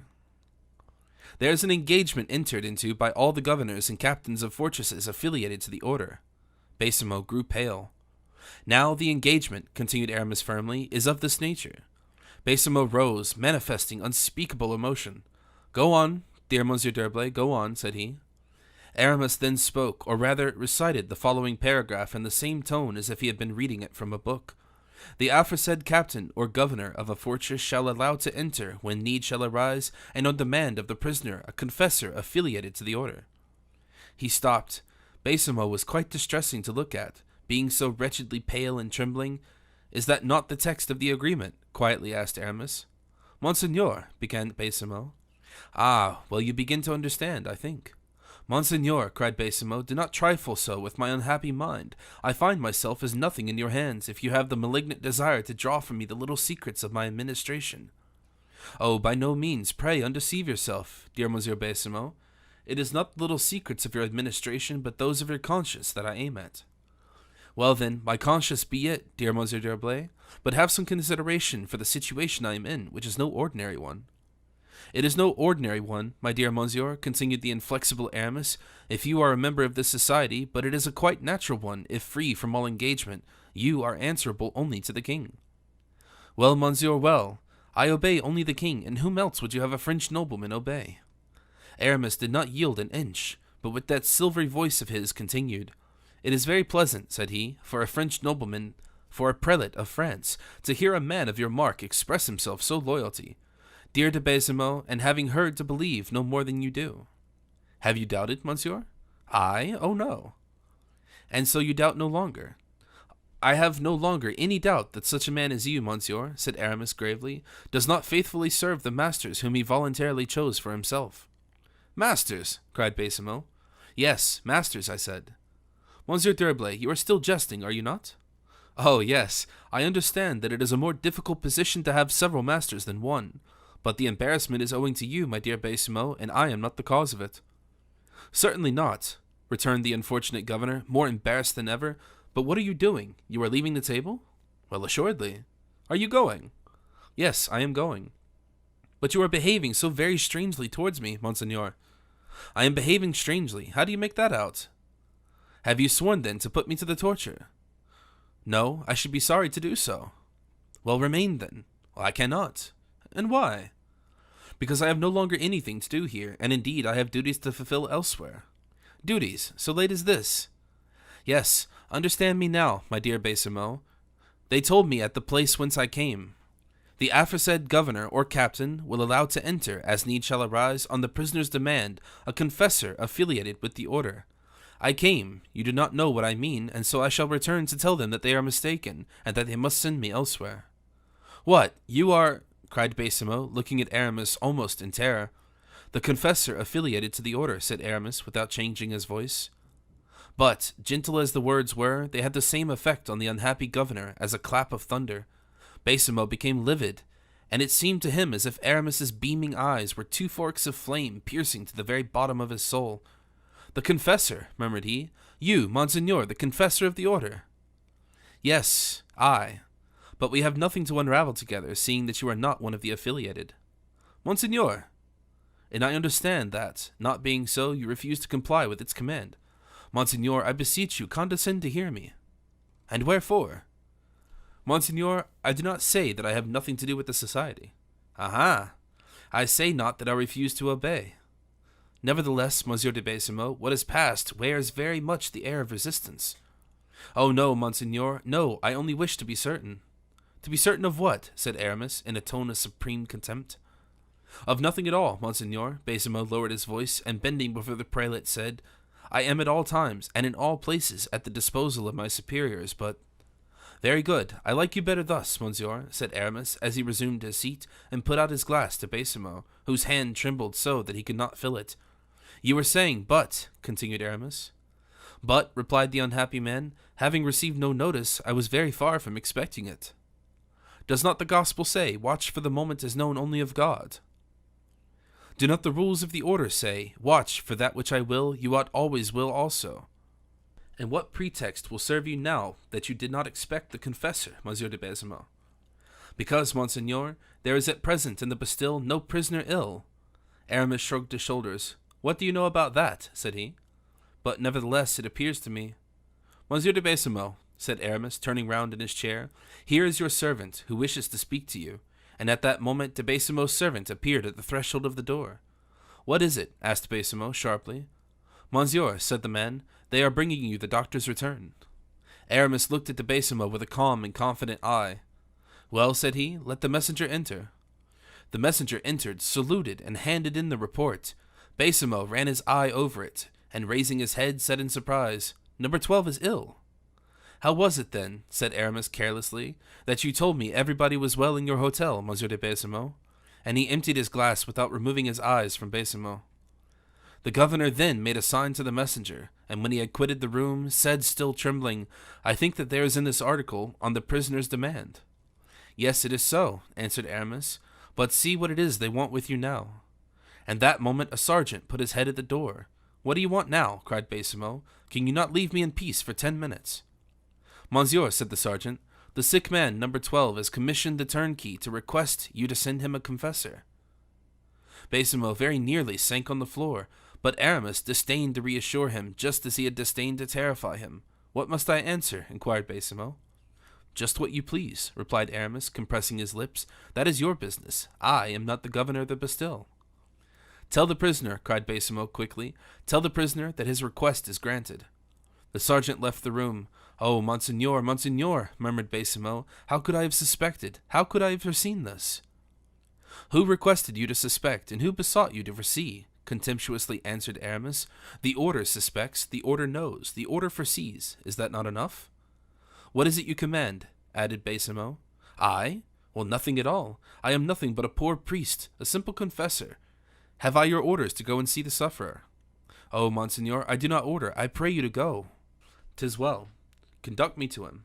"There is an engagement entered into by all the governors and captains of fortresses affiliated to the order." Baisimo grew pale. "Now the engagement," continued Aramis firmly, "is of this nature." Baisimo rose, manifesting unspeakable emotion. "Go on, dear Monsieur d'Herblay, go on," said he. Aramis then spoke, or rather recited, the following paragraph in the same tone as if he had been reading it from a book. "The aforesaid captain or governor of a fortress shall allow to enter, when need shall arise, and on demand of the prisoner, a confessor affiliated to the order." He stopped. Baisimo was quite distressing to look at, being so wretchedly pale and trembling. "Is that not the text of the agreement?" quietly asked Aramis. "Monseigneur," began Baisemeaux. "Ah, well, you begin to understand, I think." "Monseigneur," cried Baisemeaux, "do not trifle so with my unhappy mind. I find myself as nothing in your hands, if you have the malignant desire to draw from me the little secrets of my administration." "Oh, by no means, pray undeceive yourself, dear Monsieur Baisemeaux. It is not the little secrets of your administration, but those of your conscience that I aim at." "Well then, my conscience be it, dear Monsieur d'Herblay, but have some consideration for the situation I am in, which is no ordinary one." "It is no ordinary one, my dear monsieur," continued the inflexible Aramis, "if you are a member of this society, but it is a quite natural one, if free from all engagement. You are answerable only to the king." "Well, monsieur, well. I obey only the king, and whom else would you have a French nobleman obey?" Aramis did not yield an inch, but with that silvery voice of his continued, "It is very pleasant," said he, "for a French nobleman, for a prelate of France, to hear a man of your mark express himself so loyally. Dear de Baisemeaux, and having heard to believe no more than you do." "Have you doubted, monsieur?" "I? Oh, no." "And so you doubt no longer?" "I have no longer any doubt that such a man as you, monsieur," said Aramis gravely, "does not faithfully serve the masters whom he voluntarily chose for himself." "Masters!" cried Baisemeaux. "Yes, masters, I said." "Monsieur d'Herblay, you are still jesting, are you not?" "Oh, yes, I understand that it is a more difficult position to have several masters than one. But the embarrassment is owing to you, my dear Baisemeaux, and I am not the cause of it." "Certainly not," returned the unfortunate governor, more embarrassed than ever. "But what are you doing? You are leaving the table?" "Well, assuredly." "Are you going?" "Yes, I am going." "But you are behaving so very strangely towards me, monseigneur." "I am behaving strangely. How do you make that out?" "Have you sworn, then, to put me to the torture?" "No, I should be sorry to do so." "Well, remain, then." "Well, I cannot." "And why?" "Because I have no longer anything to do here, and indeed I have duties to fulfill elsewhere." "Duties? So late as this?" "Yes, understand me now, my dear Baisemeaux. They told me at the place whence I came, 'The aforesaid governor or captain will allow to enter, as need shall arise, on the prisoner's demand, a confessor affiliated with the order.' I came, you do not know what I mean, and so I shall return to tell them that they are mistaken, and that they must send me elsewhere." "What, you are—" cried Baisemeaux, looking at Aramis almost in terror. "The confessor affiliated to the order," said Aramis, without changing his voice. But, gentle as the words were, they had the same effect on the unhappy governor as a clap of thunder. Baisemeaux became livid, and it seemed to him as if Aramis's beaming eyes were two forks of flame piercing to the very bottom of his soul. "The confessor," murmured he. "You, monseigneur, the confessor of the order." "Yes, I. But we have nothing to unravel together, seeing that you are not one of the affiliated." "Monseigneur!" "And I understand that, not being so, you refuse to comply with its command. Monseigneur, I beseech you, condescend to hear me." "And wherefore?" "Monseigneur, I do not say that I have nothing to do with the society." "Aha! I say not that I refuse to obey." "Nevertheless, Monsieur de Baisemeaux, what has passed wears very much the air of resistance." "Oh no, monseigneur, no, I only wish to be certain." "To be certain of what?" said Aramis, in a tone of supreme contempt. "Of nothing at all, monseigneur." Baisemeaux lowered his voice, and bending before the prelate said, "I am at all times, and in all places, at the disposal of my superiors, but—" "Very good, I like you better thus, monsieur," said Aramis, as he resumed his seat, and put out his glass to Baisemeaux, whose hand trembled so that he could not fill it. "You were saying, but—" continued Aramis. "But," replied the unhappy man, "having received no notice, I was very far from expecting it." "Does not the gospel say, 'Watch, for the moment is known only of God'?" "Do not the rules of the order say, 'Watch, for that which I will, you ought always will also'? And what pretext will serve you now that you did not expect the confessor, Monsieur de Baisemeaux?" "Because, monseigneur, there is at present in the Bastille no prisoner ill." Aramis shrugged his shoulders. "What do you know about that?" said he. "But nevertheless it appears to me—" "Monsieur de Baisemeaux," said Aramis, turning round in his chair, "here is your servant, who wishes to speak to you." And at that moment de Baisemeaux's servant appeared at the threshold of the door. "What is it?" asked Baisemeaux sharply. "Monsieur," said the man, "they are bringing you the doctor's return." Aramis looked at de Baisemeaux with a calm and confident eye. "Well," said he, "let the messenger enter." The messenger entered, saluted, and handed in the report. Baisemeaux ran his eye over it, and raising his head, said in surprise, "Number 12 is ill." How was it, then, said Aramis carelessly, that you told me everybody was well in your hotel, Monsieur de Baisemeaux? And he emptied his glass without removing his eyes from Baisemeaux. The governor then made a sign to the messenger, and when he had quitted the room, said, still trembling, I think that there is in this article on the prisoner's demand. Yes, it is so, answered Aramis, but see what it is they want with you now. And that moment a sergeant put his head at the door. What do you want now? Cried Baisemeaux. Can you not leave me in peace for 10 minutes? Monsieur, said the sergeant, the sick man, number 12, has commissioned the turnkey to request you to send him a confessor. Baisemeaux very nearly sank on the floor, but Aramis disdained to reassure him, just as he had disdained to terrify him. What must I answer? Inquired Baisemeaux. Just what you please, replied Aramis, compressing his lips. That is your business. I am not the governor of the Bastille. Tell the prisoner, cried Baisemeaux quickly, tell the prisoner that his request is granted. The sergeant left the room. Oh, Monseigneur, Monseigneur, murmured Baisemeaux, how could I have suspected? How could I have foreseen this? Who requested you to suspect, and who besought you to foresee? Contemptuously answered Aramis. The order suspects, the order knows, the order foresees. Is that not enough? What is it you command? Added Baisemeaux. I? Well, nothing at all. I am nothing but a poor priest, a simple confessor. Have I your orders to go and see the sufferer? Oh, Monseigneur, I do not order. I pray you to go. 'Tis well. Conduct me to him.